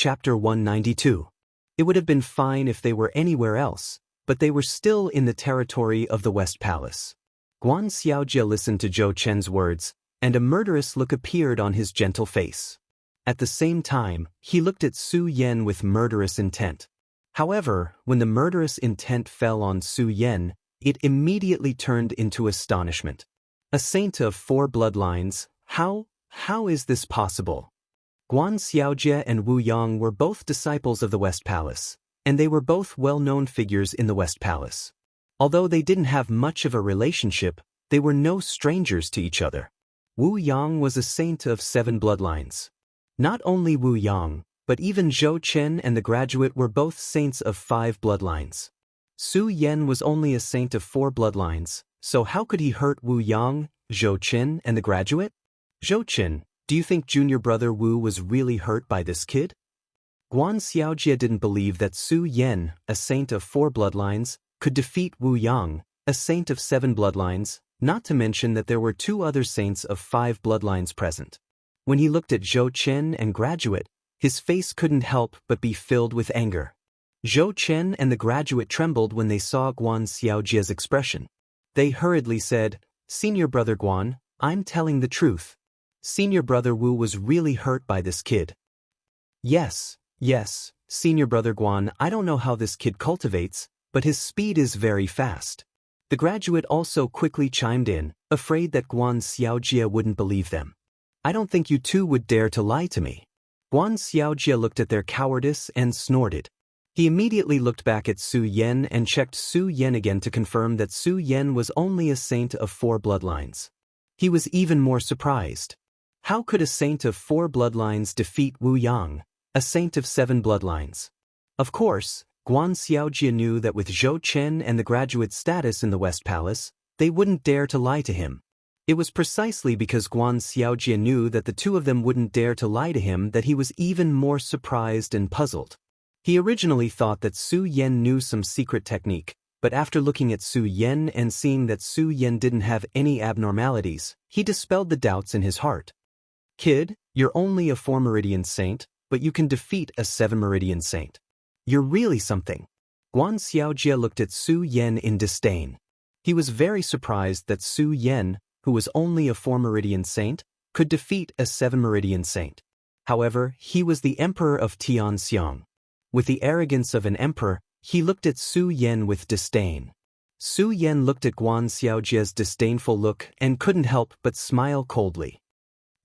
Chapter 192. It would have been fine if they were anywhere else, but they were still in the territory of the West Palace. Guan Xiaojie listened to Zhou Chen's words, and a murderous look appeared on his gentle face. At the same time, he looked at Su Yan with murderous intent. However, when the murderous intent fell on Su Yan, it immediately turned into astonishment. A saint of 4 bloodlines, how is this possible? Guan Xiaojie and Wu Yang were both disciples of the West Palace, and they were both well-known figures in the West Palace. Although they didn't have much of a relationship, they were no strangers to each other. Wu Yang was a saint of 7 bloodlines. Not only Wu Yang, but even Zhou Chen and the graduate were both saints of 5 bloodlines. Su Yan was only a saint of 4 bloodlines, so how could he hurt Wu Yang, Zhou Chen, and the graduate? Zhou Chen, do you think junior brother Wu was really hurt by this kid? Guan Xiaojie didn't believe that Su Yan, a saint of 4 bloodlines, could defeat Wu Yang, a saint of 7 bloodlines, not to mention that there were 2 other saints of 5 bloodlines present. When he looked at Zhou Chen and graduate, his face couldn't help but be filled with anger. Zhou Chen and the graduate trembled when they saw Guan Xiaojie's expression. They hurriedly said, "Senior brother Guan, I'm telling the truth. Senior brother Wu was really hurt by this kid." Yes, Senior brother Guan, I don't know how this kid cultivates, but his speed is very fast. The graduate also quickly chimed in, afraid that Guan Xiaojie wouldn't believe them. I don't think you two would dare to lie to me. Guan Xiaojie looked at their cowardice and snorted. He immediately looked back at Su Yan and checked Su Yan again to confirm that Su Yan was only a saint of 4 bloodlines. He was even more surprised. How could a saint of 4 bloodlines defeat Wu Yang, a saint of 7 bloodlines? Of course, Guan Xiaojie knew that with Zhou Chen and the graduate's status in the West Palace, they wouldn't dare to lie to him. It was precisely because Guan Xiaojie knew that the 2 of them wouldn't dare to lie to him that he was even more surprised and puzzled. He originally thought that Su Yan knew some secret technique, but after looking at Su Yan and seeing that Su Yan didn't have any abnormalities, he dispelled the doubts in his heart. Kid, you're only a 4 meridian saint, but you can defeat a 7 meridian saint. You're really something. Guan Xiaojie looked at Su Yan in disdain. He was very surprised that Su Yan, who was only a 4 meridian saint, could defeat a 7 meridian saint. However, he was the emperor of Tianxiang. With the arrogance of an emperor, he looked at Su Yan with disdain. Su Yan looked at Guan Xiaojie's disdainful look and couldn't help but smile coldly.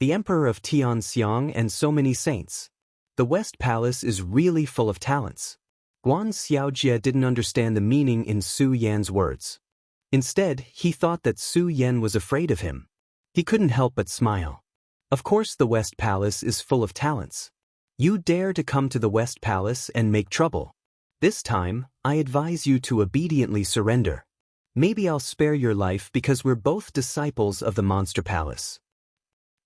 The emperor of Tianxiang and so many saints. The West Palace is really full of talents. Guan Xiaojie didn't understand the meaning in Su Yan's words. Instead, he thought that Su Yan was afraid of him. He couldn't help but smile. Of course the West Palace is full of talents. You dare to come to the West Palace and make trouble. This time, I advise you to obediently surrender. Maybe I'll spare your life because we're both disciples of the Monster Palace.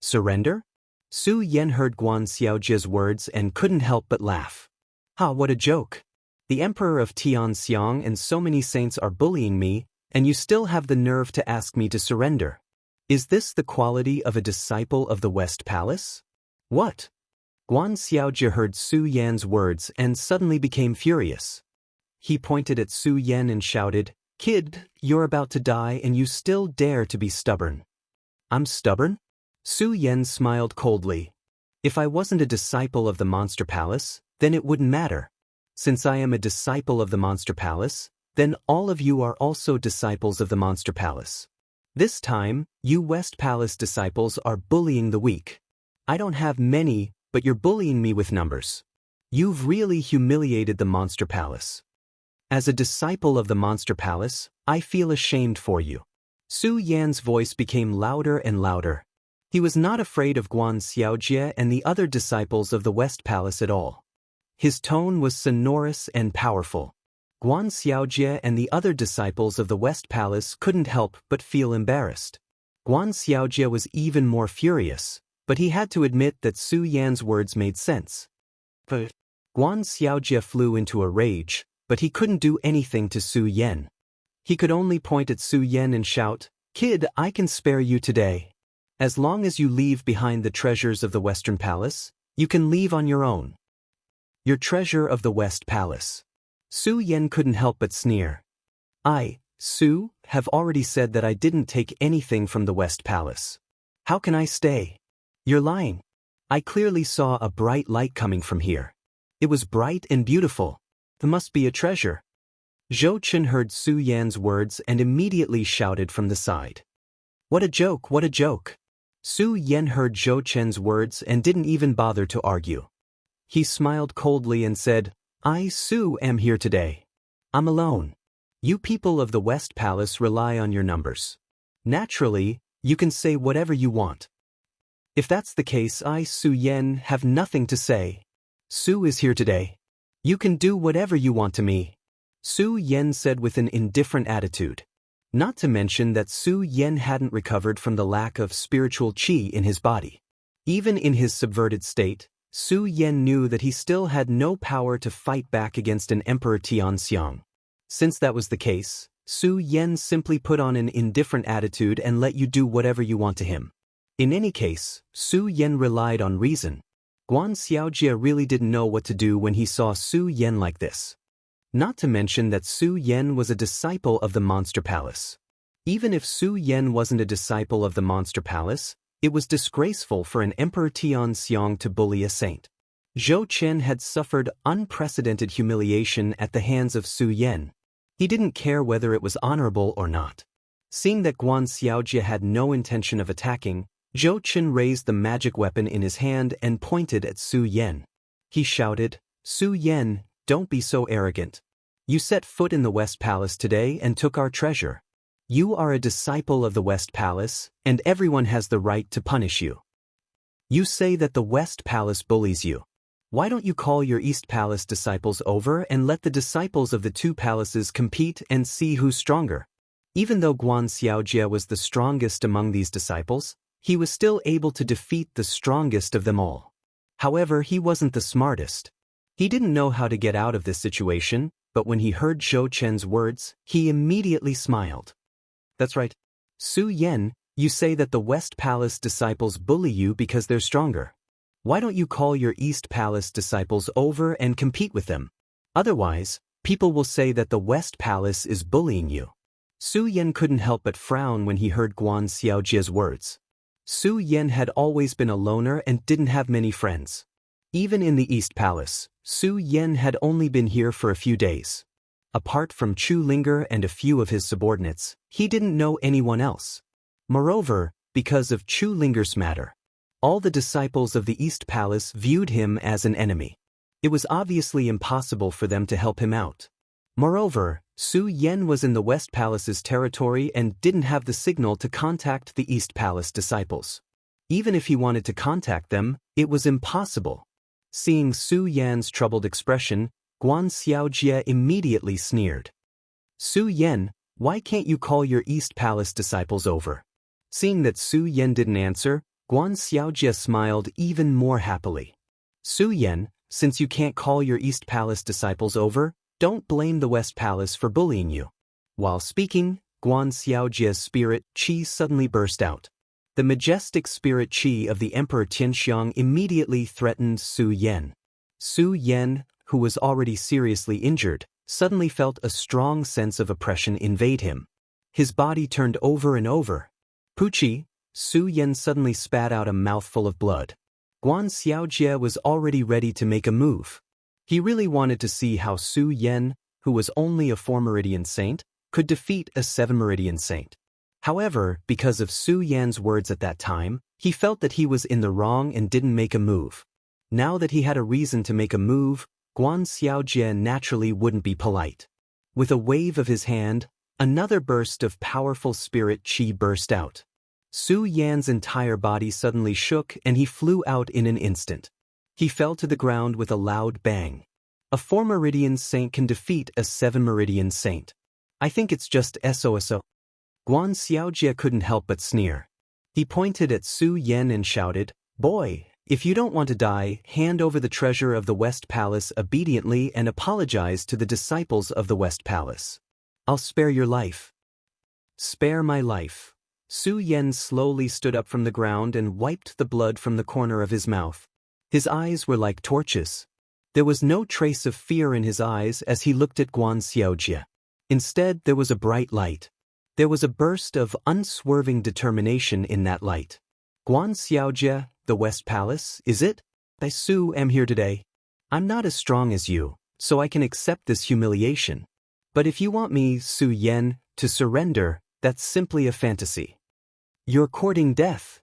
Surrender? Su Yan heard Guan Xiaojie's words and couldn't help but laugh. Ha, what a joke. The emperor of Tianxiang and so many saints are bullying me, and you still have the nerve to ask me to surrender. Is this the quality of a disciple of the West Palace? What? Guan Xiaojie heard Su Yan's words and suddenly became furious. He pointed at Su Yan and shouted, "Kid, you're about to die and you still dare to be stubborn." I'm stubborn? Su Yan smiled coldly. If I wasn't a disciple of the Monster Palace, then it wouldn't matter. Since I am a disciple of the Monster Palace, then all of you are also disciples of the Monster Palace. This time, you West Palace disciples are bullying the weak. I don't have many, but you're bullying me with numbers. You've really humiliated the Monster Palace. As a disciple of the Monster Palace, I feel ashamed for you. Su Yan's voice became louder and louder. He was not afraid of Guan Xiaojie and the other disciples of the West Palace at all. His tone was sonorous and powerful. Guan Xiaojie and the other disciples of the West Palace couldn't help but feel embarrassed. Guan Xiaojie was even more furious, but he had to admit that Su Yan's words made sense. But Guan Xiaojie flew into a rage, but he couldn't do anything to Su Yan. He could only point at Su Yan and shout, "Kid, I can spare you today. As long as you leave behind the treasures of the Western Palace, you can leave on your own." Your treasure of the West Palace. Su Yan couldn't help but sneer. Su, have already said that I didn't take anything from the West Palace. How can I stay? You're lying. I clearly saw a bright light coming from here. It was bright and beautiful. There must be a treasure. Zhou Chen heard Su Yan's words and immediately shouted from the side. What a joke, what a joke. Su Yan heard Zhou Chen's words and didn't even bother to argue. He smiled coldly and said, I, Su, am here today. I'm alone. You people of the West Palace rely on your numbers. Naturally, you can say whatever you want. If that's the case, I, Su Yan, have nothing to say. Su is here today. You can do whatever you want to me. Su Yan said with an indifferent attitude. Not to mention that Su Yan hadn't recovered from the lack of spiritual qi in his body. Even in his subverted state, Su Yan knew that he still had no power to fight back against an Emperor Tianxiang. Since that was the case, Su Yan simply put on an indifferent attitude and let you do whatever you want to him. In any case, Su Yan relied on reason. Guan Xiaojia really didn't know what to do when he saw Su Yan like this. Not to mention that Su Yan was a disciple of the Monster Palace. Even if Su Yan wasn't a disciple of the Monster Palace, it was disgraceful for an Emperor Tianxiang to bully a saint. Zhou Chen had suffered unprecedented humiliation at the hands of Su Yan. He didn't care whether it was honorable or not. Seeing that Guan Xiaojia had no intention of attacking, Zhou Chen raised the magic weapon in his hand and pointed at Su Yan. He shouted, Su Yan, don't be so arrogant. You set foot in the West Palace today and took our treasure. You are a disciple of the West Palace, and everyone has the right to punish you. You say that the West Palace bullies you. Why don't you call your East Palace disciples over and let the disciples of the two palaces compete and see who's stronger? Even though Guan Xiaojia was the strongest among these disciples, he was still able to defeat the strongest of them all. However, he wasn't the smartest. He didn't know how to get out of this situation, but when he heard Zhou Chen's words, he immediately smiled. That's right. Su Yan, you say that the West Palace disciples bully you because they're stronger. Why don't you call your East Palace disciples over and compete with them? Otherwise, people will say that the West Palace is bullying you. Su Yan couldn't help but frown when he heard Guan Xiaojia's words. Su Yan had always been a loner and didn't have many friends. Even in the East Palace, Su Yan had only been here for a few days. Apart from Chu Linger and a few of his subordinates, he didn't know anyone else. Moreover, because of Chu Linger's matter, all the disciples of the East Palace viewed him as an enemy. It was obviously impossible for them to help him out. Moreover, Su Yan was in the West Palace's territory and didn't have the signal to contact the East Palace disciples. Even if he wanted to contact them, it was impossible. Seeing Su Yan's troubled expression, Guan Xiaojia immediately sneered. Su Yan, why can't you call your East Palace disciples over? Seeing that Su Yan didn't answer, Guan Xiaojia smiled even more happily. Su Yan, since you can't call your East Palace disciples over, don't blame the West Palace for bullying you. While speaking, Guan Xiaojia's spirit qi suddenly burst out. The majestic spirit qi of the Emperor Tianxiang immediately threatened Su Yan. Su Yan, who was already seriously injured, suddenly felt a strong sense of oppression invade him. His body turned over and over. Puchi, Su Yan suddenly spat out a mouthful of blood. Guan Xiaojia was already ready to make a move. He really wanted to see how Su Yan, who was only a 4-meridian saint, could defeat a 7-meridian saint. However, because of Su Yan's words at that time, he felt that he was in the wrong and didn't make a move. Now that he had a reason to make a move, Guan Xiaojia naturally wouldn't be polite. With a wave of his hand, another burst of powerful spirit qi burst out. Su Yan's entire body suddenly shook and he flew out in an instant. He fell to the ground with a loud bang. A 4-meridian saint can defeat a 7-meridian saint. I think it's just SOSO. Guan Xiaojia couldn't help but sneer. He pointed at Su Yan and shouted, "Boy, if you don't want to die, hand over the treasure of the West Palace obediently and apologize to the disciples of the West Palace. I'll spare your life." Spare my life. Su Yan slowly stood up from the ground and wiped the blood from the corner of his mouth. His eyes were like torches. There was no trace of fear in his eyes as he looked at Guan Xiaojie. Instead, there was a bright light. There was a burst of unswerving determination in that light. Guan Xiaojie, the West Palace, is it? I Su am here today. I'm not as strong as you, so I can accept this humiliation. But if you want me, Su Yan, to surrender, that's simply a fantasy. You're courting death.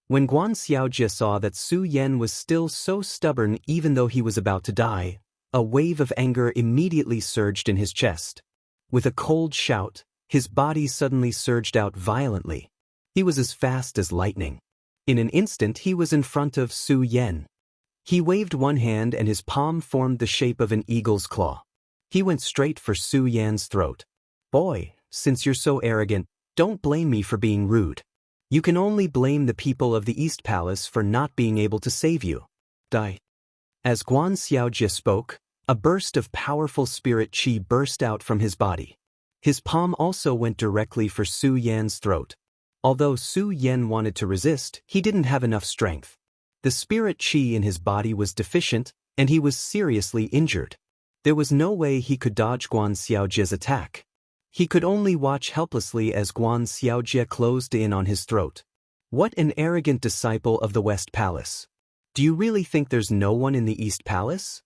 When Guan Xiaojie saw that Su Yan was still so stubborn even though he was about to die, a wave of anger immediately surged in his chest. With a cold shout, his body suddenly surged out violently. He was as fast as lightning. In an instant he was in front of Su Yan. He waved one hand and his palm formed the shape of an eagle's claw. He went straight for Su Yan's throat. Boy, since you're so arrogant, don't blame me for being rude. You can only blame the people of the East Palace for not being able to save you. Die. As Guan Xiaojie spoke, a burst of powerful spirit qi burst out from his body. His palm also went directly for Su Yan's throat. Although Su Yan wanted to resist, he didn't have enough strength. The spirit qi in his body was deficient, and he was seriously injured. There was no way he could dodge Guan Xiaojie's attack. He could only watch helplessly as Guan Xiaojie closed in on his throat. What an arrogant disciple of the West Palace. Do you really think there's no one in the East Palace?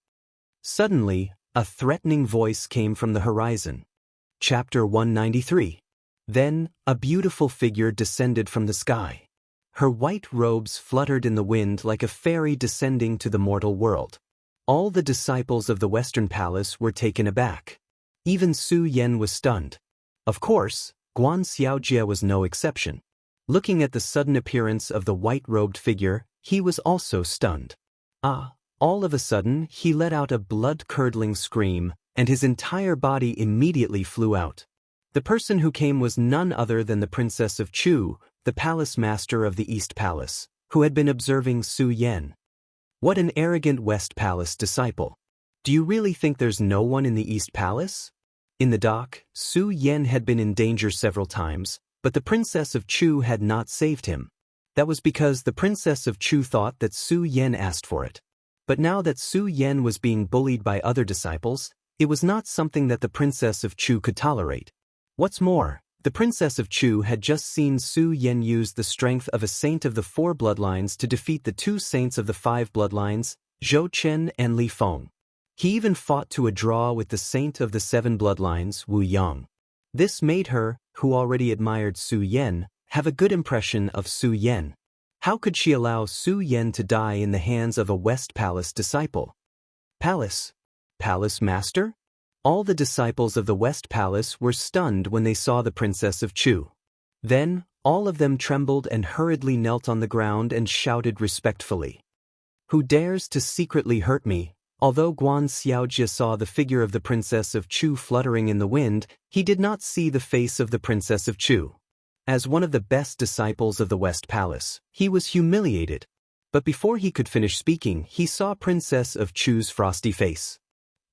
Suddenly, a threatening voice came from the horizon. Chapter 193. Then, a beautiful figure descended from the sky. Her white robes fluttered in the wind like a fairy descending to the mortal world. All the disciples of the Western Palace were taken aback. Even Su Yan was stunned. Of course, Guan Xiaojie was no exception. Looking at the sudden appearance of the white-robed figure, he was also stunned. All of a sudden, he let out a blood-curdling scream, and his entire body immediately flew out. The person who came was none other than the Princess of Chu, the Palace Master of the East Palace, who had been observing Su Yan. What an arrogant West Palace disciple. Do you really think there's no one in the East Palace? In the dock, Su Yan had been in danger several times, but the Princess of Chu had not saved him. That was because the Princess of Chu thought that Su Yan asked for it. But now that Su Yan was being bullied by other disciples, it was not something that the Princess of Chu could tolerate. What's more, the Princess of Chu had just seen Su Yan use the strength of a saint of the 4 bloodlines to defeat the 2 saints of the 5 bloodlines, Zhou Chen and Li Feng. He even fought to a draw with the saint of the 7 bloodlines, Wu Yang. This made her, who already admired Su Yan, have a good impression of Su Yan. How could she allow Su Yan to die in the hands of a West Palace disciple? Palace Master? All the disciples of the West Palace were stunned when they saw the Princess of Chu. Then, all of them trembled and hurriedly knelt on the ground and shouted respectfully. Who dares to secretly hurt me? Although Guan Xiaojie saw the figure of the Princess of Chu fluttering in the wind, he did not see the face of the Princess of Chu. As one of the best disciples of the West Palace, he was humiliated. But before he could finish speaking, he saw Princess of Chu's frosty face.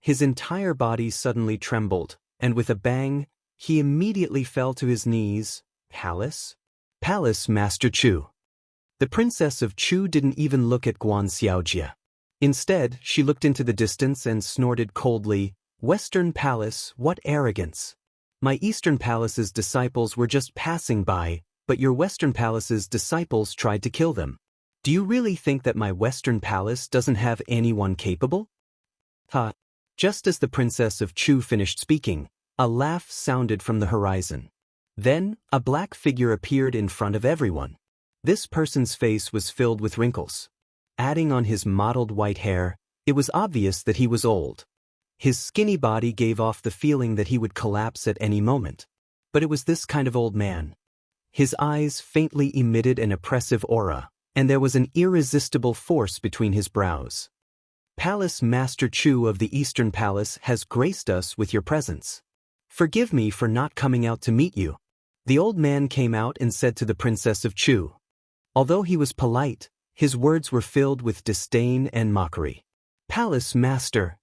His entire body suddenly trembled, and with a bang, he immediately fell to his knees. Palace Master Chu. The Princess of Chu didn't even look at Guan Xiaojie. Instead, she looked into the distance and snorted coldly, Western Palace, what arrogance! My Eastern Palace's disciples were just passing by, but your Western Palace's disciples tried to kill them. Do you really think that my Western Palace doesn't have anyone capable? Just as the Princess of Chu finished speaking, a laugh sounded from the horizon. Then, a black figure appeared in front of everyone. This person's face was filled with wrinkles. Adding on his mottled white hair, it was obvious that he was old. His skinny body gave off the feeling that he would collapse at any moment. But it was this kind of old man. His eyes faintly emitted an oppressive aura, and there was an irresistible force between his brows. Palace Master Chu of the Eastern Palace has graced us with your presence. Forgive me for not coming out to meet you. The old man came out and said to the Princess of Chu. Although he was polite, his words were filled with disdain and mockery. Palace Master.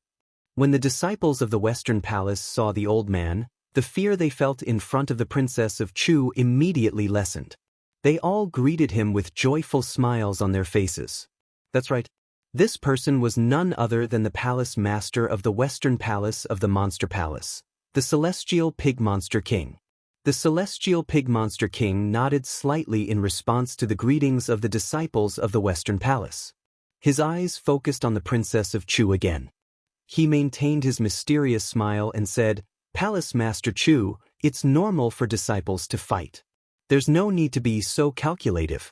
When the disciples of the Western Palace saw the old man, the fear they felt in front of the Princess of Chu immediately lessened. They all greeted him with joyful smiles on their faces. That's right. This person was none other than the palace master of the Western Palace of the Monster Palace, the Celestial Pig Monster King. The Celestial Pig Monster King nodded slightly in response to the greetings of the disciples of the Western Palace. His eyes focused on the Princess of Chu again. He maintained his mysterious smile and said, "Palace Master Chu, it's normal for disciples to fight. There's no need to be so calculative."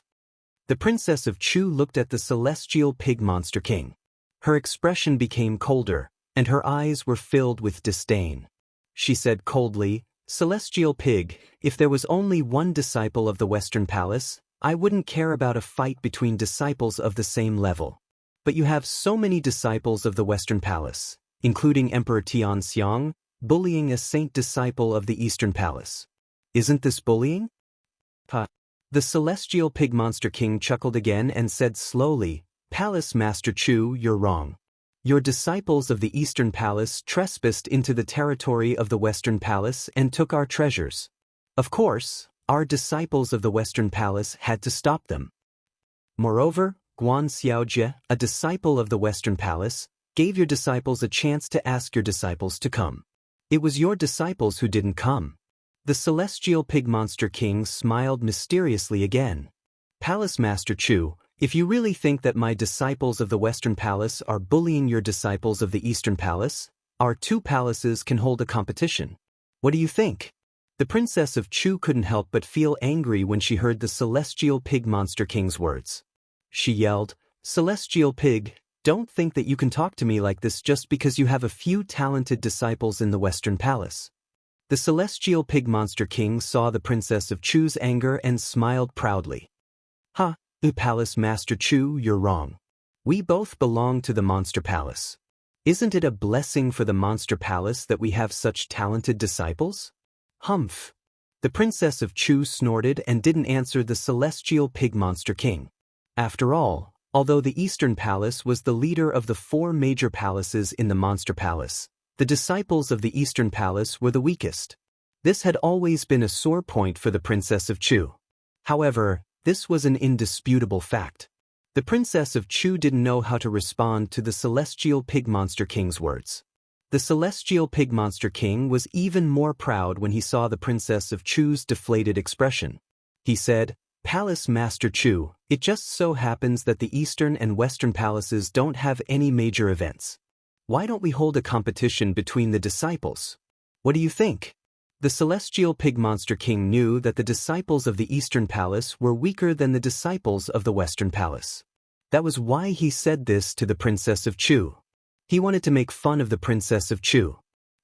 The Princess of Chu looked at the Celestial Pig Monster King. Her expression became colder, and her eyes were filled with disdain. She said coldly, "Celestial Pig, if there was only one disciple of the Western Palace, I wouldn't care about a fight between disciples of the same level. But you have so many disciples of the Western Palace, including Emperor Tianxiang, bullying a saint disciple of the Eastern Palace. Isn't this bullying?" The Celestial Pig Monster King chuckled again and said slowly, "Palace Master Chu, you're wrong. Your disciples of the Eastern Palace trespassed into the territory of the Western Palace and took our treasures. Of course, our disciples of the Western Palace had to stop them. Moreover, Guan Xiaojie, a disciple of the Western Palace, gave your disciples a chance to ask your disciples to come. It was your disciples who didn't come." The Celestial Pig Monster King smiled mysteriously again. "Palace Master Chu, if you really think that my disciples of the Western Palace are bullying your disciples of the Eastern Palace, our two palaces can hold a competition. What do you think?" The Princess of Chu couldn't help but feel angry when she heard the Celestial Pig Monster King's words. She yelled, "Celestial Pig, don't think that you can talk to me like this just because you have a few talented disciples in the Western Palace." The Celestial Pig Monster King saw the Princess of Chu's anger and smiled proudly. Palace Master Chu, you're wrong. We both belong to the Monster Palace. Isn't it a blessing for the Monster Palace that we have such talented disciples?" "Humph." The Princess of Chu snorted and didn't answer the Celestial Pig Monster King. After all, although the Eastern Palace was the leader of the 4 major palaces in the Monster Palace, the disciples of the Eastern Palace were the weakest. This had always been a sore point for the Princess of Chu. However, this was an indisputable fact. The Princess of Chu didn't know how to respond to the Celestial Pig Monster King's words. The Celestial Pig Monster King was even more proud when he saw the Princess of Chu's deflated expression. He said, "Palace Master Chu, it just so happens that the Eastern and Western palaces don't have any major events. Why don't we hold a competition between the disciples? What do you think?" The Celestial Pig Monster King knew that the disciples of the Eastern Palace were weaker than the disciples of the Western Palace. That was why he said this to the Princess of Chu. He wanted to make fun of the Princess of Chu.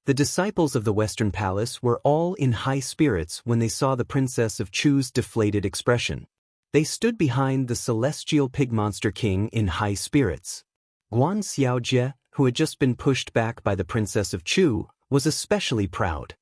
The disciples of the Western Palace were all in high spirits when they saw the Princess of Chu's deflated expression. They stood behind the Celestial Pig Monster King in high spirits. Guan Xiaojie, who had just been pushed back by the Princess of Chu, was especially proud.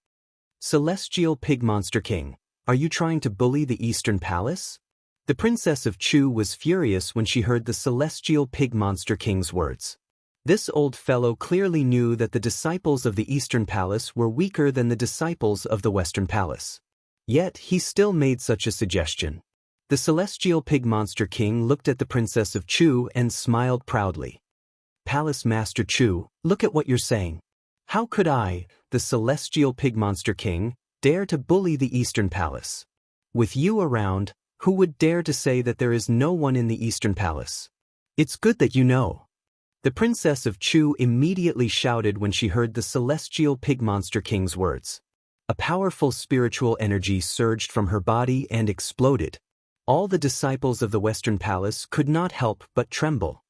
"Celestial Pig Monster King, are you trying to bully the Eastern Palace?" The Princess of Chu was furious when she heard the Celestial Pig Monster King's words. This old fellow clearly knew that the disciples of the Eastern Palace were weaker than the disciples of the Western Palace. Yet he still made such a suggestion. The Celestial Pig Monster King looked at the Princess of Chu and smiled proudly. "Palace Master Chu, look at what you're saying. How could I, the Celestial Pig Monster King, dare to bully the Eastern Palace? With you around, who would dare to say that there is no one in the Eastern Palace? It's good that you know." The Princess of Chu immediately shouted when she heard the Celestial Pig Monster King's words. A powerful spiritual energy surged from her body and exploded. All the disciples of the Western Palace could not help but tremble.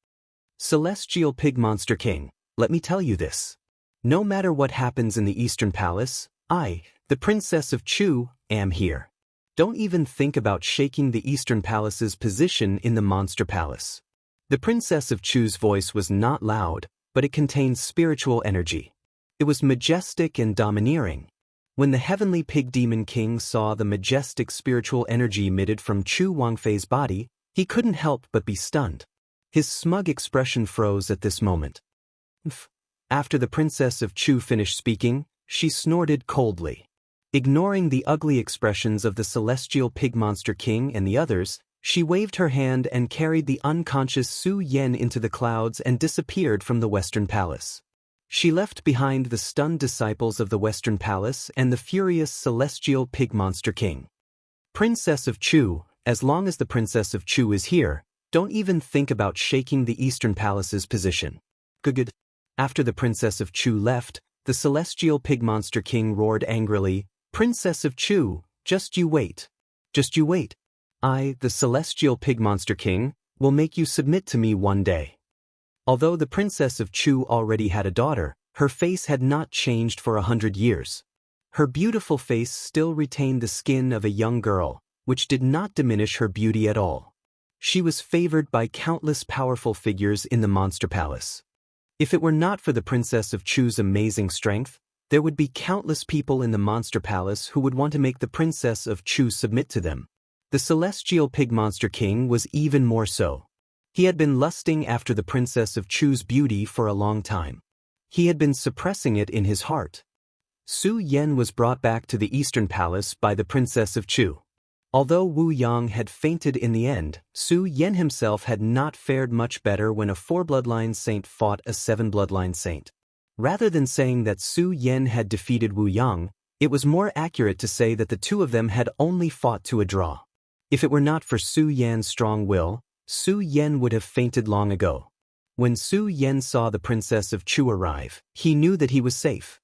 "Celestial Pig Monster King, let me tell you this. No matter what happens in the Eastern Palace, I, the Princess of Chu, am here. Don't even think about shaking the Eastern Palace's position in the Monster Palace." The Princess of Chu's voice was not loud, but it contained spiritual energy. It was majestic and domineering. When the Heavenly Pig Demon King saw the majestic spiritual energy emitted from Chu Wangfei's body, he couldn't help but be stunned. His smug expression froze at this moment. After the Princess of Chu finished speaking, she snorted coldly. Ignoring the ugly expressions of the Celestial Pig Monster King and the others, She waved her hand and carried the unconscious Su Yan into the clouds and disappeared from the Western Palace. She left behind the stunned disciples of the Western Palace and the furious celestial pig monster king. Princess of Chu, as long as the Princess of Chu is here, don't even think about shaking the Eastern Palace's position. Good. After the Princess of Chu left, the celestial pig monster king roared angrily, "Princess of Chu, just you wait. Just you wait. I, the celestial pig monster king, will make you submit to me one day." Although the Princess of Chu already had a daughter, her face had not changed for 100 years. Her beautiful face still retained the skin of a young girl, which did not diminish her beauty at all. She was favored by countless powerful figures in the Monster Palace. If it were not for the Princess of Chu's amazing strength, there would be countless people in the Monster Palace who would want to make the Princess of Chu submit to them. The celestial pig monster king was even more so. He had been lusting after the Princess of Chu's beauty for a long time. He had been suppressing it in his heart. Su Yan was brought back to the Eastern Palace by the Princess of Chu. Although Wu Yang had fainted in the end, Su Yan himself had not fared much better when a 4-bloodline saint fought a 7-bloodline saint. Rather than saying that Su Yan had defeated Wu Yang, it was more accurate to say that the two of them had only fought to a draw. If it were not for Su Yan's strong will, Su Yan would have fainted long ago. When Su Yan saw the Princess of Chu arrive, he knew that he was safe.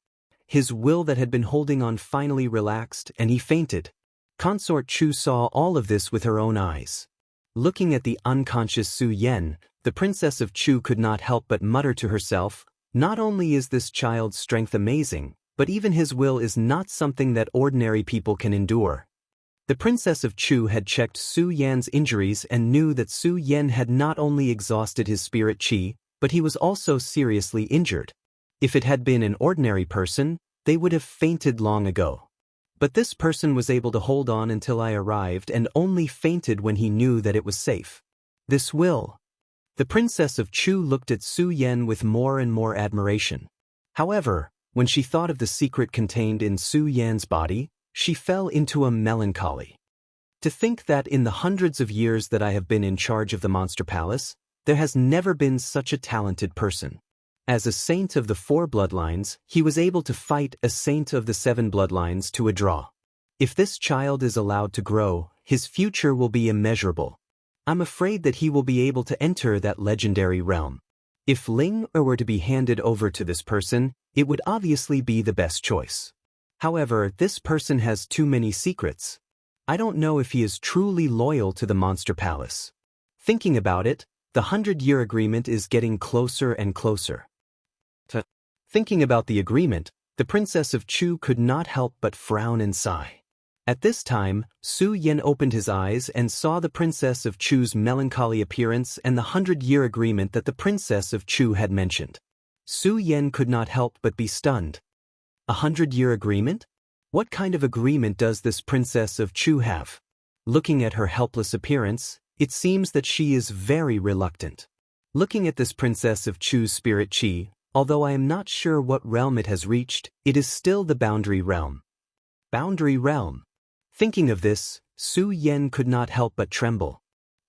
His will that had been holding on finally relaxed, and he fainted. Consort Chu saw all of this with her own eyes. Looking at the unconscious Su Yan, the Princess of Chu could not help but mutter to herself, "Not only is this child's strength amazing, but even his will is not something that ordinary people can endure." The Princess of Chu had checked Su Yan's injuries and knew that Su Yan had not only exhausted his spirit chi, but he was also seriously injured. If it had been an ordinary person, they would have fainted long ago. But this person was able to hold on until I arrived and only fainted when he knew that it was safe. This will. The Princess of Chu looked at Su Yan with more and more admiration. However, when she thought of the secret contained in Su Yan's body, she fell into a melancholy. To think that in the hundreds of years that I have been in charge of the Monster Palace, there has never been such a talented person. As a saint of the 4 bloodlines, he was able to fight a saint of the 7 bloodlines to a draw. If this child is allowed to grow, his future will be immeasurable. I'm afraid that he will be able to enter that legendary realm. If Ling were to be handed over to this person, it would obviously be the best choice. However, this person has too many secrets. I don't know if he is truly loyal to the Monster Palace. Thinking about it, the 100-year agreement is getting closer and closer. Thinking about the agreement, the Princess of Chu could not help but frown and sigh. At this time, Su Yan opened his eyes and saw the Princess of Chu's melancholy appearance and the 100-year agreement that the Princess of Chu had mentioned. Su Yan could not help but be stunned. A 100-year agreement? What kind of agreement does this Princess of Chu have? Looking at her helpless appearance, it seems that she is very reluctant. Looking at this Princess of Chu's spirit chi, although I am not sure what realm it has reached, it is still the Boundary Realm. Boundary Realm. Thinking of this, Su Yan could not help but tremble.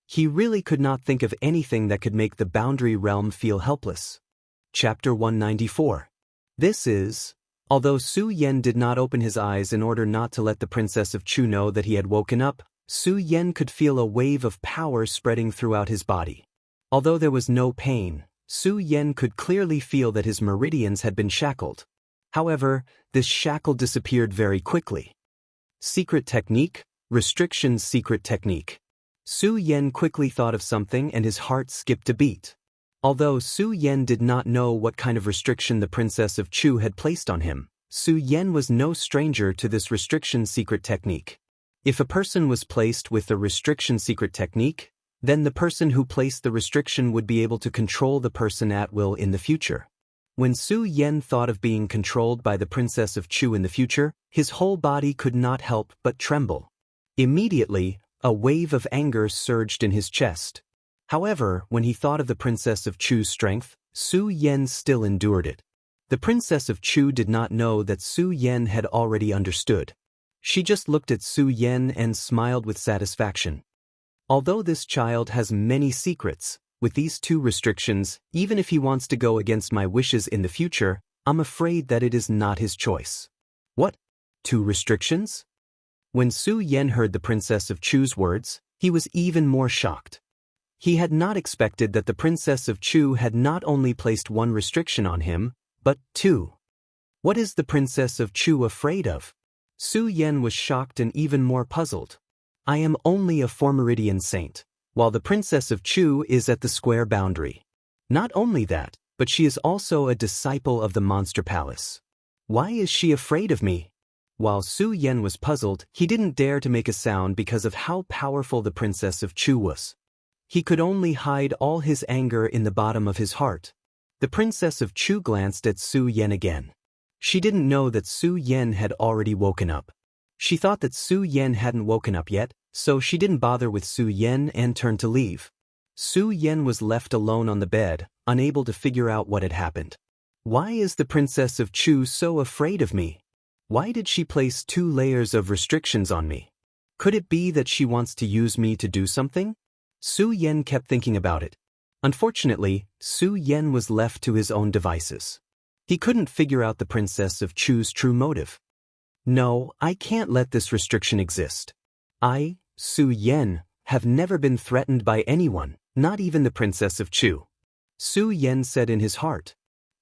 He really could not think of anything that could make the Boundary Realm feel helpless. Chapter 194. This is... Although Su Yan did not open his eyes in order not to let the Princess of Chu know that he had woken up, Su Yan could feel a wave of power spreading throughout his body. Although there was no pain, Su Yan could clearly feel that his meridians had been shackled. However, this shackle disappeared very quickly. Secret technique, restriction secret technique. Su Yan quickly thought of something and his heart skipped a beat. Although Su Yan did not know what kind of restriction the Princess of Chu had placed on him, Su Yan was no stranger to this restriction secret technique. If a person was placed with the restriction secret technique, then the person who placed the restriction would be able to control the person at will in the future. When Su Yan thought of being controlled by the Princess of Chu in the future, his whole body could not help but tremble. Immediately, a wave of anger surged in his chest. However, when he thought of the Princess of Chu's strength, Su Yan still endured it. The Princess of Chu did not know that Su Yan had already understood. She just looked at Su Yan and smiled with satisfaction. Although this child has many secrets, with these 2 restrictions, even if he wants to go against my wishes in the future, I'm afraid that it is not his choice. What? 2 restrictions? When Su Yan heard the Princess of Chu's words, he was even more shocked. He had not expected that the Princess of Chu had not only placed 1 restriction on him, but 2. What is the Princess of Chu afraid of? Su Yan was shocked and even more puzzled. I am only a Formeridian saint, while the Princess of Chu is at the square boundary. Not only that, but she is also a disciple of the Monster Palace. Why is she afraid of me? While Su Yan was puzzled, he didn't dare to make a sound because of how powerful the Princess of Chu was. He could only hide all his anger in the bottom of his heart. The Princess of Chu glanced at Su Yan again. She didn't know that Su Yan had already woken up. She thought that Su Yan hadn't woken up yet, so she didn't bother with Su Yan and turned to leave. Su Yan was left alone on the bed, unable to figure out what had happened. Why is the Princess of Chu so afraid of me? Why did she place 2 layers of restrictions on me? Could it be that she wants to use me to do something? Su Yan kept thinking about it. Unfortunately, Su Yan was left to his own devices. He couldn't figure out the Princess of Chu's true motive. No, I can't let this restriction exist. I, Su Yan, have never been threatened by anyone, not even the Princess of Chu. Su Yan said in his heart.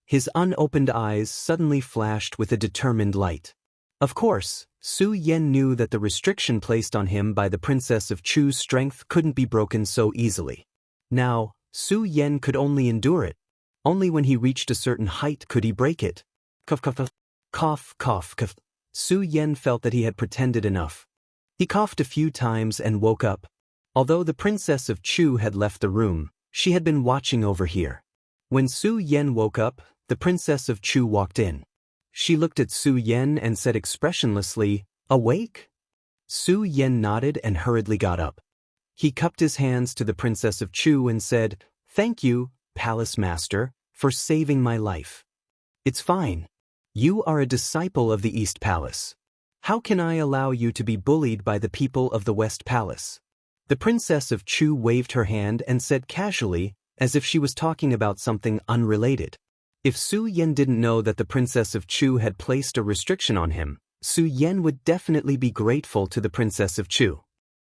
His unopened eyes suddenly flashed with a determined light. Of course, Su Yan knew that the restriction placed on him by the Princess of Chu's strength couldn't be broken so easily. Now, Su Yan could only endure it. Only when he reached a certain height could he break it. Cough, cough, cough, cough, cough, cough. Su Yan felt that he had pretended enough. He coughed a few times and woke up. Although the Princess of Chu had left the room, she had been watching over here. When Su Yan woke up, the Princess of Chu walked in. She looked at Su Yan and said expressionlessly, "Awake?" Su Yan nodded and hurriedly got up. He cupped his hands to the Princess of Chu and said, "Thank you, Palace Master, for saving my life. It's fine. You are a disciple of the East Palace. How can I allow you to be bullied by the people of the West Palace?" The Princess of Chu waved her hand and said casually, as if she was talking about something unrelated. If Su Yan didn't know that the Princess of Chu had placed a restriction on him, Su Yan would definitely be grateful to the Princess of Chu.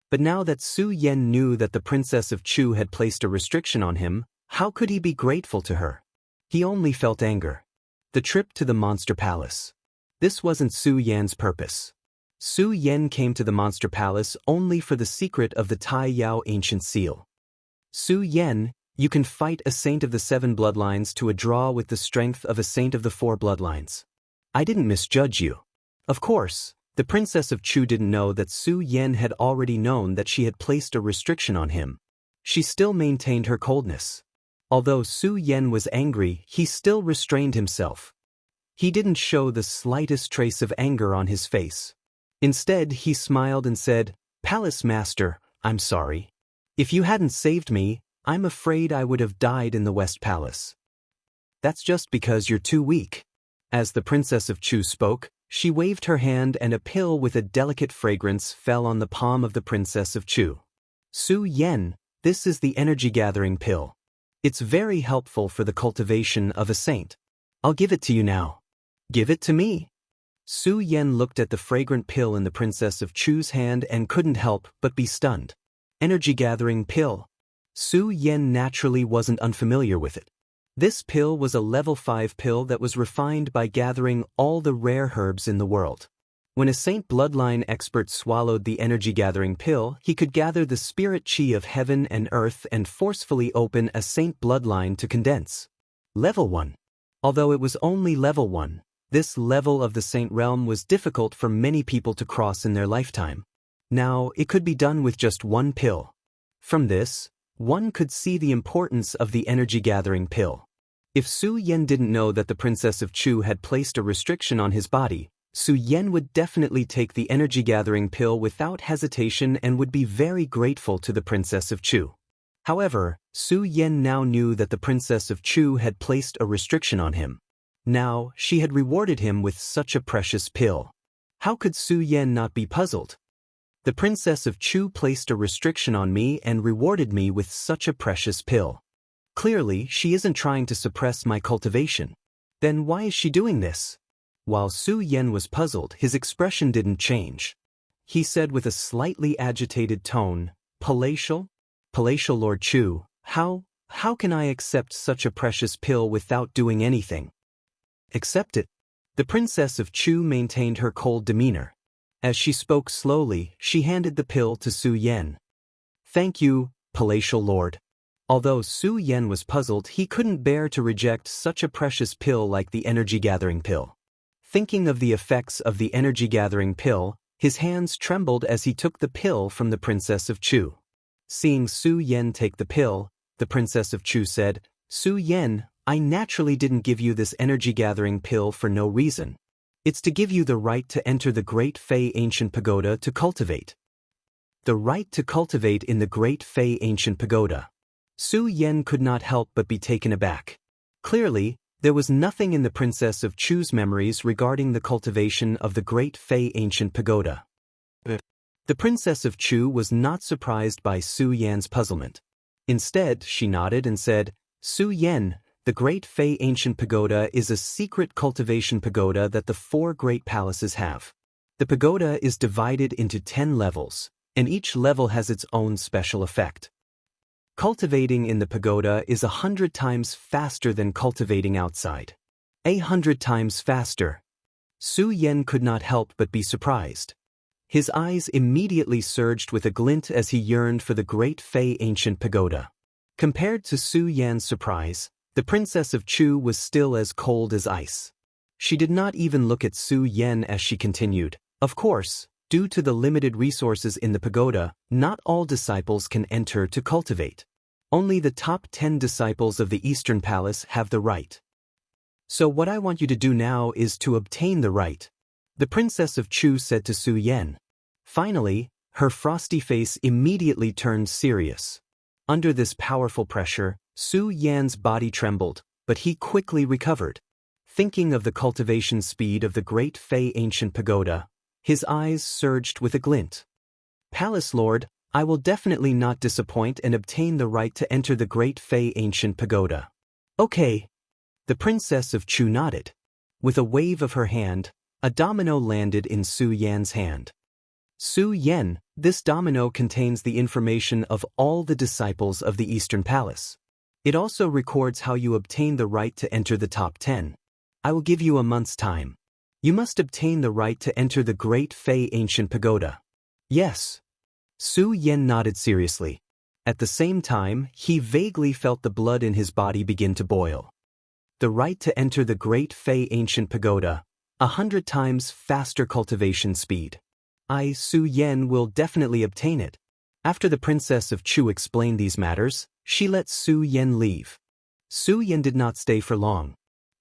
But now that Su Yan knew that the Princess of Chu had placed a restriction on him, how could he be grateful to her? He only felt anger. The trip to the Monster Palace. This wasn't Su Yan's purpose. Su Yan came to the Monster Palace only for the secret of the Tai Yao Ancient Seal. Su Yan, you can fight a saint of the 7 bloodlines to a draw with the strength of a saint of the 4 bloodlines. I didn't misjudge you. Of course, the Princess of Chu didn't know that Su Yan had already known that she had placed a restriction on him. She still maintained her coldness. Although Su Yan was angry, he still restrained himself. He didn't show the slightest trace of anger on his face. Instead, he smiled and said, "Palace Master, I'm sorry. If you hadn't saved me, I'm afraid I would have died in the West Palace. That's just because you're too weak." As the Princess of Chu spoke, she waved her hand and a pill with a delicate fragrance fell on the palm of the Princess of Chu. "Su Yan, this is the energy-gathering pill. It's very helpful for the cultivation of a saint. I'll give it to you now." "Give it to me." Su Yan looked at the fragrant pill in the Princess of Chu's hand and couldn't help but be stunned. Energy-gathering pill. Su Yan naturally wasn't unfamiliar with it. This pill was a level 5 pill that was refined by gathering all the rare herbs in the world. When a saint bloodline expert swallowed the energy-gathering pill, he could gather the spirit chi of heaven and earth and forcefully open a saint bloodline to condense. Level 1. Although it was only level 1, this level of the saint realm was difficult for many people to cross in their lifetime. Now, it could be done with just 1 pill. From this, one could see the importance of the energy-gathering pill. If Su Yan didn't know that the Princess of Chu had placed a restriction on his body, Su Yan would definitely take the energy-gathering pill without hesitation and would be very grateful to the Princess of Chu. However, Su Yan now knew that the Princess of Chu had placed a restriction on him. Now, she had rewarded him with such a precious pill. How could Su Yan not be puzzled? The Princess of Chu placed a restriction on me and rewarded me with such a precious pill. Clearly, she isn't trying to suppress my cultivation. Then why is she doing this? While Su Yan was puzzled, his expression didn't change. He said with a slightly agitated tone, Palatial Lord Chu, how can I accept such a precious pill without doing anything? Accept it. The Princess of Chu maintained her cold demeanor. As she spoke slowly, she handed the pill to Su Yan. Thank you, Palatial Lord. Although Su Yan was puzzled, he couldn't bear to reject such a precious pill like the energy-gathering pill. Thinking of the effects of the energy-gathering pill, his hands trembled as he took the pill from the Princess of Chu. Seeing Su Yan take the pill, the Princess of Chu said, Su Yan, I naturally didn't give you this energy-gathering pill for no reason. It's to give you the right to enter the Great Fei Ancient Pagoda to cultivate. The right to cultivate in the Great Fei Ancient Pagoda. Su Yan could not help but be taken aback. Clearly, there was nothing in the Princess of Chu's memories regarding the cultivation of the Great Fei Ancient Pagoda. The Princess of Chu was not surprised by Su Yan's puzzlement. Instead, she nodded and said, Su Yan, the Great Fei Ancient Pagoda is a secret cultivation pagoda that the 4 great palaces have. The pagoda is divided into 10 levels, and each level has its own special effect. Cultivating in the pagoda is 100 times faster than cultivating outside. 100 times faster. Su Yan could not help but be surprised. His eyes immediately surged with a glint as he yearned for the Great Fei Ancient Pagoda. Compared to Su Yan's surprise, the Princess of Chu was still as cold as ice. She did not even look at Su Yan as she continued, Of course, due to the limited resources in the pagoda, not all disciples can enter to cultivate. Only the top 10 disciples of the Eastern Palace have the right. So what I want you to do now is to obtain the right, the Princess of Chu said to Su Yan. Finally, her frosty face immediately turned serious. Under this powerful pressure, Su Yan's body trembled, but he quickly recovered. Thinking of the cultivation speed of the Great Fei Ancient Pagoda, his eyes surged with a glint. Palace Lord, I will definitely not disappoint and obtain the right to enter the Great Fei Ancient Pagoda. Okay. The Princess of Chu nodded. With a wave of her hand, a domino landed in Su Yan's hand. Su Yan, this domino contains the information of all the disciples of the Eastern Palace. It also records how you obtain the right to enter the top 10. I will give you a month's time. You must obtain the right to enter the Great Fei Ancient Pagoda. Yes. Su Yan nodded seriously. At the same time, he vaguely felt the blood in his body begin to boil. The right to enter the Great Fei Ancient Pagoda, 100 times faster cultivation speed. I, Su Yan, will definitely obtain it. After the Princess of Chu explained these matters, she let Su Yan leave. Su Yan did not stay for long.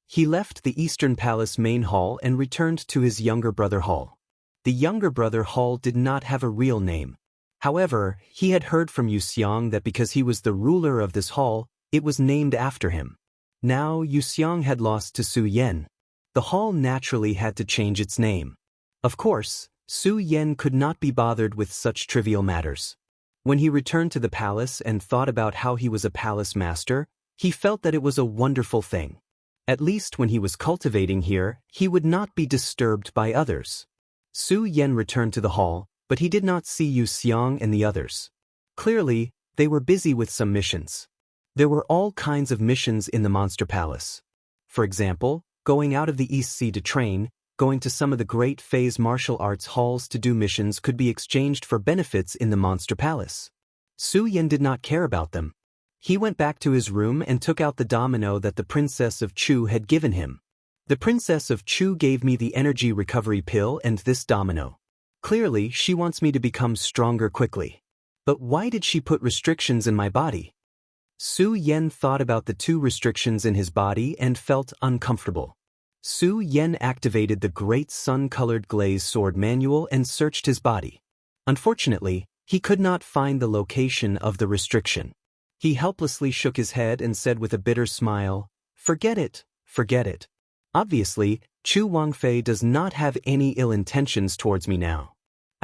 He left the Eastern Palace main hall and returned to his younger brother hall. The younger brother hall did not have a real name. However, he had heard from Wuxiang that because he was the ruler of this hall, it was named after him. Now Wuxiang had lost to Su Yan. The hall naturally had to change its name. Of course, Su Yan could not be bothered with such trivial matters. When he returned to the palace and thought about how he was a palace master, he felt that it was a wonderful thing. At least when he was cultivating here, he would not be disturbed by others. Su Yan returned to the hall, but he did not see Wuxiang and the others. Clearly, they were busy with some missions. There were all kinds of missions in the Monster Palace. For example, going out of the East Sea to train, going to some of the great Fei's martial arts halls to do missions could be exchanged for benefits in the Monster Palace. Su Yan did not care about them. He went back to his room and took out the domino that the Princess of Chu had given him. The Princess of Chu gave me the energy recovery pill and this domino. Clearly, she wants me to become stronger quickly. But why did she put restrictions in my body? Su Yan thought about the 2 restrictions in his body and felt uncomfortable. Su Yan activated the Great Sun-Colored Glaze Sword manual and searched his body. Unfortunately, he could not find the location of the restriction. He helplessly shook his head and said with a bitter smile, Forget it, forget it. Obviously, Chu Wangfei does not have any ill intentions towards me now.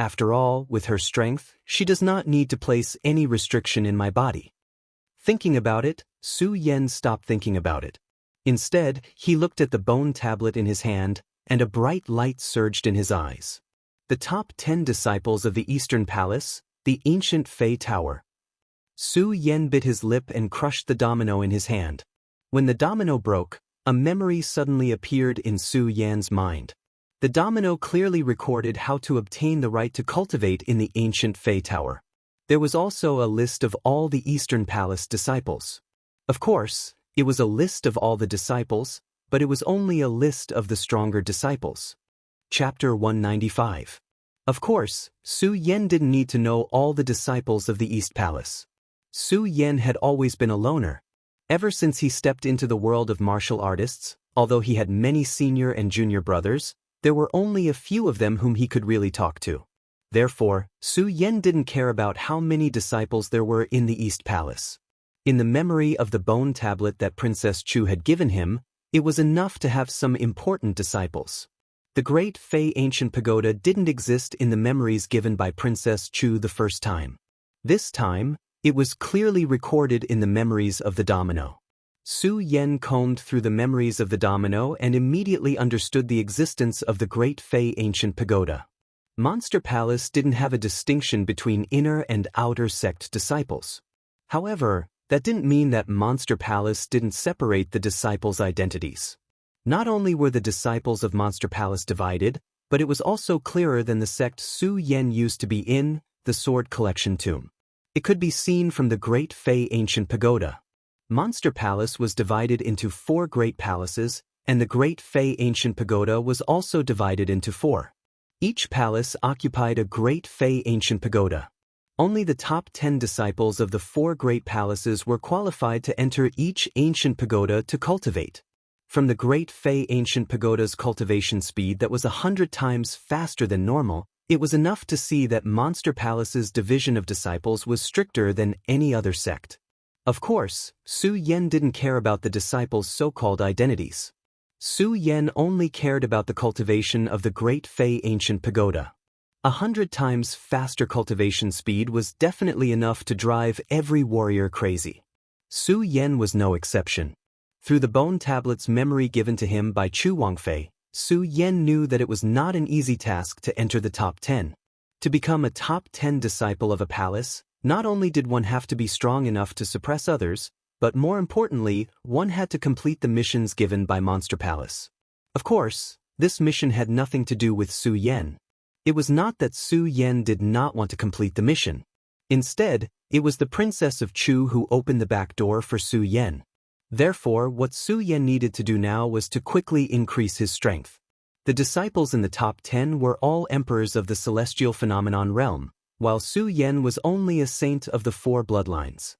After all, with her strength, she does not need to place any restriction in my body. Thinking about it, Su Yan stopped thinking about it. Instead, he looked at the bone tablet in his hand, and a bright light surged in his eyes. The top 10 disciples of the Eastern Palace, the ancient Fei Tower. Su Yan bit his lip and crushed the domino in his hand. When the domino broke, a memory suddenly appeared in Su Yan's mind. The domino clearly recorded how to obtain the right to cultivate in the ancient Fei Tower. There was also a list of all the Eastern Palace disciples. Of course, it was a list of all the disciples, but it was only a list of the stronger disciples. Chapter 195. Of course, Su Yan didn't need to know all the disciples of the East Palace. Su Yan had always been a loner. Ever since he stepped into the world of martial artists, although he had many senior and junior brothers, there were only a few of them whom he could really talk to. Therefore, Su Yan didn't care about how many disciples there were in the East Palace. In the memory of the bone tablet that Princess Chu had given him, it was enough to have some important disciples. The Great Fei Ancient Pagoda didn't exist in the memories given by Princess Chu the first time. This time, it was clearly recorded in the memories of the domino. Su Yan combed through the memories of the domino and immediately understood the existence of the Great Fei Ancient Pagoda. Monster Palace didn't have a distinction between inner and outer sect disciples. However, that didn't mean that Monster Palace didn't separate the disciples' identities. Not only were the disciples of Monster Palace divided, but it was also clearer than the sect Su Yan used to be in, the Sword Collection Tomb. It could be seen from the Great Fei Ancient Pagoda. Monster Palace was divided into 4 great palaces, and the Great Fei Ancient Pagoda was also divided into 4. Each palace occupied a Great Fei Ancient Pagoda. Only the top 10 disciples of the 4 great palaces were qualified to enter each ancient pagoda to cultivate. From the Great Fei Ancient Pagoda's cultivation speed that was 100 times faster than normal, it was enough to see that Monster Palace's division of disciples was stricter than any other sect. Of course, Su Yan didn't care about the disciples' so-called identities. Su Yan only cared about the cultivation of the Great Fei Ancient Pagoda. 100 times faster cultivation speed was definitely enough to drive every warrior crazy. Su Yan was no exception. Through the bone tablet's memory given to him by Chu Wangfei, Su Yan knew that it was not an easy task to enter the top 10. To become a top 10 disciple of a palace, not only did one have to be strong enough to suppress others, but more importantly, one had to complete the missions given by Monster Palace. Of course, this mission had nothing to do with Su Yan. It was not that Su Yan did not want to complete the mission. Instead, it was the Princess of Chu who opened the back door for Su Yan. Therefore, what Su Yan needed to do now was to quickly increase his strength. The disciples in the top 10 were all emperors of the celestial phenomenon realm, while Su Yan was only a saint of the 4 bloodlines.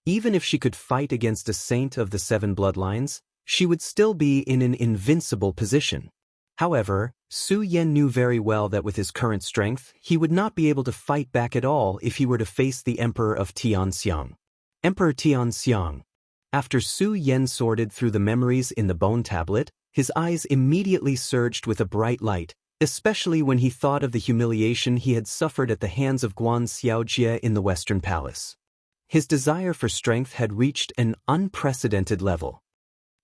Even if she could fight against a saint of the 7 bloodlines, she would still be in an invincible position. However, Su Yan knew very well that with his current strength, he would not be able to fight back at all if he were to face the Emperor of Tianxiang. Emperor Tianxiang. After Su Yan sorted through the memories in the bone tablet, his eyes immediately surged with a bright light, especially when he thought of the humiliation he had suffered at the hands of Wuxia and Xianxia in the Western Palace. His desire for strength had reached an unprecedented level.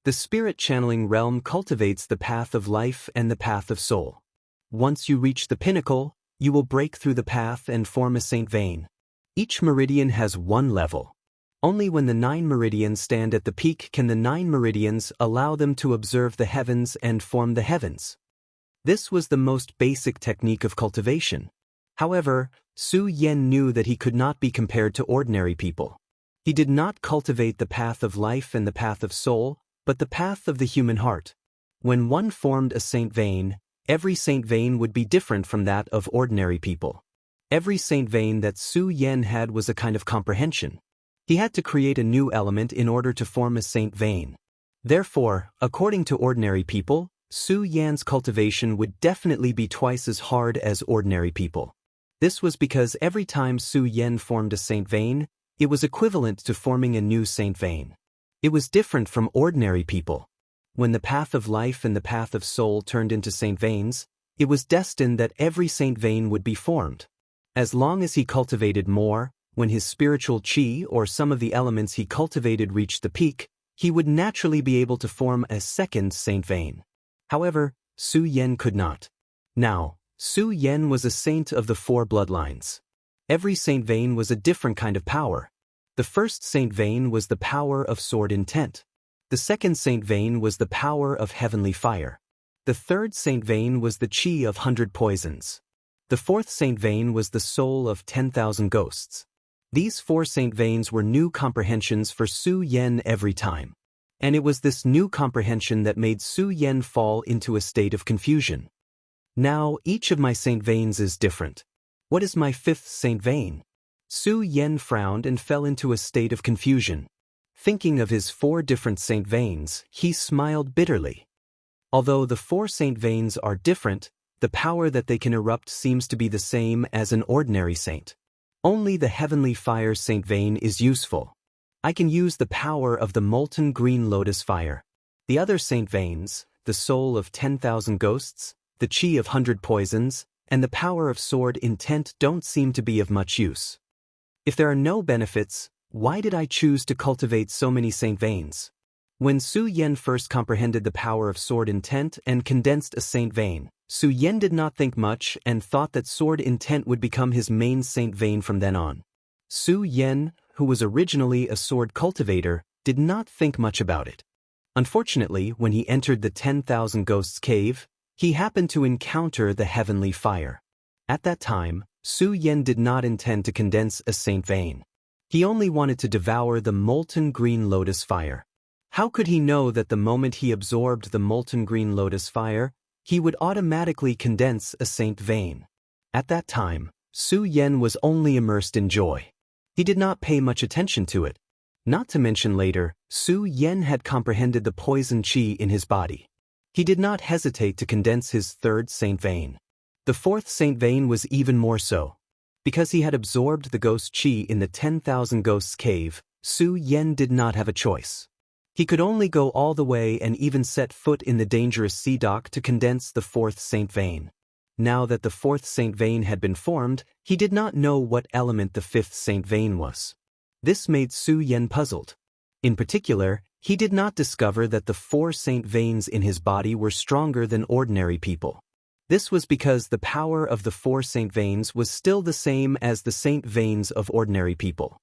The spirit-channeling realm cultivates the path of life and the path of soul. Once you reach the pinnacle, you will break through the path and form a saint vein. Each meridian has 1 level. Only when the 9 meridians stand at the peak can the 9 meridians allow them to observe the heavens and form the heavens. This was the most basic technique of cultivation. However, Su Yan knew that he could not be compared to ordinary people. He did not cultivate the path of life and the path of soul, but the path of the human heart. When one formed a saint vein, every saint vein would be different from that of ordinary people. Every saint vein that Su Yan had was a kind of comprehension. He had to create a new element in order to form a saint vein. Therefore, according to ordinary people, Su Yan's cultivation would definitely be twice as hard as ordinary people. This was because every time Su Yan formed a saint vein, it was equivalent to forming a new saint vein. It was different from ordinary people. When the path of life and the path of soul turned into saint veins, It was destined that every saint vein would be formed. As long as he cultivated more, when his spiritual qi or some of the elements he cultivated reached the peak, he would naturally be able to form a second saint vein. However, Su Yan could not. Now, Su Yan was a saint of the 4 bloodlines. Every saint vein was a different kind of power. The first saint vein was the power of sword intent. The second saint vein was the power of heavenly fire. The third saint vein was the qi of 100 poisons. The fourth saint vein was the soul of 10,000 ghosts. These 4 saint veins were new comprehensions for Su Yan every time. And it was this new comprehension that made Su Yan fall into a state of confusion. Now, each of my saint veins is different. What is my 5th saint vein? Su Yan frowned and fell into a state of confusion. Thinking of his 4 different saint veins, he smiled bitterly. Although the 4 saint veins are different, the power that they can erupt seems to be the same as an ordinary saint. Only the heavenly fire saint vein is useful. I can use the power of the molten green lotus fire. The other saint veins, the soul of 10,000 ghosts, the qi of 100 poisons, and the power of sword intent don't seem to be of much use. If there are no benefits, why did I choose to cultivate so many saint veins? When Su Yan first comprehended the power of sword intent and condensed a saint vein, Su Yan did not think much and thought that sword intent would become his main saint vein from then on. Su Yan, who was originally a sword cultivator, did not think much about it. Unfortunately, when he entered the 10,000 Ghosts cave, he happened to encounter the heavenly fire. At that time, Su Yan did not intend to condense a saint vein. He only wanted to devour the molten green lotus fire. How could he know that the moment he absorbed the molten green lotus fire, he would automatically condense a saint vein? At that time, Su Yan was only immersed in joy. He did not pay much attention to it. Not to mention later, Su Yan had comprehended the poison qi in his body. He did not hesitate to condense his 3rd saint vein. The 4th saint vein was even more so. Because he had absorbed the ghost qi in the 10,000 Ghosts cave, Su Yan did not have a choice. He could only go all the way and even set foot in the dangerous sea dock to condense the 4th saint vein. Now that the 4th saint vein had been formed, he did not know what element the 5th saint vein was. This made Su Yan puzzled. In particular, he did not discover that the 4 saint veins in his body were stronger than ordinary people. This was because the power of the 4 saint veins was still the same as the saint veins of ordinary people.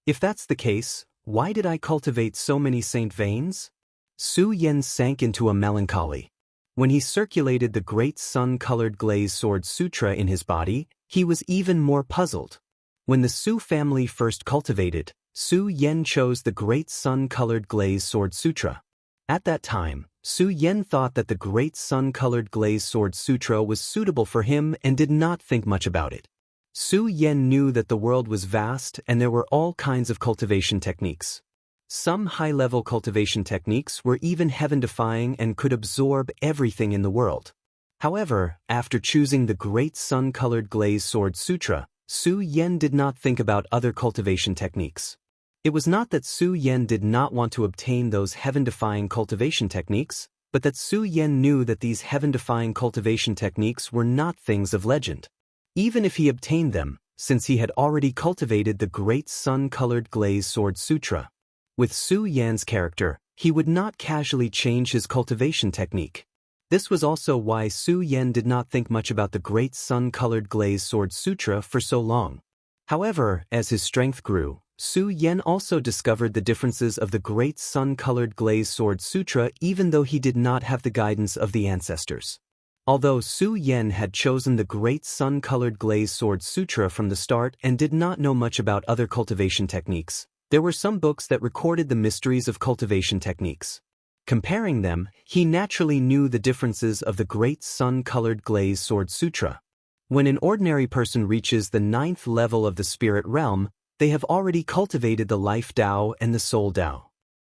If that's the case, why did I cultivate so many saint veins? Su Yan sank into a melancholy. When he circulated the Great Sun-Colored Glaze Sword Sutra in his body, he was even more puzzled. When the Su family first cultivated, Su Yan chose the Great Sun-Colored Glaze Sword Sutra. At that time, Su Yan thought that the Great Sun-Colored Glaze Sword Sutra was suitable for him and did not think much about it. Su Yan knew that the world was vast and there were all kinds of cultivation techniques. Some high-level cultivation techniques were even heaven-defying and could absorb everything in the world. However, after choosing the Great Sun-Colored Glaze Sword Sutra, Su Yan did not think about other cultivation techniques. It was not that Su Yan did not want to obtain those heaven-defying cultivation techniques, but that Su Yan knew that these heaven-defying cultivation techniques were not things of legend. Even if he obtained them, since he had already cultivated the Great Sun-Colored Glaze Sword Sutra. With Su Yan's character, he would not casually change his cultivation technique. This was also why Su Yan did not think much about the Great Sun-Colored Glaze Sword Sutra for so long. However, as his strength grew, Su Yan also discovered the differences of the Great Sun-Colored Glaze Sword Sutra even though he did not have the guidance of the ancestors. Although Su Yan had chosen the Great Sun-Colored Glaze Sword Sutra from the start and did not know much about other cultivation techniques, there were some books that recorded the mysteries of cultivation techniques. Comparing them, he naturally knew the differences of the Great Sun-Colored Glaze Sword Sutra. When an ordinary person reaches the 9th level of the spirit realm, they have already cultivated the life Tao and the soul Tao.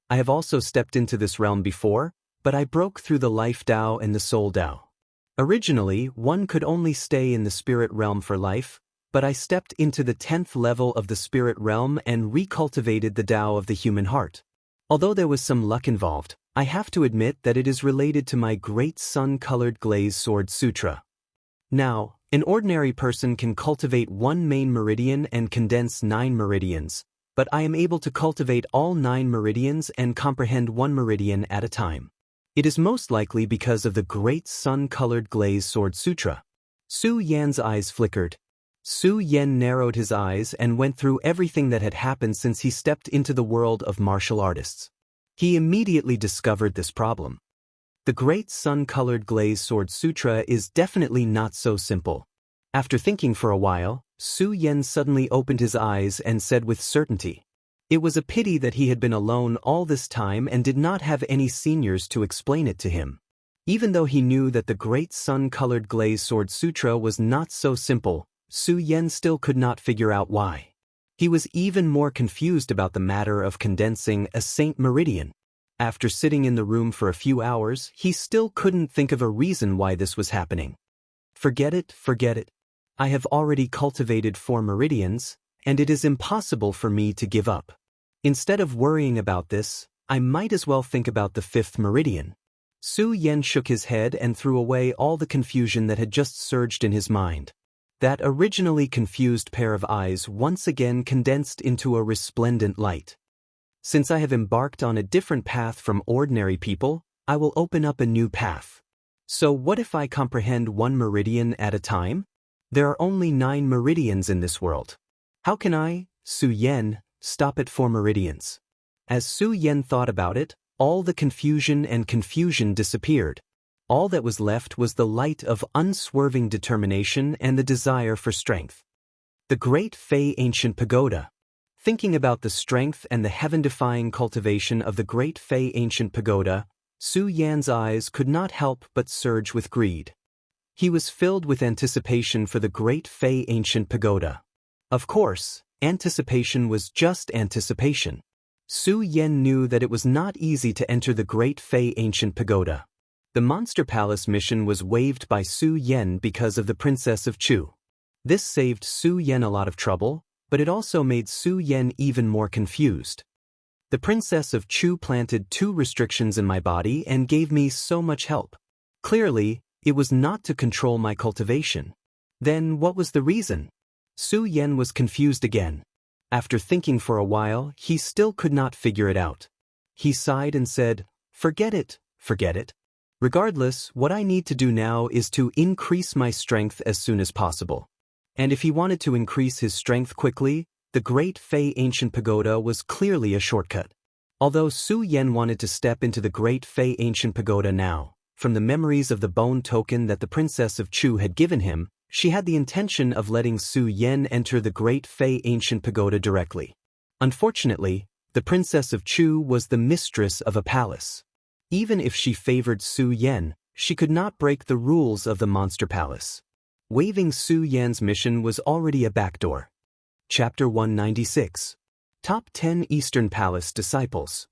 I have also stepped into this realm before, but I broke through the life Tao and the soul Tao. Originally, one could only stay in the spirit realm for life, but I stepped into the 10th level of the spirit realm and recultivated the Tao of the human heart. Although there was some luck involved, I have to admit that it is related to my Great Sun-Colored Glaze Sword Sutra. Now, an ordinary person can cultivate one main meridian and condense 9 meridians, but I am able to cultivate all 9 meridians and comprehend one meridian at a time. It is most likely because of the great sun-colored glaze sword sutra. Su Yan's eyes flickered. Su Yan narrowed his eyes and went through everything that had happened since he stepped into the world of martial artists. He immediately discovered this problem. The great sun-colored glaze sword sutra is definitely not so simple. After thinking for a while, Su Yan suddenly opened his eyes and said with certainty, it was a pity that he had been alone all this time and did not have any seniors to explain it to him. Even though he knew that the great sun-colored glaze sword sutra was not so simple, Su Yan still could not figure out why. He was even more confused about the matter of condensing a saint meridian. After sitting in the room for a few hours, he still couldn't think of a reason why this was happening. Forget it, forget it. I have already cultivated 4 meridians, and it is impossible for me to give up. Instead of worrying about this, I might as well think about the 5th meridian. Su Yan shook his head and threw away all the confusion that had just surged in his mind. That originally confused pair of eyes once again condensed into a resplendent light. Since I have embarked on a different path from ordinary people, I will open up a new path. So what if I comprehend 1 meridian at a time? There are only 9 meridians in this world. How can I, Su Yan, stop at 4 meridians? As Su Yan thought about it, all the confusion disappeared. All that was left was the light of unswerving determination and the desire for strength. The Great Fei Ancient Pagoda. Thinking about the strength and the heaven-defying cultivation of the Great Fei Ancient Pagoda, Su Yan's eyes could not help but surge with greed. He was filled with anticipation for the Great Fei Ancient Pagoda. Of course, anticipation was just anticipation. Su Yan knew that it was not easy to enter the Great Fei Ancient Pagoda. The Monster Palace mission was waived by Su Yan because of the Princess of Chu. This saved Su Yan a lot of trouble, but it also made Su Yan even more confused. The Princess of Chu planted 2 restrictions in my body and gave me so much help. Clearly, it was not to control my cultivation. Then what was the reason? Su Yan was confused again. After thinking for a while, he still could not figure it out. He sighed and said, forget it, forget it. Regardless, what I need to do now is to increase my strength as soon as possible. And if he wanted to increase his strength quickly, the Great Fei Ancient Pagoda was clearly a shortcut. Although Su Yan wanted to step into the Great Fei Ancient Pagoda now, from the memories of the bone token that the Princess of Chu had given him, she had the intention of letting Su Yan enter the Great Fei Ancient Pagoda directly. Unfortunately, the Princess of Chu was the mistress of a palace. Even if she favored Su Yan, she could not break the rules of the Monster Palace. Waiving Su Yan's mission was already a backdoor. Chapter 196. Top 10 Eastern Palace Disciples.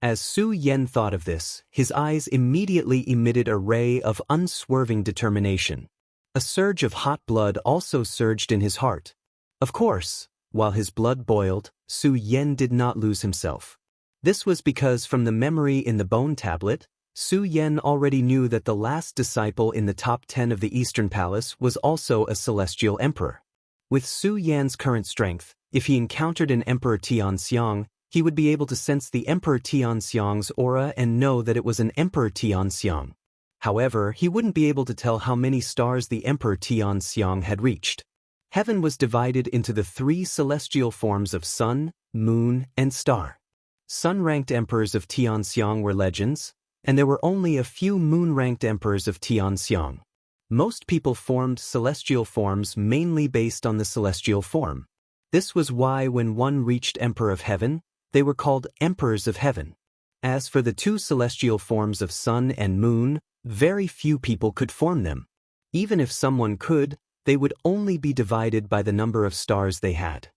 As Su Yan thought of this, his eyes immediately emitted a ray of unswerving determination. A surge of hot blood also surged in his heart. Of course, while his blood boiled, Su Yan did not lose himself. This was because from the memory in the bone tablet, Su Yan already knew that the last disciple in the top 10 of the Eastern Palace was also a celestial emperor. With Su Yan's current strength, if he encountered an Emperor Tianxiang, he would be able to sense the Emperor Tianxiang's aura and know that it was an Emperor Tianxiang. However, he wouldn't be able to tell how many stars the Emperor Tianxiang had reached. Heaven was divided into the 3 celestial forms of sun, moon, and star. Sun-ranked emperors of Tianxiang were legends, and there were only a few moon-ranked emperors of Tianxiang. Most people formed celestial forms mainly based on the celestial form. This was why when one reached Emperor of Heaven, they were called Emperors of Heaven. As for the 2 celestial forms of sun and moon, very few people could form them. Even if someone could, they would only be divided by the number of stars they had.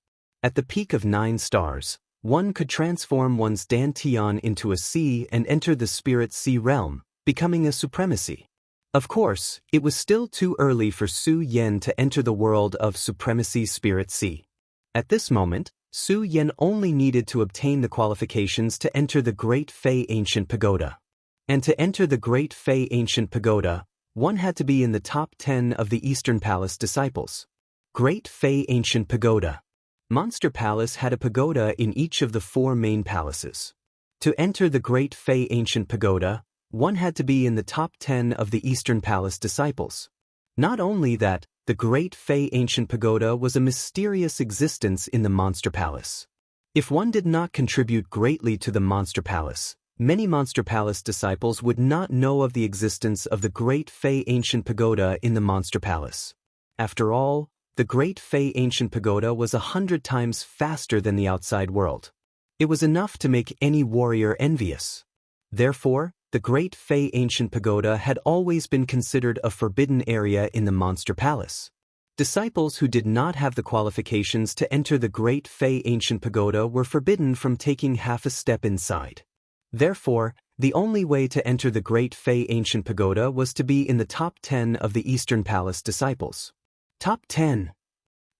At the peak of 9 stars, one could transform one's dantian into a sea and enter the spirit sea realm, becoming a supremacy. Of course, it was still too early for Su Yan to enter the world of supremacy spirit sea. At this moment, Su Yan only needed to obtain the qualifications to enter the Great Fei Ancient Pagoda. And to enter the Great Fei Ancient Pagoda, one had to be in the top 10 of the Eastern Palace disciples. Great Fey Ancient Pagoda. Monster Palace had a pagoda in each of the 4 main palaces. To enter the Great Fey Ancient Pagoda, one had to be in the top 10 of the Eastern Palace disciples. Not only that, the Great Fey Ancient Pagoda was a mysterious existence in the Monster Palace. If one did not contribute greatly to the Monster Palace, many Monster Palace disciples would not know of the existence of the Great Fey Ancient Pagoda in the Monster Palace. After all, the Great Fey Ancient Pagoda was 100 times faster than the outside world. It was enough to make any warrior envious. Therefore, the Great Fey Ancient Pagoda had always been considered a forbidden area in the Monster Palace. Disciples who did not have the qualifications to enter the Great Fey Ancient Pagoda were forbidden from taking half a step inside. Therefore, the only way to enter the Great Fey Ancient Pagoda was to be in the top 10 of the Eastern Palace disciples. Top 10.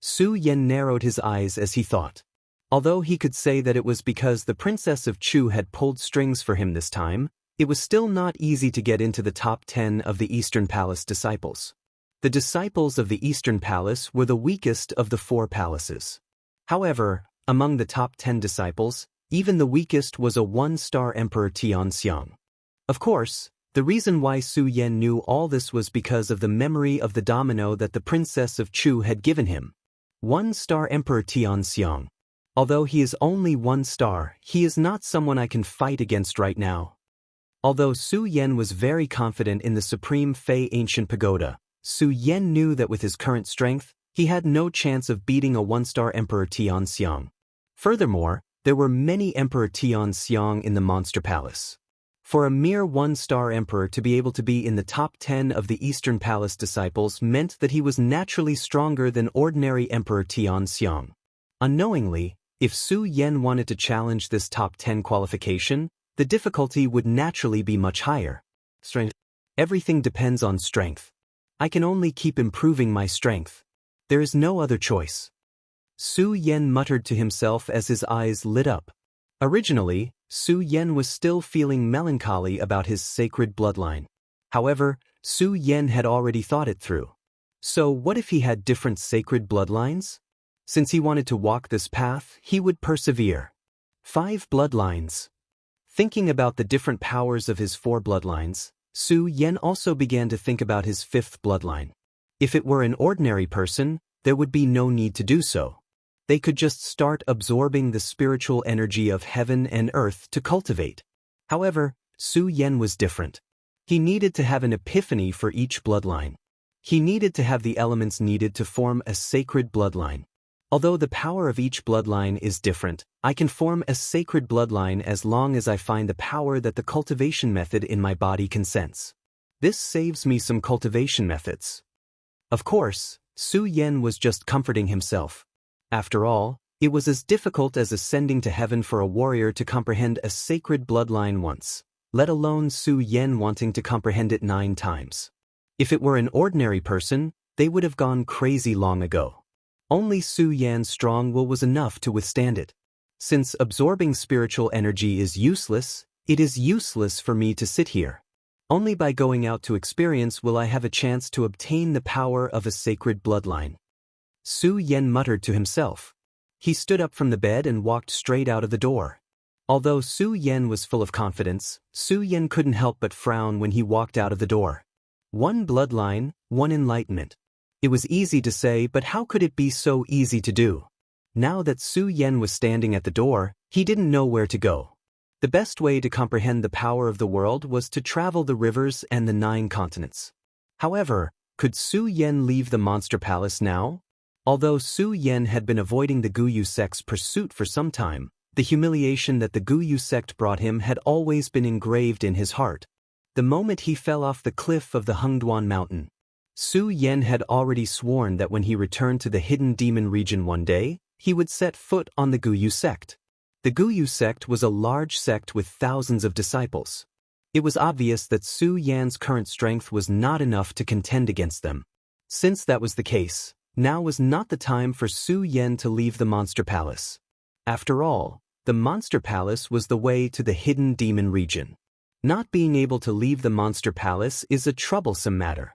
Su Yan narrowed his eyes as he thought. Although he could say that it was because the Princess of Chu had pulled strings for him this time, it was still not easy to get into the top 10 of the Eastern Palace disciples. The disciples of the Eastern Palace were the weakest of the 4 palaces. However, among the top 10 disciples, even the weakest was a 1-star Emperor Tianxiang. Of course, the reason why Su Yan knew all this was because of the memory of the domino that the Princess of Chu had given him. 1-star Emperor Tianxiang. Although he is only 1 star, he is not someone I can fight against right now. Although Su Yan was very confident in the Supreme Fey Ancient Pagoda, Su Yan knew that with his current strength, he had no chance of beating a 1-star Emperor Tianxiang. Furthermore, there were many Emperor Tianxiang in the Monster Palace. For a mere 1-star emperor to be able to be in the top 10 of the Eastern Palace disciples meant that he was naturally stronger than ordinary Emperor Tianxiang. Unknowingly, if Su Yan wanted to challenge this top 10 qualification, the difficulty would naturally be much higher. Strength. Everything depends on strength. I can only keep improving my strength. There is no other choice. Su Yan muttered to himself as his eyes lit up. Originally, Su Yan was still feeling melancholy about his sacred bloodline. However, Su Yan had already thought it through. So what if he had different sacred bloodlines? Since he wanted to walk this path, he would persevere. 5 bloodlines. Thinking about the different powers of his 4 bloodlines, Su Yan also began to think about his 5th bloodline. If it were an ordinary person, there would be no need to do so. They could just start absorbing the spiritual energy of heaven and earth to cultivate. However, Su Yan was different. He needed to have an epiphany for each bloodline. He needed to have the elements needed to form a sacred bloodline. Although the power of each bloodline is different, I can form a sacred bloodline as long as I find the power that the cultivation method in my body can sense. This saves me some cultivation methods. Of course, Su Yan was just comforting himself. After all, it was as difficult as ascending to heaven for a warrior to comprehend a sacred bloodline once, let alone Su Yan wanting to comprehend it 9 times. If it were an ordinary person, they would have gone crazy long ago. Only Su Yan's strong will was enough to withstand it. Since absorbing spiritual energy is useless, it is useless for me to sit here. Only by going out to experience will I have a chance to obtain the power of a sacred bloodline. Su Yan muttered to himself. He stood up from the bed and walked straight out of the door. Although Su Yan was full of confidence, Su Yan couldn't help but frown when he walked out of the door. 1 bloodline, 1 enlightenment. It was easy to say, but how could it be so easy to do? Now that Su Yan was standing at the door, he didn't know where to go. The best way to comprehend the power of the world was to travel the rivers and the 9 continents. However, could Su Yan leave the Monster Palace now? Although Su Yan had been avoiding the Guyu sect's pursuit for some time, the humiliation that the Guyu sect brought him had always been engraved in his heart. The moment he fell off the cliff of the Hengduan mountain, Su Yan had already sworn that when he returned to the hidden demon region one day, he would set foot on the Guyu sect. The Guyu sect was a large sect with thousands of disciples. It was obvious that Su Yan's current strength was not enough to contend against them. Since that was the case, now was not the time for Su Yan to leave the Monster Palace. After all, the Monster Palace was the way to the hidden demon region. Not being able to leave the monster palace is a troublesome matter.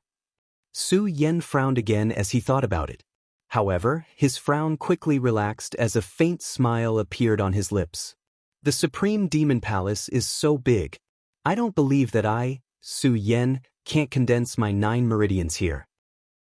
Su Yan frowned again as he thought about it. However, his frown quickly relaxed as a faint smile appeared on his lips. The Supreme Demon Palace is so big. I don't believe that I, Su Yan, can't condense my 9 meridians here.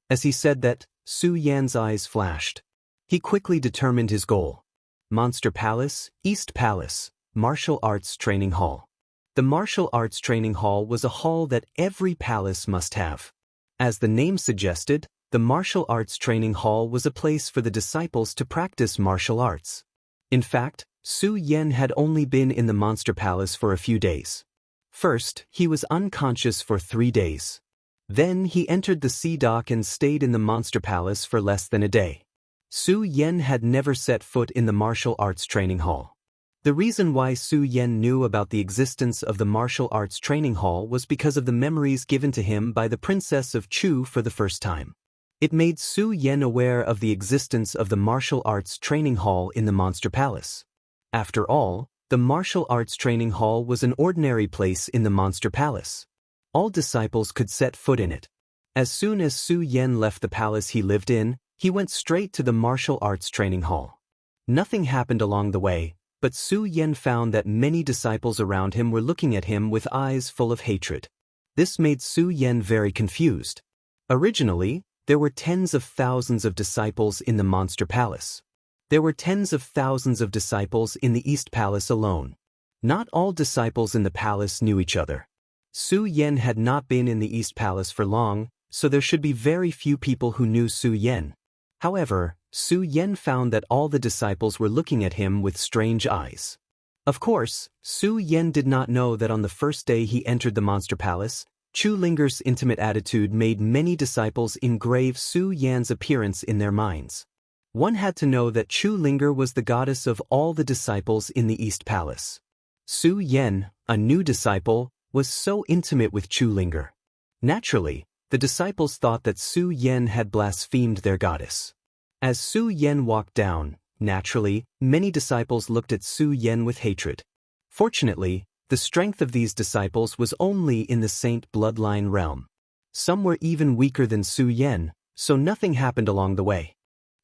As he said that, Su Yan's eyes flashed. He quickly determined his goal. Monster Palace, East Palace, Martial Arts Training Hall. The Martial Arts Training Hall was a hall that every palace must have. As the name suggested, the Martial Arts Training Hall was a place for the disciples to practice martial arts. In fact, Su Yan had only been in the Monster Palace for a few days. First, he was unconscious for 3 days. Then he entered the sea dock and stayed in the Monster Palace for less than a day. Su Yan had never set foot in the Martial Arts Training Hall. The reason why Su Yan knew about the existence of the Martial Arts Training Hall was because of the memories given to him by the Princess of Chu for the first time. It made Su Yan aware of the existence of the Martial Arts Training Hall in the Monster Palace. After all, the Martial Arts Training Hall was an ordinary place in the Monster Palace. All disciples could set foot in it. As soon as Su Yan left the palace he lived in, he went straight to the Martial Arts Training Hall. Nothing happened along the way, but Su Yan found that many disciples around him were looking at him with eyes full of hatred. This made Su Yan very confused. Originally, there were tens of thousands of disciples in the Monster Palace. There were tens of thousands of disciples in the East Palace alone. Not all disciples in the palace knew each other. Su Yan had not been in the East Palace for long, so there should be very few people who knew Su Yan. However, Su Yan found that all the disciples were looking at him with strange eyes. Of course, Su Yan did not know that on the first day he entered the Monster Palace, Chu Linger's intimate attitude made many disciples engrave Su Yan's appearance in their minds. One had to know that Chu Linger was the goddess of all the disciples in the East Palace. Su Yan, a new disciple, was so intimate with Chu Linger. Naturally, the disciples thought that Su Yan had blasphemed their goddess. As Su Yan walked down, naturally, many disciples looked at Su Yan with hatred. Fortunately, the strength of these disciples was only in the saint bloodline realm. Some were even weaker than Su Yan, so nothing happened along the way.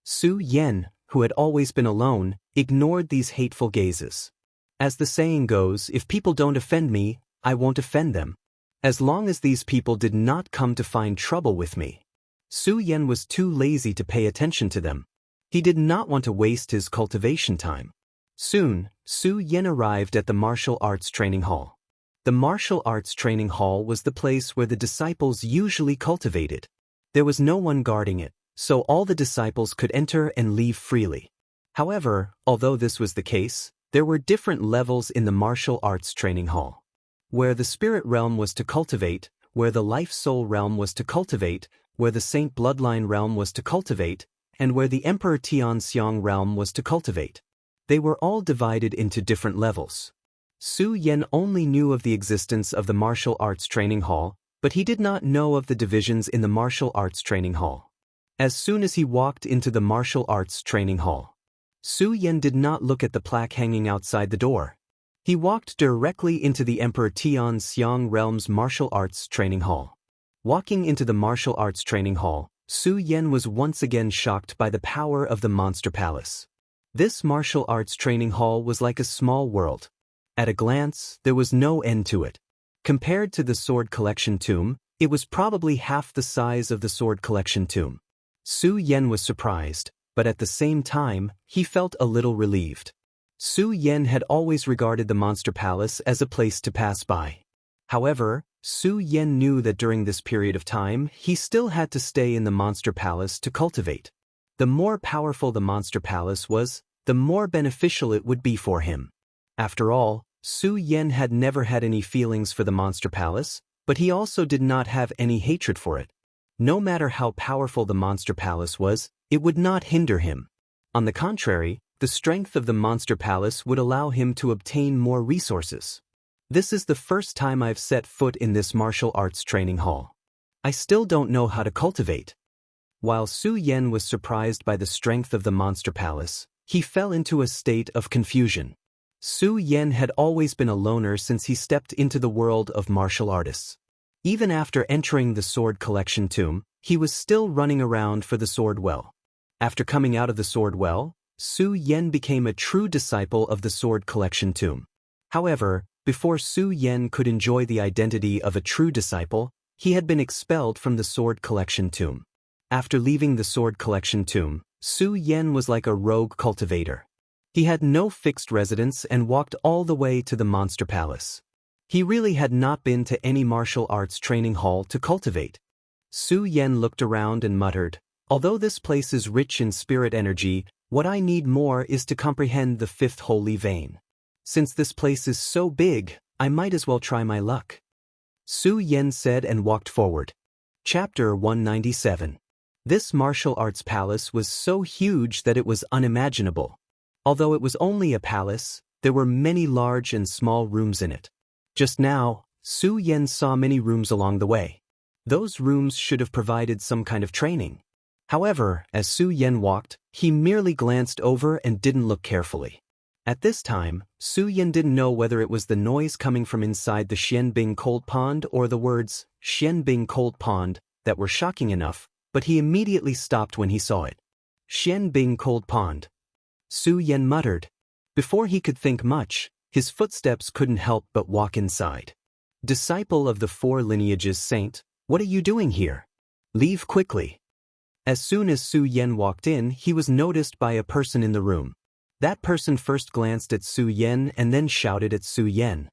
Su Yan, who had always been alone, ignored these hateful gazes. As the saying goes, if people don't offend me, I won't offend them. As long as these people did not come to find trouble with me. Su Yan was too lazy to pay attention to them. He did not want to waste his cultivation time. Soon, Su Yan arrived at the Martial Arts Training Hall. The Martial Arts Training Hall was the place where the disciples usually cultivated. There was no one guarding it, so all the disciples could enter and leave freely. However, although this was the case, there were different levels in the Martial Arts Training Hall. Where the Spirit Realm was to cultivate, where the Life Soul Realm was to cultivate, where the Saint Bloodline Realm was to cultivate, and where the Emperor Tianxiang Realm was to cultivate. They were all divided into different levels. Su Yan only knew of the existence of the Martial Arts Training Hall, but he did not know of the divisions in the Martial Arts Training Hall. As soon as he walked into the Martial Arts Training Hall, Su Yan did not look at the plaque hanging outside the door. He walked directly into the Emperor Tianxiang Realm's Martial Arts Training Hall. Walking into the Martial Arts Training Hall, Su Yan was once again shocked by the power of the Monster Palace. This Martial Arts Training Hall was like a small world. At a glance, there was no end to it. Compared to the Sword Collection Tomb, it was probably half the size of the Sword Collection Tomb. Su Yan was surprised, but at the same time, he felt a little relieved. Su Yan had always regarded the Monster Palace as a place to pass by. However, Su Yan knew that during this period of time, he still had to stay in the Monster Palace to cultivate. The more powerful the Monster Palace was, the more beneficial it would be for him. After all, Su Yan had never had any feelings for the Monster Palace, but he also did not have any hatred for it. No matter how powerful the Monster Palace was, it would not hinder him. On the contrary, the strength of the Monster Palace would allow him to obtain more resources. This is the first time I've set foot in this martial arts training hall. I still don't know how to cultivate. While Su Yan was surprised by the strength of the Monster Palace, he fell into a state of confusion. Su Yan had always been a loner since he stepped into the world of martial artists. Even after entering the sword collection tomb, he was still running around for the sword well. After coming out of the sword well, Su Yan became a true disciple of the sword collection tomb. However, before Su Yan could enjoy the identity of a true disciple, he had been expelled from the sword collection tomb. After leaving the sword collection tomb, Su Yan was like a rogue cultivator. He had no fixed residence and walked all the way to the monster palace. He really had not been to any martial arts training hall to cultivate. Su Yan looked around and muttered, "Although this place is rich in spirit energy, what I need more is to comprehend the fifth holy vein. Since this place is so big, I might as well try my luck." Su Yan said and walked forward. Chapter 197. This martial arts palace was so huge that it was unimaginable. Although it was only a palace, there were many large and small rooms in it. Just now, Su Yan saw many rooms along the way. Those rooms should have provided some kind of training. However, as Su Yan walked, he merely glanced over and didn't look carefully. At this time, Su Yan didn't know whether it was the noise coming from inside the Xianbing cold pond or the words, Xianbing cold pond, that were shocking enough, but he immediately stopped when he saw it. Xianbing cold pond. Su Yan muttered. Before he could think much, his footsteps couldn't help but walk inside. "Disciple of the four lineages saint, what are you doing here? Leave quickly." As soon as Su Yan walked in, he was noticed by a person in the room. That person first glanced at Su Yan and then shouted at Su Yan.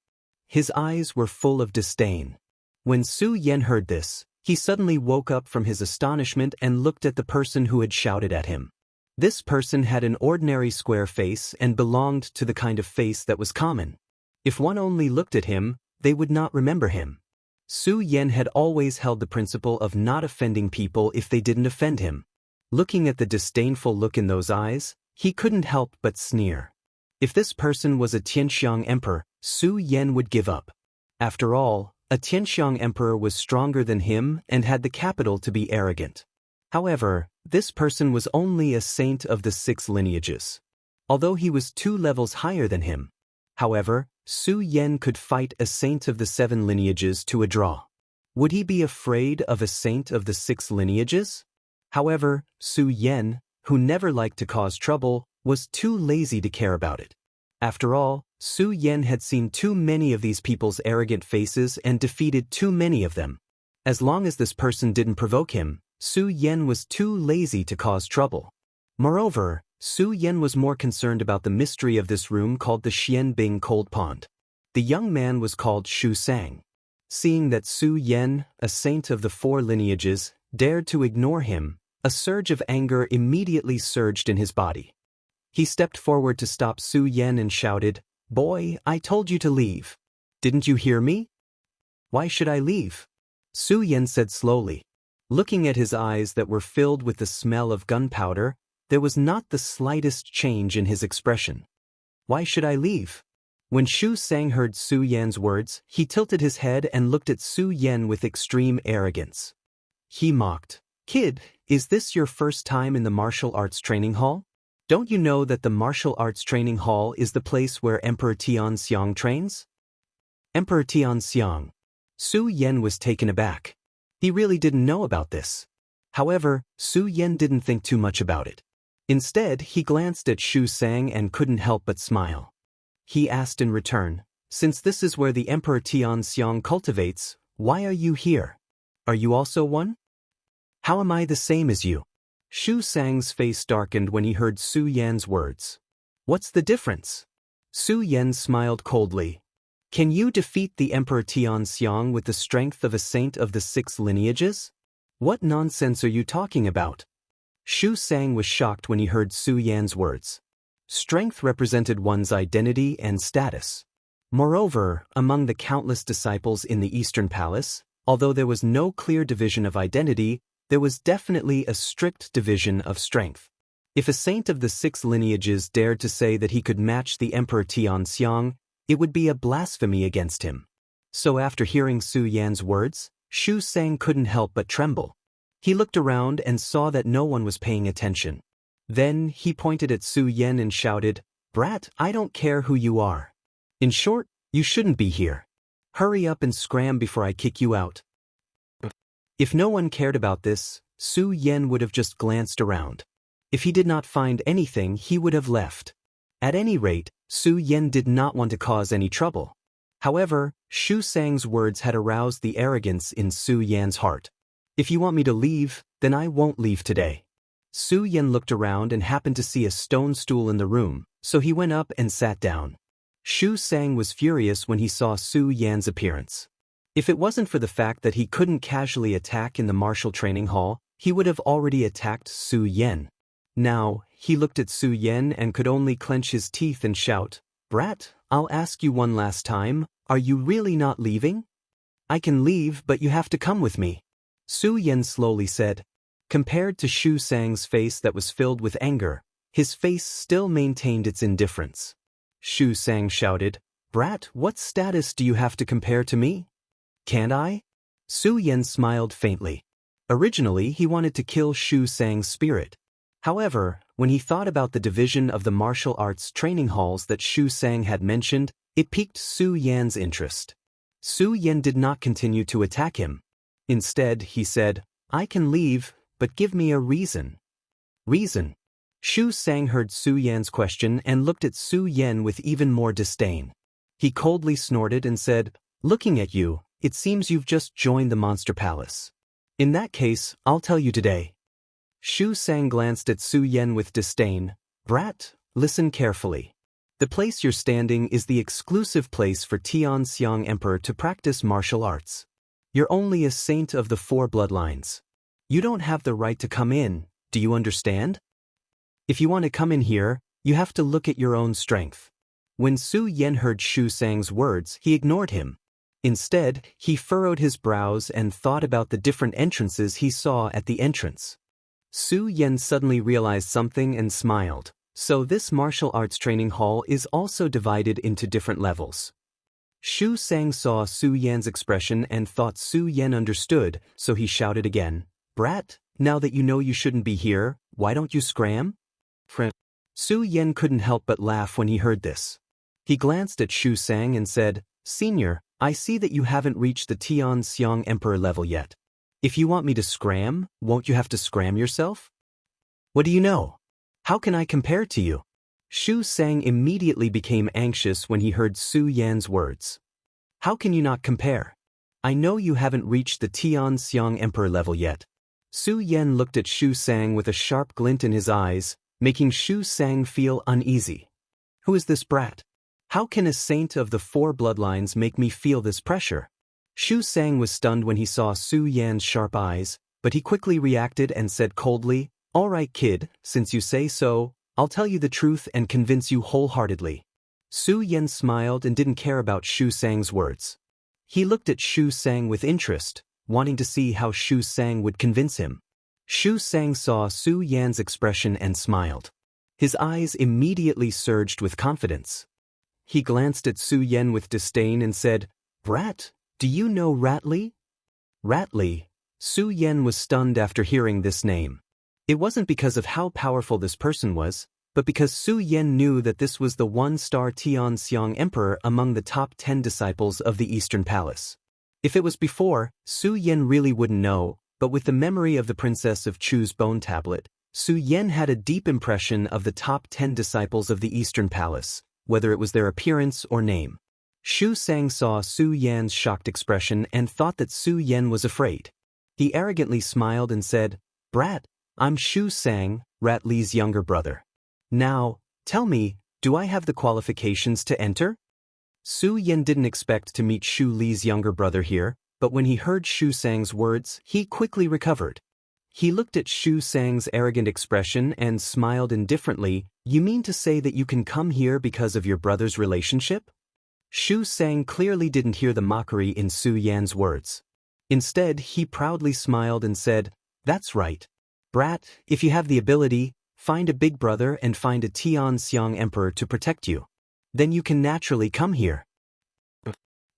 His eyes were full of disdain. When Su Yan heard this, he suddenly woke up from his astonishment and looked at the person who had shouted at him. This person had an ordinary square face and belonged to the kind of face that was common. If one only looked at him, they would not remember him. Su Yan had always held the principle of not offending people if they didn't offend him. Looking at the disdainful look in those eyes, he couldn't help but sneer. If this person was a Tianxiang emperor, Su Yan would give up. After all, a Tianxiang emperor was stronger than him and had the capital to be arrogant. However, this person was only a saint of the 6 lineages. Although he was 2 levels higher than him. However, Su Yan could fight a saint of the 7 lineages to a draw. Would he be afraid of a saint of the 6 lineages? However, Su Yan, who never liked to cause trouble, was too lazy to care about it. After all, Su Yan had seen too many of these people's arrogant faces and defeated too many of them. As long as this person didn't provoke him, Su Yan was too lazy to cause trouble. Moreover, Su Yan was more concerned about the mystery of this room called the Xianbing Cold Pond. The young man was called Shu Sang. Seeing that Su Yan, a saint of the 4 lineages, dared to ignore him, a surge of anger immediately surged in his body. He stepped forward to stop Su Yan and shouted, "Boy, I told you to leave. Didn't you hear me?" "Why should I leave?" Su Yan said slowly. Looking at his eyes that were filled with the smell of gunpowder, there was not the slightest change in his expression. "Why should I leave?" When Shu Sang heard Su Yan's words, he tilted his head and looked at Su Yan with extreme arrogance. He mocked, "Kid, is this your first time in the martial arts training hall? Don't you know that the martial arts training hall is the place where Emperor Tianxiang trains?" Emperor Tianxiang. Su Yan was taken aback. He really didn't know about this. However, Su Yan didn't think too much about it. Instead, he glanced at Shu Sang and couldn't help but smile. He asked in return, "Since this is where the Emperor Tianxiang cultivates, why are you here? Are you also one?" "How am I the same as you?" Shu Sang's face darkened when he heard Su Yan's words. "What's the difference?" Su Yan smiled coldly. "Can you defeat the Emperor Tianxiang with the strength of a saint of the 6 lineages? What nonsense are you talking about?" Shu Sang was shocked when he heard Su Yan's words. Strength represented one's identity and status. Moreover, among the countless disciples in the Eastern Palace, although there was no clear division of identity, there was definitely a strict division of strength. If a saint of the 6 lineages dared to say that he could match the Emperor Tianxiang, it would be a blasphemy against him. So after hearing Su Yan's words, Shu Sang couldn't help but tremble. He looked around and saw that no one was paying attention. Then he pointed at Su Yan and shouted, Brat, I don't care who you are. In short, you shouldn't be here. Hurry up and scram before I kick you out. If no one cared about this, Su Yan would have just glanced around. If he did not find anything, he would have left. At any rate, Su Yan did not want to cause any trouble. However, Shu Sang's words had aroused the arrogance in Su Yan's heart. If you want me to leave, then I won't leave today. Su Yan looked around and happened to see a stone stool in the room, so he went up and sat down. Shu Sang was furious when he saw Su Yan's appearance. If it wasn't for the fact that he couldn't casually attack in the martial training hall, he would have already attacked Su Yan. Now, he looked at Su Yan and could only clench his teeth and shout, "Brat, I'll ask you one last time, are you really not leaving?" "I can leave, but you have to come with me," Su Yan slowly said. Compared to Shu Sang's face that was filled with anger, his face still maintained its indifference. Shu Sang shouted, "Brat, what status do you have to compare to me? Can't I?" Su Yan smiled faintly. Originally, he wanted to kill Shu Sang's spirit. However, when he thought about the division of the martial arts training halls that Shu Sang had mentioned, it piqued Su Yan's interest. Su Yan did not continue to attack him. Instead, he said, "I can leave, but give me a reason." "Reason?" Shu Sang heard Su Yan's question and looked at Su Yan with even more disdain. He coldly snorted and said, "Looking at you, it seems you've just joined the Monster Palace. In that case, I'll tell you today." Shu Sang glanced at Su Yan with disdain. "Brat, listen carefully. The place you're standing is the exclusive place for Tianxiang Emperor to practice martial arts. You're only a saint of the 4 bloodlines. You don't have the right to come in, do you understand? If you want to come in here, you have to look at your own strength." When Su Yan heard Shu Sang's words, he ignored him. Instead, he furrowed his brows and thought about the different entrances he saw at the entrance. Su Yan suddenly realized something and smiled. So this martial arts training hall is also divided into different levels. Shu Sang saw Su Yan's expression and thought Su Yan understood, so he shouted again, "Brat, now that you know you shouldn't be here, why don't you scram?" Su Yan couldn't help but laugh when he heard this. He glanced at Shu Sang and said, "Senior, I see that you haven't reached the Tianxiang Emperor level yet. If you want me to scram, won't you have to scram yourself? What do you know? How can I compare to you?" Shu Sang immediately became anxious when he heard Su Yan's words. "How can you not compare? I know you haven't reached the Tianxiang Emperor level yet." Su Yan looked at Shu Sang with a sharp glint in his eyes, making Shu Sang feel uneasy. Who is this brat? How can a saint of the 4 bloodlines make me feel this pressure? Shu Sang was stunned when he saw Su Yan's sharp eyes, but he quickly reacted and said coldly, "All right, kid, since you say so, I'll tell you the truth and convince you wholeheartedly." Su Yan smiled and didn't care about Shu Sang's words. He looked at Shu Sang with interest, wanting to see how Shu Sang would convince him. Shu Sang saw Su Yan's expression and smiled. His eyes immediately surged with confidence. He glanced at Su Yan with disdain and said, "Brat, do you know Ratli?" Ratli? Su Yan was stunned after hearing this name. It wasn't because of how powerful this person was, but because Su Yan knew that this was the 1-star Tianxiang Emperor among the top 10 disciples of the Eastern Palace. If it was before, Su Yan really wouldn't know, but with the memory of the Princess of Chu's bone tablet, Su Yan had a deep impression of the top 10 disciples of the Eastern Palace, whether it was their appearance or name. Shu Sang saw Su Yan's shocked expression and thought that Su Yan was afraid. He arrogantly smiled and said, "Brat, I'm Shu Sang, Rat Li's younger brother. Now, tell me, do I have the qualifications to enter?" Su Yan didn't expect to meet Shu Li's younger brother here, but when he heard Shu Sang's words, he quickly recovered. He looked at Shu Sang's arrogant expression and smiled indifferently. "You mean to say that you can come here because of your brother's relationship?" Shu Sang clearly didn't hear the mockery in Su Yan's words. Instead, he proudly smiled and said, "That's right. Brat, if you have the ability, find a big brother and find a Tianxiang Emperor to protect you. Then you can naturally come here."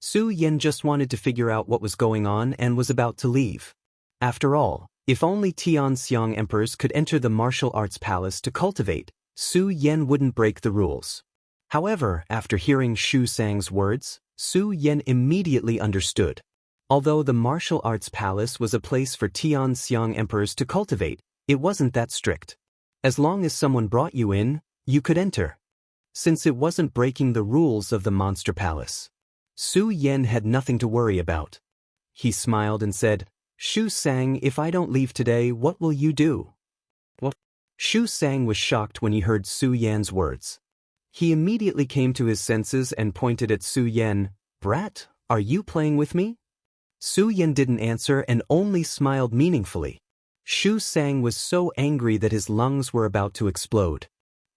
Su Yan just wanted to figure out what was going on and was about to leave. After all, if only Tianxiang Emperors could enter the martial arts palace to cultivate, Su Yan wouldn't break the rules. However, after hearing Shu Sang's words, Su Yan immediately understood. Although the martial arts palace was a place for Tianxiang emperors to cultivate, it wasn't that strict. As long as someone brought you in, you could enter. Since it wasn't breaking the rules of the monster palace, Su Yan had nothing to worry about. He smiled and said, Shu Sang, if I don't leave today, what will you do? What? Shu Sang was shocked when he heard Su Yan's words. He immediately came to his senses and pointed at Su Yan. Brat, are you playing with me? Su Yan didn't answer and only smiled meaningfully. Shu Sang was so angry that his lungs were about to explode.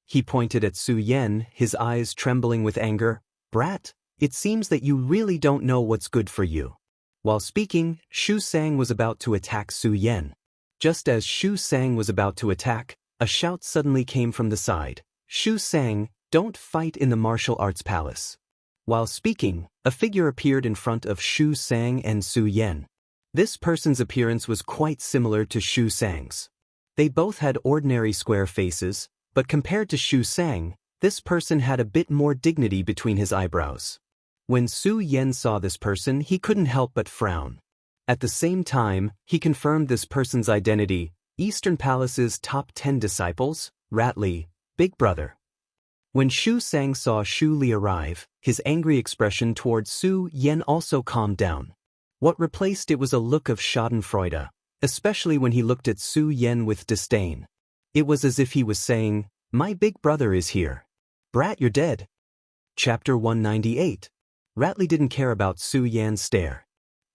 He pointed at Su Yan, his eyes trembling with anger. Brat, it seems that you really don't know what's good for you. While speaking, Shu Sang was about to attack Su Yan. Just as Shu Sang was about to attack, a shout suddenly came from the side. Shu Sang, don't fight in the martial arts palace. While speaking, a figure appeared in front of Shu Sang and Su Yan. This person's appearance was quite similar to Shu Sang's. They both had ordinary square faces, but compared to Shu Sang, this person had a bit more dignity between his eyebrows. When Su Yan saw this person, he couldn't help but frown. At the same time, he confirmed this person's identity: Eastern Palace's top 10 disciples, Rat Li, Big Brother. When Shu Sang saw Shu Li arrive, his angry expression towards Su Yan also calmed down. What replaced it was a look of schadenfreude, especially when he looked at Su Yan with disdain. It was as if he was saying, my big brother is here. Brat, you're dead. Chapter 198. Rat Li didn't care about Su Yan's stare.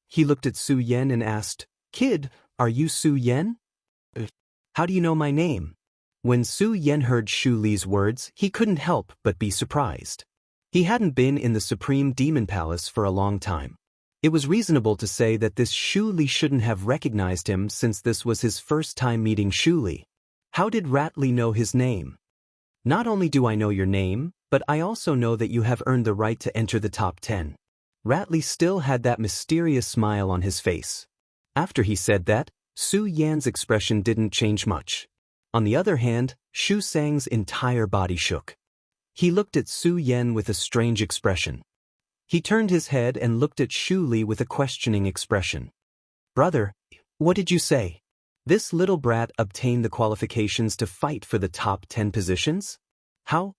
He looked at Su Yan and asked, Kid, are you Su Yan? How do you know my name? When Su Yan heard Shu Li's words, he couldn't help but be surprised. He hadn't been in the Supreme Demon Palace for a long time. It was reasonable to say that this Shu Li shouldn't have recognized him since this was his first time meeting Shu Li. How did Rat Li know his name? Not only do I know your name, but I also know that you have earned the right to enter the top 10. Rat Li still had that mysterious smile on his face. After he said that, Su Yan's expression didn't change much. On the other hand, Shu Sang's entire body shook. He looked at Su Yan with a strange expression. He turned his head and looked at Shu Li with a questioning expression. Brother, what did you say? This little brat obtained the qualifications to fight for the top 10 positions? How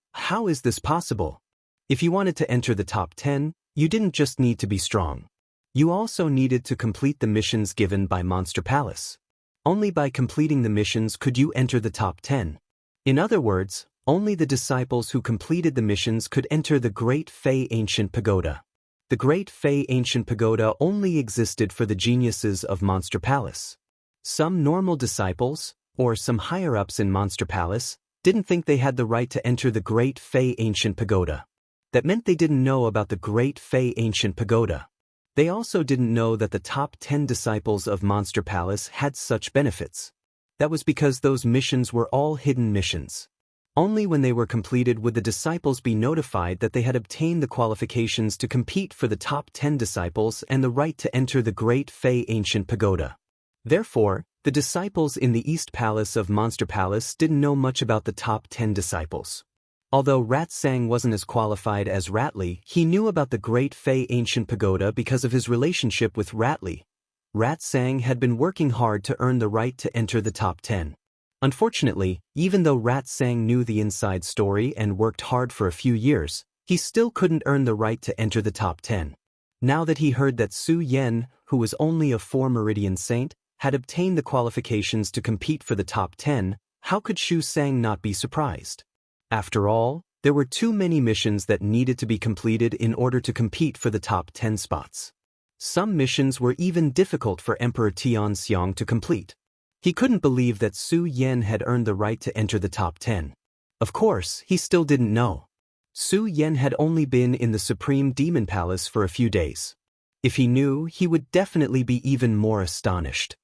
is this possible? If you wanted to enter the top 10, you didn't just need to be strong. You also needed to complete the missions given by Monster Palace. Only by completing the missions could you enter the top 10. In other words, only the disciples who completed the missions could enter the Great Fei Ancient Pagoda. The Great Fei Ancient Pagoda only existed for the geniuses of Monster Palace. Some normal disciples, or some higher-ups in Monster Palace, didn't think they had the right to enter the Great Fei Ancient Pagoda. That meant they didn't know about the Great Fei Ancient Pagoda. They also didn't know that the top 10 disciples of Monster Palace had such benefits. That was because those missions were all hidden missions. Only when they were completed would the disciples be notified that they had obtained the qualifications to compete for the top 10 disciples and the right to enter the Great Fei Ancient Pagoda. Therefore, the disciples in the East Palace of Monster Palace didn't know much about the top 10 disciples. Although Rat Sang wasn't as qualified as Rat Li, he knew about the Great Fei Ancient Pagoda because of his relationship with Rat Li. Rat Sang had been working hard to earn the right to enter the top 10. Unfortunately, even though Rat Sang knew the inside story and worked hard for a few years, he still couldn't earn the right to enter the top 10. Now that he heard that Su Yan, who was only a 4 Meridian Saint, had obtained the qualifications to compete for the top 10, how could Shu Sang not be surprised? After all, there were too many missions that needed to be completed in order to compete for the top 10 spots. Some missions were even difficult for Emperor Tianxiang to complete. He couldn't believe that Su Yan had earned the right to enter the top 10. Of course, he still didn't know. Su Yan had only been in the Supreme Demon Palace for a few days. If he knew, he would definitely be even more astonished.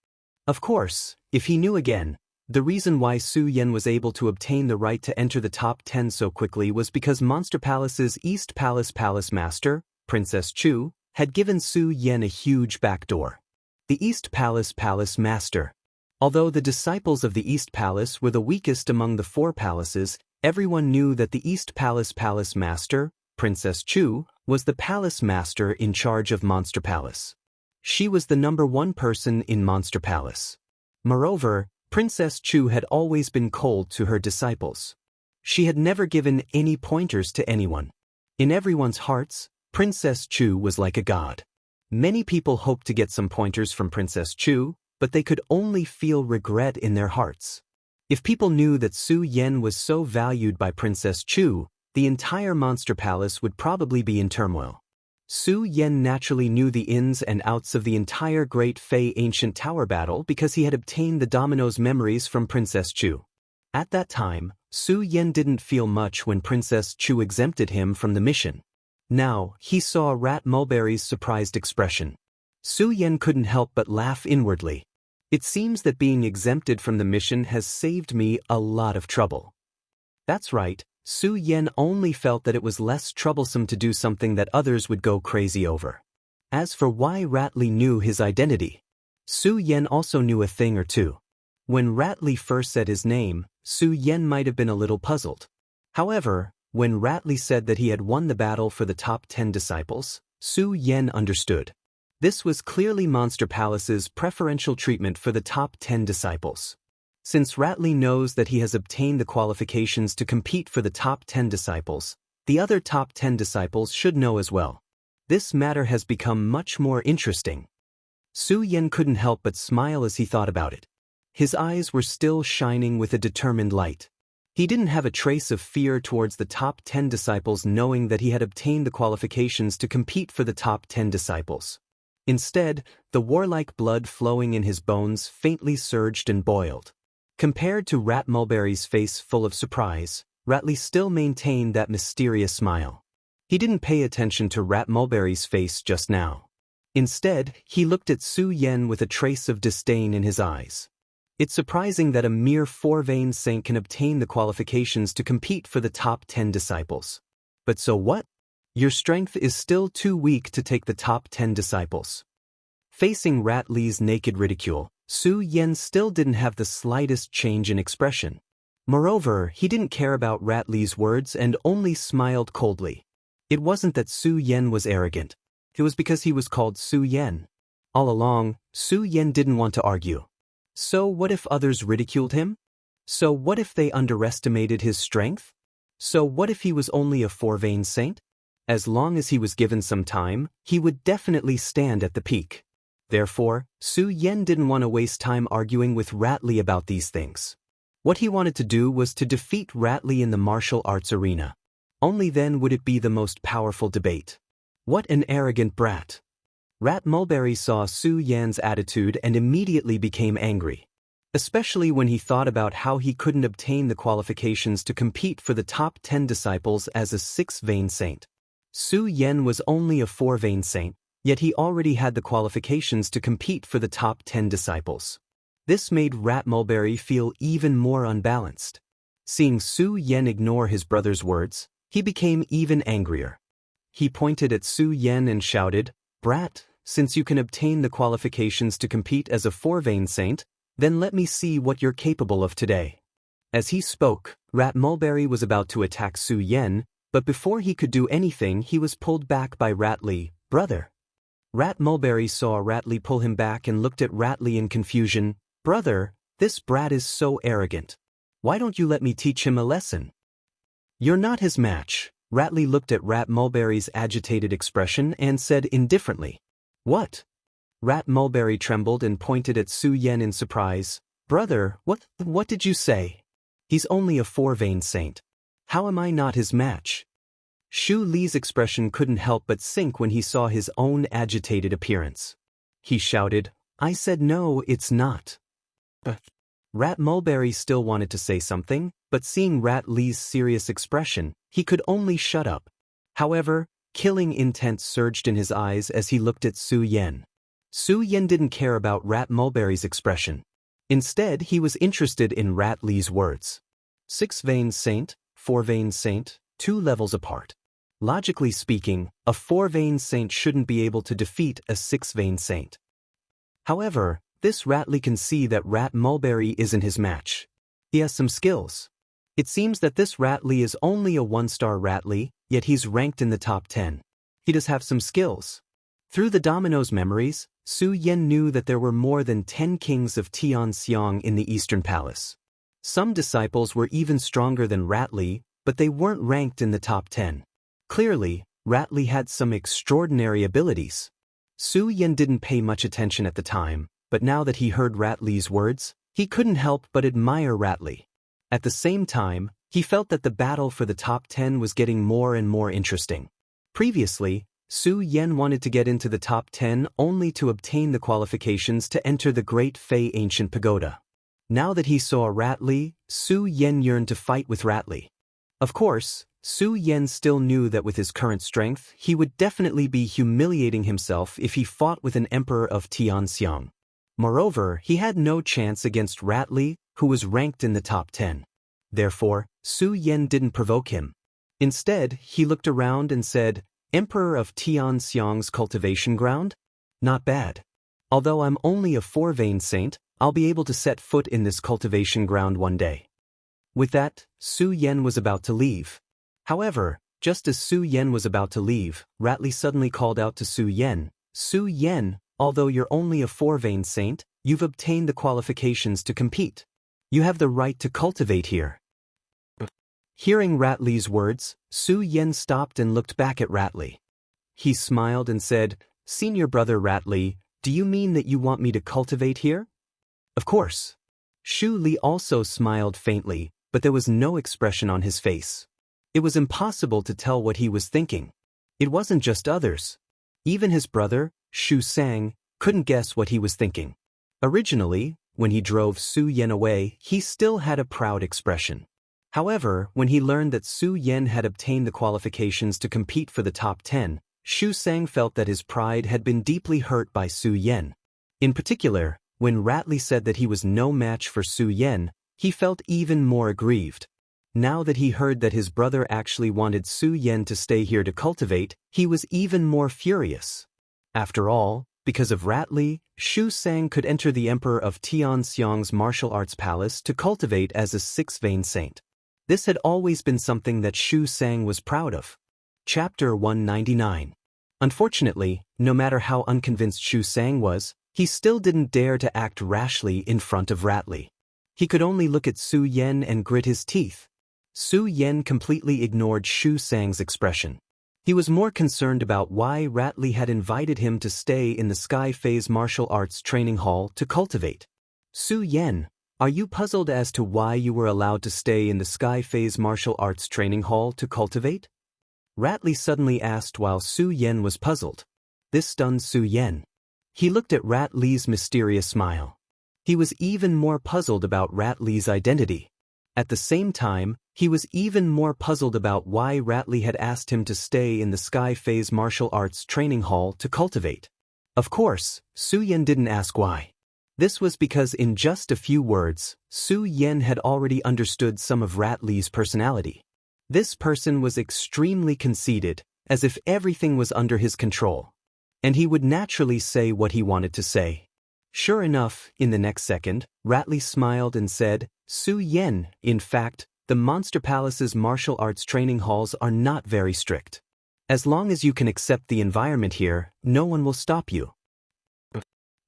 Of course, if he knew again, the reason why Su Yan was able to obtain the right to enter the top 10 so quickly was because Monster Palace's East Palace Palace Master, Princess Chu, had given Su Yan a huge backdoor. The East Palace Palace Master. Although the disciples of the East Palace were the weakest among the 4 palaces, Everyone knew that the East Palace Master, Princess Chu, was the Palace Master in charge of Monster Palace. She was the #1 person in Monster Palace. Moreover, Princess Chu had always been cold to her disciples. She had never given any pointers to anyone. In everyone's hearts, Princess Chu was like a god. Many people hoped to get some pointers from Princess Chu, but they could only feel regret in their hearts. If people knew that Su Yan was so valued by Princess Chu, the entire Monster Palace would probably be in turmoil. Su Yan naturally knew the ins and outs of the entire Great Fei Ancient Tower battle because he had obtained the dominoes memories from Princess Chu. At that time, Su Yan didn't feel much when Princess Chu exempted him from the mission. Now, he saw Rat Mulberry's surprised expression. Su Yan couldn't help but laugh inwardly. It seems that being exempted from the mission has saved me a lot of trouble. That's right, Su Yan only felt that it was less troublesome to do something that others would go crazy over. As for why Ratley knew his identity, Su Yan also knew a thing or two. When Ratley first said his name, Su Yan might have been a little puzzled. However, when Ratley said that he had won the battle for the top 10 disciples, Su Yan understood. This was clearly Monster Palace's preferential treatment for the top 10 disciples. Since Ratley knows that he has obtained the qualifications to compete for the top 10 disciples, the other top 10 disciples should know as well. This matter has become much more interesting. Su Yan couldn't help but smile as he thought about it. His eyes were still shining with a determined light. He didn't have a trace of fear towards the top 10 disciples knowing that he had obtained the qualifications to compete for the top 10 disciples. Instead, the warlike blood flowing in his bones faintly surged and boiled. Compared to Rat Mulberry's face full of surprise, Ratley still maintained that mysterious smile. He didn't pay attention to Rat Mulberry's face just now. Instead, he looked at Su Yan with a trace of disdain in his eyes. It's surprising that a mere 4-vein saint can obtain the qualifications to compete for the top 10 disciples. But so what? Your strength is still too weak to take the top 10 disciples. Facing Ratley's naked ridicule, Su Yan still didn't have the slightest change in expression. Moreover, he didn't care about Ratley's words and only smiled coldly. It wasn't that Su Yan was arrogant. It was because he was called Su Yan. All along, Su Yan didn't want to argue. So what if others ridiculed him? So what if they underestimated his strength? So what if he was only a 4-vein saint? As long as he was given some time, he would definitely stand at the peak. Therefore, Su Yan didn't want to waste time arguing with Ratley about these things. What he wanted to do was to defeat Ratley in the martial arts arena. Only then would it be the most powerful debate. What an arrogant brat! Rat Mulberry saw Su Yan's attitude and immediately became angry. Especially when he thought about how he couldn't obtain the qualifications to compete for the top 10 disciples as a 6-vein saint. Su Yan was only a 4-vein saint, yet he already had the qualifications to compete for the top 10 disciples. This made Rat Mulberry feel even more unbalanced. Seeing Su Yan ignore his brother's words, he became even angrier. He pointed at Su Yan and shouted, "Brat, since you can obtain the qualifications to compete as a 4-vein saint, then let me see what you're capable of today." As he spoke, Rat Mulberry was about to attack Su Yan, but before he could do anything he was pulled back by Ratley. "Brother." Rat Mulberry saw Ratley pull him back and looked at Ratley in confusion. "Brother, this brat is so arrogant. Why don't you let me teach him a lesson?" "You're not his match." Ratley looked at Rat Mulberry's agitated expression and said indifferently. "What?" Rat Mulberry trembled and pointed at Su Yan in surprise. "Brother, what did you say? He's only a 4-vein saint. How am I not his match?" Shu Li's expression couldn't help but sink when he saw his own agitated appearance. He shouted, "I said no, it's not." Rat Mulberry still wanted to say something, but seeing Rat Li's serious expression, he could only shut up. However, killing intent surged in his eyes as he looked at Su Yan. Su Yan didn't care about Rat Mulberry's expression. Instead, he was interested in Rat Li's words. 6-vein saint, 4-vein saint, 2 levels apart. Logically speaking, a 4-vein saint shouldn't be able to defeat a 6-vein saint. However, this Ratley can see that Rat Mulberry isn't his match. He has some skills. It seems that this Ratley is only a 1-star Ratley, yet he's ranked in the top 10. He does have some skills. Through the Domino's memories, Su Yan knew that there were more than 10 kings of Tianxiang in the Eastern Palace. Some disciples were even stronger than Ratley, but they weren't ranked in the top 10. Clearly, Ratley had some extraordinary abilities. Su Yan didn't pay much attention at the time, but now that he heard Ratley's words, he couldn't help but admire Ratley. At the same time, he felt that the battle for the top 10 was getting more and more interesting. Previously, Su Yan wanted to get into the top 10 only to obtain the qualifications to enter the Great Fei Ancient Pagoda. Now that he saw Ratley, Su Yan yearned to fight with Ratley. Of course, Su Yan still knew that with his current strength, he would definitely be humiliating himself if he fought with an emperor of Tianxiang. Moreover, he had no chance against Ratley, who was ranked in the top 10. Therefore, Su Yan didn't provoke him. Instead, he looked around and said, "Emperor of Tianxiang's cultivation ground? Not bad. Although I'm only a 4-vein saint, I'll be able to set foot in this cultivation ground one day." With that, Su Yan was about to leave. However, just as Su Yan was about to leave, Ratley suddenly called out to Su Yan, "Su Yan, although you're only a 4-vein saint, you've obtained the qualifications to compete. You have the right to cultivate here." Hearing Ratley's words, Su Yan stopped and looked back at Ratley. He smiled and said, "Senior brother Ratley, do you mean that you want me to cultivate here?" "Of course." Shu Li also smiled faintly, but there was no expression on his face. It was impossible to tell what he was thinking. It wasn't just others. Even his brother, Shu Sang, couldn't guess what he was thinking. Originally, when he drove Su Yan away, he still had a proud expression. However, when he learned that Su Yan had obtained the qualifications to compete for the top 10, Shu Sang felt that his pride had been deeply hurt by Su Yan. In particular, when Ratley said that he was no match for Su Yan, he felt even more aggrieved. Now that he heard that his brother actually wanted Su Yan to stay here to cultivate, he was even more furious. After all, because of Ratley, Shu Sang could enter the Emperor of Tianxiang's martial arts palace to cultivate as a 6-vein saint. This had always been something that Shu Sang was proud of. Chapter 199. Unfortunately, no matter how unconvinced Shu Sang was, he still didn't dare to act rashly in front of Ratley. He could only look at Su Yan and grit his teeth. Su Yan completely ignored Shu Sang's expression. He was more concerned about why Ratley had invited him to stay in the Sky Phase Martial Arts Training Hall to cultivate. "Su Yan, are you puzzled as to why you were allowed to stay in the Sky Phase Martial Arts Training Hall to cultivate?" Ratley suddenly asked while Su Yan was puzzled. This stunned Su Yan. He looked at Ratley's mysterious smile. He was even more puzzled about Ratley's identity. At the same time, he was even more puzzled about why Ratley had asked him to stay in the Sky Phase Martial Arts Training Hall to cultivate. Of course, Su Yan didn't ask why. This was because in just a few words, Su Yan had already understood some of Ratley's personality. This person was extremely conceited, as if everything was under his control. And he would naturally say what he wanted to say. Sure enough, in the next second, Ratley smiled and said, "Su Yan, in fact, the Monster Palace's martial arts training halls are not very strict. As long as you can accept the environment here, no one will stop you."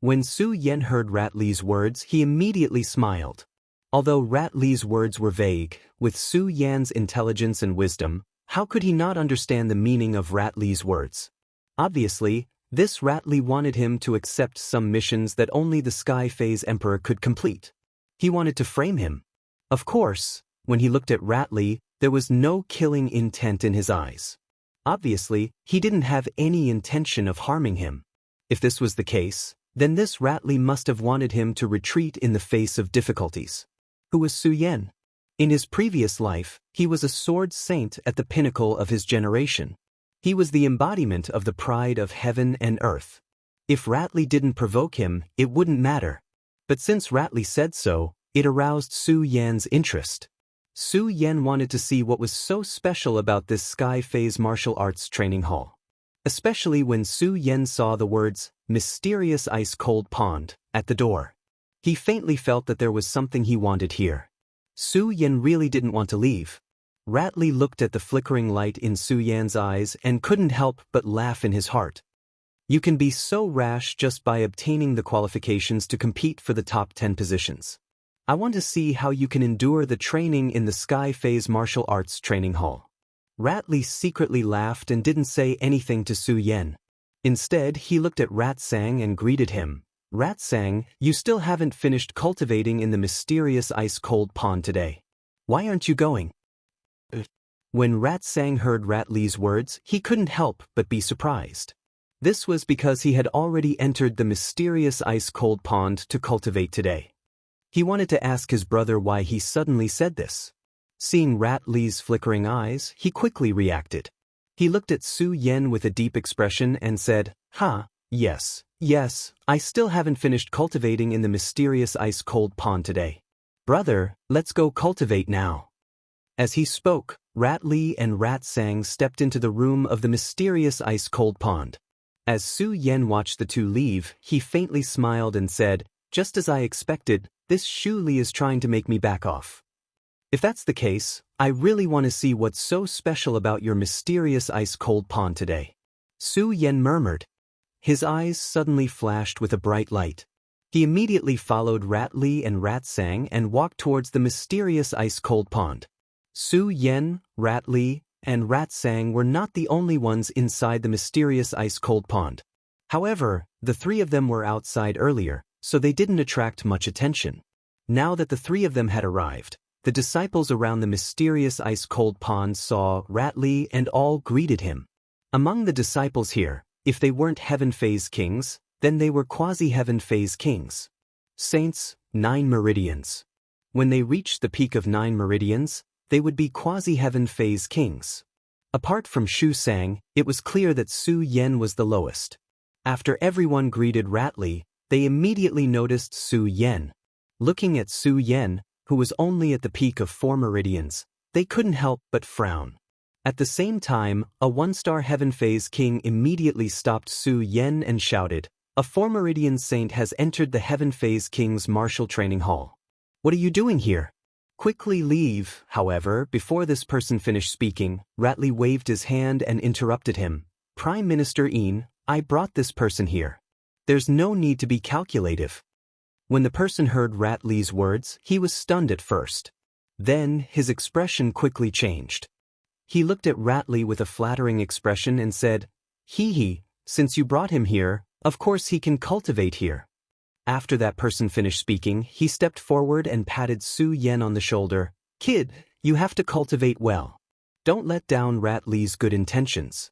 When Su Yan heard Ratley's words, he immediately smiled. Although Ratley's words were vague, with Su Yan's intelligence and wisdom, how could he not understand the meaning of Ratley's words? Obviously, this Ratley wanted him to accept some missions that only the Sky Phase Emperor could complete. He wanted to frame him. Of course, when he looked at Ratley, there was no killing intent in his eyes. Obviously, he didn't have any intention of harming him. If this was the case, then this Ratley must have wanted him to retreat in the face of difficulties. Who was Su Yan? In his previous life, he was a sword saint at the pinnacle of his generation. He was the embodiment of the pride of heaven and earth. If Ratley didn't provoke him, it wouldn't matter. But since Ratley said so, it aroused Su Yan's interest. Su Yan wanted to see what was so special about this Sky Phase Martial Arts Training Hall. Especially when Su Yan saw the words, "Mysterious Ice Cold Pond," at the door. He faintly felt that there was something he wanted here. Su Yan really didn't want to leave. Ratley looked at the flickering light in Su Yan's eyes and couldn't help but laugh in his heart. You can be so rash just by obtaining the qualifications to compete for the top 10 positions. I want to see how you can endure the training in the Sky Phase Martial Arts Training Hall. Ratley secretly laughed and didn't say anything to Su Yan. Instead, he looked at Rat Sang and greeted him. Rat Sang, you still haven't finished cultivating in the mysterious ice-cold pond today. Why aren't you going? When Rat Sang heard Ratley's words, he couldn't help but be surprised. This was because he had already entered the mysterious ice-cold pond to cultivate today. He wanted to ask his brother why he suddenly said this. Seeing Ratley's flickering eyes, he quickly reacted. He looked at Su Yan with a deep expression and said, yes, I still haven't finished cultivating in the mysterious ice-cold pond today. Brother, let's go cultivate now. As he spoke, Ratley and Rat Sang stepped into the room of the mysterious ice-cold pond. As Su Yan watched the two leave, he faintly smiled and said, just as I expected, this Shu Li is trying to make me back off. If that's the case, I really want to see what's so special about your mysterious ice-cold pond today. Su Yan murmured. His eyes suddenly flashed with a bright light. He immediately followed Ratley and Rat Sang and walked towards the mysterious ice-cold pond. Su Yan, Ratley, and Rat Sang were not the only ones inside the mysterious ice-cold pond. However, the three of them were outside earlier, so they didn't attract much attention. Now that the three of them had arrived, the disciples around the mysterious ice-cold pond saw Ratley and all greeted him. Among the disciples here, if they weren't Heaven Phase Kings, then they were Quasi-Heaven Phase Kings. Saints, 9 meridians. When they reached the peak of 9 meridians, they would be Quasi-Heaven Phase Kings. Apart from Shu Sang, it was clear that Su Yan was the lowest. After everyone greeted Ratley, they immediately noticed Su Yan. Looking at Su Yan, who was only at the peak of 4 meridians, they couldn't help but frown. At the same time, a 1-star Heaven Phase King immediately stopped Su Yan and shouted, a 4-meridian saint has entered the Heaven Phase King's martial training hall. What are you doing here? Quickly leave. However, before this person finished speaking, Ratley waved his hand and interrupted him. Prime Minister Yin, I brought this person here. There's no need to be calculative. When the person heard Ratley's words, he was stunned at first. Then, his expression quickly changed. He looked at Ratley with a flattering expression and said, since you brought him here, of course he can cultivate here. After that person finished speaking, he stepped forward and patted Su Yan on the shoulder. Kid, you have to cultivate well. Don't let down Ratley's good intentions.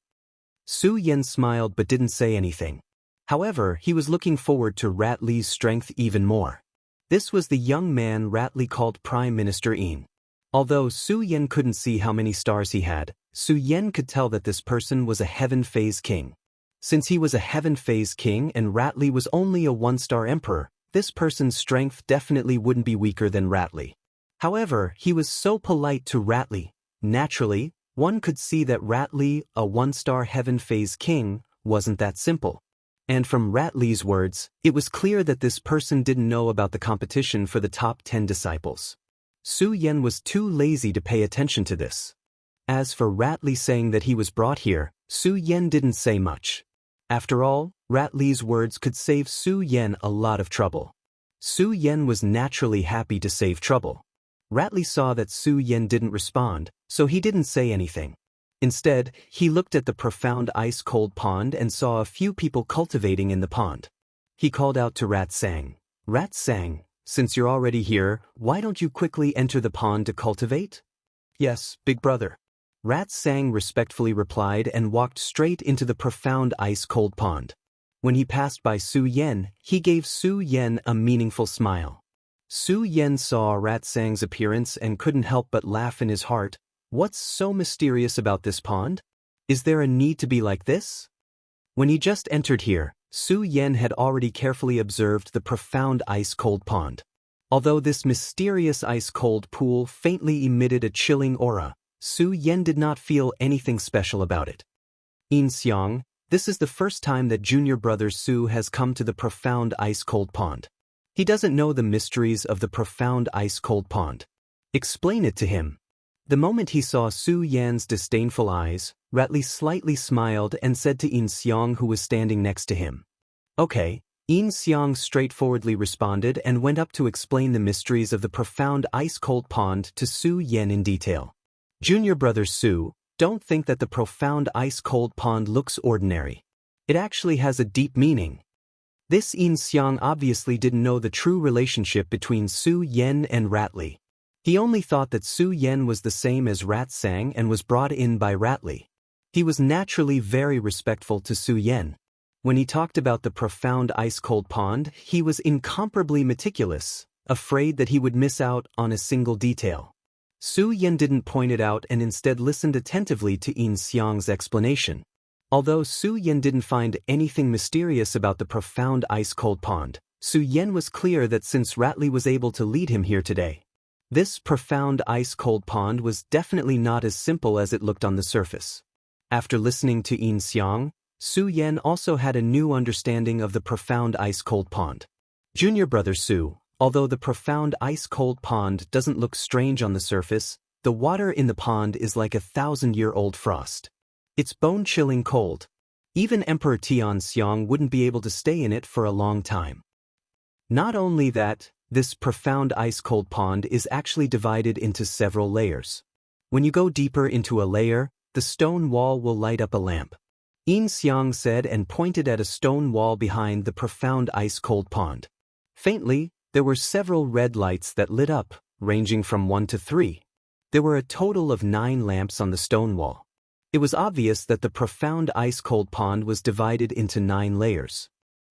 Su Yan smiled but didn't say anything. However, he was looking forward to Ratley's strength even more. This was the young man Ratley called Prime Minister Yin. Although Su Yan couldn't see how many stars he had, Su Yan could tell that this person was a Heaven Phase King. Since he was a Heaven Phase King and Ratley was only a 1-star Emperor, this person's strength definitely wouldn't be weaker than Ratley. However, he was so polite to Ratley. Naturally, one could see that Ratley, a 1-star Heaven Phase King, wasn't that simple. And from Ratley's words, it was clear that this person didn't know about the competition for the top 10 disciples. Su Yan was too lazy to pay attention to this. As for Ratley saying that he was brought here, Su Yan didn't say much. After all, Ratley's words could save Su Yan a lot of trouble. Su Yan was naturally happy to save trouble. Ratley saw that Su Yan didn't respond, so he didn't say anything. Instead, he looked at the profound ice-cold pond and saw a few people cultivating in the pond. He called out to Rat Sang. Rat Sang, since you're already here, why don't you quickly enter the pond to cultivate? Yes, big brother. Rat Sang respectfully replied and walked straight into the profound ice-cold pond. When he passed by Su Yan, he gave Su Yan a meaningful smile. Su Yan saw Rat Sang's appearance and couldn't help but laugh in his heart. What's so mysterious about this pond? Is there a need to be like this? When he just entered here, Su Yan had already carefully observed the profound ice-cold pond. Although this mysterious ice-cold pool faintly emitted a chilling aura, Su Yan did not feel anything special about it. In Xiang, this is the first time that junior brother Su has come to the profound ice-cold pond. He doesn't know the mysteries of the profound ice-cold pond. Explain it to him. The moment he saw Su Yan's disdainful eyes, Ratley slightly smiled and said to Yin Xiang, who was standing next to him. Okay. Yin Xiang straightforwardly responded and went up to explain the mysteries of the profound ice-cold pond to Su Yan in detail. Junior brother Su, don't think that the profound ice-cold pond looks ordinary. It actually has a deep meaning. This Yin Xiang obviously didn't know the true relationship between Su Yan and Ratley. He only thought that Su Yan was the same as Rat Sang and was brought in by Ratley. He was naturally very respectful to Su Yan. When he talked about the profound ice-cold pond, he was incomparably meticulous, afraid that he would miss out on a single detail. Su Yan didn't point it out and instead listened attentively to Yin Xiang's explanation. Although Su Yan didn't find anything mysterious about the profound ice-cold pond, Su Yan was clear that since Ratley was able to lead him here today, this profound ice-cold pond was definitely not as simple as it looked on the surface. After listening to Yin Xiang, Su Yan also had a new understanding of the profound ice-cold pond. Junior brother Su, although the profound ice-cold pond doesn't look strange on the surface, the water in the pond is like a 1,000-year-old frost. It's bone-chilling cold. Even Emperor Tianxiang wouldn't be able to stay in it for a long time. Not only that, this profound ice-cold pond is actually divided into several layers. When you go deeper into a layer, the stone wall will light up a lamp. Yin Xiang said and pointed at a stone wall behind the profound ice-cold pond. Faintly, there were several red lights that lit up, ranging from 1 to 3. There were a total of 9 lamps on the stone wall. It was obvious that the profound ice-cold pond was divided into 9 layers.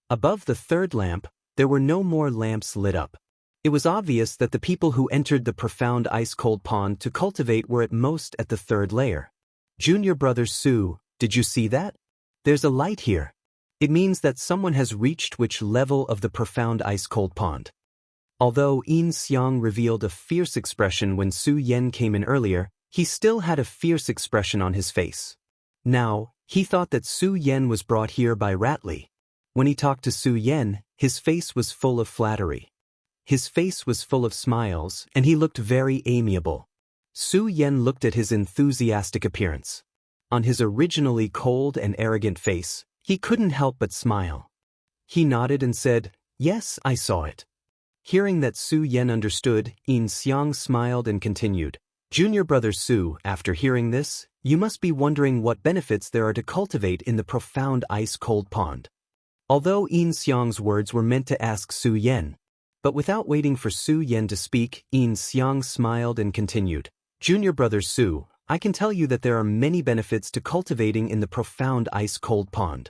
Above the 3rd lamp, there were no more lamps lit up. It was obvious that the people who entered the profound ice-cold pond to cultivate were at most at the 3rd layer. Junior brother Su, did you see that? There's a light here. It means that someone has reached which level of the profound ice-cold pond. Although Yin Xiang revealed a fierce expression when Su Yan came in earlier, he still had a fierce expression on his face. Now, he thought that Su Yan was brought here by Ratley. When he talked to Su Yan, his face was full of flattery. His face was full of smiles, and he looked very amiable. Su Yan looked at his enthusiastic appearance. On his originally cold and arrogant face, he couldn't help but smile. He nodded and said, "Yes, I saw it." Hearing that Su Yan understood, Yin Xiang smiled and continued, "Junior brother Su, after hearing this, you must be wondering what benefits there are to cultivate in the profound ice-cold pond." Although Yin Xiang's words were meant to ask Su Yan, but without waiting for Su Yan to speak, Yin Xiang smiled and continued, "Junior brother Su, I can tell you that there are many benefits to cultivating in the profound ice-cold pond.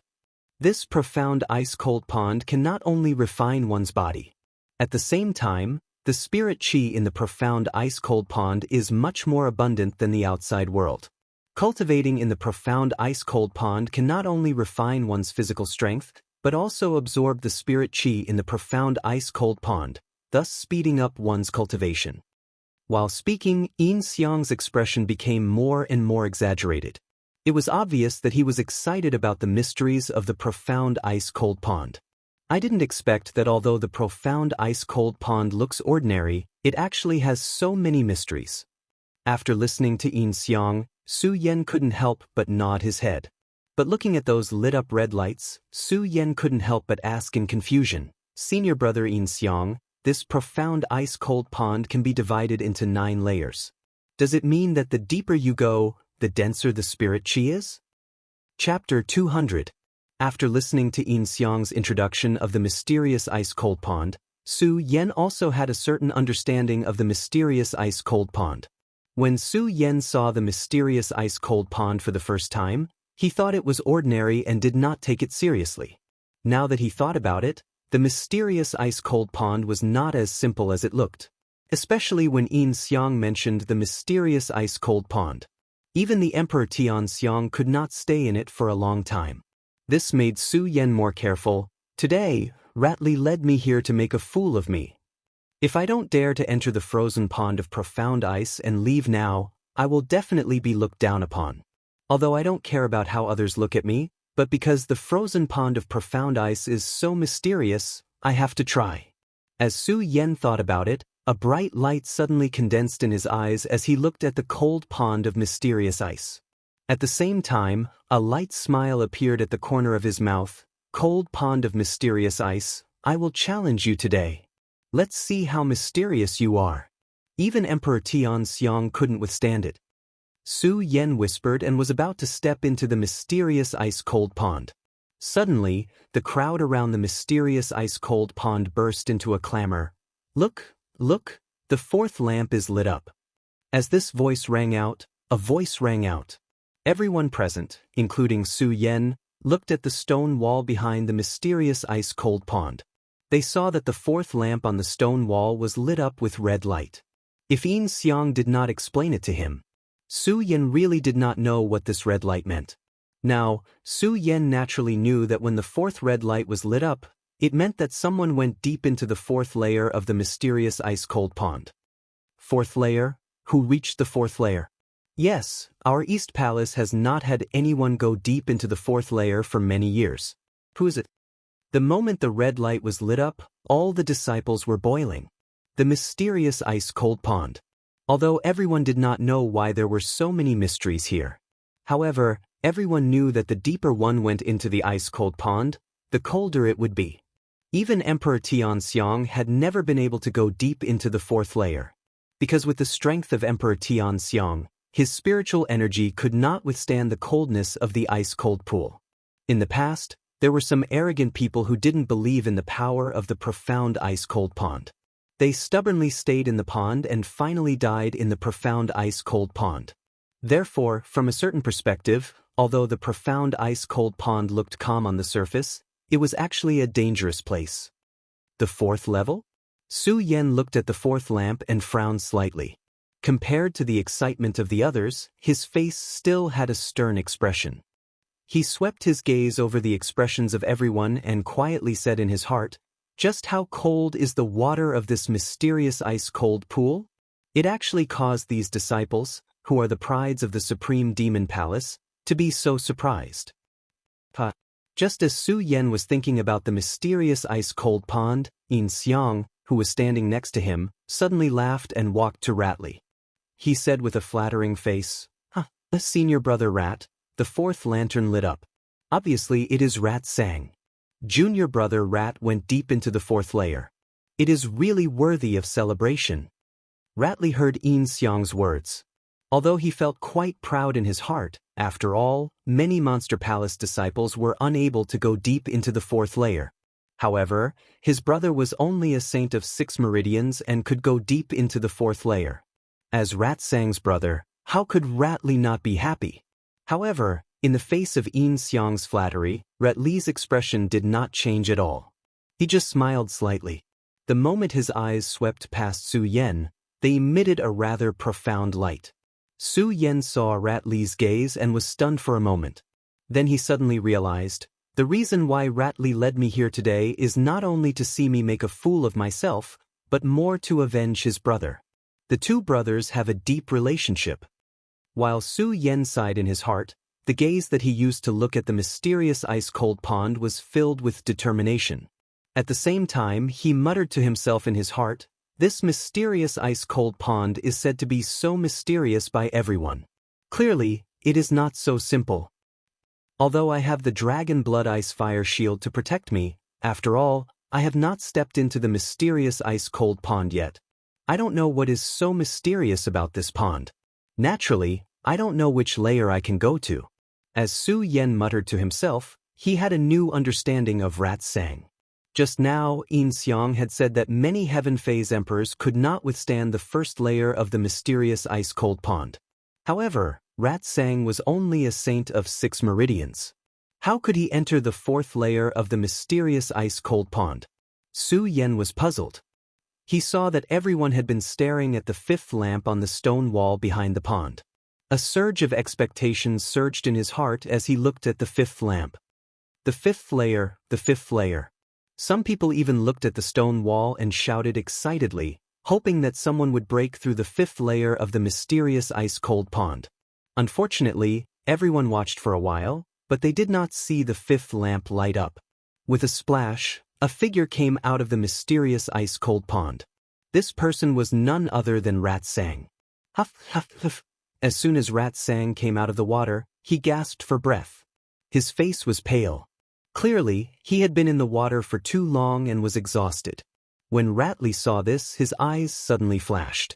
This profound ice-cold pond can not only refine one's body. At the same time, the spirit qi in the profound ice-cold pond is much more abundant than the outside world. Cultivating in the profound ice-cold pond can not only refine one's physical strength, but also absorb the spirit qi in the profound ice-cold pond, thus speeding up one's cultivation." While speaking, Yin Xiang's expression became more and more exaggerated. It was obvious that he was excited about the mysteries of the profound ice-cold pond. I didn't expect that although the profound ice-cold pond looks ordinary, it actually has so many mysteries. After listening to Yin Xiang, Su Yan couldn't help but nod his head. But looking at those lit-up red lights, Su Yan couldn't help but ask in confusion, "Senior brother Yin Xiang, this profound ice-cold pond can be divided into 9 layers. Does it mean that the deeper you go, the denser the spirit qi is?" Chapter 200. After listening to Yin Xiang's introduction of the mysterious ice-cold pond, Su Yan also had a certain understanding of the mysterious ice-cold pond. When Su Yan saw the mysterious ice-cold pond for the first time, he thought it was ordinary and did not take it seriously. Now that he thought about it, the mysterious ice-cold pond was not as simple as it looked, especially when Yin Xiang mentioned the mysterious ice-cold pond. Even the Emperor Tianxiang could not stay in it for a long time. This made Su Yan more careful. "Today, Ratley led me here to make a fool of me. If I don't dare to enter the frozen pond of profound ice and leave now, I will definitely be looked down upon. Although I don't care about how others look at me, but because the frozen pond of profound ice is so mysterious, I have to try." As Su Yan thought about it, A bright light suddenly condensed in his eyes as he looked at the cold pond of mysterious ice. At the same time, a light smile appeared at the corner of his mouth. Cold pond of mysterious ice, I will challenge you today. Let's see how mysterious you are. Even Emperor Tianxiang couldn't withstand it. Su Yan whispered and was about to step into the mysterious ice-cold pond. Suddenly, the crowd around the mysterious ice-cold pond burst into a clamor. Look, look, the fourth lamp is lit up. As this voice rang out, a voice rang out. Everyone present, including Su Yan, looked at the stone wall behind the mysterious ice-cold pond. They saw that the fourth lamp on the stone wall was lit up with red light. If Yin Xiang did not explain it to him, Su Yan really did not know what this red light meant. Now, Su Yan naturally knew that when the fourth red light was lit up, it meant that someone went deep into the fourth layer of the mysterious ice-cold pond. Fourth layer? Who reached the fourth layer? Yes, our East Palace has not had anyone go deep into the fourth layer for many years. Who is it? The moment the red light was lit up, all the disciples were boiling. The mysterious ice-cold pond. Although everyone did not know why there were so many mysteries here. However, everyone knew that the deeper one went into the ice-cold pond, the colder it would be. Even Emperor Tianxiang had never been able to go deep into the fourth layer. Because with the strength of Emperor Tianxiang, his spiritual energy could not withstand the coldness of the ice-cold pool. In the past, there were some arrogant people who didn't believe in the power of the profound ice-cold pond. They stubbornly stayed in the pond and finally died in the profound ice-cold pond. Therefore, from a certain perspective, although the profound ice-cold pond looked calm on the surface, it was actually a dangerous place. The fourth level? Su Yan looked at the fourth lamp and frowned slightly. Compared to the excitement of the others, his face still had a stern expression. He swept his gaze over the expressions of everyone and quietly said in his heart, "Just how cold is the water of this mysterious ice-cold pool?" It actually caused these disciples, who are the prides of the Supreme Demon Palace, to be so surprised. Just as Su Yan was thinking about the mysterious ice-cold pond, Yin Xiang, who was standing next to him, suddenly laughed and walked to Ratli. He said with a flattering face, Senior brother Rat, the fourth lantern lit up. Obviously it is Rat Sang. Junior brother Rat went deep into the fourth layer. It is really worthy of celebration. Ratli heard Yin Xiang's words. Although he felt quite proud in his heart, after all, many Monster Palace disciples were unable to go deep into the fourth layer. However, his brother was only a saint of 6 meridians and could go deep into the fourth layer. As Rat Sang's brother, how could Ratli not be happy? However, in the face of Yin Xiang's flattery, Ratli's expression did not change at all. He just smiled slightly. The moment his eyes swept past Su Yan, they emitted a rather profound light. Su Yan saw Ratli's gaze and was stunned for a moment. Then he suddenly realized, the reason why Ratli led me here today is not only to see me make a fool of myself, but more to avenge his brother. The two brothers have a deep relationship. While Su Yan sighed in his heart, the gaze that he used to look at the mysterious ice-cold pond was filled with determination. At the same time, he muttered to himself in his heart, this mysterious ice-cold pond is said to be so mysterious by everyone. Clearly, it is not so simple. Although I have the dragon blood ice fire shield to protect me, after all, I have not stepped into the mysterious ice-cold pond yet. I don't know what is so mysterious about this pond. Naturally, I don't know which layer I can go to. As Su Yan muttered to himself, he had a new understanding of Rat Sang. Just now, Yin Xiang had said that many Heaven Phase Emperors could not withstand the first layer of the mysterious ice-cold pond. However, Rat Sang was only a saint of 6 meridians. How could he enter the fourth layer of the mysterious ice-cold pond? Su Yan was puzzled. He saw that everyone had been staring at the fifth lamp on the stone wall behind the pond. A surge of expectation surged in his heart as he looked at the fifth lamp. The fifth layer, the fifth layer. Some people even looked at the stone wall and shouted excitedly, hoping that someone would break through the fifth layer of the mysterious ice-cold pond. Unfortunately, everyone watched for a while, but they did not see the fifth lamp light up. With a splash, a figure came out of the mysterious ice-cold pond. This person was none other than Rat Sang. Huff, huff, huff. As soon as Rat Sang came out of the water, he gasped for breath. His face was pale. Clearly, he had been in the water for too long and was exhausted. When Ratley saw this, his eyes suddenly flashed.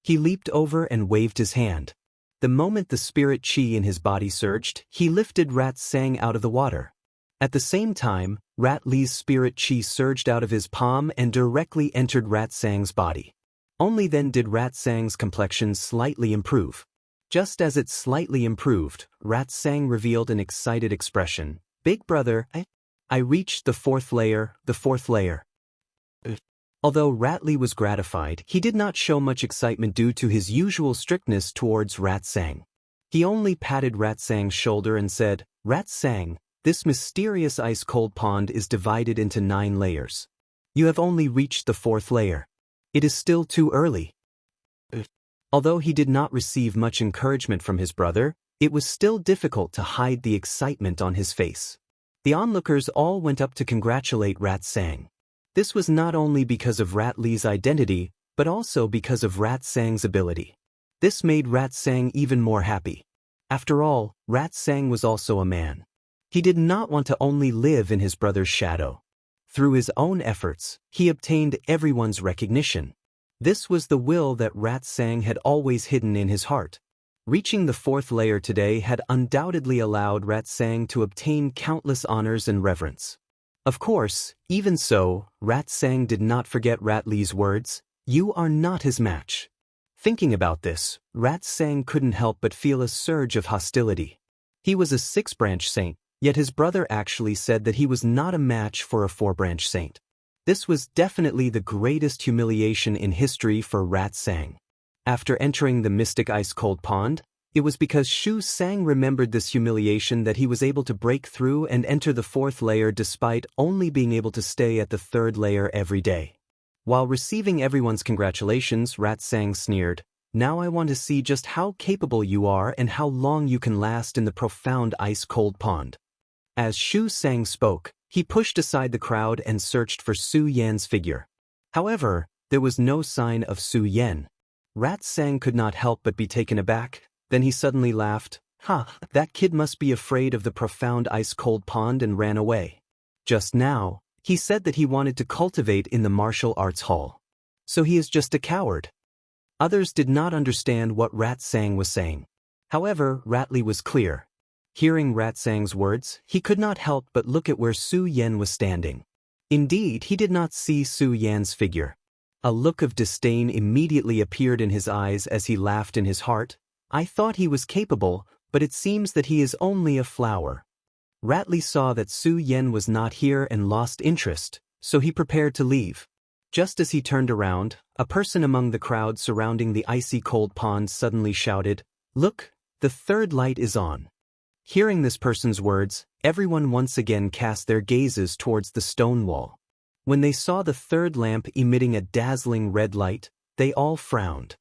He leaped over and waved his hand. The moment the spirit chi in his body surged, he lifted Rat Sang out of the water. At the same time, Ratley's spirit chi surged out of his palm and directly entered Rat Sang's body. Only then did Rat Sang's complexion slightly improve. Just as it slightly improved, Rat Sang revealed an excited expression. "Big brother, I reached the fourth layer, the fourth layer." Although Ratley was gratified, he did not show much excitement due to his usual strictness towards Rat Sang. He only patted Rat Sang's shoulder and said, "Rat Sang, this mysterious ice-cold pond is divided into 9 layers. You have only reached the 4th layer. It is still too early." Although he did not receive much encouragement from his brother, it was still difficult to hide the excitement on his face. The onlookers all went up to congratulate Rat Sang. This was not only because of Ratley's identity, but also because of Rat Sang's ability. This made Rat Sang even more happy. After all, Rat Sang was also a man. He did not want to only live in his brother's shadow. Through his own efforts, he obtained everyone's recognition. This was the will that Rat Sang had always hidden in his heart. Reaching the 4th layer today had undoubtedly allowed Rat Sang to obtain countless honors and reverence. Of course, even so, Rat Sang did not forget Ratley's words, "You are not his match." Thinking about this, Rat Sang couldn't help but feel a surge of hostility. He was a 6-branch saint, yet his brother actually said that he was not a match for a 4-branch saint. This was definitely the greatest humiliation in history for Rat Sang. After entering the mystic ice-cold pond, it was because Shu Sang remembered this humiliation that he was able to break through and enter the 4th layer despite only being able to stay at the 3rd layer every day. While receiving everyone's congratulations, Rat Sang sneered, "Now I want to see just how capable you are and how long you can last in the profound ice-cold pond." As Shu Sang spoke, he pushed aside the crowd and searched for Su Yan's figure. However, there was no sign of Su Yan. Rat Sang could not help but be taken aback. Then he suddenly laughed. That kid must be afraid of the profound ice-cold pond and ran away. Just now, he said that he wanted to cultivate in the martial arts hall. So he is just a coward." Others did not understand what Rat Sang was saying. However, Ratley was clear. Hearing Rat Sang's words, he could not help but look at where Su Yan was standing. Indeed, he did not see Su Yan's figure. A look of disdain immediately appeared in his eyes as he laughed in his heart. "I thought he was capable, but it seems that he is only a flower." Ratley saw that Su Yan was not here and lost interest, so he prepared to leave. Just as he turned around, a person among the crowd surrounding the icy cold pond suddenly shouted, "Look, the 3rd light is on." Hearing this person's words, everyone once again cast their gazes towards the stone wall. When they saw the 3rd lamp emitting a dazzling red light, they all frowned.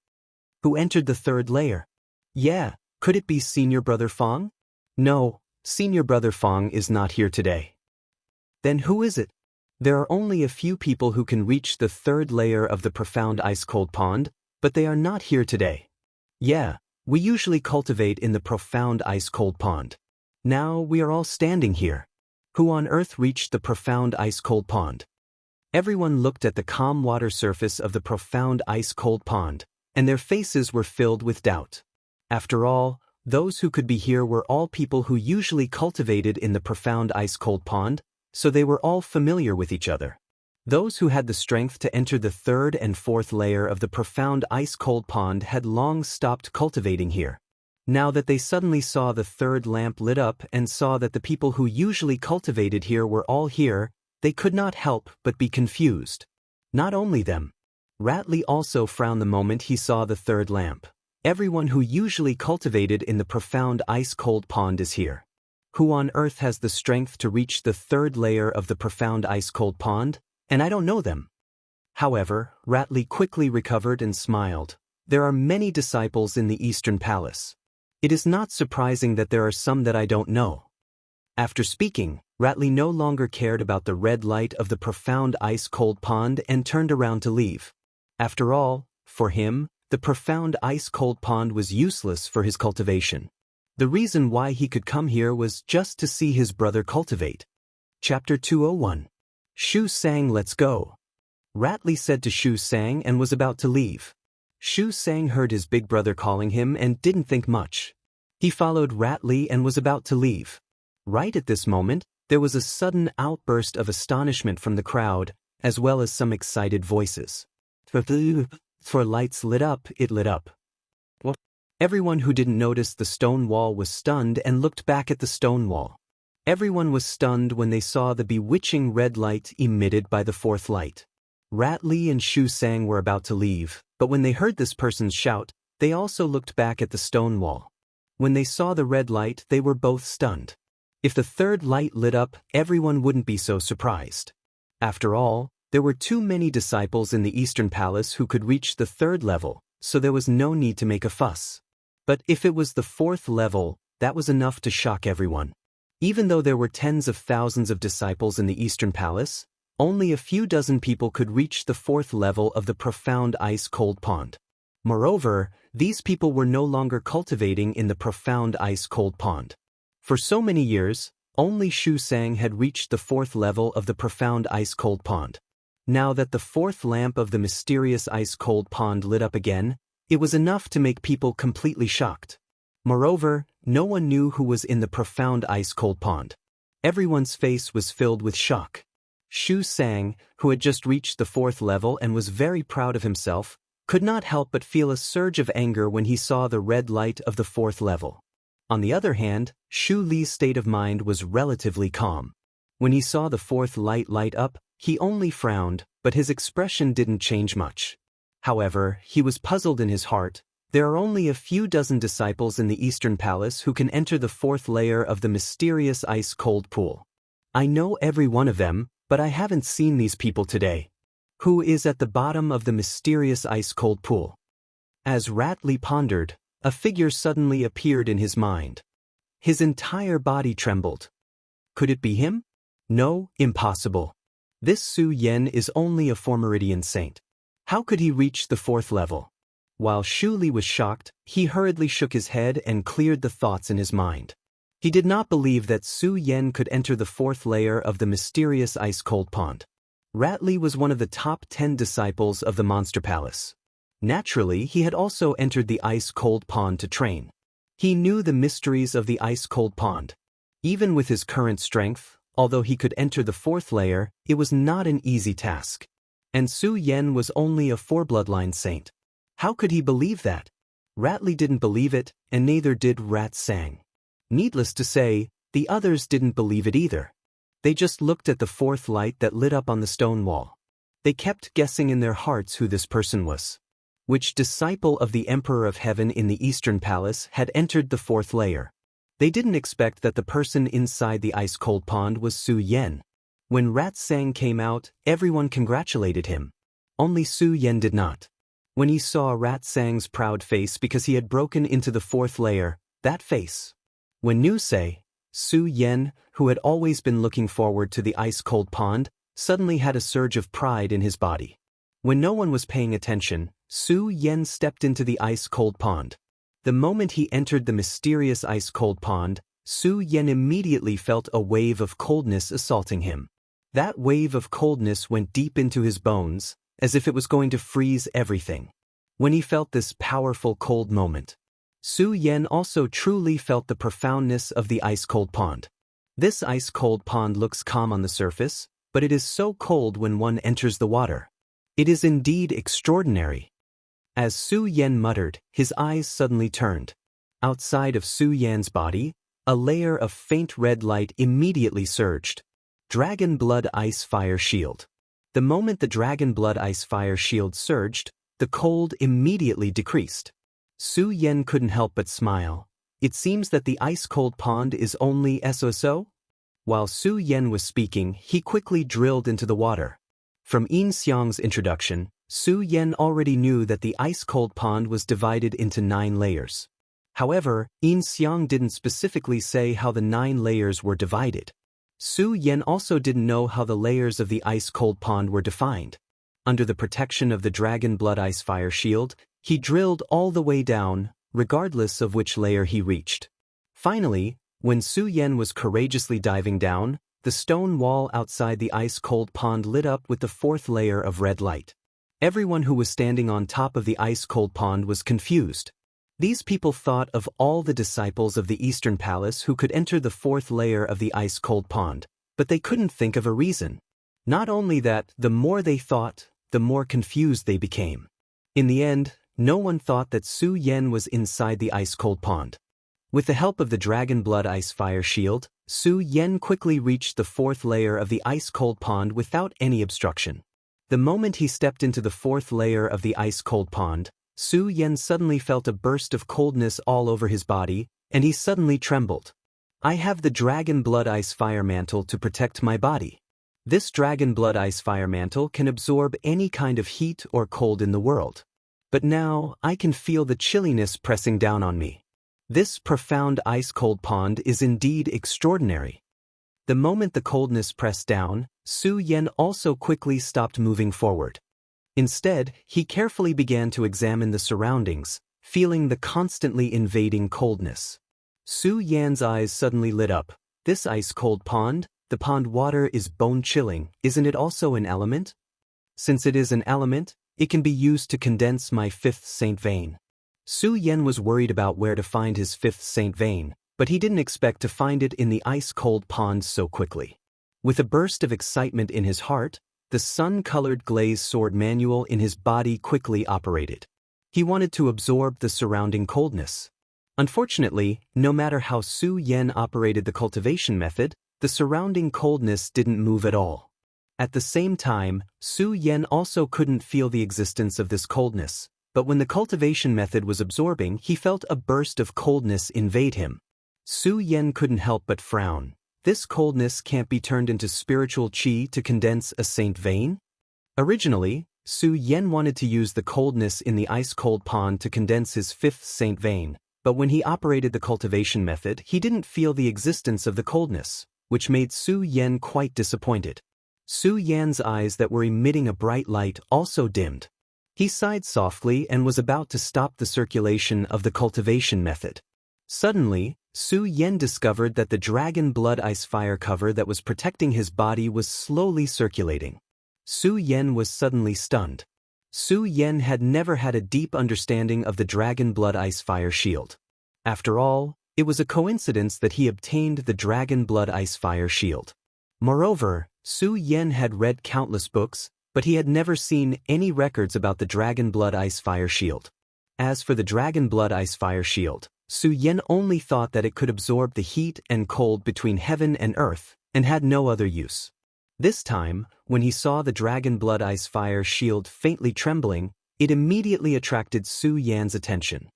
Who entered the 3rd layer? Yeah, could it be Senior Brother Fong? No, Senior Brother Fong is not here today. Then who is it? There are only a few people who can reach the 3rd layer of the profound ice-cold pond, but they are not here today. Yeah, we usually cultivate in the profound ice-cold pond. Now we are all standing here. Who on earth reached the profound ice-cold pond? Everyone looked at the calm water surface of the profound ice-cold pond, and their faces were filled with doubt. After all, those who could be here were all people who usually cultivated in the profound ice-cold pond, so they were all familiar with each other. Those who had the strength to enter the 3rd and 4th layer of the profound ice-cold pond had long stopped cultivating here. Now that they suddenly saw the 3rd lamp lit up and saw that the people who usually cultivated here were all here, they could not help but be confused. Not only them. Ratley also frowned the moment he saw the 3rd lamp. Everyone who usually cultivated in the profound ice-cold pond is here. Who on earth has the strength to reach the 3rd layer of the profound ice-cold pond? And I don't know them. However, Ratley quickly recovered and smiled. There are many disciples in the Eastern Palace. It is not surprising that there are some that I don't know. After speaking, Ratley no longer cared about the red light of the profound ice-cold pond and turned around to leave. After all, for him, the profound ice-cold pond was useless for his cultivation. The reason why he could come here was just to see his brother cultivate. Chapter 201. Shu sang, let's go. Rat Li said to Shu Sang and was about to leave. Shu Sang heard his big brother calling him and didn't think much. He followed Rat Li and was about to leave. Right at this moment, there was a sudden outburst of astonishment from the crowd, as well as some excited voices. For lights lit up, it lit up. What? Everyone who didn't notice the stone wall was stunned and looked back at the stone wall. Everyone was stunned when they saw the bewitching red light emitted by the fourth light. Rat Li and Shu Sang were about to leave, but when they heard this person's shout, they also looked back at the stone wall. When they saw the red light, they were both stunned. If the third light lit up, everyone wouldn't be so surprised. After all, there were too many disciples in the Eastern Palace who could reach the third level, so there was no need to make a fuss. But if it was the fourth level, that was enough to shock everyone. Even though there were tens of thousands of disciples in the Eastern Palace, only a few dozen people could reach the fourth level of the profound ice-cold pond. Moreover, these people were no longer cultivating in the profound ice-cold pond. For so many years, only Shu Sang had reached the fourth level of the profound ice-cold pond. Now that the fourth lamp of the mysterious ice-cold pond lit up again, it was enough to make people completely shocked. Moreover, no one knew who was in the profound ice-cold pond. Everyone's face was filled with shock. Shu Sang, who had just reached the fourth level and was very proud of himself, could not help but feel a surge of anger when he saw the red light of the fourth level. On the other hand, Shu Li's state of mind was relatively calm. When he saw the fourth light light up, he only frowned, but his expression didn't change much. However, he was puzzled in his heart. There are only a few dozen disciples in the Eastern Palace who can enter the fourth layer of the mysterious ice-cold pool. I know every one of them, but I haven't seen these people today. Who is at the bottom of the mysterious ice-cold pool? As Rat Li pondered, a figure suddenly appeared in his mind. His entire body trembled. Could it be him? No, impossible. This Su Yen is only a Formeridian saint. How could he reach the fourth level? While Shu Li was shocked, he hurriedly shook his head and cleared the thoughts in his mind. He did not believe that Su Yen could enter the fourth layer of the mysterious ice-cold pond. Rat Li was one of the top 10 disciples of the Monster Palace. Naturally, he had also entered the ice-cold pond to train. He knew the mysteries of the ice-cold pond. Even with his current strength, although he could enter the fourth layer, it was not an easy task. And Su Yen was only a four-bloodline saint. How could he believe that? Rat Li didn't believe it, and neither did Rat Sang. Needless to say, the others didn't believe it either. They just looked at the fourth light that lit up on the stone wall. They kept guessing in their hearts who this person was. Which disciple of the Emperor of Heaven in the Eastern Palace had entered the fourth layer? They didn't expect that the person inside the ice-cold pond was Su Yen. When Rat Sang came out, everyone congratulated him. Only Su Yen did not. When he saw Rat Sang's proud face because he had broken into the fourth layer, that face. When Su Yen, who had always been looking forward to the ice-cold pond, suddenly had a surge of pride in his body. When no one was paying attention, Su Yen stepped into the ice-cold pond. The moment he entered the mysterious ice-cold pond, Su Yen immediately felt a wave of coldness assaulting him. That wave of coldness went deep into his bones, as if it was going to freeze everything. When he felt this powerful cold moment, Su Yen also truly felt the profoundness of the ice-cold pond. This ice-cold pond looks calm on the surface, but it is so cold when one enters the water. It is indeed extraordinary. As Su Yen muttered, his eyes suddenly turned. Outside of Su Yen's body, a layer of faint red light immediately surged. Dragon Blood Ice Fire Shield. The moment the Dragon Blood Ice Fire Shield surged, the cold immediately decreased. Su Yen couldn't help but smile. It seems that the ice-cold pond is only so. While Su Yen was speaking, he quickly drilled into the water. From Yin Xiang's introduction, Su Yen already knew that the ice-cold pond was divided into 9 layers. However, Yin Xiang didn't specifically say how the 9 layers were divided. Su Yen also didn't know how the layers of the ice-cold pond were defined. under the protection of the dragon blood ice fire shield, he drilled all the way down, regardless of which layer he reached. Finally, when Su Yan was courageously diving down, the stone wall outside the ice-cold pond lit up with the fourth layer of red light. Everyone who was standing on top of the ice-cold pond was confused. These people thought of all the disciples of the Eastern Palace who could enter the fourth layer of the ice-cold pond, but they couldn't think of a reason. Not only that, the more they thought, the more confused they became. In the end, no one thought that Su Yan was inside the ice-cold pond. With the help of the dragon blood ice fire shield, Su Yan quickly reached the fourth layer of the ice-cold pond without any obstruction. The moment he stepped into the fourth layer of the ice-cold pond, Su Yan suddenly felt a burst of coldness all over his body, and he suddenly trembled. I have the dragon blood ice fire mantle to protect my body. This dragon blood ice fire mantle can absorb any kind of heat or cold in the world. But now, I can feel the chilliness pressing down on me. This profound ice-cold pond is indeed extraordinary. The moment the coldness pressed down, Su Yan also quickly stopped moving forward. Instead, he carefully began to examine the surroundings, feeling the constantly invading coldness. Su Yan's eyes suddenly lit up. This ice-cold pond? The pond water is bone-chilling, isn't it also an element? Since it is an element, it can be used to condense my fifth saint vein. Su Yan was worried about where to find his fifth saint vein, but he didn't expect to find it in the ice-cold pond so quickly. With a burst of excitement in his heart, the sun-colored glazed sword manual in his body quickly operated. He wanted to absorb the surrounding coldness. Unfortunately, no matter how Su Yan operated the cultivation method, the surrounding coldness didn't move at all. At the same time, Su Yan also couldn't feel the existence of this coldness, but when the cultivation method was absorbing, he felt a burst of coldness invade him. Su Yan couldn't help but frown. This coldness can't be turned into spiritual qi to condense a saint vein? Originally, Su Yan wanted to use the coldness in the ice-cold pond to condense his fifth saint vein, but when he operated the cultivation method, he didn't feel the existence of the coldness, which made Su Yan quite disappointed. Su Yan's eyes that were emitting a bright light also dimmed. He sighed softly and was about to stop the circulation of the cultivation method. Suddenly, Su Yan discovered that the dragon blood ice fire cover that was protecting his body was slowly circulating. Su Yan was suddenly stunned. Su Yan had never had a deep understanding of the dragon blood ice fire shield. After all, it was a coincidence that he obtained the dragon blood ice fire shield. Moreover, Su Yan had read countless books, but he had never seen any records about the dragon blood ice fire shield. As for the dragon blood ice fire shield, Su Yan only thought that it could absorb the heat and cold between heaven and earth, and had no other use. This time, when he saw the dragon blood ice fire shield faintly trembling, it immediately attracted Su Yan's attention.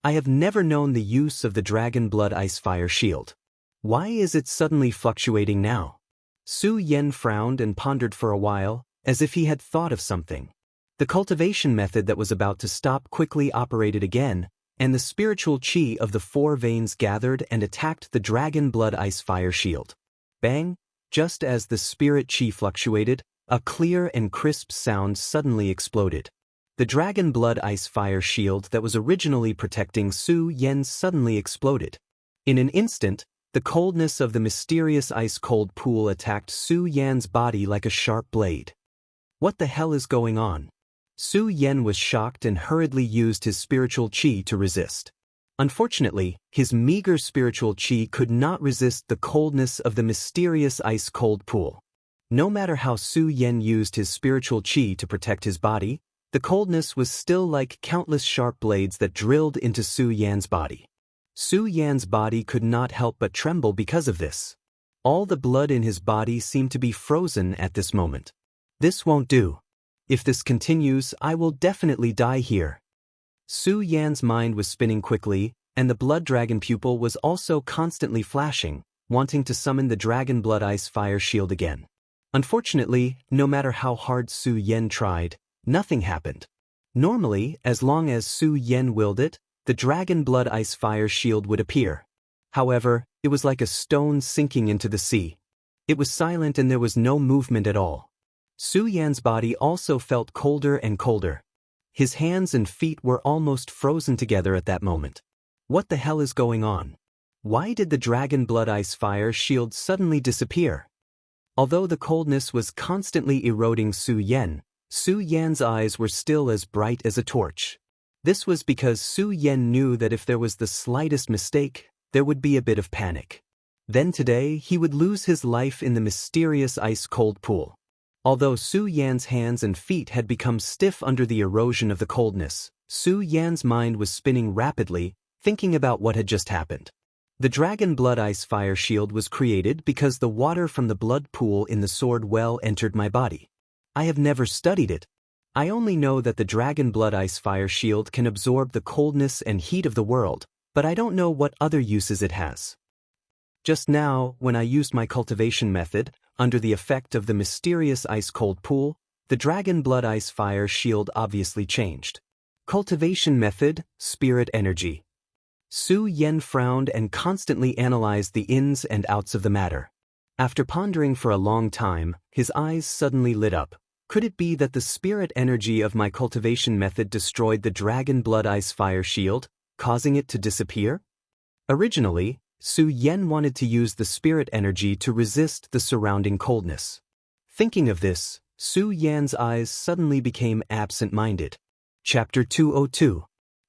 I have never known the use of the dragon blood ice fire shield. Why is it suddenly fluctuating now? Su Yan frowned and pondered for a while, as if he had thought of something. The cultivation method that was about to stop quickly operated again, and the spiritual qi of the four veins gathered and attacked the dragon blood ice fire shield. Bang! Just as the spirit qi fluctuated, a clear and crisp sound suddenly exploded. The dragon blood ice fire shield that was originally protecting Su Yan suddenly exploded. In an instant, the coldness of the mysterious ice-cold pool attacked Su Yan's body like a sharp blade. What the hell is going on? Su Yan was shocked and hurriedly used his spiritual qi to resist. Unfortunately, his meager spiritual qi could not resist the coldness of the mysterious ice-cold pool. No matter how Su Yan used his spiritual qi to protect his body, the coldness was still like countless sharp blades that drilled into Su Yan's body. Su Yan's body could not help but tremble because of this. All the blood in his body seemed to be frozen at this moment. This won't do. If this continues, I will definitely die here. Su Yan's mind was spinning quickly, and the blood dragon pupil was also constantly flashing, wanting to summon the dragon blood ice fire shield again. Unfortunately, no matter how hard Su Yan tried, nothing happened. Normally, as long as Su Yan willed it, the dragon blood ice fire shield would appear. However, it was like a stone sinking into the sea. It was silent and there was no movement at all. Su Yan's body also felt colder and colder. His hands and feet were almost frozen together at that moment. What the hell is going on? Why did the dragon blood ice fire shield suddenly disappear? Although the coldness was constantly eroding Su Yan's eyes were still as bright as a torch. This was because Su Yan knew that if there was the slightest mistake, there would be a bit of panic. Then today he would lose his life in the mysterious ice-cold pool. Although Su Yan's hands and feet had become stiff under the erosion of the coldness, Su Yan's mind was spinning rapidly, thinking about what had just happened. The dragon blood ice fire shield was created because the water from the blood pool in the sword well entered my body. I have never studied it. I only know that the dragon blood ice fire shield can absorb the coldness and heat of the world, but I don't know what other uses it has. Just now, when I used my cultivation method, under the effect of the mysterious ice-cold pool, the dragon blood ice fire shield obviously changed. Cultivation method, spirit energy. Su Yan frowned and constantly analyzed the ins and outs of the matter. After pondering for a long time, his eyes suddenly lit up. Could it be that the spirit energy of my cultivation method destroyed the dragon blood ice fire shield, causing it to disappear? Originally, Su Yan wanted to use the spirit energy to resist the surrounding coldness. Thinking of this, Su Yan's eyes suddenly became absent-minded. Chapter 202.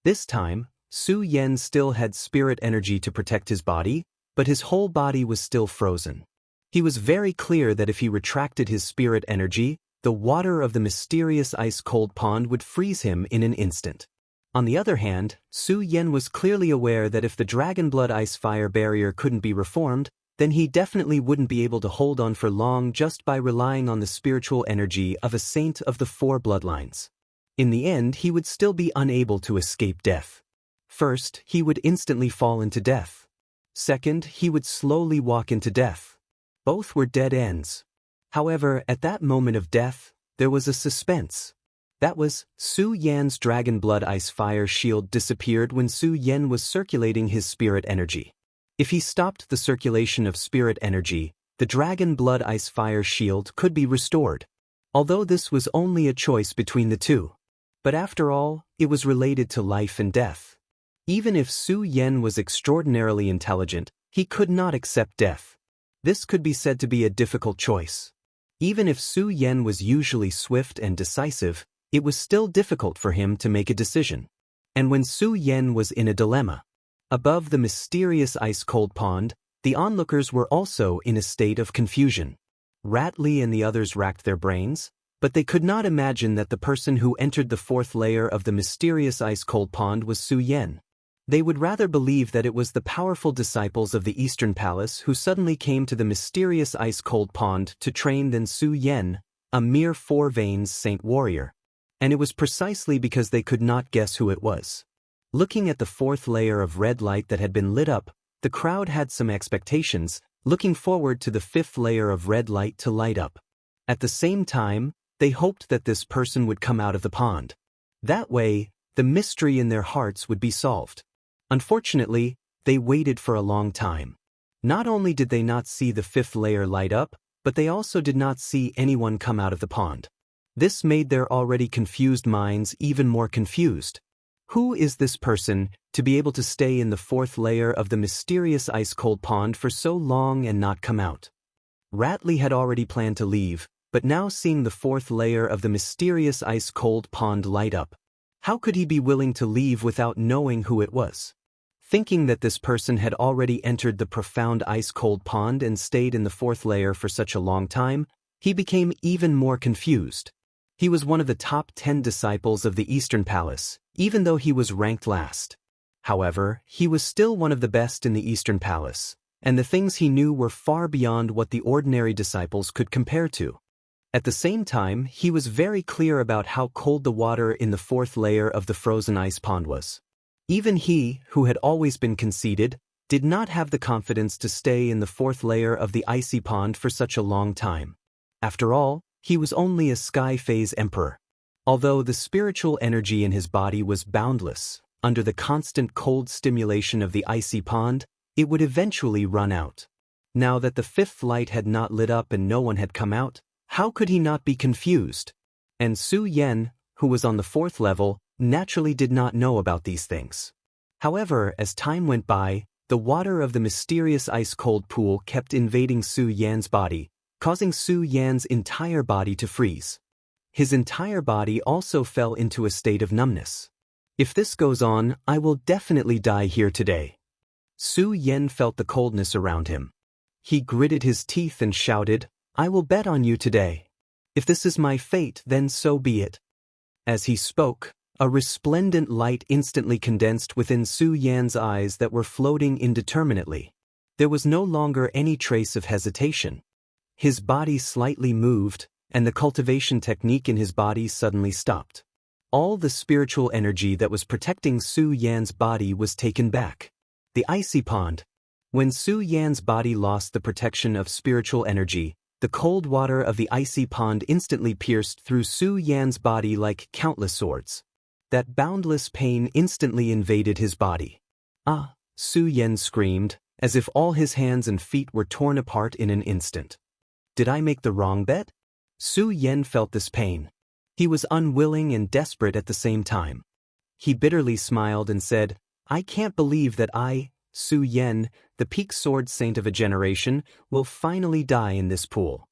This time, Su Yan still had spirit energy to protect his body, but his whole body was still frozen. He was very clear that if he retracted his spirit energy, the water of the mysterious ice-cold pond would freeze him in an instant. On the other hand, Su Yan was clearly aware that if the dragon blood ice fire barrier couldn't be reformed, then he definitely wouldn't be able to hold on for long just by relying on the spiritual energy of a saint of the four bloodlines. In the end, he would still be unable to escape death. First, he would instantly fall into death. Second, he would slowly walk into death. Both were dead ends. However, at that moment of death, there was a suspense. That was, Su Yan's dragon blood ice fire shield disappeared when Su Yan was circulating his spirit energy. If he stopped the circulation of spirit energy, the dragon blood ice fire shield could be restored. Although this was only a choice between the two. But after all, it was related to life and death. Even if Su Yan was extraordinarily intelligent, he could not accept death. This could be said to be a difficult choice. Even if Su Yan was usually swift and decisive, it was still difficult for him to make a decision. And when Su Yan was in a dilemma, above the mysterious ice-cold pond, the onlookers were also in a state of confusion. Ratley and the others racked their brains, but they could not imagine that the person who entered the fourth layer of the mysterious ice-cold pond was Su Yan. They would rather believe that it was the powerful disciples of the Eastern Palace who suddenly came to the mysterious ice-cold pond to train than Su Yan, a mere four-veins saint warrior. And it was precisely because they could not guess who it was. Looking at the fourth layer of red light that had been lit up, the crowd had some expectations, looking forward to the fifth layer of red light to light up. At the same time, they hoped that this person would come out of the pond. That way, the mystery in their hearts would be solved. Unfortunately, they waited for a long time. Not only did they not see the fifth layer light up, but they also did not see anyone come out of the pond. This made their already confused minds even more confused. Who is this person, to be able to stay in the fourth layer of the mysterious ice-cold pond for so long and not come out? Ratley had already planned to leave, but now seeing the fourth layer of the mysterious ice-cold pond light up, how could he be willing to leave without knowing who it was? Thinking that this person had already entered the profound ice-cold pond and stayed in the fourth layer for such a long time, he became even more confused. He was one of the top 10 disciples of the Eastern Palace, even though he was ranked last. However, he was still one of the best in the Eastern Palace, and the things he knew were far beyond what the ordinary disciples could compare to. At the same time, he was very clear about how cold the water in the fourth layer of the frozen ice pond was. Even he, who had always been conceited, did not have the confidence to stay in the fourth layer of the icy pond for such a long time. After all, he was only a sky phase emperor. Although the spiritual energy in his body was boundless, under the constant cold stimulation of the icy pond, it would eventually run out. Now that the fifth light had not lit up and no one had come out, How could he not be confused? And Su Yan, who was on the 4th level, naturally did not know about these things. However, as time went by, the water of the mysterious ice-cold pool kept invading Su Yan's body, causing Su Yan's entire body to freeze. His entire body also fell into a state of numbness. If this goes on, I will definitely die here today. Su Yan felt the coldness around him. He gritted his teeth and shouted, I will bet on you today. If this is my fate, then so be it. As he spoke, a resplendent light instantly condensed within Su Yan's eyes that were floating indeterminately. There was no longer any trace of hesitation. His body slightly moved, and the cultivation technique in his body suddenly stopped. All the spiritual energy that was protecting Su Yan's body was taken back. The icy pond. When Su Yan's body lost the protection of spiritual energy, the cold water of the icy pond instantly pierced through Su Yan's body like countless swords. That boundless pain instantly invaded his body. Ah! Su Yan screamed, as if all his hands and feet were torn apart in an instant. Did I make the wrong bet? Su Yan felt this pain. He was unwilling and desperate at the same time. He bitterly smiled and said, I can't believe that I, Su Yan, the peak sword saint of a generation, will finally die in this pool.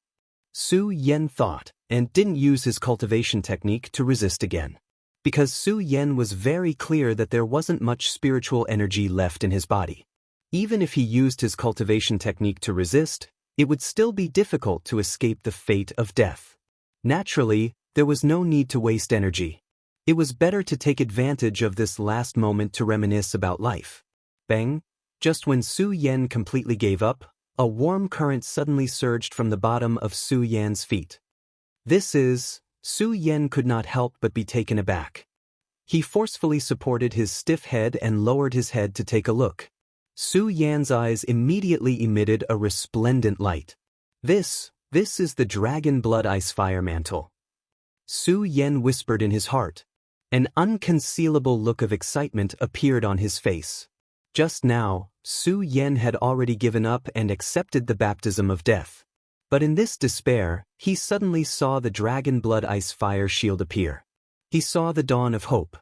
Su Yan thought, and didn't use his cultivation technique to resist again. Because Su Yan was very clear that there wasn't much spiritual energy left in his body. Even if he used his cultivation technique to resist, it would still be difficult to escape the fate of death. Naturally, there was no need to waste energy. It was better to take advantage of this last moment to reminisce about life. Bang! Just when Su Yan completely gave up, a warm current suddenly surged from the bottom of Su Yan's feet. Su Yan could not help but be taken aback. He forcefully supported his stiff head and lowered his head to take a look. Su Yan's eyes immediately emitted a resplendent light. This is the Dragon Blood Ice Fire Mantle. Su Yan whispered in his heart. An unconcealable look of excitement appeared on his face. Just now, Su Yan had already given up and accepted the baptism of death. But in this despair, he suddenly saw the Dragon Blood Ice Fire Shield appear. He saw the dawn of hope.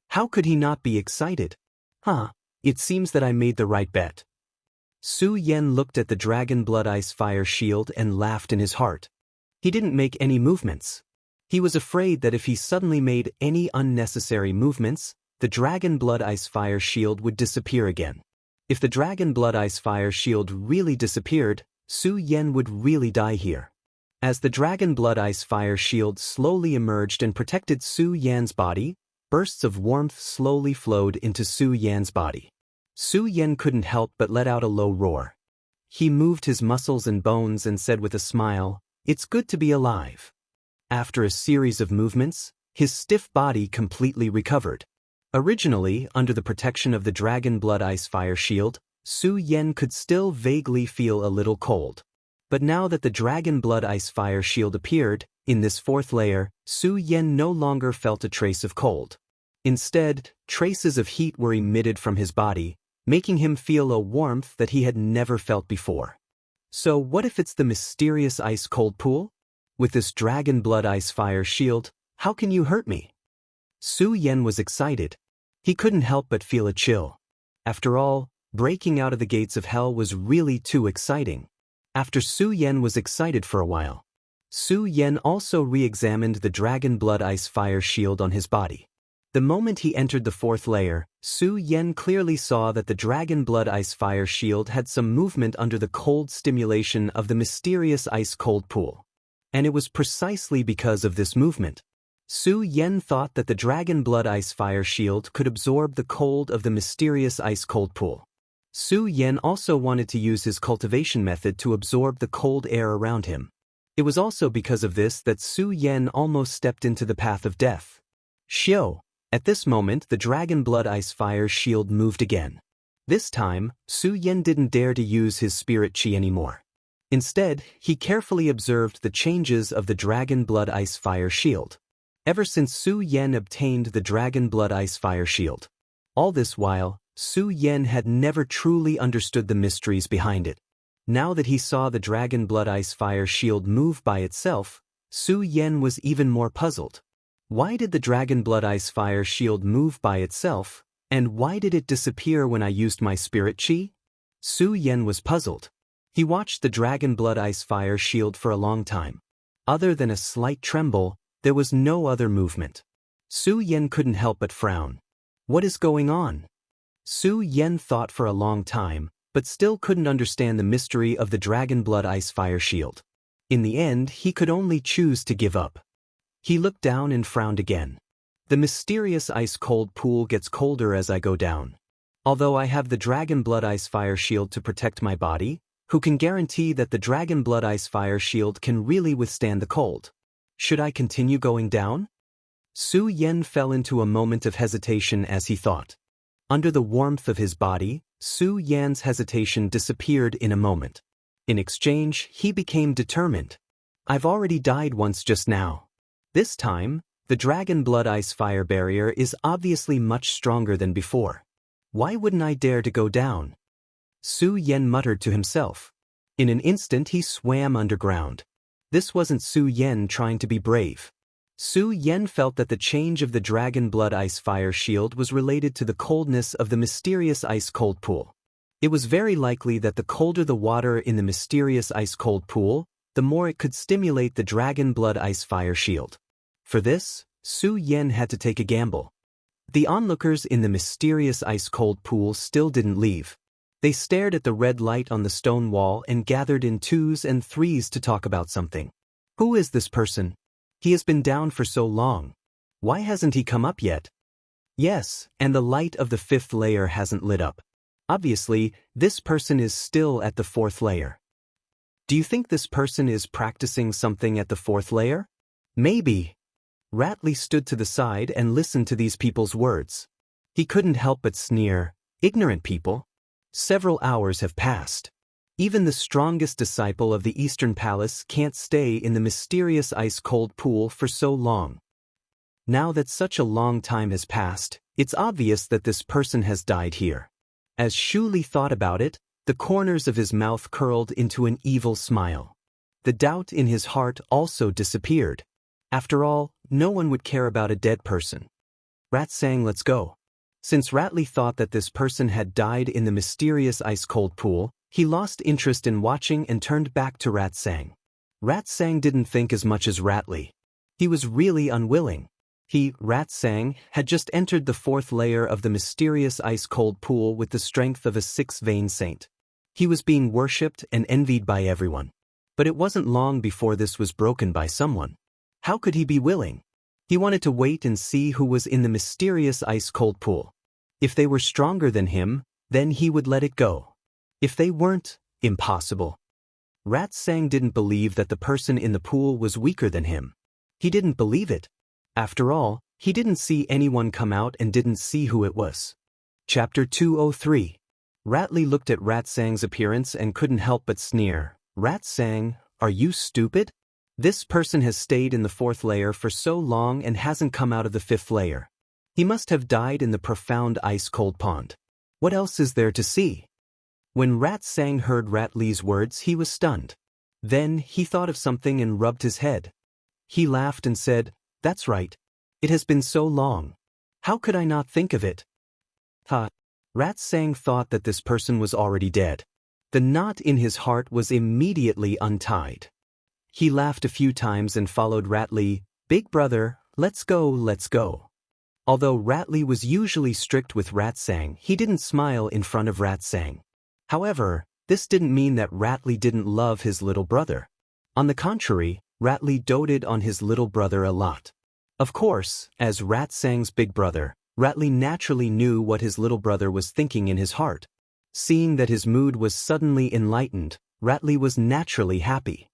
How could he not be excited? It seems that I made the right bet. Su Yan looked at the Dragon Blood Ice Fire Shield and laughed in his heart. He didn't make any movements. He was afraid that if he suddenly made any unnecessary movements, the Dragon Blood Ice Fire Shield would disappear again. If the Dragon Blood Ice Fire Shield really disappeared, Su Yan would really die here. As the Dragon Blood Ice Fire Shield slowly emerged and protected Su Yan's body, bursts of warmth slowly flowed into Su Yan's body. Su Yan couldn't help but let out a low roar. He moved his muscles and bones and said with a smile, "It's good to be alive." After a series of movements, his stiff body completely recovered. Originally, under the protection of the Dragon Blood Ice Fire Shield, Su Yan could still vaguely feel a little cold. But now that the Dragon Blood Ice Fire Shield appeared, in this 4th layer, Su Yan no longer felt a trace of cold. Instead, traces of heat were emitted from his body, making him feel a warmth that he had never felt before. So what if it's the mysterious ice-cold pool? With this Dragon Blood Ice Fire Shield, how can you hurt me? Su Yan was excited. He couldn't help but feel a chill. After all, breaking out of the gates of hell was really too exciting. After Su Yan was excited for a while, Su Yan also re-examined the Dragon Blood Ice Fire Shield on his body. The moment he entered the 4th layer, Su Yan clearly saw that the Dragon Blood Ice Fire Shield had some movement under the cold stimulation of the mysterious ice-cold pool. And it was precisely because of this movement. Su Yan thought that the Dragon Blood Ice Fire Shield could absorb the cold of the mysterious ice-cold pool. Su Yan also wanted to use his cultivation method to absorb the cold air around him. It was also because of this that Su Yan almost stepped into the path of death. Xiao! At this moment, the Dragon Blood Ice Fire Shield moved again. This time, Su Yan didn't dare to use his spirit chi anymore. Instead, he carefully observed the changes of the Dragon Blood Ice Fire Shield. Ever since Su Yan obtained the Dragon Blood Ice Fire Shield. All this while, Su Yan had never truly understood the mysteries behind it. Now that he saw the Dragon Blood Ice Fire Shield move by itself, Su Yen was even more puzzled. Why did the dragon blood ice fire shield move by itself, and why did it disappear when I used my spirit chi? Su Yen was puzzled. He watched the dragon blood ice fire shield for a long time. Other than a slight tremble, there was no other movement. Su Yen couldn't help but frown. What is going on? Su Yen thought for a long time, but still couldn't understand the mystery of the dragon blood ice fire shield. In the end, he could only choose to give up. He looked down and frowned again. The mysterious ice-cold pool gets colder as I go down. Although I have the dragon blood ice fire shield to protect my body, who can guarantee that the dragon blood ice fire shield can really withstand the cold? Should I continue going down? Su Yen fell into a moment of hesitation as he thought. Under the warmth of his body, Su Yan's hesitation disappeared in a moment. In exchange, he became determined. I've already died once just now. This time, the dragon blood ice fire barrier is obviously much stronger than before. Why wouldn't I dare to go down? Su Yen muttered to himself. In an instant he swam underground. This wasn't Su Yen trying to be brave. Su Yen felt that the change of the dragon blood ice fire shield was related to the coldness of the mysterious ice-cold pool. It was very likely that the colder the water in the mysterious ice-cold pool, the more it could stimulate the dragon blood ice fire shield. For this, Su Yen had to take a gamble. The onlookers in the mysterious ice-cold pool still didn't leave. They stared at the red light on the stone wall and gathered in twos and threes to talk about something. Who is this person? He has been down for so long. Why hasn't he come up yet? Yes, and the light of the 5th layer hasn't lit up. Obviously, this person is still at the 4th layer. Do you think this person is practicing something at the 4th layer? Maybe. Ratley stood to the side and listened to these people's words. He couldn't help but sneer. Ignorant people. Several hours have passed. Even the strongest disciple of the Eastern Palace can't stay in the mysterious ice-cold pool for so long. Now that such a long time has passed, it's obvious that this person has died here. As Shu Li thought about it, the corners of his mouth curled into an evil smile. The doubt in his heart also disappeared. After all, no one would care about a dead person. Rat sang, let's go. Since Ratley thought that this person had died in the mysterious ice-cold pool, he lost interest in watching and turned back to Rat Sang. Rat Sang didn't think as much as Ratley. He was really unwilling. He, Rat Sang, had just entered the 4th layer of the mysterious ice-cold pool with the strength of a 6-vein saint. He was being worshipped and envied by everyone. But it wasn't long before this was broken by someone. How could he be willing? He wanted to wait and see who was in the mysterious ice-cold pool. If they were stronger than him, then he would let it go. If they weren't, impossible. Rat Sang didn't believe that the person in the pool was weaker than him. He didn't believe it. After all, he didn't see anyone come out and didn't see who it was. Chapter 203. Ratley looked at Rat Sang's appearance and couldn't help but sneer. Rat Sang, are you stupid? This person has stayed in the 4th layer for so long and hasn't come out of the 5th layer. He must have died in the profound ice-cold pond. What else is there to see? When Rat Sang heard Ratley's words, he was stunned. Then he thought of something and rubbed his head. He laughed and said, that's right. It has been so long. How could I not think of it? Rat Sang thought that this person was already dead. The knot in his heart was immediately untied. He laughed a few times and followed Ratley. Big brother, let's go, let's go. Although Ratley was usually strict with Rat Sang, he didn't smile in front of Rat Sang. However, this didn't mean that Ratley didn't love his little brother. On the contrary, Ratley doted on his little brother a lot. Of course, as Rat Sang's big brother, Ratley naturally knew what his little brother was thinking in his heart. Seeing that his mood was suddenly enlightened, Ratley was naturally happy.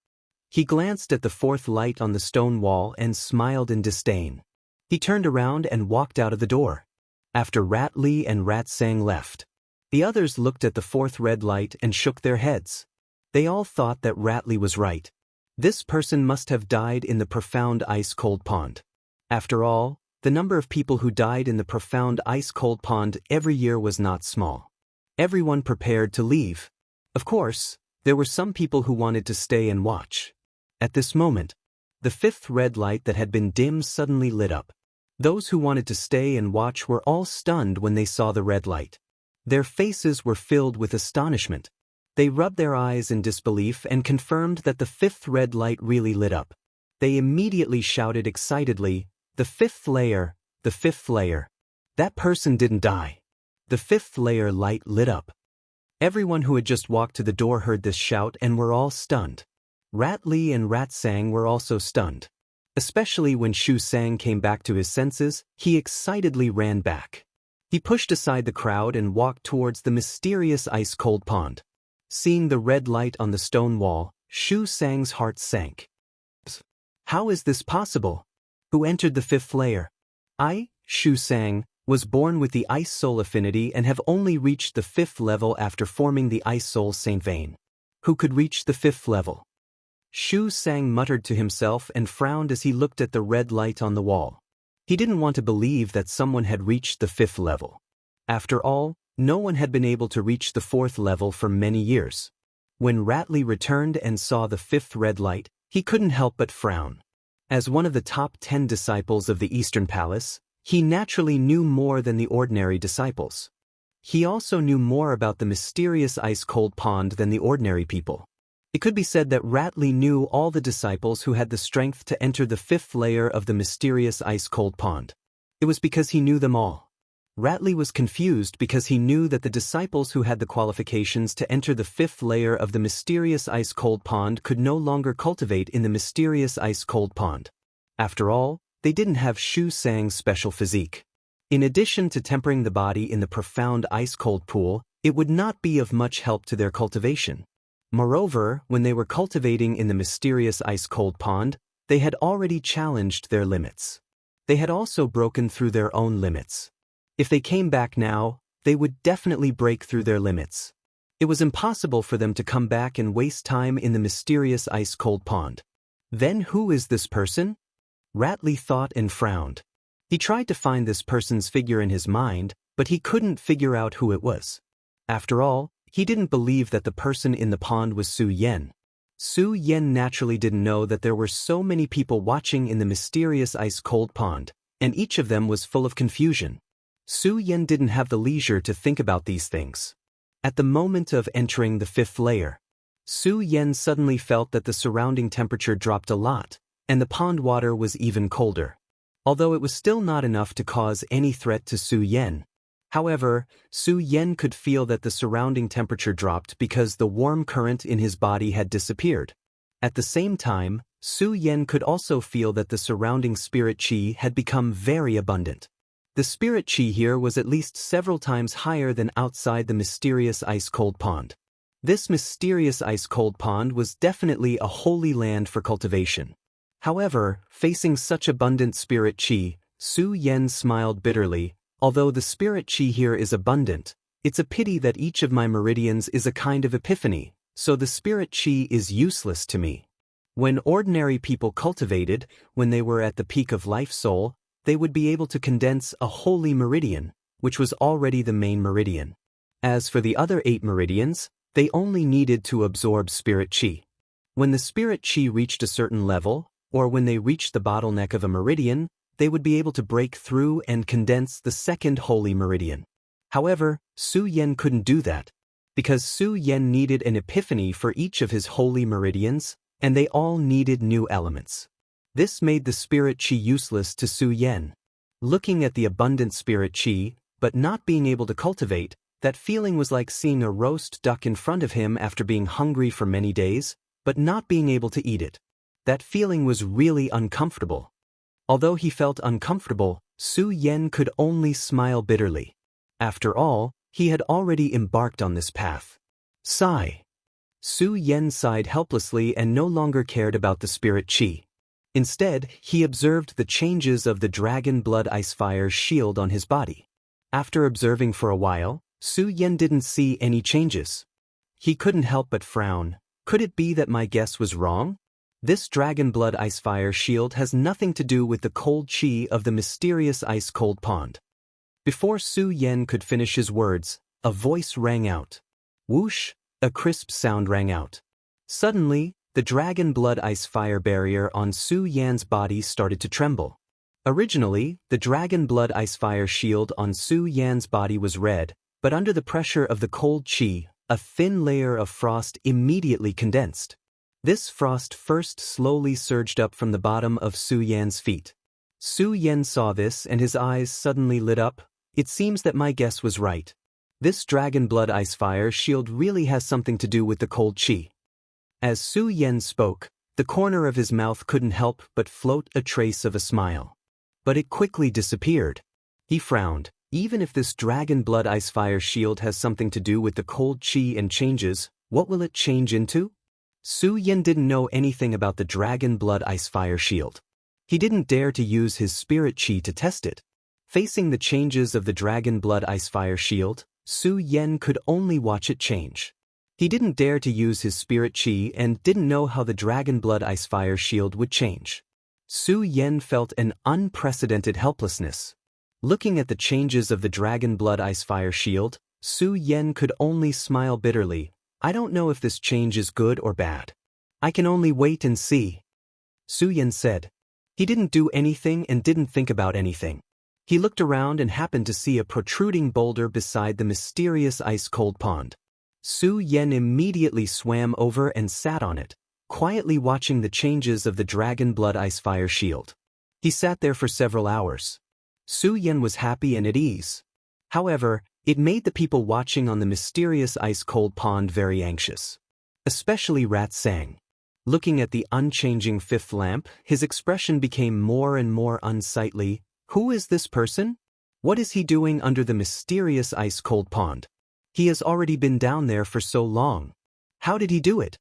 He glanced at the 4th light on the stone wall and smiled in disdain. He turned around and walked out of the door. After Ratley and Rat Sang left, the others looked at the 4th red light and shook their heads. They all thought that Ratley was right. This person must have died in the profound ice-cold pond. After all, the number of people who died in the profound ice-cold pond every year was not small. Everyone prepared to leave. Of course, there were some people who wanted to stay and watch. At this moment, the fifth red light that had been dim suddenly lit up. Those who wanted to stay and watch were all stunned when they saw the red light. Their faces were filled with astonishment. They rubbed their eyes in disbelief and confirmed that the fifth red light really lit up. They immediately shouted excitedly, "The fifth layer, the fifth layer. That person didn't die." The fifth layer light lit up. Everyone who had just walked to the door heard this shout and were all stunned. Rat Li and Rat Sang were also stunned. Especially when Shu Sang came back to his senses, he excitedly ran back. He pushed aside the crowd and walked towards the mysterious ice-cold pond. Seeing the red light on the stone wall, Shu Sang's heart sank. How is this possible? Who entered the fifth layer? I, Shu Sang, was born with the Ice Soul affinity and have only reached the fifth level after forming the Ice Soul Saint Vein. Who could reach the fifth level? Shu Sang muttered to himself and frowned as he looked at the red light on the wall. He didn't want to believe that someone had reached the fifth level. After all, no one had been able to reach the fourth level for many years. When Rat Li returned and saw the fifth red light, he couldn't help but frown. As one of the top 10 disciples of the Eastern Palace, he naturally knew more than the ordinary disciples. He also knew more about the mysterious ice-cold pond than the ordinary people. It could be said that Rat Li knew all the disciples who had the strength to enter the fifth layer of the mysterious ice-cold pond. It was because he knew them all. Rat Li was confused because he knew that the disciples who had the qualifications to enter the fifth layer of the mysterious ice-cold pond could no longer cultivate in the mysterious ice-cold pond. After all, they didn't have Shu Sang's special physique. In addition to tempering the body in the profound ice-cold pool, it would not be of much help to their cultivation. Moreover, when they were cultivating in the mysterious ice-cold pond, they had already challenged their limits. They had also broken through their own limits. If they came back now, they would definitely break through their limits. It was impossible for them to come back and waste time in the mysterious ice-cold pond. Then who is this person? Rat Li thought and frowned. He tried to find this person's figure in his mind, but he couldn't figure out who it was. After all, he didn't believe that the person in the pond was Su Yan. Su Yan naturally didn't know that there were so many people watching in the mysterious ice-cold pond, and each of them was full of confusion. Su Yan didn't have the leisure to think about these things. At the moment of entering the fifth layer, Su Yan suddenly felt that the surrounding temperature dropped a lot, and the pond water was even colder. Although it was still not enough to cause any threat to Su Yan. However, Su Yan could feel that the surrounding temperature dropped because the warm current in his body had disappeared. At the same time, Su Yan could also feel that the surrounding spirit qi had become very abundant. The spirit qi here was at least several times higher than outside the mysterious ice-cold pond. This mysterious ice-cold pond was definitely a holy land for cultivation. However, facing such abundant spirit qi, Su Yan smiled bitterly. Although the spirit qi here is abundant, it's a pity that each of my meridians is a kind of epiphany, so the spirit qi is useless to me. When ordinary people cultivated, when they were at the peak of life soul, they would be able to condense a holy meridian, which was already the main meridian. As for the other 8 meridians, they only needed to absorb spirit qi. When the spirit qi reached a certain level, or when they reached the bottleneck of a meridian, they would be able to break through and condense the second holy meridian. However, Su Yan couldn't do that, because Su Yan needed an epiphany for each of his holy meridians, and they all needed new elements. This made the spirit qi useless to Su Yan. Looking at the abundant spirit qi, but not being able to cultivate, that feeling was like seeing a roast duck in front of him after being hungry for many days, but not being able to eat it. That feeling was really uncomfortable. Although he felt uncomfortable, Su Yan could only smile bitterly. After all, he had already embarked on this path. Sigh. Su Yan sighed helplessly and no longer cared about the spirit qi. Instead, he observed the changes of the dragon blood ice fire shield on his body. After observing for a while, Su Yan didn't see any changes. He couldn't help but frown. Could it be that my guess was wrong? This dragon blood ice fire shield has nothing to do with the cold qi of the mysterious ice-cold pond. Before Su Yan could finish his words, a voice rang out. Whoosh, a crisp sound rang out. Suddenly, the dragon blood ice fire barrier on Su Yan's body started to tremble. Originally, the dragon blood ice fire shield on Su Yan's body was red, but under the pressure of the cold qi, a thin layer of frost immediately condensed. This frost first slowly surged up from the bottom of Su Yan's feet. Su Yan saw this and his eyes suddenly lit up. It seems that my guess was right. This dragon blood ice fire shield really has something to do with the cold qi. As Su Yan spoke, the corner of his mouth couldn't help but float a trace of a smile. But it quickly disappeared. He frowned. Even if this dragon blood ice fire shield has something to do with the cold qi and changes, what will it change into? Su Yan didn't know anything about the dragon blood ice fire shield. He didn't dare to use his spirit qi to test it. Facing the changes of the dragon blood ice fire shield, Su Yan could only watch it change. He didn't dare to use his spirit qi and didn't know how the dragon blood ice fire shield would change. Su Yan felt an unprecedented helplessness. Looking at the changes of the dragon blood ice fire shield, Su Yan could only smile bitterly. I don't know if this change is good or bad. I can only wait and see. Su Yan said. He didn't do anything and didn't think about anything. He looked around and happened to see a protruding boulder beside the mysterious ice-cold pond. Su Yan immediately swam over and sat on it, quietly watching the changes of the dragon blood ice fire shield. He sat there for several hours. Su Yan was happy and at ease. However, it made the people watching on the mysterious ice-cold pond very anxious. Especially Rat Sang. Looking at the unchanging fifth lamp, his expression became more and more unsightly. Who is this person? What is he doing under the mysterious ice-cold pond? He has already been down there for so long. How did he do it?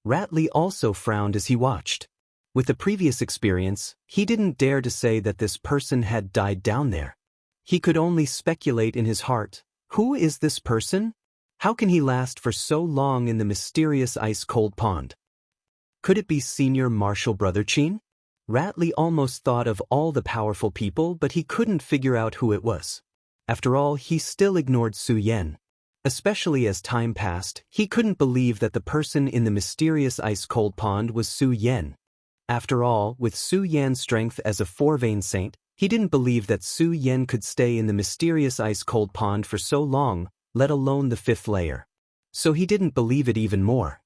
Rat Li also frowned as he watched. With the previous experience, he didn't dare to say that this person had died down there. He could only speculate in his heart. Who is this person? How can he last for so long in the mysterious ice-cold pond? Could it be Senior Marshal Brother Qin? Rat Li almost thought of all the powerful people, but he couldn't figure out who it was. After all, he still ignored Su Yan. Especially as time passed, he couldn't believe that the person in the mysterious ice-cold pond was Su Yan. After all, with Su Yan's strength as a four-vein saint, he didn't believe that Su Yan could stay in the mysterious ice-cold pond for so long, let alone the fifth layer. So he didn't believe it even more.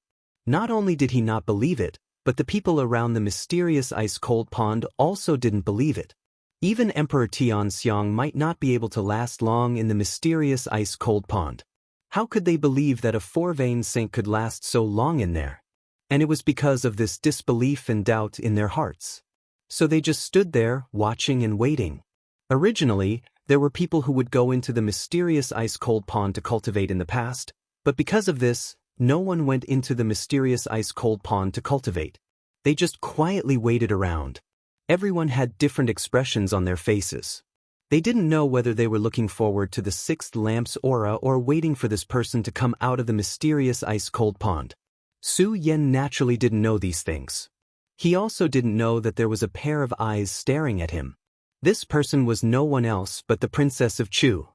Not only did he not believe it, but the people around the mysterious ice-cold pond also didn't believe it. Even Emperor Tianxiang might not be able to last long in the mysterious ice-cold pond. How could they believe that a four-vein saint could last so long in there? And it was because of this disbelief and doubt in their hearts. So they just stood there, watching and waiting. Originally, there were people who would go into the mysterious ice-cold pond to cultivate in the past, but because of this, no one went into the mysterious ice-cold pond to cultivate. They just quietly waited around. Everyone had different expressions on their faces. They didn't know whether they were looking forward to the sixth lamp's aura or waiting for this person to come out of the mysterious ice-cold pond. Su Yan naturally didn't know these things. He also didn't know that there was a pair of eyes staring at him. This person was no one else but the Princess of Chu.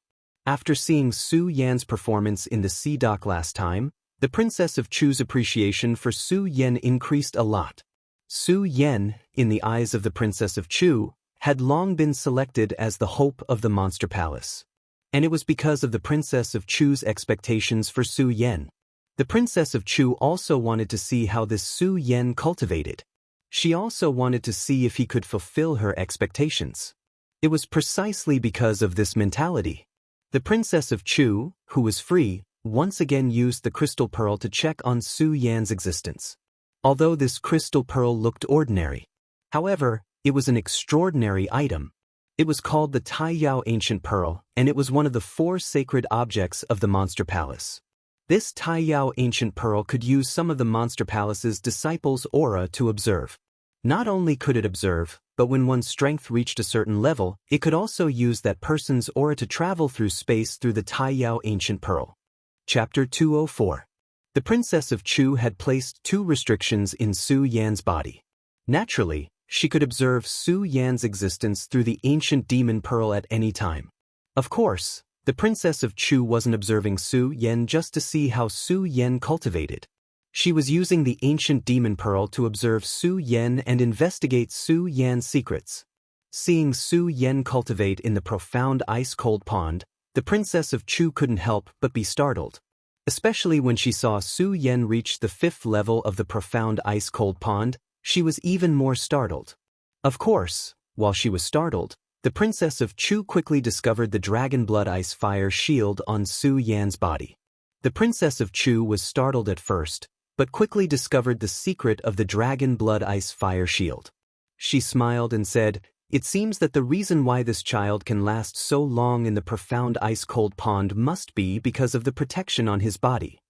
After seeing Su Yan's performance in the sea dock last time, the Princess of Chu's appreciation for Su Yan increased a lot. Su Yan, in the eyes of the Princess of Chu, had long been selected as the hope of the Monster Palace. And it was because of the Princess of Chu's expectations for Su Yan. The Princess of Chu also wanted to see how this Su Yan cultivated. She also wanted to see if he could fulfill her expectations. It was precisely because of this mentality. The Princess of Chu, who was free, once again used the crystal pearl to check on Su Yan's existence. Although this crystal pearl looked ordinary. However, it was an extraordinary item. It was called the Taiyao Ancient Pearl, and it was one of the 4 sacred objects of the Monster Palace. This Taiyao Ancient Pearl could use some of the Monster Palace's disciples' aura to observe. Not only could it observe, but when one's strength reached a certain level, it could also use that person's aura to travel through space through the Taiyao Ancient Pearl. Chapter 204. The Princess of Chu had placed 2 restrictions in Su Yan's body. Naturally, she could observe Su Yan's existence through the ancient demon pearl at any time. Of course, the Princess of Chu wasn't observing Su Yan just to see how Su Yan cultivated. She was using the ancient demon pearl to observe Su Yan and investigate Su Yan's secrets. Seeing Su Yan cultivate in the profound ice-cold pond, the Princess of Chu couldn't help but be startled. Especially when she saw Su Yan reach the 5th level of the profound ice-cold pond, she was even more startled. Of course, while she was startled, the Princess of Chu quickly discovered the dragon blood ice fire shield on Su Yan's body. The Princess of Chu was startled at first, but quickly discovered the secret of the dragon blood ice fire shield. She smiled and said, "It seems that the reason why this child can last so long in the profound ice-cold pond must be because of the protection on his body.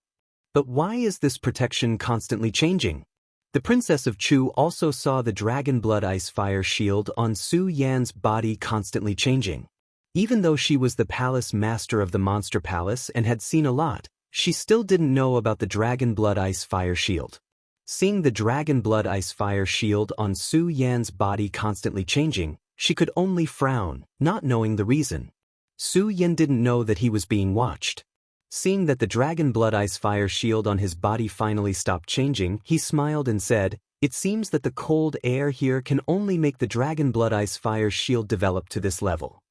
But why is this protection constantly changing?" The Princess of Chu also saw the dragon blood ice fire shield on Su Yan's body constantly changing. Even though she was the palace master of the monster palace and had seen a lot, she still didn't know about the dragon blood ice fire shield. Seeing the dragon blood ice fire shield on Su Yan's body constantly changing, she could only frown, not knowing the reason. Su Yan didn't know that he was being watched. Seeing that the dragon blood ice fire shield on his body finally stopped changing, he smiled and said, "It seems that the cold air here can only make the dragon blood ice fire shield develop to this level."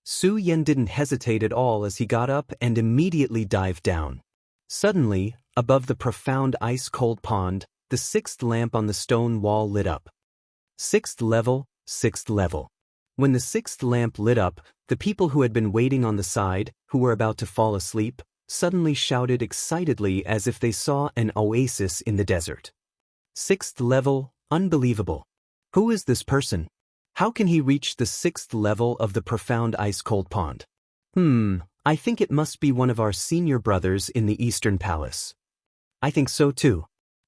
Su Yan didn't hesitate at all as he got up and immediately dived down. Suddenly, above the profound ice-cold pond, the 6th lamp on the stone wall lit up. 6th level, 6th level. When the 6th lamp lit up, the people who had been waiting on the side, who were about to fall asleep, suddenly shouted excitedly as if they saw an oasis in the desert. 6th level, unbelievable. Who is this person? How can he reach the 6th level of the profound ice-cold pond? I think it must be one of our senior brothers in the Eastern Palace. I think so too.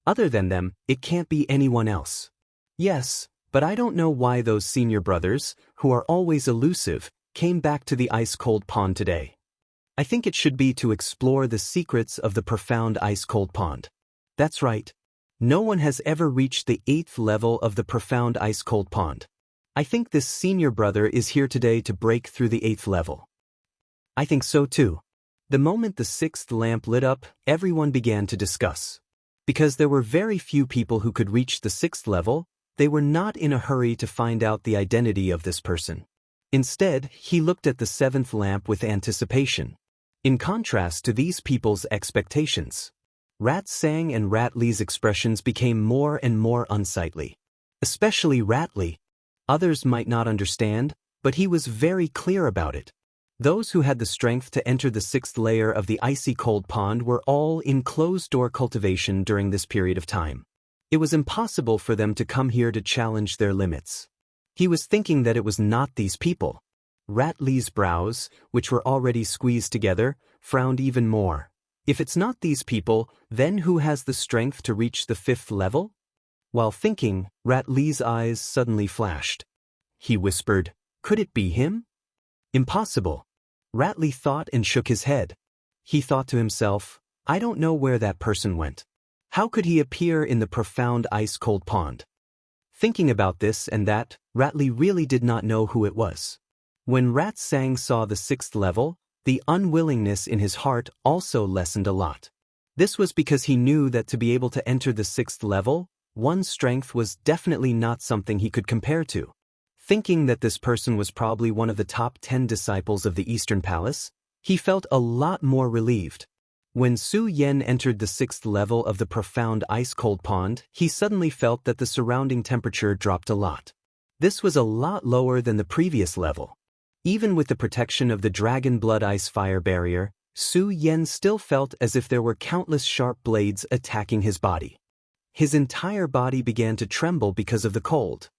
Other than them, it can't be anyone else. Yes, but I don't know why those senior brothers, who are always elusive, came back to the ice-cold pond today. I think it should be to explore the secrets of the profound ice-cold pond. That's right. No one has ever reached the 8th level of the profound ice-cold pond. I think this senior brother is here today to break through the 8th level. I think so too. The moment the 6th lamp lit up, everyone began to discuss. Because there were very few people who could reach the 6th level, they were not in a hurry to find out the identity of this person. Instead, he looked at the 7th lamp with anticipation. In contrast to these people's expectations, Rat Sang and Rat Li's expressions became more and more unsightly. Especially Rat Li. Others might not understand, but he was very clear about it. Those who had the strength to enter the 6th layer of the icy cold pond were all in closed-door cultivation during this period of time. It was impossible for them to come here to challenge their limits. He was thinking that it was not these people. Rat Li's brows, which were already squeezed together, frowned even more. If it's not these people, then who has the strength to reach the 5th level? While thinking, Rat Li's eyes suddenly flashed. He whispered, "Could it be him?" Impossible. Rat Li thought and shook his head. He thought to himself, "I don't know where that person went. How could he appear in the profound ice-cold pond?" Thinking about this and that, Rat Li really did not know who it was. When Rat Sang saw the 6th level, the unwillingness in his heart also lessened a lot. This was because he knew that to be able to enter the 6th level, one's strength was definitely not something he could compare to. Thinking that this person was probably one of the top 10 disciples of the Eastern Palace, he felt a lot more relieved. When Su Yan entered the 6th level of the profound ice-cold pond, he suddenly felt that the surrounding temperature dropped a lot. This was a lot lower than the previous level. Even with the protection of the dragon blood ice fire barrier, Su Yan still felt as if there were countless sharp blades attacking his body. His entire body began to tremble because of the cold.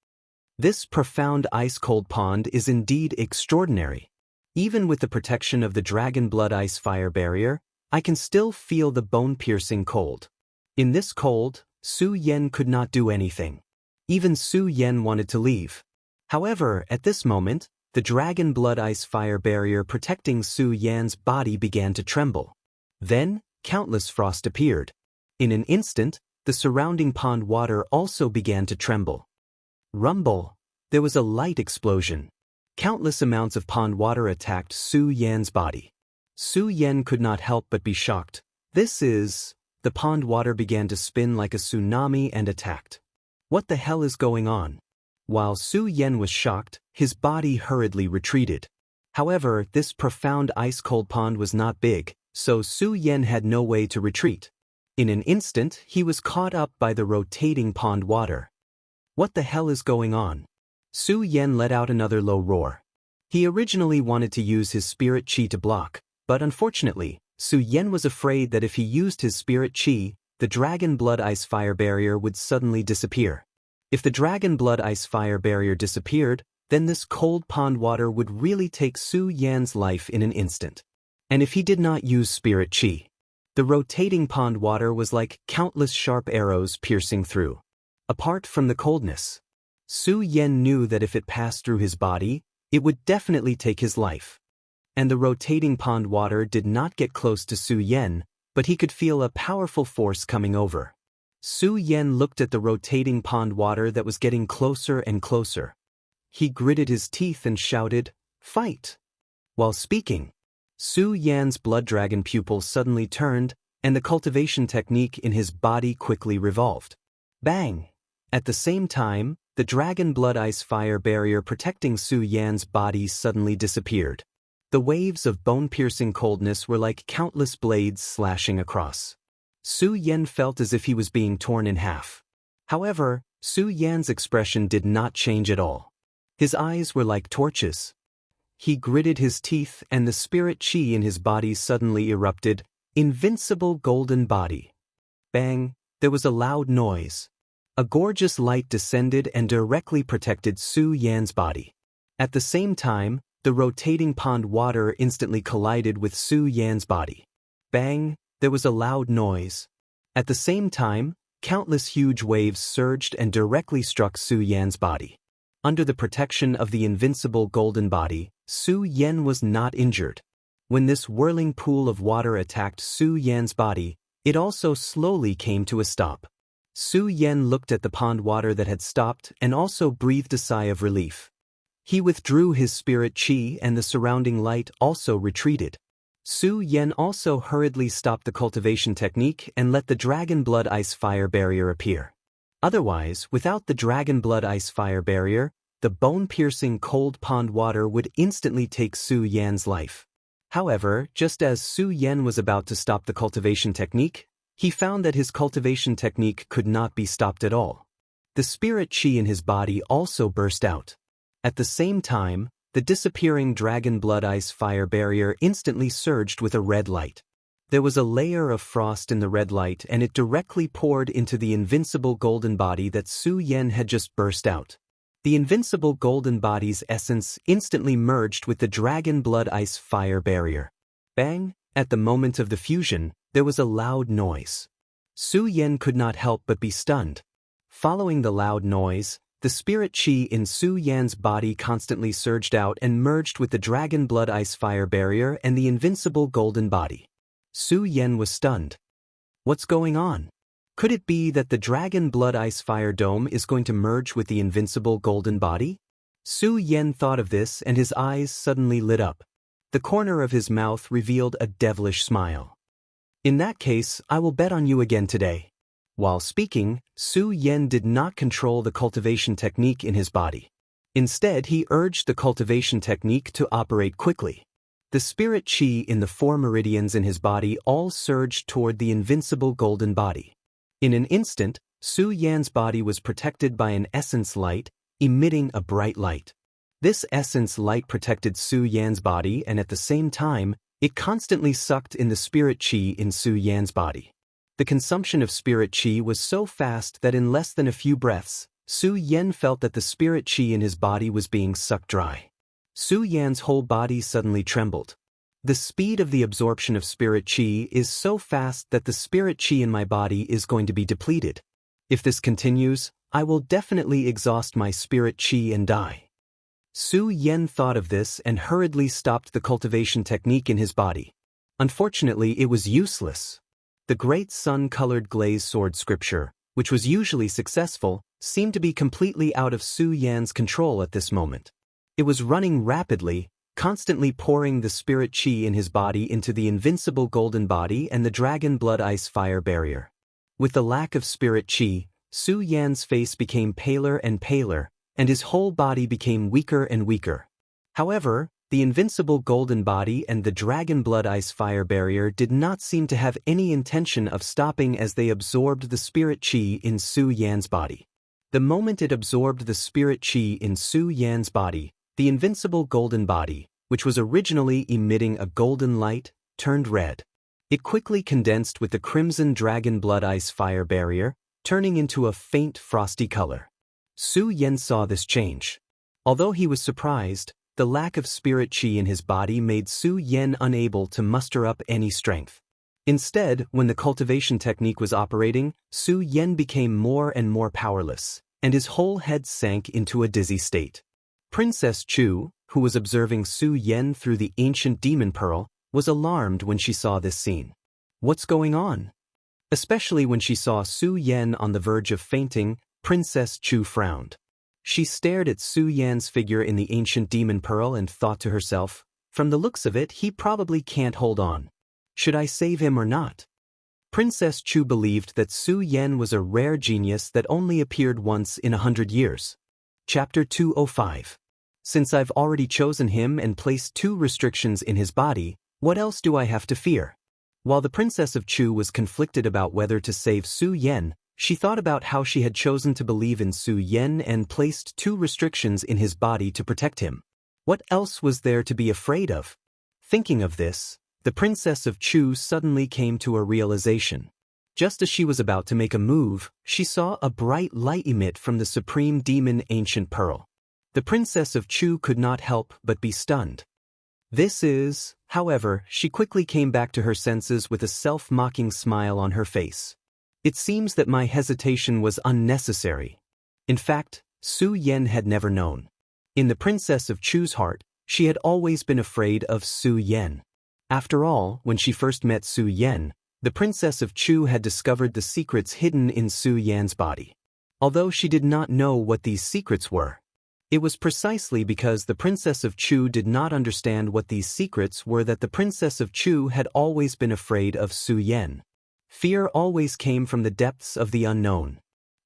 This profound ice-cold pond is indeed extraordinary. Even with the protection of the dragon blood ice fire barrier, I can still feel the bone-piercing cold. In this cold, Su Yan could not do anything. Even Su Yan wanted to leave. However, at this moment, the dragon blood ice fire barrier protecting Su Yan's body began to tremble. Then, countless frost appeared. In an instant, the surrounding pond water also began to tremble. Rumble! There was a light explosion. Countless amounts of pond water attacked Su Yan's body. Su Yan could not help but be shocked. This is the pond water began to spin like a tsunami and attacked. What the hell is going on? While Su Yan was shocked, his body hurriedly retreated. However, this profound ice-cold pond was not big, so Su Yan had no way to retreat. In an instant, he was caught up by the rotating pond water. What the hell is going on? Su Yan let out another low roar. He originally wanted to use his spirit chi to block, but unfortunately, Su Yan was afraid that if he used his spirit chi, the dragon blood ice fire barrier would suddenly disappear. If the dragon blood ice fire barrier disappeared, then this cold pond water would really take Su Yan's life in an instant. And if he did not use spirit chi, the rotating pond water was like countless sharp arrows piercing through. Apart from the coldness, Su Yan knew that if it passed through his body, it would definitely take his life. And the rotating pond water did not get close to Su Yan, but he could feel a powerful force coming over. Su Yan looked at the rotating pond water that was getting closer and closer. He gritted his teeth and shouted, "Fight!" While speaking, Su Yan's blood dragon pupil suddenly turned, and the cultivation technique in his body quickly revolved. Bang! At the same time, the dragon blood ice fire barrier protecting Su Yan's body suddenly disappeared. The waves of bone-piercing coldness were like countless blades slashing across. Su Yan felt as if he was being torn in half. However, Su Yan's expression did not change at all. His eyes were like torches. He gritted his teeth and the spirit chi in his body suddenly erupted. Invincible golden body. Bang! There was a loud noise. A gorgeous light descended and directly protected Su Yan's body. At the same time, the rotating pond water instantly collided with Su Yan's body. Bang! There was a loud noise. At the same time, countless huge waves surged and directly struck Su Yan's body. Under the protection of the invincible golden body, Su Yan was not injured. When this whirling pool of water attacked Su Yan's body, it also slowly came to a stop. Su Yan looked at the pond water that had stopped and also breathed a sigh of relief. He withdrew his spirit chi and the surrounding light also retreated. Su Yan also hurriedly stopped the cultivation technique and let the dragon blood ice fire barrier appear. Otherwise, without the dragon blood ice fire barrier, the bone-piercing cold pond water would instantly take Su Yan's life. However, just as Su Yan was about to stop the cultivation technique, he found that his cultivation technique could not be stopped at all. The spirit chi in his body also burst out. At the same time, the disappearing dragon blood ice fire barrier instantly surged with a red light. There was a layer of frost in the red light and it directly poured into the invincible golden body that Su Yan had just burst out. The invincible golden body's essence instantly merged with the dragon blood ice fire barrier. Bang! At the moment of the fusion, there was a loud noise. Su Yan could not help but be stunned. Following the loud noise, the spirit chi in Su Yan's body constantly surged out and merged with the dragon blood ice fire barrier and the invincible golden body. Su Yan was stunned. What's going on? Could it be that the dragon blood ice fire dome is going to merge with the invincible golden body? Su Yan thought of this and his eyes suddenly lit up. The corner of his mouth revealed a devilish smile. In that case, I will bet on you again today. While speaking, Su Yan did not control the cultivation technique in his body. Instead, he urged the cultivation technique to operate quickly. The spirit chi in the 4 meridians in his body all surged toward the invincible golden body. In an instant, Su Yan's body was protected by an essence light, emitting a bright light. This essence light protected Su Yan's body and at the same time, it constantly sucked in the spirit chi in Su Yan's body. The consumption of spirit chi was so fast that in less than a few breaths, Su Yan felt that the spirit chi in his body was being sucked dry. Su Yan's whole body suddenly trembled. The speed of the absorption of spirit chi is so fast that the spirit chi in my body is going to be depleted. If this continues, I will definitely exhaust my spirit chi and die. Su Yan thought of this and hurriedly stopped the cultivation technique in his body. Unfortunately, it was useless. The great sun-colored glazed sword scripture, which was usually successful, seemed to be completely out of Su Yan's control at this moment. It was running rapidly, constantly pouring the spirit qi in his body into the invincible golden body and the dragon blood ice fire barrier. With the lack of spirit qi, Su Yan's face became paler and paler, and his whole body became weaker and weaker. However, the invincible golden body and the dragon blood ice fire barrier did not seem to have any intention of stopping as they absorbed the spirit qi in Su Yan's body. The moment it absorbed the spirit qi in Su Yan's body, the invincible golden body, which was originally emitting a golden light, turned red. It quickly condensed with the crimson dragon blood ice fire barrier, turning into a faint frosty color. Su Yan saw this change. Although he was surprised, the lack of spirit qi in his body made Su Yan unable to muster up any strength. Instead, when the cultivation technique was operating, Su Yan became more and more powerless, and his whole head sank into a dizzy state. Princess Chu, who was observing Su Yan through the ancient demon pearl, was alarmed when she saw this scene. What's going on? Especially when she saw Su Yan on the verge of fainting, Princess Chu frowned. She stared at Su Yan's figure in the ancient demon pearl and thought to herself, from the looks of it, he probably can't hold on. Should I save him or not? Princess Chu believed that Su Yan was a rare genius that only appeared once in 100 years. Chapter 205. Since I've already chosen him and placed 2 restrictions in his body, what else do I have to fear? While the Princess of Chu was conflicted about whether to save Su Yan, she thought about how she had chosen to believe in Su Yan and placed 2 restrictions in his body to protect him. What else was there to be afraid of? Thinking of this, the Princess of Chu suddenly came to a realization. Just as she was about to make a move, she saw a bright light emit from the supreme demon ancient pearl. The Princess of Chu could not help but be stunned. However, she quickly came back to her senses with a self-mocking smile on her face. It seems that my hesitation was unnecessary. In fact, Su Yan had never known. In the Princess of Chu's heart, she had always been afraid of Su Yan. After all, when she first met Su Yan, the Princess of Chu had discovered the secrets hidden in Su Yan's body. Although she did not know what these secrets were. It was precisely because the Princess of Chu did not understand what these secrets were that the Princess of Chu had always been afraid of Su Yan. Fear always came from the depths of the unknown.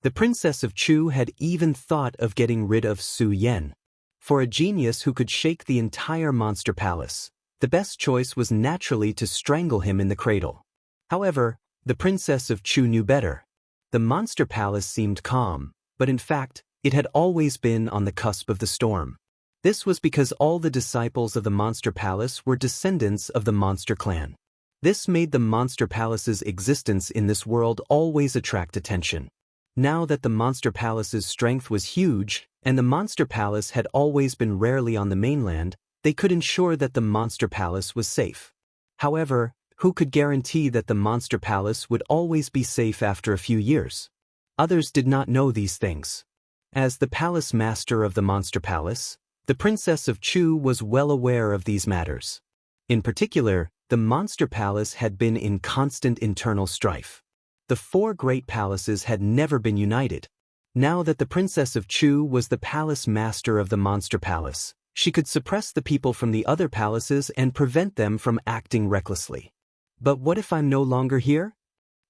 The Princess of Chu had even thought of getting rid of Su Yan. For a genius who could shake the entire monster palace, the best choice was naturally to strangle him in the cradle. However, the Princess of Chu knew better. The monster palace seemed calm, but in fact, it had always been on the cusp of the storm. This was because all the disciples of the monster palace were descendants of the monster clan. This made the monster palace's existence in this world always attract attention. Now that the monster palace's strength was huge, and the monster palace had always been rarely on the mainland, they could ensure that the monster palace was safe. However, who could guarantee that the monster palace would always be safe after a few years? Others did not know these things. As the palace master of the monster palace, the Princess of Chu was well aware of these matters. In particular, the monster palace had been in constant internal strife. The 4 great palaces had never been united. Now that the Princess of Chu was the palace master of the monster palace, she could suppress the people from the other palaces and prevent them from acting recklessly. But what if I'm no longer here?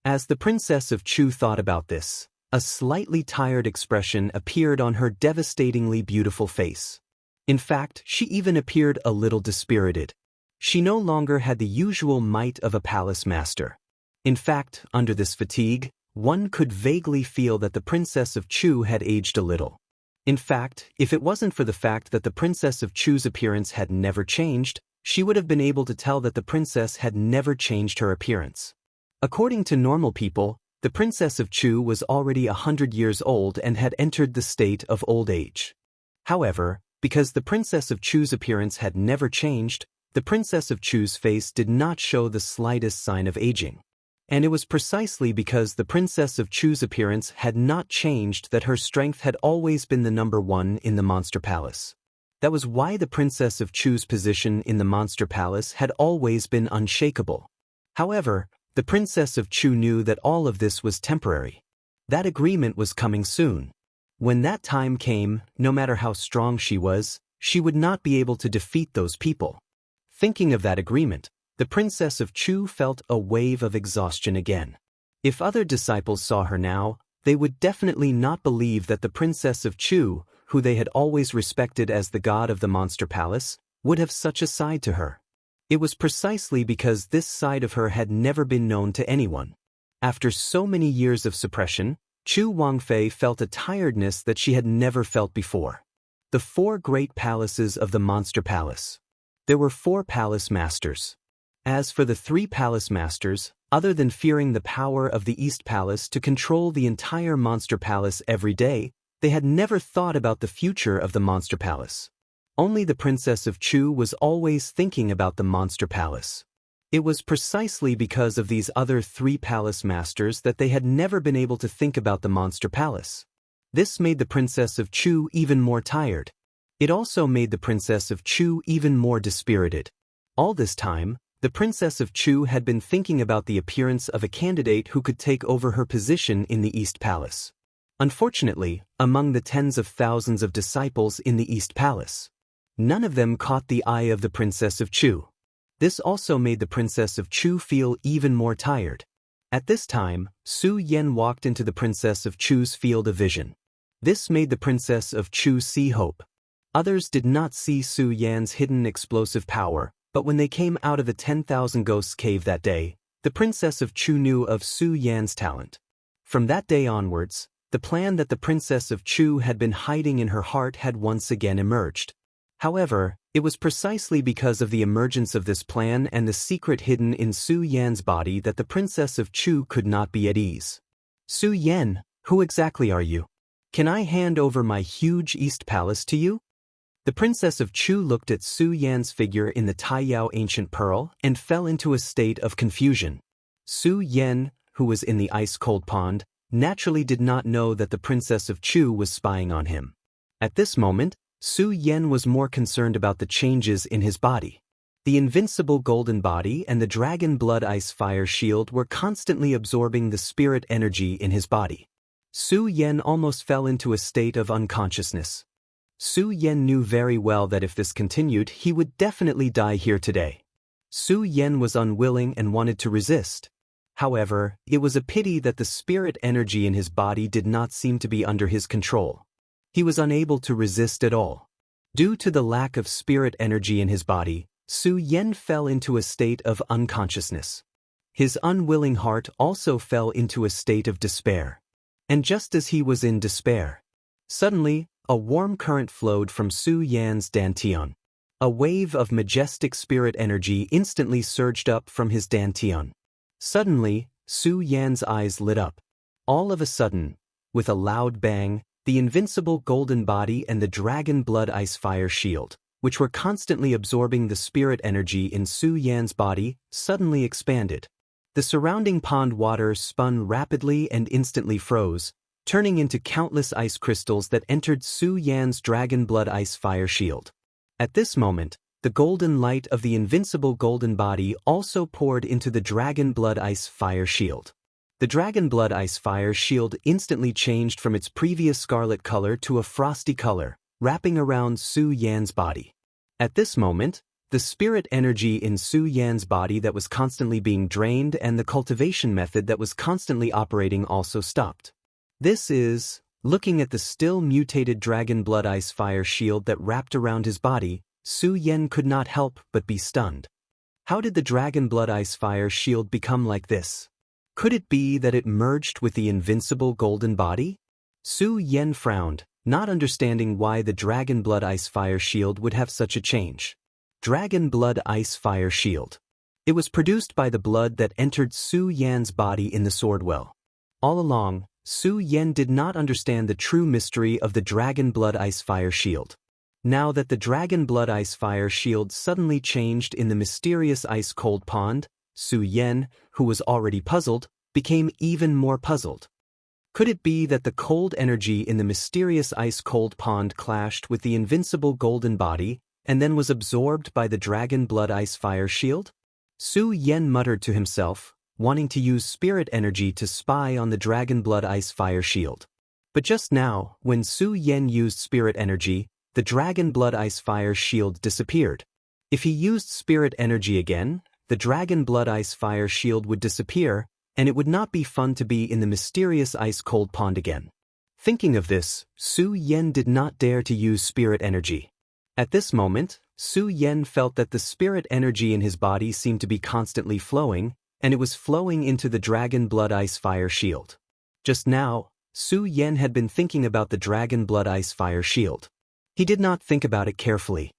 As the Princess of Chu thought about this, a slightly tired expression appeared on her devastatingly beautiful face. In fact, she even appeared a little dispirited. She no longer had the usual might of a palace master. In fact, under this fatigue, one could vaguely feel that the Princess of Chu had aged a little. In fact, if it wasn't for the fact that the Princess of Chu's appearance had never changed, she would have been able to tell that the princess had never changed her appearance. According to normal people, the Princess of Chu was already 100 years old and had entered the state of old age. However, because the Princess of Chu's appearance had never changed, the Princess of Chu's face did not show the slightest sign of aging. And it was precisely because the Princess of Chu's appearance had not changed that her strength had always been the number 1 in the Monster Palace. That was why the Princess of Chu's position in the Monster Palace had always been unshakable. However, the Princess of Chu knew that all of this was temporary. That agreement was coming soon. When that time came, no matter how strong she was, she would not be able to defeat those people. Thinking of that agreement, the Princess of Chu felt a wave of exhaustion again. If other disciples saw her now, they would definitely not believe that the Princess of Chu, who they had always respected as the god of the Monster Palace, would have such a side to her. It was precisely because this side of her had never been known to anyone. After so many years of suppression, Chu Wangfei felt a tiredness that she had never felt before. The 4 great palaces of the Monster Palace. There were 4 palace masters. As for the 3 palace masters, other than fearing the power of the East Palace to control the entire Monster Palace every day, they had never thought about the future of the Monster Palace. Only the Princess of Chu was always thinking about the Monster Palace. It was precisely because of these other 3 palace masters that they had never been able to think about the Monster Palace. This made the Princess of Chu even more tired. It also made the Princess of Chu even more dispirited. All this time, the Princess of Chu had been thinking about the appearance of a candidate who could take over her position in the East Palace. Unfortunately, among the tens of thousands of disciples in the East Palace, none of them caught the eye of the Princess of Chu. This also made the Princess of Chu feel even more tired. At this time, Su Yan walked into the Princess of Chu's field of vision. This made the Princess of Chu see hope. Others did not see Su Yan's hidden explosive power, but when they came out of the 10,000 Ghosts cave that day, the Princess of Chu knew of Su Yan's talent. From that day onwards, the plan that the Princess of Chu had been hiding in her heart had once again emerged. However, it was precisely because of the emergence of this plan and the secret hidden in Su Yan's body that the Princess of Chu could not be at ease. Su Yan, who exactly are you? Can I hand over my huge East Palace to you? The Princess of Chu looked at Su Yan's figure in the Taiyao Ancient Pearl and fell into a state of confusion. Su Yan, who was in the ice-cold pond, naturally did not know that the Princess of Chu was spying on him. At this moment, Su Yan was more concerned about the changes in his body. The invincible golden body and the dragon blood ice fire shield were constantly absorbing the spirit energy in his body. Su Yan almost fell into a state of unconsciousness. Su Yan knew very well that if this continued, he would definitely die here today. Su Yan was unwilling and wanted to resist. However, it was a pity that the spirit energy in his body did not seem to be under his control. He was unable to resist at all. Due to the lack of spirit energy in his body, Su Yan fell into a state of unconsciousness. His unwilling heart also fell into a state of despair. And just as he was in despair, suddenly, a warm current flowed from Su Yan's dantian. A wave of majestic spirit energy instantly surged up from his dantian. Suddenly, Su Yan's eyes lit up. All of a sudden, with a loud bang, the invincible golden body and the dragon blood ice fire shield, which were constantly absorbing the spirit energy in Su Yan's body, suddenly expanded. The surrounding pond water spun rapidly and instantly froze, turning into countless ice crystals that entered Su Yan's dragon blood ice fire shield. At this moment, the golden light of the invincible golden body also poured into the dragon blood ice fire shield. The dragon blood ice fire shield instantly changed from its previous scarlet color to a frosty color, wrapping around Su Yan's body. At this moment, the spirit energy in Su Yan's body that was constantly being drained and the cultivation method that was constantly operating also stopped. This is, looking at the still mutated dragon blood ice fire shield that wrapped around his body, Su Yan could not help but be stunned. How did the dragon blood ice fire shield become like this? Could it be that it merged with the invincible golden body? Su Yan frowned, not understanding why the dragon blood ice fire shield would have such a change. Dragon blood ice fire shield. It was produced by the blood that entered Su Yan's body in the sword well. All along, Su Yan did not understand the true mystery of the dragon blood ice fire shield. Now that the dragon blood ice fire shield suddenly changed in the mysterious ice-cold pond, Su Yan, who was already puzzled, became even more puzzled. Could it be that the cold energy in the mysterious ice-cold pond clashed with the invincible golden body and then was absorbed by the dragon blood ice fire shield? Su Yan muttered to himself, wanting to use spirit energy to spy on the dragon blood ice fire shield. But just now, when Su Yan used spirit energy, the Dragon Blood Ice Fire shield disappeared. If he used spirit energy again, the Dragon Blood Ice Fire shield would disappear, and it would not be fun to be in the mysterious ice-cold pond again. Thinking of this, Su Yan did not dare to use spirit energy. At this moment, Su Yan felt that the spirit energy in his body seemed to be constantly flowing, and it was flowing into the Dragon Blood Ice Fire shield. Just now, Su Yan had been thinking about the Dragon Blood Ice Fire shield. He did not think about it carefully.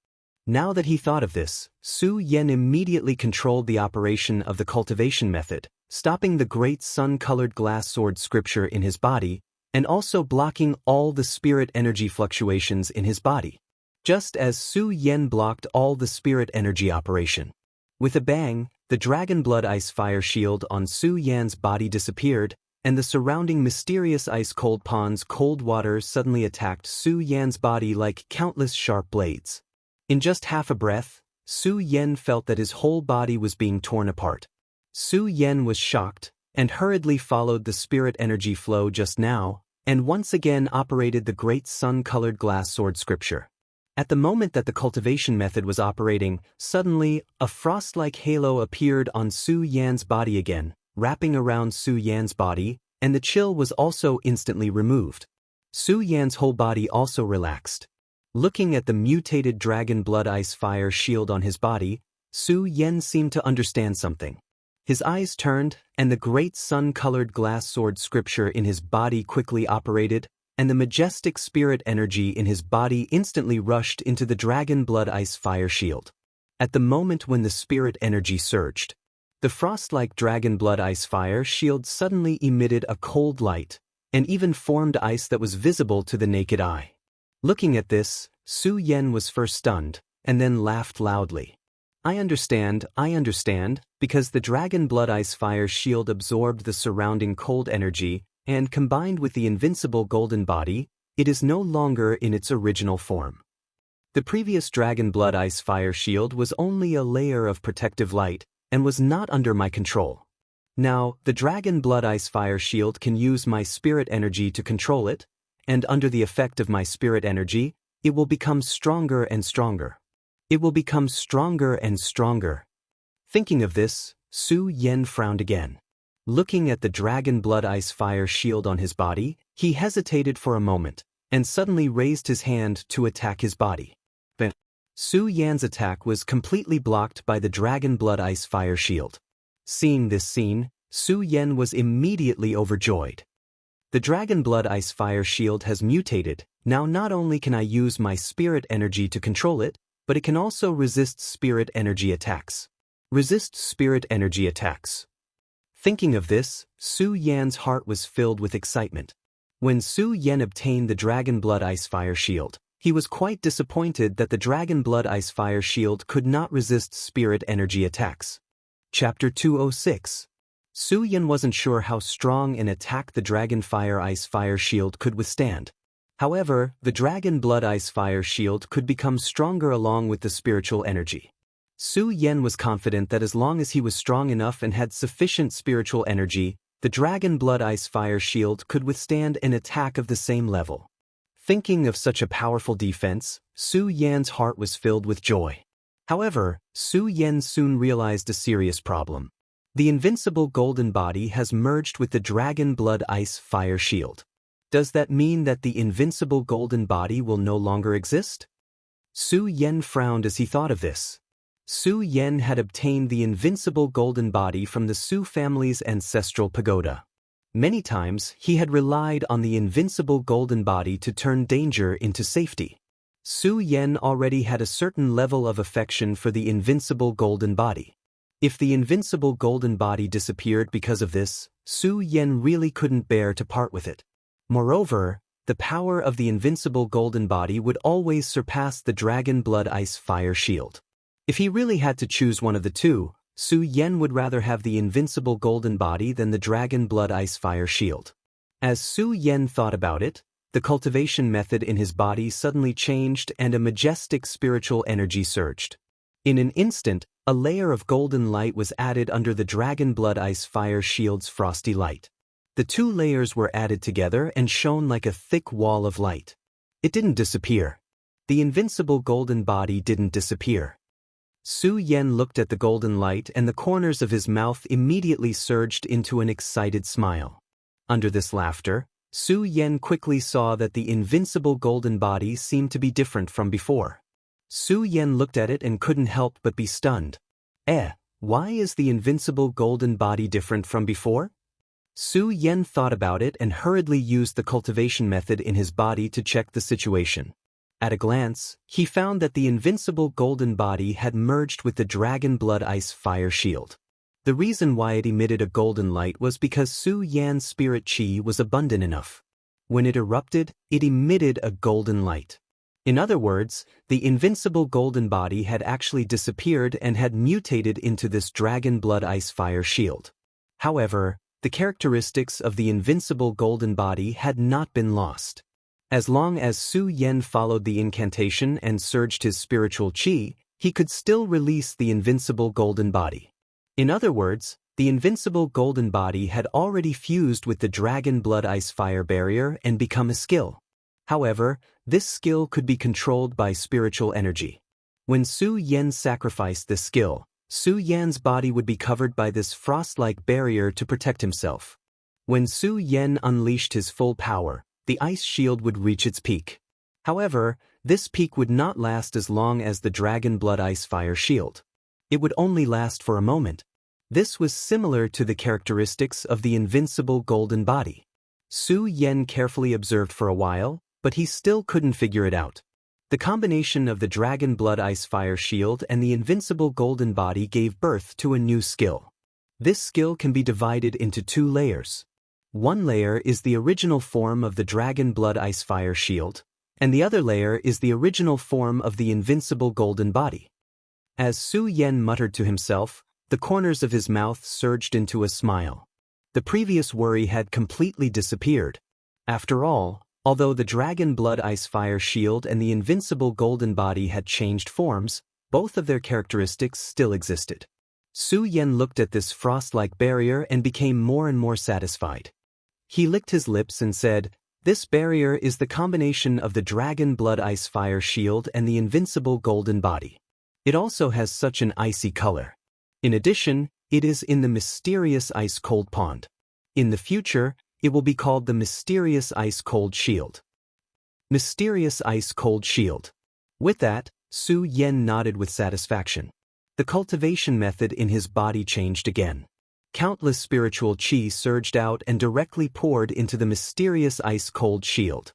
Now that he thought of this, Su Yan immediately controlled the operation of the cultivation method, stopping the great sun-colored glass sword scripture in his body, and also blocking all the spirit energy fluctuations in his body, just as Su Yan blocked all the spirit energy operation. With a bang, the Dragon Blood Ice Fire shield on Su Yan's body disappeared, and the surrounding mysterious ice-cold pond's cold water suddenly attacked Su Yan's body like countless sharp blades. In just half a breath, Su Yan felt that his whole body was being torn apart. Su Yan was shocked, and hurriedly followed the spirit energy flow just now, and once again operated the great sun-colored glass sword scripture. At the moment that the cultivation method was operating, suddenly, a frost-like halo appeared on Su Yan's body again, wrapping around Su Yan's body, and the chill was also instantly removed. Su Yan's whole body also relaxed. Looking at the mutated Dragon Blood Ice Fire shield on his body, Su Yan seemed to understand something. His eyes turned, and the great sun-colored glass sword scripture in his body quickly operated, and the majestic spirit energy in his body instantly rushed into the Dragon Blood Ice Fire shield. At the moment when the spirit energy surged, the frost-like Dragon Blood Ice Fire shield suddenly emitted a cold light, and even formed ice that was visible to the naked eye. Looking at this, Su Yan was first stunned, and then laughed loudly. I understand, because the Dragon Blood Ice Fire shield absorbed the surrounding cold energy, and combined with the invincible golden body, it is no longer in its original form. The previous Dragon Blood Ice Fire shield was only a layer of protective light, and was not under my control. Now, the Dragon Blood Ice Fire shield can use my spirit energy to control it, and under the effect of my spirit energy, it will become stronger and stronger. It will become stronger and stronger. Thinking of this, Su Yan frowned again. Looking at the Dragon Blood Ice Fire shield on his body, he hesitated for a moment, and suddenly raised his hand to attack his body. But Su Yan's attack was completely blocked by the Dragon Blood Ice Fire shield. Seeing this scene, Su Yan was immediately overjoyed. The Dragon Blood Ice Fire shield has mutated. Now not only can I use my spirit energy to control it, but it can also resist spirit energy attacks. Resist spirit energy attacks. Thinking of this, Su Yan's heart was filled with excitement. When Su Yan obtained the Dragon Blood Ice Fire shield, he was quite disappointed that the Dragon Blood Ice Fire shield could not resist spirit energy attacks. Chapter 206. Su Yan wasn't sure how strong an attack the Dragon Fire Ice Fire shield could withstand. However, the Dragon Blood Ice Fire shield could become stronger along with the spiritual energy. Su Yan was confident that as long as he was strong enough and had sufficient spiritual energy, the Dragon Blood Ice Fire shield could withstand an attack of the same level. Thinking of such a powerful defense, Su Yan's heart was filled with joy. However, Su Yan soon realized a serious problem. The invincible golden body has merged with the Dragon Blood Ice Fire shield. Does that mean that the invincible golden body will no longer exist? Su Yan frowned as he thought of this. Su Yan had obtained the invincible golden body from the Su family's ancestral pagoda. Many times, he had relied on the invincible golden body to turn danger into safety. Su Yan already had a certain level of affection for the invincible golden body. If the invincible golden body disappeared because of this, Su Yan really couldn't bear to part with it. Moreover, the power of the invincible golden body would always surpass the Dragon Blood Ice Fire shield. If he really had to choose one of the two, Su Yan would rather have the invincible golden body than the Dragon Blood Ice Fire shield. As Su Yan thought about it, the cultivation method in his body suddenly changed and a majestic spiritual energy surged. In an instant, a layer of golden light was added under the Dragon Blood Ice Fire shield's frosty light. The two layers were added together and shone like a thick wall of light. It didn't disappear. the invincible golden body didn't disappear. Su Yan looked at the golden light and the corners of his mouth immediately surged into an excited smile. Under this laughter, Su Yan quickly saw that the invincible golden body seemed to be different from before. Su Yan looked at it and couldn't help but be stunned. Why is the invincible golden body different from before? Su Yan thought about it and hurriedly used the cultivation method in his body to check the situation. At a glance, he found that the invincible golden body had merged with the dragon blood ice fire shield. The reason why it emitted a golden light was because Su Yan's spirit chi was abundant enough. When it erupted, it emitted a golden light. In other words, the invincible golden body had actually disappeared and had mutated into this dragon blood ice fire shield. However, the characteristics of the invincible golden body had not been lost. As long as Su Yan followed the incantation and surged his spiritual chi, he could still release the invincible golden body. In other words, the invincible golden body had already fused with the dragon blood ice fire barrier and become a skill. However, this skill could be controlled by spiritual energy. When Su Yan sacrificed this skill, Su Yan's body would be covered by this frost-like barrier to protect himself. When Su Yan unleashed his full power, the ice shield would reach its peak. However, this peak would not last as long as the dragon blood ice fire shield. It would only last for a moment. This was similar to the characteristics of the invincible golden body. Su Yan carefully observed for a while, but he still couldn't figure it out. The combination of the dragon blood ice fire shield and the invincible golden body gave birth to a new skill. This skill can be divided into two layers. One layer is the original form of the dragon blood ice fire shield, and the other layer is the original form of the invincible golden body. As Su Yan muttered to himself, the corners of his mouth surged into a smile. The previous worry had completely disappeared. After all, although the dragon blood ice fire shield and the invincible golden body had changed forms, both of their characteristics still existed. Su Yan looked at this frost-like barrier and became more and more satisfied. He licked his lips and said, "This barrier is the combination of the dragon blood ice fire shield and the invincible golden body. It also has such an icy color. In addition, it is in the mysterious ice-cold pond. In the future, it will be called the mysterious ice-cold shield." Mysterious ice-cold shield. With that, Su Yan nodded with satisfaction. The cultivation method in his body changed again. Countless spiritual chi surged out and directly poured into the mysterious ice-cold shield.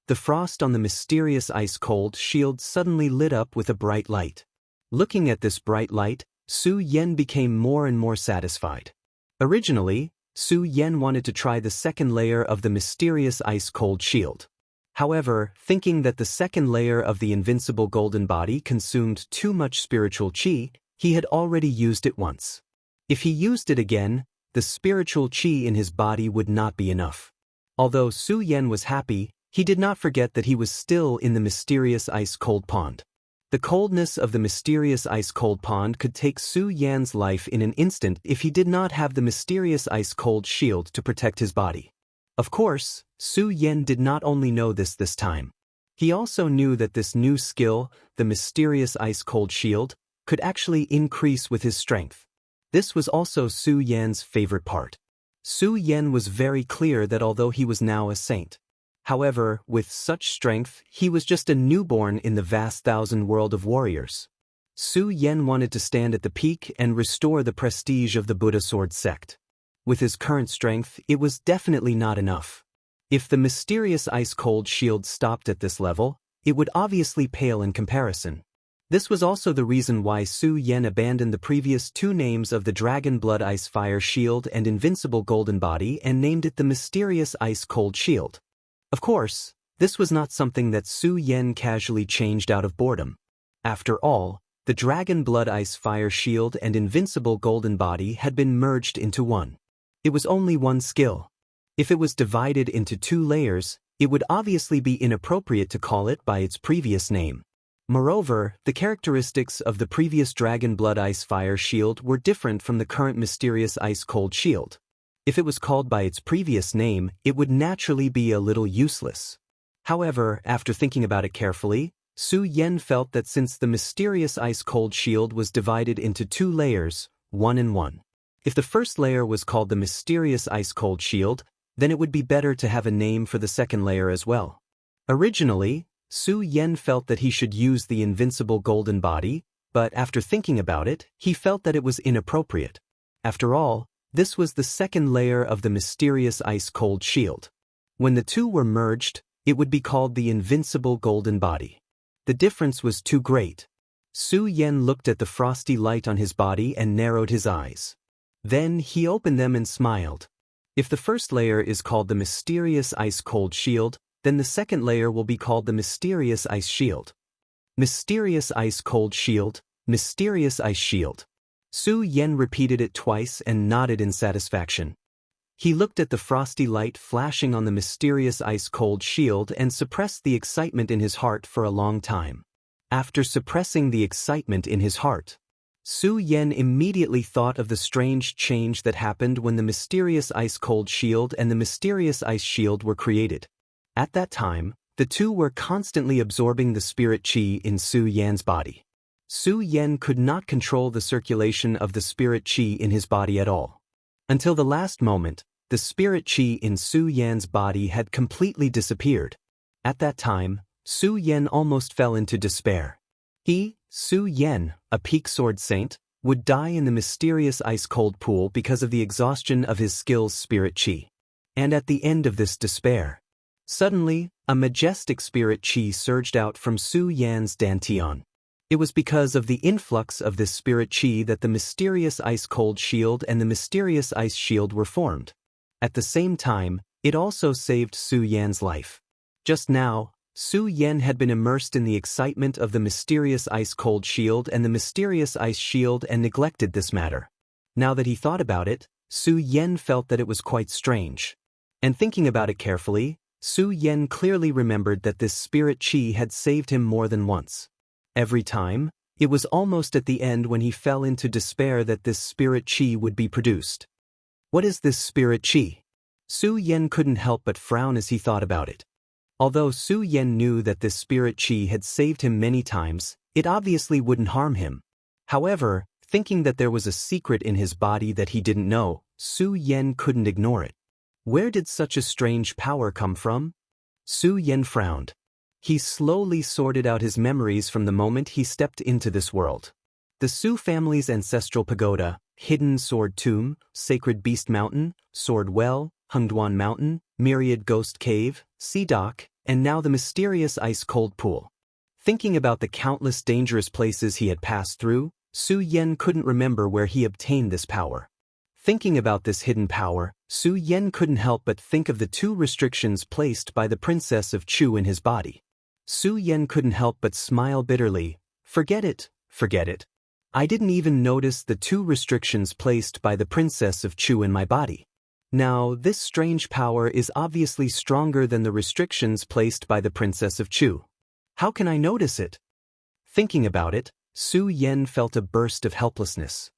The frost on the mysterious ice-cold shield suddenly lit up with a bright light. Looking at this bright light, Su Yan became more and more satisfied. Originally, Su Yan wanted to try the second layer of the mysterious ice-cold shield. However, thinking that the second layer of the invincible golden body consumed too much spiritual chi, he had already used it once. If he used it again, the spiritual chi in his body would not be enough. Although Su Yan was happy, he did not forget that he was still in the mysterious ice-cold pond. The coldness of the mysterious ice-cold pond could take Su Yan's life in an instant if he did not have the mysterious ice-cold shield to protect his body. Of course, Su Yan did not only know this time. He also knew that this new skill, the mysterious ice-cold shield, could actually increase with his strength. This was also Su Yan's favorite part. Su Yan was very clear that although he was now a saint, however, with such strength, he was just a newborn in the vast thousand world of warriors. Su Yan wanted to stand at the peak and restore the prestige of the Buddha Sword sect. With his current strength, it was definitely not enough. If the mysterious ice-cold shield stopped at this level, it would obviously pale in comparison. This was also the reason why Su Yan abandoned the previous two names of the Dragon Blood Ice Fire Shield and Invincible Golden Body and named it the Mysterious Ice Cold Shield. Of course, this was not something that Su Yan casually changed out of boredom. After all, the Dragon Blood Ice Fire Shield and Invincible Golden Body had been merged into one. It was only one skill. If it was divided into two layers, it would obviously be inappropriate to call it by its previous name. Moreover, the characteristics of the previous Dragon Blood Ice Fire Shield were different from the current Mysterious Ice Cold Shield. If it was called by its previous name, it would naturally be a little useless. However, after thinking about it carefully, Su Yen felt that since the mysterious ice-cold shield was divided into 2 layers, 1 and 1. If the first layer was called the mysterious ice-cold shield, then it would be better to have a name for the second layer as well. Originally, Su Yen felt that he should use the invincible golden body, but after thinking about it, he felt that it was inappropriate. After all, this was the second layer of the mysterious ice-cold shield. When the 2 were merged, it would be called the invincible golden body. The difference was too great. Su Yen looked at the frosty light on his body and narrowed his eyes. Then he opened them and smiled. If the first layer is called the mysterious ice-cold shield, then the second layer will be called the mysterious ice shield. Mysterious ice-cold shield, mysterious ice shield. Su Yen repeated it twice and nodded in satisfaction. He looked at the frosty light flashing on the mysterious ice-cold shield and suppressed the excitement in his heart for a long time. After suppressing the excitement in his heart, Su Yen immediately thought of the strange change that happened when the mysterious ice-cold shield and the mysterious ice shield were created. At that time, the 2 were constantly absorbing the spirit qi in Su Yen's body. Su Yen could not control the circulation of the spirit qi in his body at all. Until the last moment, the spirit qi in Su Yen's body had completely disappeared. At that time, Su Yen almost fell into despair. He, Su Yen, a peak sword saint, would die in the mysterious ice-cold pool because of the exhaustion of his skill's spirit qi. And at the end of this despair, suddenly, a majestic spirit qi surged out from Su Yan's dantian. It was because of the influx of this spirit qi that the mysterious ice-cold shield and the mysterious ice shield were formed. At the same time, it also saved Su Yan's life. Just now, Su Yen had been immersed in the excitement of the mysterious ice-cold shield and the mysterious ice shield and neglected this matter. Now that he thought about it, Su Yen felt that it was quite strange. And thinking about it carefully, Su Yen clearly remembered that this spirit qi had saved him more than once. Every time, it was almost at the end when he fell into despair that this spirit qi would be produced. What is this spirit qi? Su Yen couldn't help but frown as he thought about it. Although Su Yen knew that this spirit qi had saved him many times, it obviously wouldn't harm him. However, thinking that there was a secret in his body that he didn't know, Su Yen couldn't ignore it. Where did such a strange power come from? Su Yen frowned. He slowly sorted out his memories from the moment he stepped into this world. The Su family's ancestral pagoda, hidden sword tomb, sacred beast mountain, sword well, Hengduan mountain, myriad ghost cave, sea dock, and now the mysterious ice-cold pool. Thinking about the countless dangerous places he had passed through, Su Yen couldn't remember where he obtained this power. Thinking about this hidden power, Su Yen couldn't help but think of the 2 restrictions placed by the Princess of Chu in his body. Su Yen couldn't help but smile bitterly. Forget it, forget it. I didn't even notice the 2 restrictions placed by the Princess of Chu in my body. Now, this strange power is obviously stronger than the restrictions placed by the Princess of Chu. How can I notice it? Thinking about it, Su Yen felt a burst of helplessness.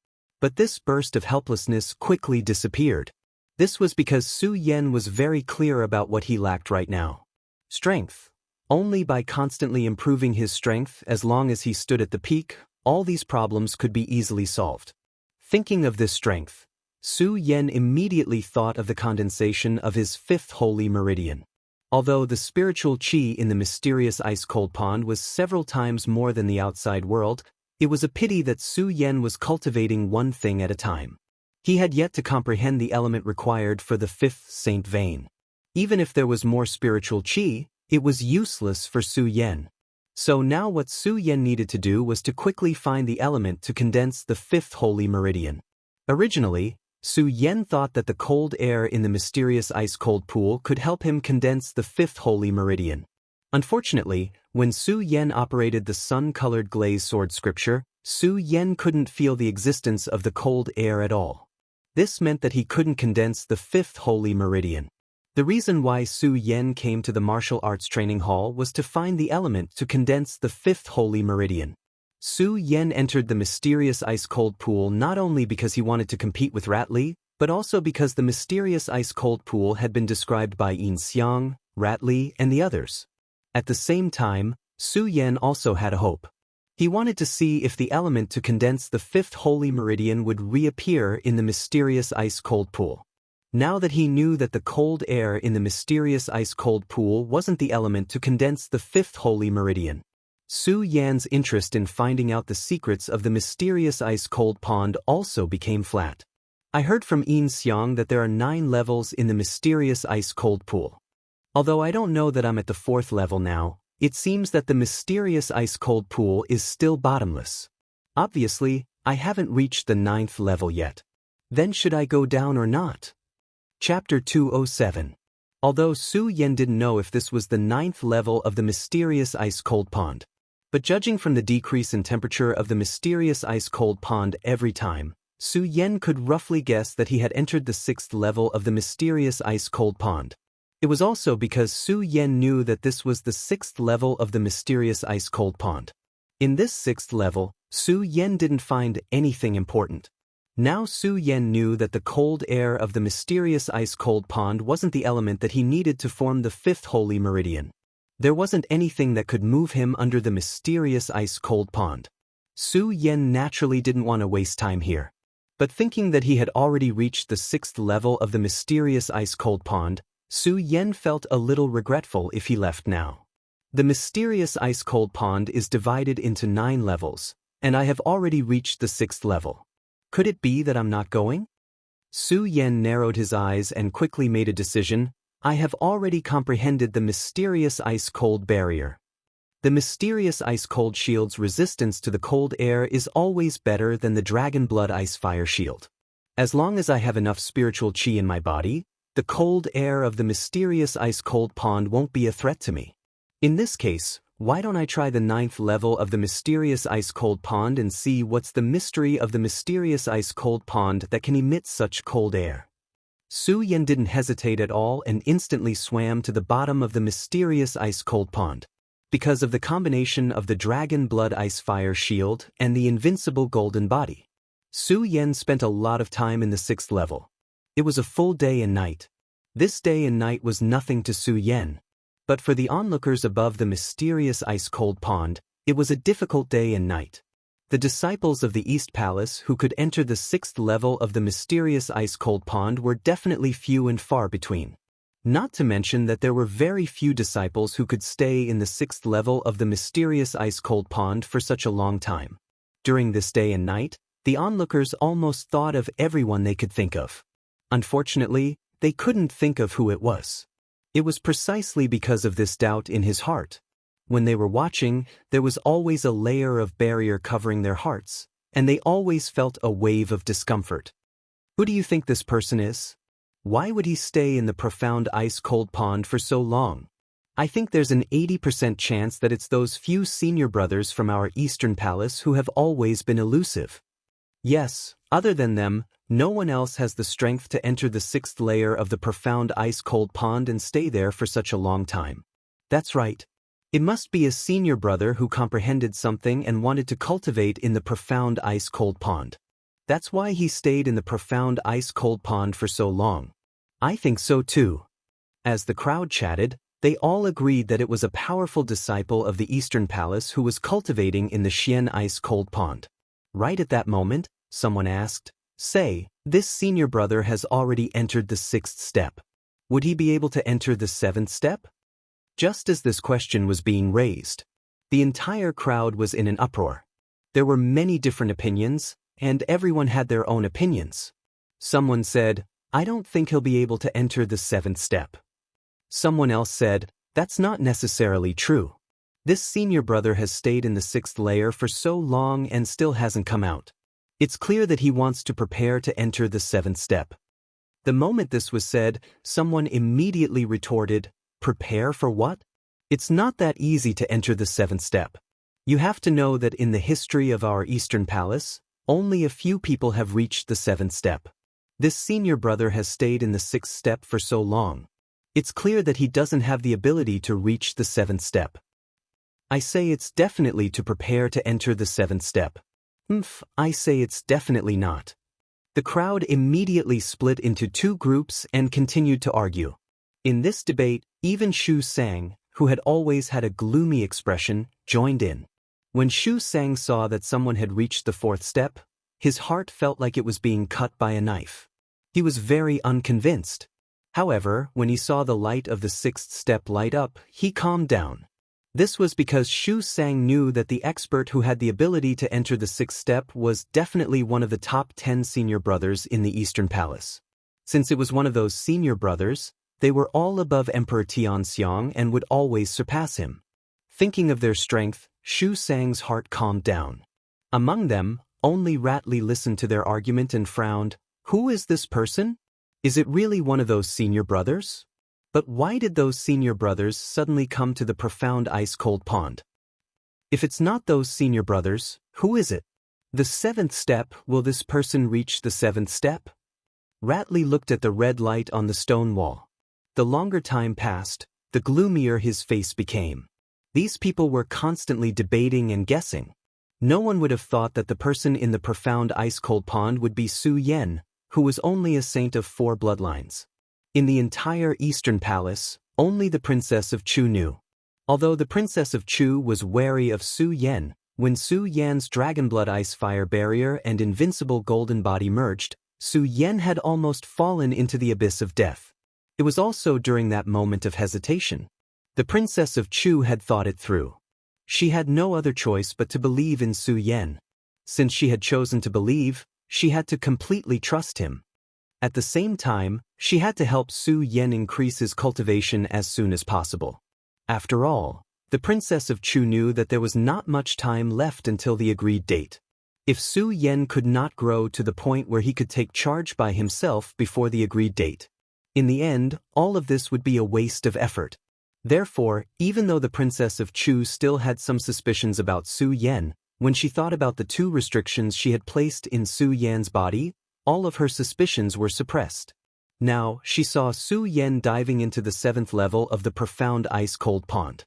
But this burst of helplessness quickly disappeared. This was because Su Yen was very clear about what he lacked right now. Strength. Only by constantly improving his strength as long as he stood at the peak, all these problems could be easily solved. Thinking of this strength, Su Yen immediately thought of the condensation of his 5th holy meridian. Although the spiritual qi in the mysterious ice-cold pond was several times more than the outside world, it was a pity that Su Yen was cultivating one thing at a time. He had yet to comprehend the element required for the 5th saint vein. Even if there was more spiritual qi, it was useless for Su Yen. So now what Su Yen needed to do was to quickly find the element to condense the 5th holy meridian. Originally, Su Yen thought that the cold air in the mysterious ice-cold pool could help him condense the 5th holy meridian. Unfortunately, when Su Yen operated the sun-colored glaze sword scripture, Su Yen couldn't feel the existence of the cold air at all. This meant that he couldn't condense the 5th holy meridian. The reason why Su Yen came to the martial arts training hall was to find the element to condense the 5th holy meridian. Su Yen entered the mysterious ice-cold pool not only because he wanted to compete with Rat Li, but also because the mysterious ice-cold pool had been described by Yin Xiang, Rat Li, and the others. At the same time, Su Yan also had a hope. He wanted to see if the element to condense the fifth holy meridian would reappear in the mysterious ice-cold pool. Now that he knew that the cold air in the mysterious ice-cold pool wasn't the element to condense the fifth holy meridian, Su Yan's interest in finding out the secrets of the mysterious ice-cold pond also became flat. I heard from Yin Xiang that there are 9 levels in the mysterious ice-cold pool. Although I don't know that I'm at the 4th level now, it seems that the mysterious ice-cold pool is still bottomless. Obviously, I haven't reached the 9th level yet. Then should I go down or not? Chapter 207. Although Su Yan didn't know if this was the 9th level of the mysterious ice-cold pond. But judging from the decrease in temperature of the mysterious ice-cold pond every time, Su Yan could roughly guess that he had entered the 6th level of the mysterious ice-cold pond. It was also because Su Yan knew that this was the 6th level of the mysterious ice-cold pond. In this 6th level, Su Yan didn't find anything important. Now Su Yan knew that the cold air of the mysterious ice-cold pond wasn't the element that he needed to form the 5th holy meridian. There wasn't anything that could move him under the mysterious ice-cold pond. Su Yan naturally didn't want to waste time here. But thinking that he had already reached the 6th level of the mysterious ice-cold pond, Su Yan felt a little regretful if he left now. The mysterious ice-cold pond is divided into 9 levels, and I have already reached the 6th level. Could it be that I'm not going? Su Yan narrowed his eyes and quickly made a decision. I have already comprehended the mysterious ice-cold barrier. The mysterious ice-cold shield's resistance to the cold air is always better than the dragon blood ice-fire shield. As long as I have enough spiritual qi in my body, the cold air of the mysterious ice-cold pond won't be a threat to me. In this case, why don't I try the 9th level of the mysterious ice-cold pond and see what's the mystery of the mysterious ice-cold pond that can emit such cold air? Su Yan didn't hesitate at all and instantly swam to the bottom of the mysterious ice-cold pond. Because of the combination of the dragon blood ice-fire shield and the invincible golden body, Su Yan spent a lot of time in the 6th level. It was a full day and night. This day and night was nothing to Su Yan. But for the onlookers above the mysterious ice-cold pond, it was a difficult day and night. The disciples of the East Palace who could enter the 6th level of the mysterious ice-cold pond were definitely few and far between. Not to mention that there were very few disciples who could stay in the 6th level of the mysterious ice-cold pond for such a long time. During this day and night, the onlookers almost thought of everyone they could think of. Unfortunately, they couldn't think of who it was. It was precisely because of this doubt in his heart. When they were watching, there was always a layer of barrier covering their hearts, and they always felt a wave of discomfort. Who do you think this person is? Why would he stay in the profound ice-cold pond for so long? I think there's an 80% chance that it's those few senior brothers from our Eastern Palace who have always been elusive. Yes, other than them, no one else has the strength to enter the 6th layer of the profound ice-cold pond and stay there for such a long time. That's right. It must be a senior brother who comprehended something and wanted to cultivate in the profound ice-cold pond. That's why he stayed in the profound ice-cold pond for so long. I think so too. As the crowd chatted, they all agreed that it was a powerful disciple of the Eastern Palace who was cultivating in the Xian ice-cold pond. Right at that moment, someone asked, "Say, this senior brother has already entered the 6th step. Would he be able to enter the 7th step?" Just as this question was being raised, the entire crowd was in an uproar. There were many different opinions, and everyone had their own opinions. Someone said, "I don't think he'll be able to enter the 7th step." Someone else said, "That's not necessarily true. This senior brother has stayed in the 6th layer for so long and still hasn't come out. It's clear that he wants to prepare to enter the 7th step." The moment this was said, someone immediately retorted, "Prepare for what? It's not that easy to enter the 7th step. You have to know that in the history of our Eastern Palace, only a few people have reached the 7th step. This senior brother has stayed in the 6th step for so long. It's clear that he doesn't have the ability to reach the 7th step. I say it's definitely to prepare to enter the 7th step. I say it's definitely not." The crowd immediately split into 2 groups and continued to argue. In this debate, even Shu Sang, who had always had a gloomy expression, joined in. When Xu Sang saw that someone had reached the fourth step, his heart felt like it was being cut by a knife. He was very unconvinced. However, when he saw the light of the sixth step light up, he calmed down. This was because Xu Sang knew that the expert who had the ability to enter the sixth step was definitely one of the top 10 senior brothers in the Eastern Palace. Since it was one of those senior brothers, they were all above Emperor Tianxiang and would always surpass him. Thinking of their strength, Xu Sang's heart calmed down. Among them, only Rat Li listened to their argument and frowned. Who is this person? Is it really one of those senior brothers? But why did those senior brothers suddenly come to the profound ice-cold pond? If it's not those senior brothers, who is it? The seventh step, will this person reach the seventh step? Rat Li looked at the red light on the stone wall. The longer time passed, the gloomier his face became. These people were constantly debating and guessing. No one would have thought that the person in the profound ice-cold pond would be Su Yan, who was only a saint of 4 bloodlines. In the entire Eastern Palace, only the Princess of Chu knew. Although the Princess of Chu was wary of Su Yan, when Su Yan's Dragonblood Ice Fire Barrier and invincible golden body merged, Su Yan had almost fallen into the abyss of death. It was also during that moment of hesitation. The Princess of Chu had thought it through. She had no other choice but to believe in Su Yan. Since she had chosen to believe, she had to completely trust him. At the same time, she had to help Su Yan increase his cultivation as soon as possible. After all, the Princess of Chu knew that there was not much time left until the agreed date. If Su Yan could not grow to the point where he could take charge by himself before the agreed date, in the end, all of this would be a waste of effort. Therefore, even though the Princess of Chu still had some suspicions about Su Yan, when she thought about the 2 restrictions she had placed in Su Yan's body, all of her suspicions were suppressed. Now, she saw Su Yan diving into the 7th level of the profound ice-cold pond.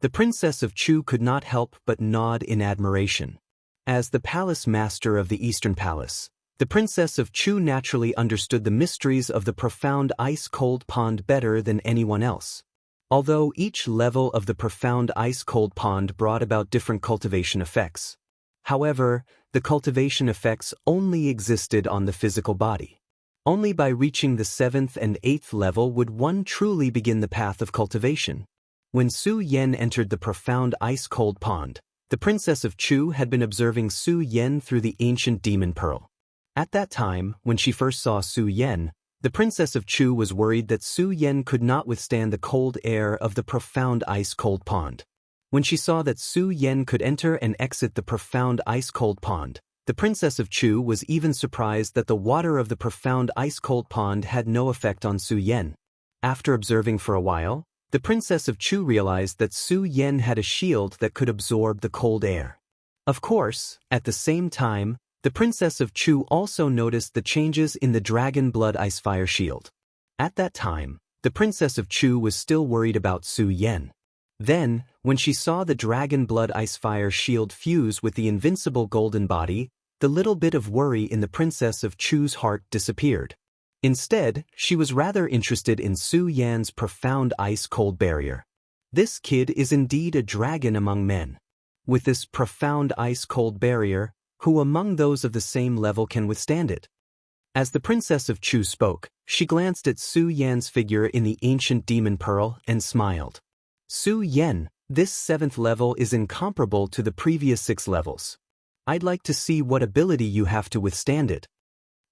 The Princess of Chu could not help but nod in admiration. As the palace master of the Eastern Palace, the Princess of Chu naturally understood the mysteries of the profound ice-cold pond better than anyone else. Although each level of the profound ice-cold pond brought about different cultivation effects. However, the cultivation effects only existed on the physical body. Only by reaching the 7th and 8th level would one truly begin the path of cultivation. When Su Yan entered the profound ice-cold pond, the Princess of Chu had been observing Su Yan through the ancient demon pearl. At that time, when she first saw Su Yan, the Princess of Chu was worried that Su Yan could not withstand the cold air of the profound ice-cold pond. When she saw that Su Yan could enter and exit the profound ice-cold pond, the Princess of Chu was even surprised that the water of the profound ice-cold pond had no effect on Su Yan. After observing for a while, the Princess of Chu realized that Su Yan had a shield that could absorb the cold air. Of course, at the same time, the Princess of Chu also noticed the changes in the Dragon Blood Ice Fire shield. At that time, the Princess of Chu was still worried about Su Yan. Then, when she saw the Dragon Blood Ice Fire shield fuse with the invincible golden body, the little bit of worry in the Princess of Chu's heart disappeared. Instead, she was rather interested in Su Yan's profound ice-cold barrier. This kid is indeed a dragon among men. With this profound ice-cold barrier, who among those of the same level can withstand it? As the Princess of Chu spoke, she glanced at Su Yan's figure in the ancient demon pearl and smiled. Su Yan, this 7th level is incomparable to the previous 6 levels. I'd like to see what ability you have to withstand it.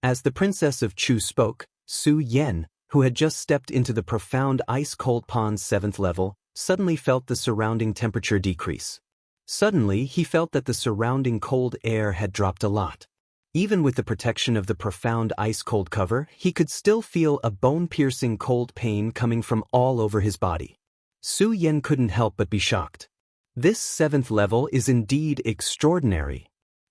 As the Princess of Chu spoke, Su Yan, who had just stepped into the profound ice-cold pond's 7th level, suddenly felt the surrounding temperature decrease. Suddenly, he felt that the surrounding cold air had dropped a lot. Even with the protection of the profound ice-cold cover, he could still feel a bone-piercing cold pain coming from all over his body. Su Yan couldn't help but be shocked. This 7th level is indeed extraordinary.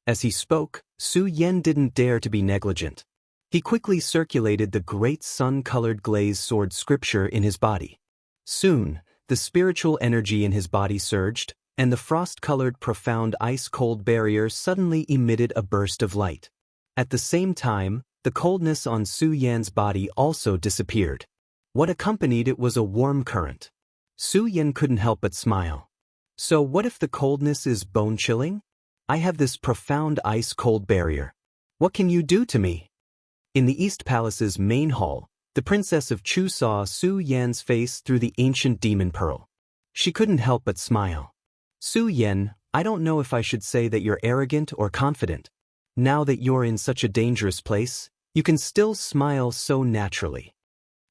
As he spoke, Su Yan didn't dare to be negligent. He quickly circulated the great sun-colored glazed sword scripture in his body. Soon, the spiritual energy in his body surged, and the frost-colored profound ice-cold barrier suddenly emitted a burst of light. At the same time, the coldness on Su Yan's body also disappeared. What accompanied it was a warm current. Su Yan couldn't help but smile. So what if the coldness is bone-chilling? I have this profound ice-cold barrier. What can you do to me? In the East Palace's main hall, the Princess of Chu saw Su Yan's face through the ancient demon pearl. She couldn't help but smile. Su Yan, I don't know if I should say that you're arrogant or confident. Now that you're in such a dangerous place, you can still smile so naturally.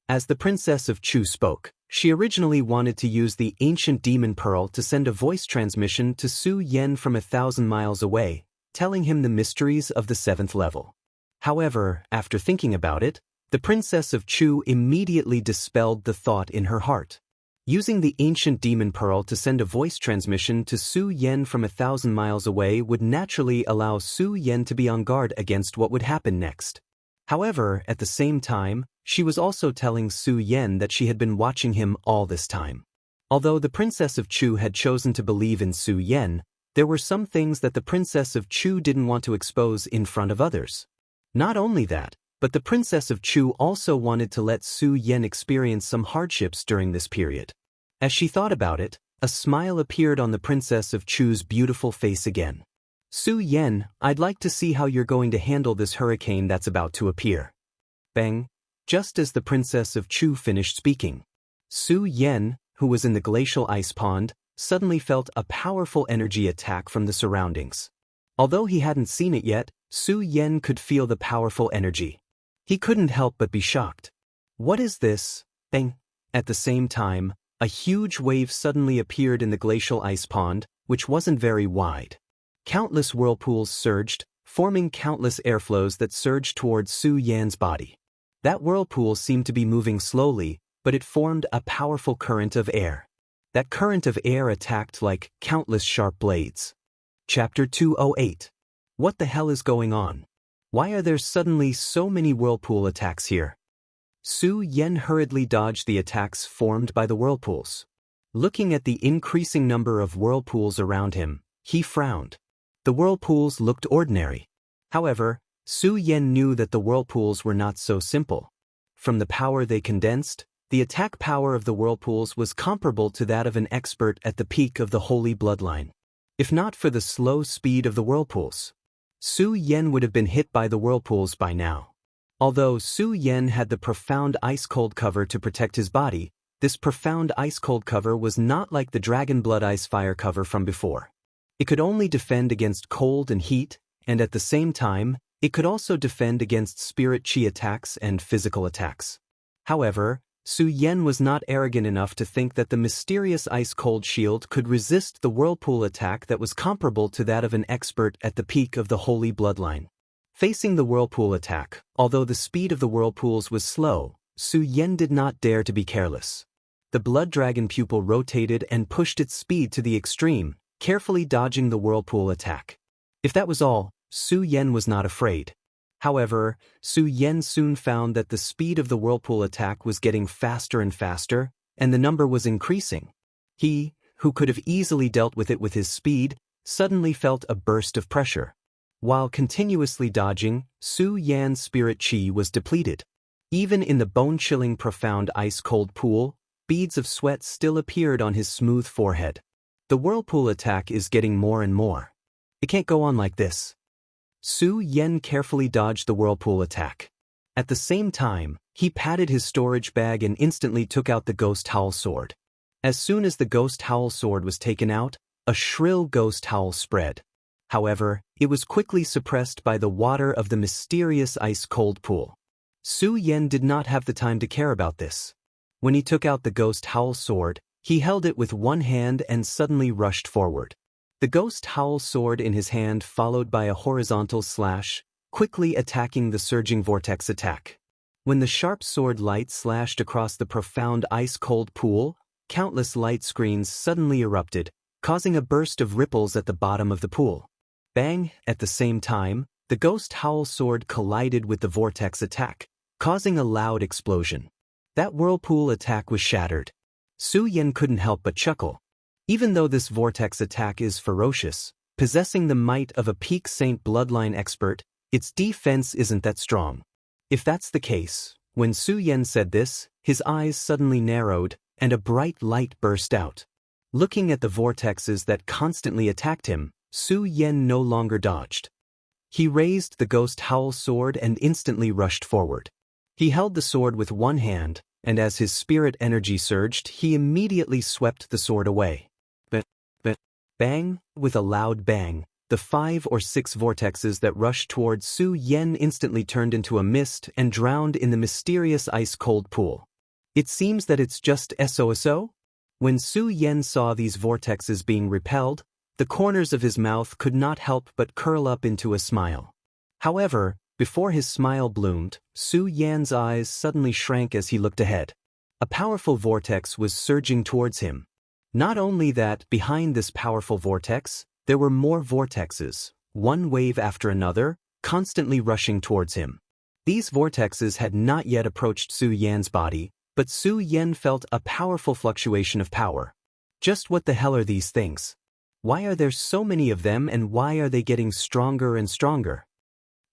As the Princess of Chu spoke, she originally wanted to use the ancient demon pearl to send a voice transmission to Su Yan from 1,000 miles away, telling him the mysteries of the 7th level. However, after thinking about it, the Princess of Chu immediately dispelled the thought in her heart. Using the ancient demon pearl to send a voice transmission to Su Yan from 1,000 miles away would naturally allow Su Yan to be on guard against what would happen next. However, at the same time, she was also telling Su Yan that she had been watching him all this time. Although the Princess of Chu had chosen to believe in Su Yan, there were some things that the Princess of Chu didn't want to expose in front of others. Not only that, but the Princess of Chu also wanted to let Su Yan experience some hardships during this period. As she thought about it, a smile appeared on the Princess of Chu's beautiful face again. Su Yan, I'd like to see how you're going to handle this hurricane that's about to appear. Bang! Just as the Princess of Chu finished speaking, Su Yan, who was in the glacial ice pond, suddenly felt a powerful energy attack from the surroundings. Although he hadn't seen it yet, Su Yan could feel the powerful energy. He couldn't help but be shocked. What is this? Bang! At the same time, a huge wave suddenly appeared in the glacial ice pond, which wasn't very wide. Countless whirlpools surged, forming countless airflows that surged towards Su Yan's body. That whirlpool seemed to be moving slowly, but it formed a powerful current of air. That current of air attacked like countless sharp blades. Chapter 208. What the hell is going on? Why are there suddenly so many whirlpool attacks here? Su Yan hurriedly dodged the attacks formed by the whirlpools. Looking at the increasing number of whirlpools around him, he frowned. The whirlpools looked ordinary. However, Su Yan knew that the whirlpools were not so simple. From the power they condensed, the attack power of the whirlpools was comparable to that of an expert at the peak of the holy bloodline. If not for the slow speed of the whirlpools, Su Yan would have been hit by the whirlpools by now. Although Su Yan had the profound ice-cold cover to protect his body, this profound ice-cold cover was not like the dragon blood ice fire cover from before. It could only defend against cold and heat, and at the same time, it could also defend against spirit chi attacks and physical attacks. However, Su Yan was not arrogant enough to think that the mysterious ice-cold shield could resist the whirlpool attack that was comparable to that of an expert at the peak of the holy bloodline. Facing the whirlpool attack, although the speed of the whirlpools was slow, Su Yan did not dare to be careless. The blood dragon pupil rotated and pushed its speed to the extreme, carefully dodging the whirlpool attack. If that was all, Su Yan was not afraid. However, Su Yan soon found that the speed of the whirlpool attack was getting faster and faster, and the number was increasing. He, who could have easily dealt with it with his speed, suddenly felt a burst of pressure. While continuously dodging, Su Yan's spirit chi was depleted. Even in the bone-chilling profound ice-cold pool, beads of sweat still appeared on his smooth forehead. The whirlpool attack is getting more and more. It can't go on like this. Su Yan carefully dodged the whirlpool attack. At the same time, he patted his storage bag and instantly took out the ghost howl sword. As soon as the ghost howl sword was taken out, a shrill ghost howl spread. However, it was quickly suppressed by the water of the mysterious ice-cold pool. Su Yan did not have the time to care about this. When he took out the ghost howl sword, he held it with one hand and suddenly rushed forward. The ghost howl sword in his hand followed by a horizontal slash, quickly attacking the surging vortex attack. When the sharp sword light slashed across the profound ice-cold pool, countless light screens suddenly erupted, causing a burst of ripples at the bottom of the pool. Bang! At the same time, the ghost howl sword collided with the vortex attack, causing a loud explosion. That whirlpool attack was shattered. Su Yan couldn't help but chuckle. Even though this vortex attack is ferocious, possessing the might of a peak saint bloodline expert, its defense isn't that strong. If that's the case, when Su Yan said this, his eyes suddenly narrowed, and a bright light burst out. Looking at the vortexes that constantly attacked him, Su Yan no longer dodged. He raised the ghost howl sword and instantly rushed forward. He held the sword with one hand, and as his spirit energy surged, he immediately swept the sword away. But, bang, with a loud bang, the 5 or 6 vortexes that rushed towards Su Yan instantly turned into a mist and drowned in the mysterious ice-cold pool. It seems that it's just SOSO? When Su Yan saw these vortexes being repelled, the corners of his mouth could not help but curl up into a smile. However, before his smile bloomed, Su Yan's eyes suddenly shrank as he looked ahead. A powerful vortex was surging towards him. Not only that, behind this powerful vortex, there were more vortexes, one wave after another, constantly rushing towards him. These vortexes had not yet approached Su Yan's body, but Su Yan felt a powerful fluctuation of power. Just what the hell are these things? Why are there so many of them, and why are they getting stronger and stronger?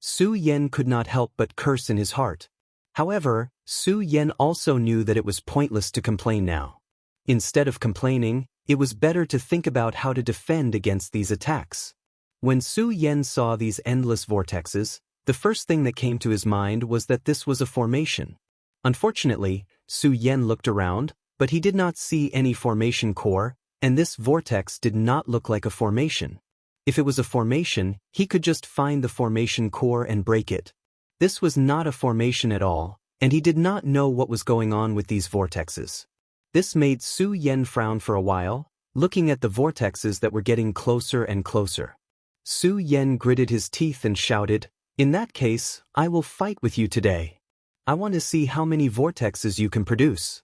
Su Yan could not help but curse in his heart. However, Su Yan also knew that it was pointless to complain now. Instead of complaining, it was better to think about how to defend against these attacks. When Su Yan saw these endless vortexes, the first thing that came to his mind was that this was a formation. Unfortunately, Su Yan looked around, but he did not see any formation core, and this vortex did not look like a formation. If it was a formation, he could just find the formation core and break it. This was not a formation at all, and he did not know what was going on with these vortexes. This made Su Yan frown for a while, looking at the vortexes that were getting closer and closer. Su Yan gritted his teeth and shouted, "In that case, I will fight with you today. I want to see how many vortexes you can produce."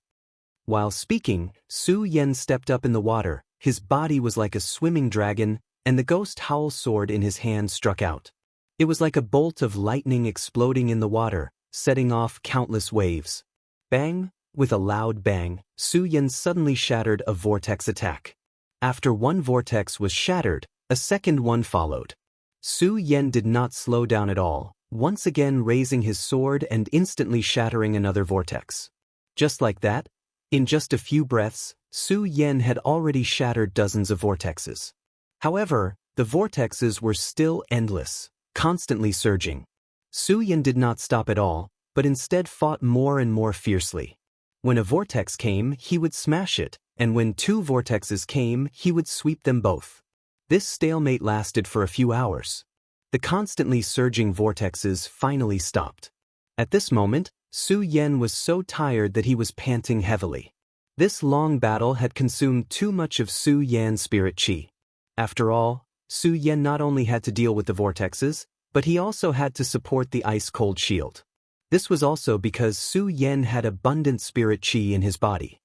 While speaking, Su Yan stepped up in the water. His body was like a swimming dragon, and the ghost howl sword in his hand struck out. It was like a bolt of lightning exploding in the water, setting off countless waves. Bang! With a loud bang, Su Yan suddenly shattered a vortex attack. After one vortex was shattered, a second one followed. Su Yan did not slow down at all, once again raising his sword and instantly shattering another vortex. Just like that, in just a few breaths, Su Yan had already shattered dozens of vortexes. However, the vortexes were still endless, constantly surging. Su Yan did not stop at all, but instead fought more and more fiercely. When a vortex came, he would smash it, and when 2 vortexes came, he would sweep them both. This stalemate lasted for a few hours. The constantly surging vortexes finally stopped. At this moment, Su Yan was so tired that he was panting heavily. This long battle had consumed too much of Su Yan's spirit chi. After all, Su Yan not only had to deal with the vortexes, but he also had to support the ice-cold shield. This was also because Su Yan had abundant spirit chi in his body.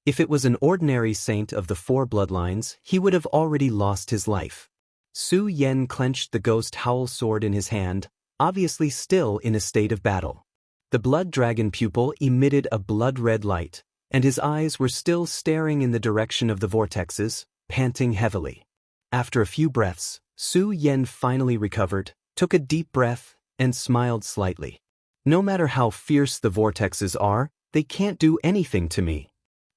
If it was an ordinary saint of the 4 bloodlines, he would have already lost his life. Su Yan clenched the ghost howl sword in his hand, obviously still in a state of battle. The blood dragon pupil emitted a blood-red light, and his eyes were still staring in the direction of the vortexes, panting heavily. After a few breaths, Su Yan finally recovered, took a deep breath, and smiled slightly. No matter how fierce the vortexes are, they can't do anything to me.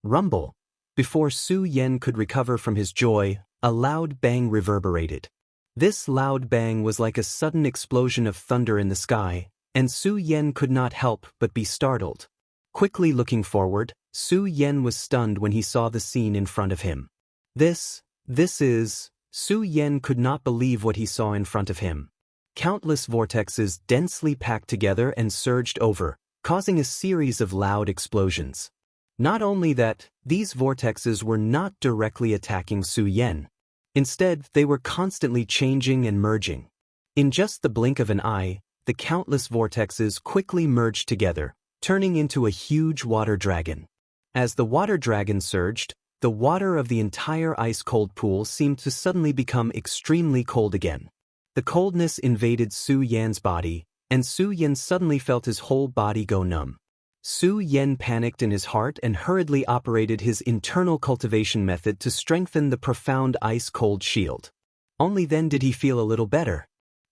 Rumble. Before Su Yan could recover from his joy, a loud bang reverberated. This loud bang was like a sudden explosion of thunder in the sky, and Su Yan could not help but be startled. Quickly looking forward, Su Yan was stunned when he saw the scene in front of him. This is... Su Yan could not believe what he saw in front of him. Countless vortexes densely packed together and surged over, causing a series of loud explosions. Not only that, these vortexes were not directly attacking Su Yan. Instead, they were constantly changing and merging. In just the blink of an eye, the countless vortexes quickly merged together, turning into a huge water dragon. As the water dragon surged, the water of the entire ice-cold pool seemed to suddenly become extremely cold again. The coldness invaded Su Yan's body, and Su Yan suddenly felt his whole body go numb. Su Yan panicked in his heart and hurriedly operated his internal cultivation method to strengthen the profound ice-cold shield. Only then did he feel a little better.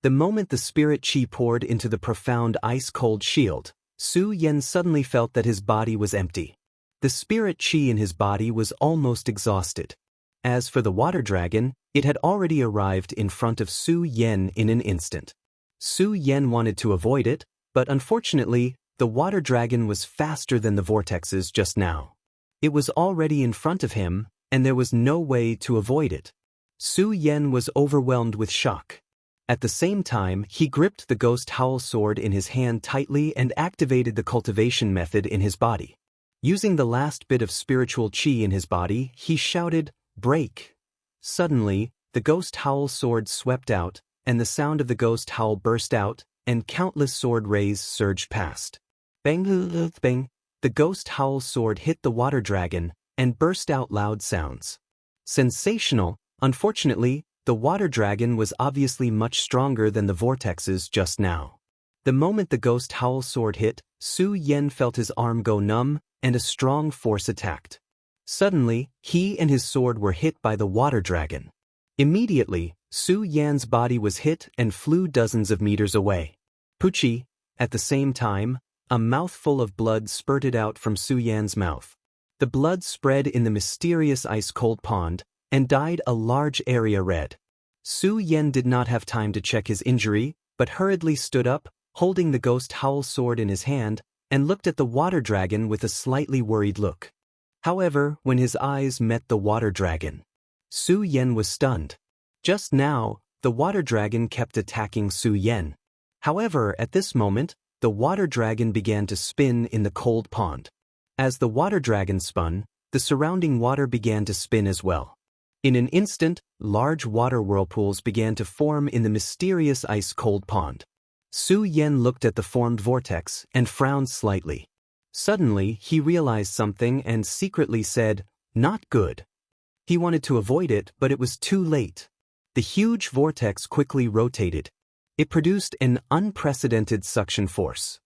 The moment the spirit chi poured into the profound ice-cold shield, Su Yan suddenly felt that his body was empty. The spirit qi in his body was almost exhausted. As for the water dragon, it had already arrived in front of Su Yan in an instant. Su Yan wanted to avoid it, but unfortunately, the water dragon was faster than the vortexes just now. It was already in front of him, and there was no way to avoid it. Su Yan was overwhelmed with shock. At the same time, he gripped the ghost howl sword in his hand tightly and activated the cultivation method in his body. Using the last bit of spiritual qi in his body, he shouted, "Break!" Suddenly, the ghost howl sword swept out, and the sound of the ghost howl burst out, and countless sword rays surged past. Bang, bang! The ghost howl sword hit the water dragon, and burst out loud sounds. Sensational. Unfortunately, the water dragon was obviously much stronger than the vortexes just now. The moment the ghost howl sword hit, Su Yan felt his arm go numb, and a strong force attacked. Suddenly, he and his sword were hit by the water dragon. Immediately, Su Yan's body was hit and flew dozens of meters away. Pucci. At the same time, a mouthful of blood spurted out from Su Yan's mouth. The blood spread in the mysterious ice-cold pond, and dyed a large area red. Su Yan did not have time to check his injury, but hurriedly stood up, holding the ghost howl sword in his hand, and looked at the water dragon with a slightly worried look. However, when his eyes met the water dragon, Su Yan was stunned. Just now, the water dragon kept attacking Su Yan. However, at this moment, the water dragon began to spin in the cold pond. As the water dragon spun, the surrounding water began to spin as well. In an instant, large water whirlpools began to form in the mysterious ice-cold pond. Su Yan looked at the formed vortex and frowned slightly. Suddenly, he realized something and secretly said, "Not good." He wanted to avoid it, but it was too late. The huge vortex quickly rotated. It produced an unprecedented suction force.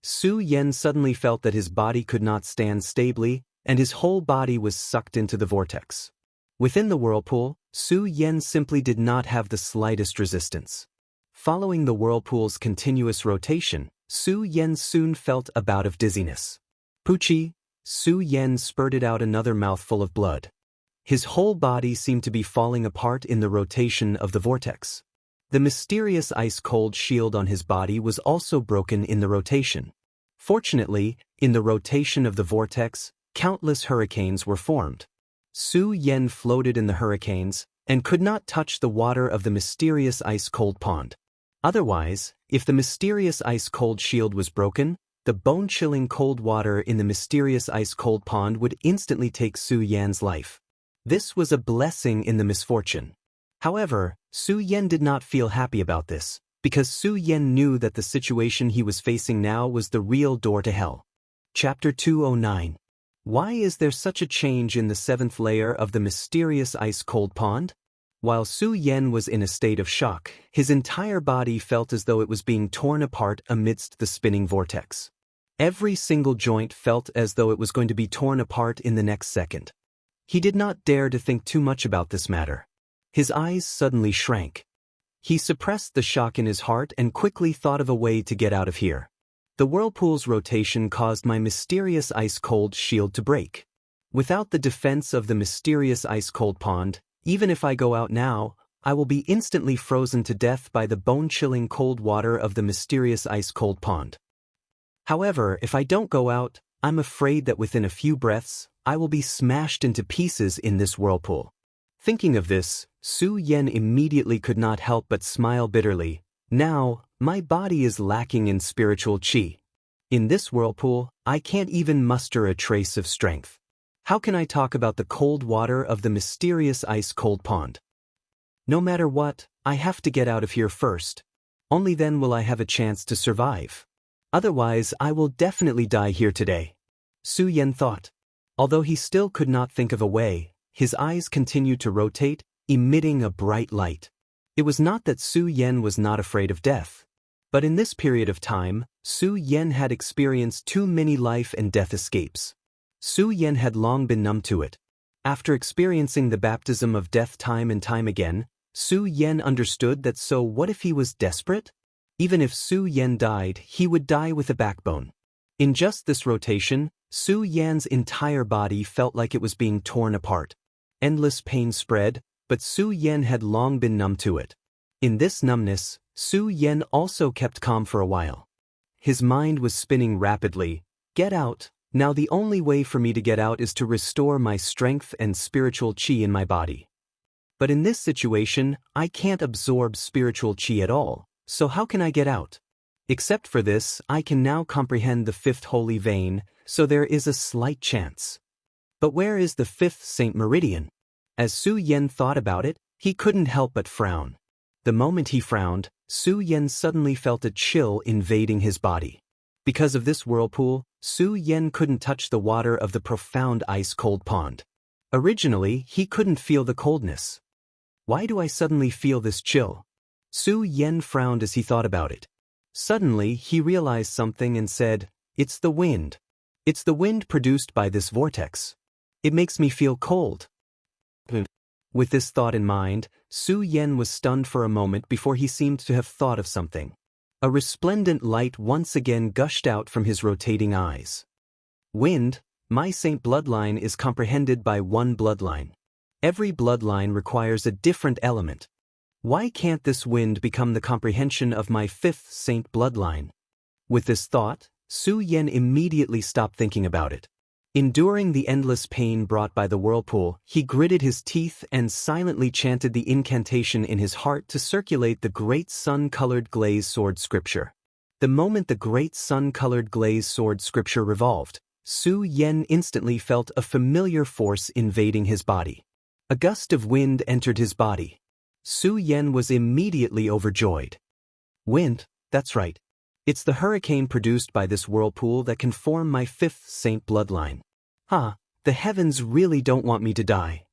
Su Yan suddenly felt that his body could not stand stably, and his whole body was sucked into the vortex. Within the whirlpool, Su Yan simply did not have the slightest resistance. Following the whirlpool's continuous rotation, Su Yan soon felt a bout of dizziness. Pucci. Su Yan spurted out another mouthful of blood. His whole body seemed to be falling apart in the rotation of the vortex. The mysterious ice-cold shield on his body was also broken in the rotation. Fortunately, in the rotation of the vortex, countless hurricanes were formed. Su Yan floated in the hurricanes, and could not touch the water of the mysterious ice-cold pond. Otherwise, if the mysterious ice-cold shield was broken, the bone-chilling cold water in the mysterious ice-cold pond would instantly take Su Yan's life. This was a blessing in the misfortune. However, Su Yan did not feel happy about this, because Su Yan knew that the situation he was facing now was the real door to hell. Chapter 209. Why is there such a change in the seventh layer of the mysterious ice-cold pond? While Su Yan was in a state of shock, his entire body felt as though it was being torn apart amidst the spinning vortex. Every single joint felt as though it was going to be torn apart in the next second. He did not dare to think too much about this matter. His eyes suddenly shrank. He suppressed the shock in his heart and quickly thought of a way to get out of here. The whirlpool's rotation caused my mysterious ice-cold shield to break. Without the defense of the mysterious ice-cold pond, even if I go out now, I will be instantly frozen to death by the bone-chilling cold water of the mysterious ice-cold pond. However, if I don't go out, I'm afraid that within a few breaths, I will be smashed into pieces in this whirlpool. Thinking of this, Su Yan immediately could not help but smile bitterly. Now, my body is lacking in spiritual qi. In this whirlpool, I can't even muster a trace of strength. How can I talk about the cold water of the mysterious ice-cold pond? No matter what, I have to get out of here first. Only then will I have a chance to survive. Otherwise, I will definitely die here today. Su Yan thought. Although he still could not think of a way, his eyes continued to rotate, emitting a bright light. It was not that Su Yan was not afraid of death. But in this period of time, Su Yan had experienced too many life and death escapes. Su Yan had long been numb to it. After experiencing the baptism of death time and time again, Su Yan understood that so what if he was desperate? Even if Su Yan died, he would die with a backbone. In just this rotation, Su Yan's entire body felt like it was being torn apart. Endless pain spread, but Su Yan had long been numb to it. In this numbness, Su Yan also kept calm for a while. His mind was spinning rapidly. Get out. Now the only way for me to get out is to restore my strength and spiritual qi in my body. But in this situation, I can't absorb spiritual qi at all, so how can I get out? Except for this, I can now comprehend the fifth holy vein, so there is a slight chance. But where is the fifth Saint Meridian? As Su Yan thought about it, he couldn't help but frown. The moment he frowned, Su Yan suddenly felt a chill invading his body. Because of this whirlpool, Su Yan couldn't touch the water of the profound ice-cold pond. Originally, he couldn't feel the coldness. Why do I suddenly feel this chill? Su Yan frowned as he thought about it. Suddenly, he realized something and said, "It's the wind. It's the wind produced by this vortex. It makes me feel cold." With this thought in mind, Su Yan was stunned for a moment before he seemed to have thought of something. A resplendent light once again gushed out from his rotating eyes. Wind, my saint bloodline is comprehended by one bloodline. Every bloodline requires a different element. Why can't this wind become the comprehension of my fifth saint bloodline? With this thought, Su Yan immediately stopped thinking about it. Enduring the endless pain brought by the whirlpool, he gritted his teeth and silently chanted the incantation in his heart to circulate the great sun-colored glaze sword scripture. The moment the great sun-colored glaze sword scripture revolved, Su Yan instantly felt a familiar force invading his body. A gust of wind entered his body. Su Yan was immediately overjoyed. Wind, that's right. It's the hurricane produced by this whirlpool that can form my fifth saint bloodline. The heavens really don't want me to die.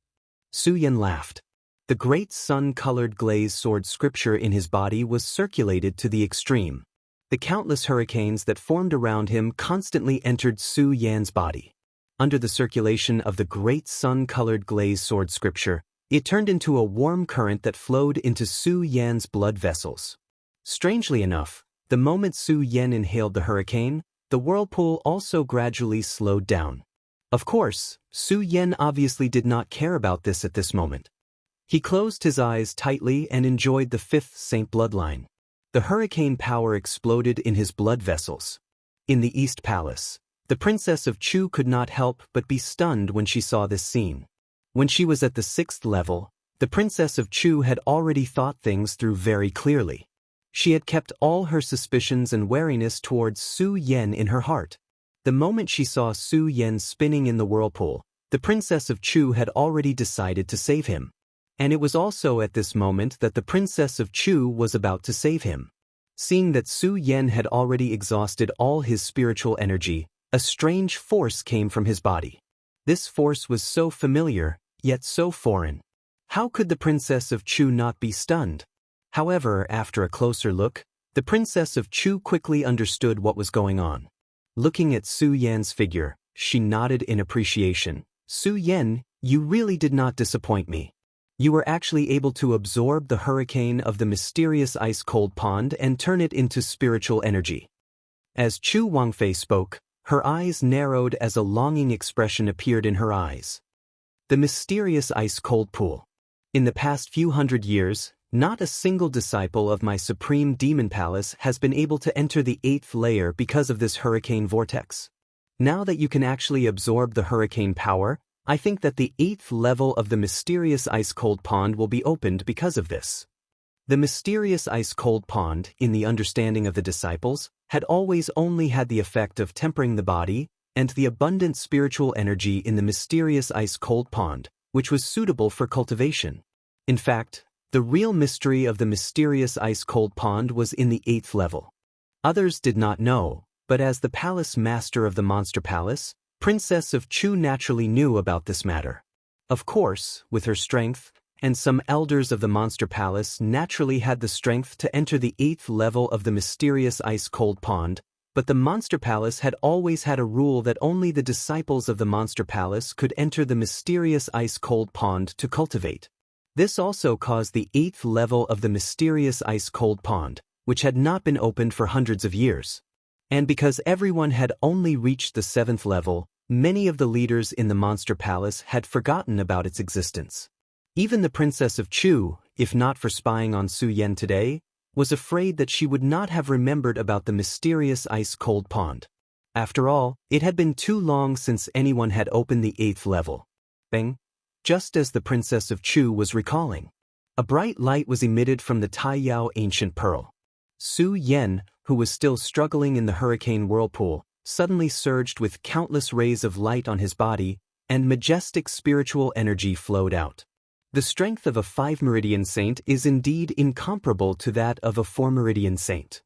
Su Yan laughed. The great sun-colored glaze sword scripture in his body was circulated to the extreme. The countless hurricanes that formed around him constantly entered Su Yan's body. Under the circulation of the great sun-colored glaze sword scripture, it turned into a warm current that flowed into Su Yan's blood vessels. Strangely enough, the moment Su Yan inhaled the hurricane, the whirlpool also gradually slowed down. Of course, Su Yan obviously did not care about this at this moment. He closed his eyes tightly and enjoyed the fifth saint bloodline. The hurricane power exploded in his blood vessels. In the East Palace, the Princess of Chu could not help but be stunned when she saw this scene. When she was at the 6th level, the Princess of Chu had already thought things through very clearly. She had kept all her suspicions and wariness towards Su Yan in her heart. The moment she saw Su Yan spinning in the whirlpool, the Princess of Chu had already decided to save him. And it was also at this moment that the Princess of Chu was about to save him. Seeing that Su Yan had already exhausted all his spiritual energy, a strange force came from his body. This force was so familiar, yet so foreign. How could the Princess of Chu not be stunned? However, after a closer look, the Princess of Chu quickly understood what was going on. Looking at Su Yan's figure, she nodded in appreciation. Su Yan, you really did not disappoint me. You were actually able to absorb the hurricane of the mysterious ice-cold pond and turn it into spiritual energy. As Chu Wangfei spoke, her eyes narrowed as a longing expression appeared in her eyes. The mysterious ice-cold pool. In the past few hundred years, not a single disciple of my Supreme Demon Palace has been able to enter the 8th layer because of this hurricane vortex. Now that you can actually absorb the hurricane power, I think that the 8th level of the mysterious ice-cold pond will be opened because of this. The mysterious ice-cold pond, in the understanding of the disciples, had always only had the effect of tempering the body and the abundant spiritual energy in the mysterious ice-cold pond, which was suitable for cultivation. In fact, the real mystery of the mysterious ice-cold pond was in the 8th level. Others did not know, but as the palace master of the Monster Palace, Princess of Chu naturally knew about this matter. Of course, with her strength, and some elders of the Monster Palace naturally had the strength to enter the 8th level of the mysterious ice-cold pond, but the Monster Palace had always had a rule that only the disciples of the Monster Palace could enter the mysterious ice-cold pond to cultivate. This also caused the 8th level of the mysterious ice-cold pond, which had not been opened for hundreds of years. And because everyone had only reached the 7th level, many of the leaders in the Monster Palace had forgotten about its existence. Even the Princess of Chu, if not for spying on Su Yan today, was afraid that she would not have remembered about the mysterious ice-cold pond. After all, it had been too long since anyone had opened the 8th level. Bang! Just as the Princess of Chu was recalling, a bright light was emitted from the Taiyao ancient pearl. Su Yan, who was still struggling in the hurricane whirlpool, suddenly surged with countless rays of light on his body, and majestic spiritual energy flowed out. The strength of a 5-meridian saint is indeed incomparable to that of a 4-meridian saint.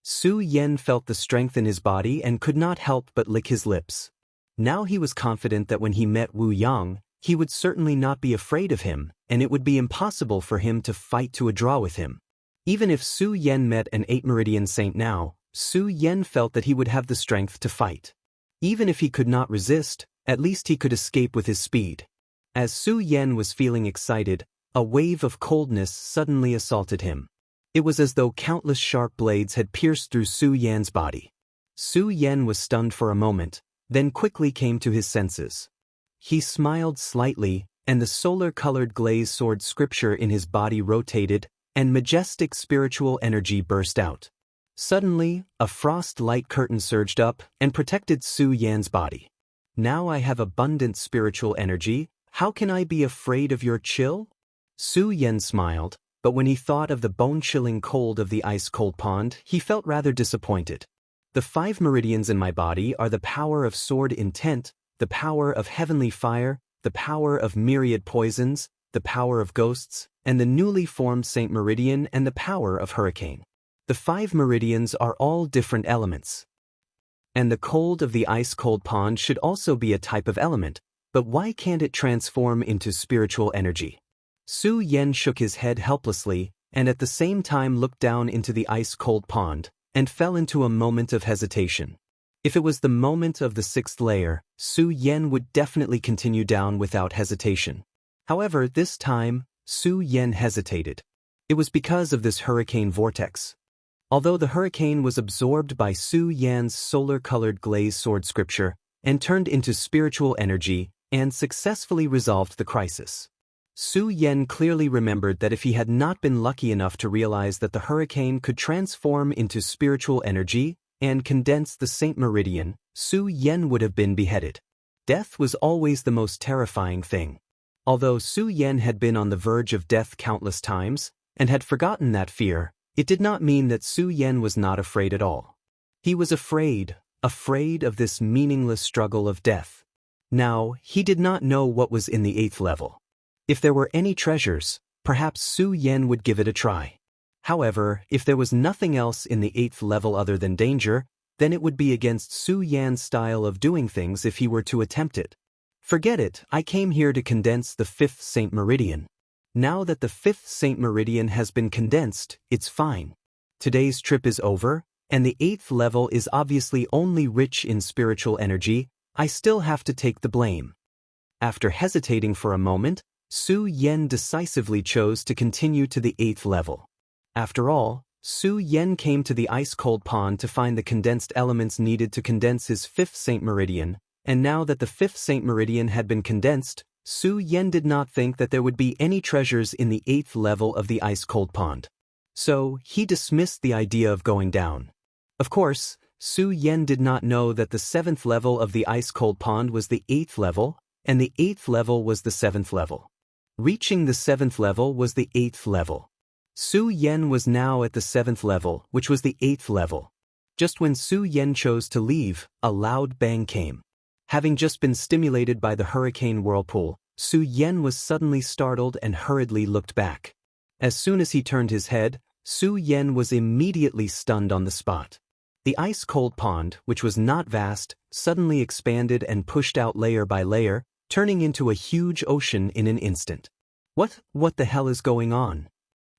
Su Yan felt the strength in his body and could not help but lick his lips. Now he was confident that when he met Wu Yang, he would certainly not be afraid of him, and it would be impossible for him to fight to a draw with him. Even if Su Yan met an 8-meridian saint now, Su Yan felt that he would have the strength to fight. Even if he could not resist, at least he could escape with his speed. As Su Yan was feeling excited, a wave of coldness suddenly assaulted him. It was as though countless sharp blades had pierced through Su Yan's body. Su Yan was stunned for a moment, then quickly came to his senses. He smiled slightly, and the solar-colored glaze sword scripture in his body rotated, and majestic spiritual energy burst out. Suddenly, a frost light curtain surged up and protected Su Yan's body. Now I have abundant spiritual energy. How can I be afraid of your chill? Su Yan smiled, but when he thought of the bone-chilling cold of the ice-cold pond, he felt rather disappointed. The 5 meridians in my body are the power of sword intent, the power of heavenly fire, the power of myriad poisons, the power of ghosts, and the newly formed Saint Meridian and the power of hurricane. The 5 meridians are all different elements. And the cold of the ice-cold pond should also be a type of element, but why can't it transform into spiritual energy? Su Yan shook his head helplessly, and at the same time looked down into the ice-cold pond, and fell into a moment of hesitation. If it was the moment of the 6th layer, Su Yan would definitely continue down without hesitation. However, this time, Su Yan hesitated. It was because of this hurricane vortex. Although the hurricane was absorbed by Su Yan's solar-colored glaze sword scripture, and turned into spiritual energy, and successfully resolved the crisis. Su Yan clearly remembered that if he had not been lucky enough to realize that the hurricane could transform into spiritual energy and condense the Saint Meridian, Su Yan would have been beheaded. Death was always the most terrifying thing. Although Su Yan had been on the verge of death countless times, and had forgotten that fear, it did not mean that Su Yan was not afraid at all. He was afraid of this meaningless struggle of death. Now, he did not know what was in the 8th level. If there were any treasures, perhaps Su Yan would give it a try. However, if there was nothing else in the 8th level other than danger, then it would be against Su Yan's style of doing things if he were to attempt it. Forget it, I came here to condense the 5th Saint Meridian. Now that the 5th Saint Meridian has been condensed, it's fine. Today's trip is over, and the 8th level is obviously only rich in spiritual energy. I still have to take the blame. After hesitating for a moment, Su Yan decisively chose to continue to the 8th level. After all, Su Yan came to the ice-cold pond to find the condensed elements needed to condense his 5th Saint Meridian, and now that the 5th Saint Meridian had been condensed, Su Yan did not think that there would be any treasures in the 8th level of the ice-cold pond. So, he dismissed the idea of going down. Of course, Su Yan did not know that the 7th level of the ice-cold pond was the 8th level, and the 8th level was the 7th level. Reaching the 7th level was the 8th level. Su Yan was now at the 7th level, which was the 8th level. Just when Su Yan chose to leave, a loud bang came. Having just been stimulated by the hurricane whirlpool, Su Yan was suddenly startled and hurriedly looked back. As soon as he turned his head, Su Yan was immediately stunned on the spot. The ice-cold pond, which was not vast, suddenly expanded and pushed out layer by layer, turning into a huge ocean in an instant. What the hell is going on?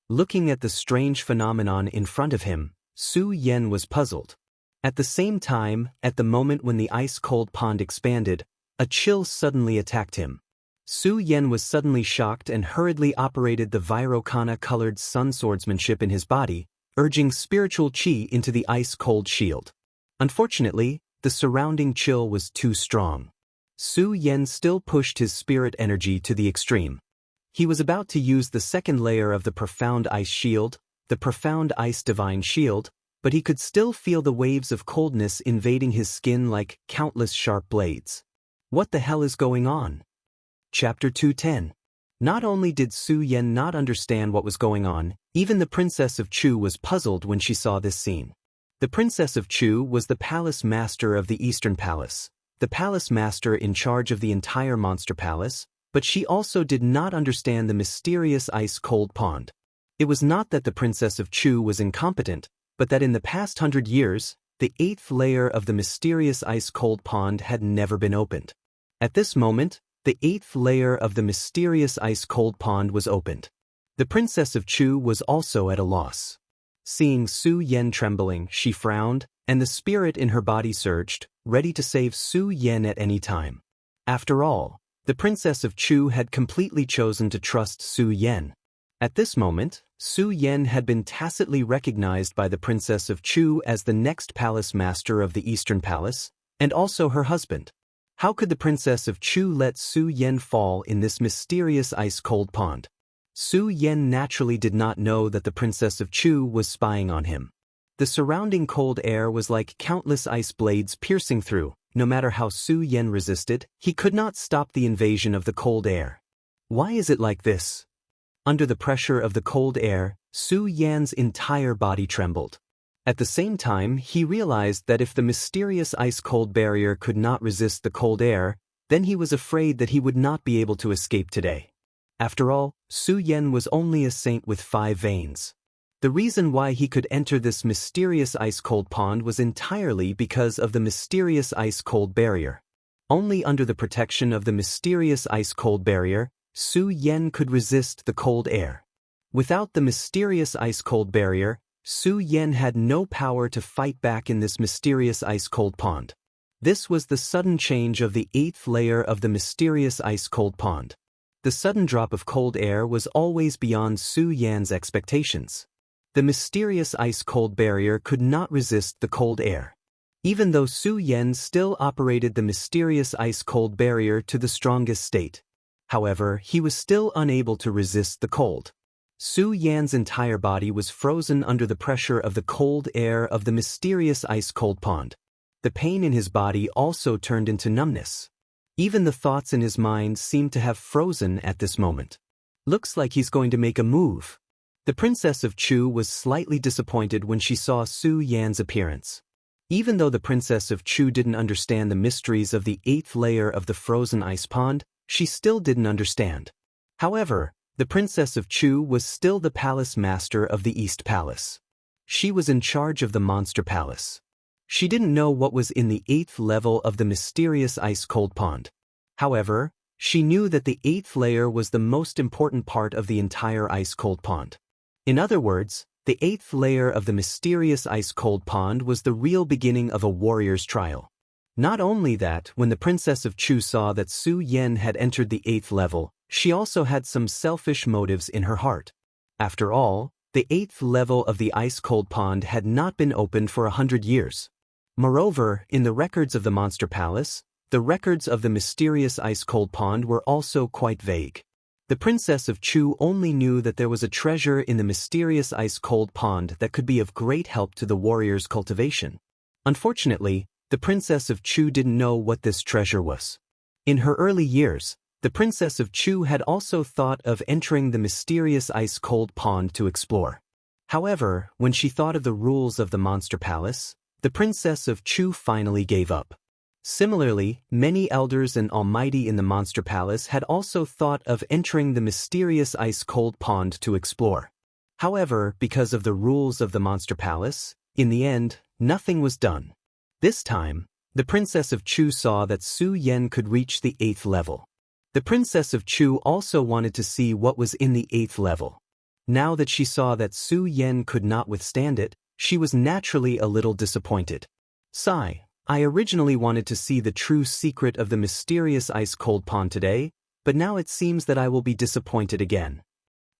Looking at the strange phenomenon in front of him, Su Yan was puzzled. At the same time, at the moment when the ice-cold pond expanded, a chill suddenly attacked him. Su Yan was suddenly shocked and hurriedly operated the Virokana-colored sun swordsmanship in his body, urging spiritual chi into the ice-cold shield. Unfortunately, the surrounding chill was too strong. Su Yan still pushed his spirit energy to the extreme. He was about to use the second layer of the profound ice shield, the profound ice divine shield, but he could still feel the waves of coldness invading his skin like countless sharp blades. What the hell is going on? Chapter 210. Not only did Su Yan not understand what was going on, even the Princess of Chu was puzzled when she saw this scene. The Princess of Chu was the palace master of the Eastern Palace, the palace master in charge of the entire Monster Palace, but she also did not understand the mysterious ice-cold pond. It was not that the Princess of Chu was incompetent, but that in the past 100 years, the 8th layer of the mysterious ice-cold pond had never been opened. At this moment, the 8th layer of the mysterious ice-cold pond was opened. The Princess of Chu was also at a loss. Seeing Su Yan trembling, she frowned, and the spirit in her body surged, ready to save Su Yan at any time. After all, the Princess of Chu had completely chosen to trust Su Yan. At this moment, Su Yan had been tacitly recognized by the Princess of Chu as the next palace master of the Eastern Palace, and also her husband. How could the Princess of Chu let Su Yan fall in this mysterious ice-cold pond? Su Yan naturally did not know that the Princess of Chu was spying on him. The surrounding cold air was like countless ice blades piercing through. No matter how Su Yan resisted, he could not stop the invasion of the cold air. Why is it like this? Under the pressure of the cold air, Su Yan's entire body trembled. At the same time, he realized that if the mysterious ice-cold barrier could not resist the cold air, then he was afraid that he would not be able to escape today. After all, Su Yan was only a saint with 5 veins. The reason why he could enter this mysterious ice-cold pond was entirely because of the mysterious ice-cold barrier. Only under the protection of the mysterious ice-cold barrier, Su Yan could resist the cold air. Without the mysterious ice-cold barrier, Su Yan had no power to fight back in this mysterious ice-cold pond. This was the sudden change of the 8th layer of the mysterious ice-cold pond. The sudden drop of cold air was always beyond Su Yan's expectations. The mysterious ice-cold barrier could not resist the cold air. Even though Su Yan still operated the mysterious ice-cold barrier to the strongest state. However, he was still unable to resist the cold. Su Yan's entire body was frozen under the pressure of the cold air of the mysterious ice-cold pond. The pain in his body also turned into numbness. Even the thoughts in his mind seemed to have frozen at this moment. Looks like he's going to make a move. The Princess of Chu was slightly disappointed when she saw Su Yan's appearance. Even though the Princess of Chu didn't understand the mysteries of the 8th layer of the frozen ice pond, she still didn't understand. However, the Princess of Chu was still the palace master of the East Palace. She was in charge of the Monster Palace. She didn't know what was in the 8th level of the mysterious ice-cold pond. However, she knew that the 8th layer was the most important part of the entire ice-cold pond. In other words, the 8th layer of the mysterious ice-cold pond was the real beginning of a warrior's trial. Not only that, when the Princess of Chu saw that Su Yan had entered the 8th level, she also had some selfish motives in her heart. After all, the 8th level of the ice-cold pond had not been opened for 100 years. Moreover, in the records of the Monster Palace, the records of the mysterious ice-cold pond were also quite vague. The Princess of Chu only knew that there was a treasure in the mysterious ice-cold pond that could be of great help to the warrior's cultivation. Unfortunately, the Princess of Chu didn't know what this treasure was. In her early years, the Princess of Chu had also thought of entering the mysterious ice-cold pond to explore. However, when she thought of the rules of the Monster Palace, the Princess of Chu finally gave up. Similarly, many elders and almighty in the Monster Palace had also thought of entering the mysterious ice-cold pond to explore. However, because of the rules of the Monster Palace, in the end, nothing was done. This time, the Princess of Chu saw that Su Yan could reach the 8th level. The Princess of Chu also wanted to see what was in the 8th level. Now that she saw that Su Yan could not withstand it, she was naturally a little disappointed. Sigh, I originally wanted to see the true secret of the mysterious ice-cold pond today, but now it seems that I will be disappointed again.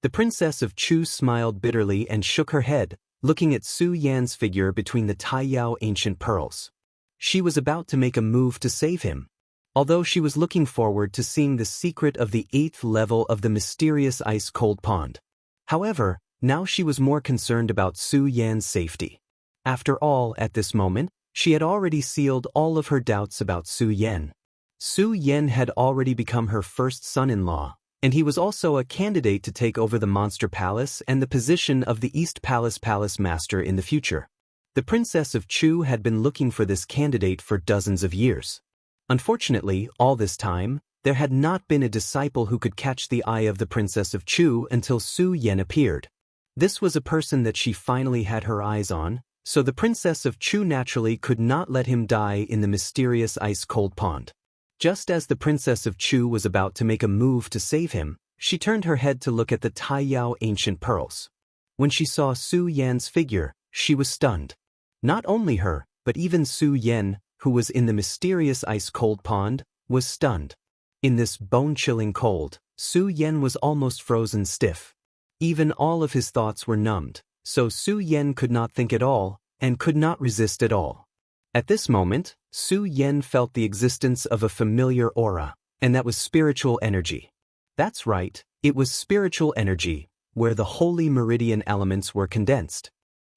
The Princess of Chu smiled bitterly and shook her head, looking at Su Yan's figure between the Taiyao ancient pearls. She was about to make a move to save him, although she was looking forward to seeing the secret of the 8th level of the mysterious ice-cold pond. However, now she was more concerned about Su Yan's safety. After all, at this moment, she had already sealed all of her doubts about Su Yan. Su Yan had already become her first son-in-law, and he was also a candidate to take over the Monster Palace and the position of the East Palace Palace Master in the future. The Princess of Chu had been looking for this candidate for dozens of years. Unfortunately, all this time, there had not been a disciple who could catch the eye of the Princess of Chu until Su Yan appeared. This was a person that she finally had her eyes on, so the Princess of Chu naturally could not let him die in the mysterious ice-cold pond. Just as the Princess of Chu was about to make a move to save him, she turned her head to look at the Taiyao ancient pearls. When she saw Su Yan's figure, she was stunned. Not only her, but even Su Yan, who was in the mysterious ice-cold pond, was stunned. In this bone-chilling cold, Su Yan was almost frozen stiff. Even all of his thoughts were numbed, so Su Yan could not think at all, and could not resist at all. At this moment, Su Yan felt the existence of a familiar aura, and that was spiritual energy. That's right, it was spiritual energy, where the holy meridian elements were condensed.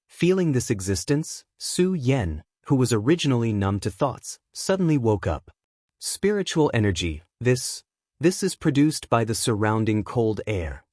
Feeling this existence, Su Yan, who was originally numb to thoughts, suddenly woke up. Spiritual energy, this is produced by the surrounding cold air.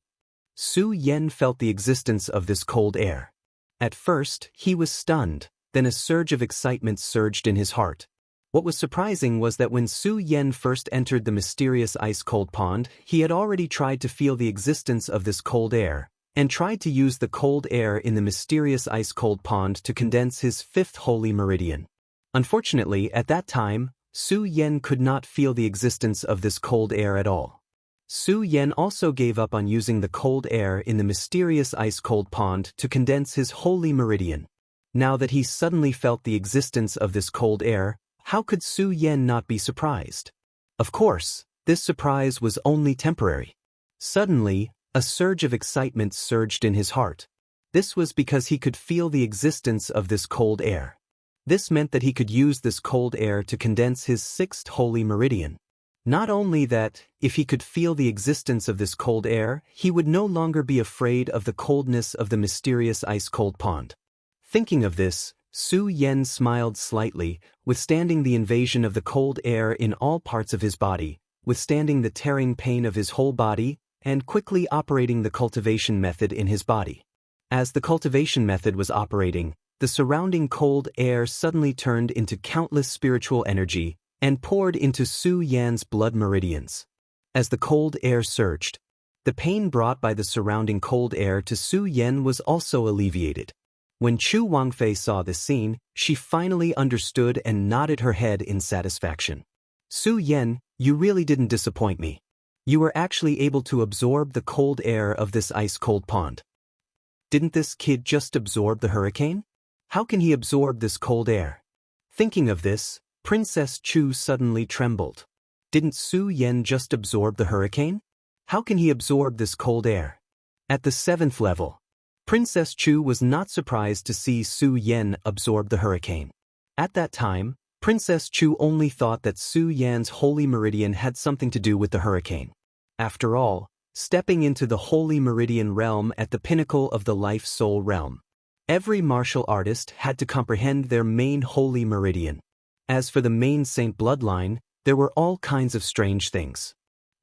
Su Yan felt the existence of this cold air. At first, he was stunned, then a surge of excitement surged in his heart. What was surprising was that when Su Yan first entered the mysterious ice-cold pond, he had already tried to feel the existence of this cold air, and tried to use the cold air in the mysterious ice-cold pond to condense his 5th holy meridian. Unfortunately, at that time, Su Yan could not feel the existence of this cold air at all. Su Yan also gave up on using the cold air in the mysterious ice-cold pond to condense his holy meridian. Now that he suddenly felt the existence of this cold air, how could Su Yan not be surprised? Of course, this surprise was only temporary. Suddenly, a surge of excitement surged in his heart. This was because he could feel the existence of this cold air. This meant that he could use this cold air to condense his 6th holy meridian. Not only that, if he could feel the existence of this cold air, he would no longer be afraid of the coldness of the mysterious ice-cold pond. Thinking of this, Su Yan smiled slightly, withstanding the invasion of the cold air in all parts of his body, withstanding the tearing pain of his whole body, and quickly operating the cultivation method in his body. As the cultivation method was operating, the surrounding cold air suddenly turned into countless spiritual energy and poured into Su Yan's blood meridians. As the cold air surged, the pain brought by the surrounding cold air to Su Yan was also alleviated. When Chu Wangfei saw this scene, she finally understood and nodded her head in satisfaction. Su Yan, you really didn't disappoint me. You were actually able to absorb the cold air of this ice-cold pond. Didn't this kid just absorb the hurricane? How can he absorb this cold air? Thinking of this, Princess Chu suddenly trembled. Didn't Su Yan just absorb the hurricane? How can he absorb this cold air? At the 7th level, Princess Chu was not surprised to see Su Yan absorb the hurricane. At that time, Princess Chu only thought that Su Yan's holy meridian had something to do with the hurricane. After all, stepping into the holy meridian realm at the pinnacle of the life-soul realm, every martial artist had to comprehend their main holy meridian. As for the main saint bloodline, there were all kinds of strange things.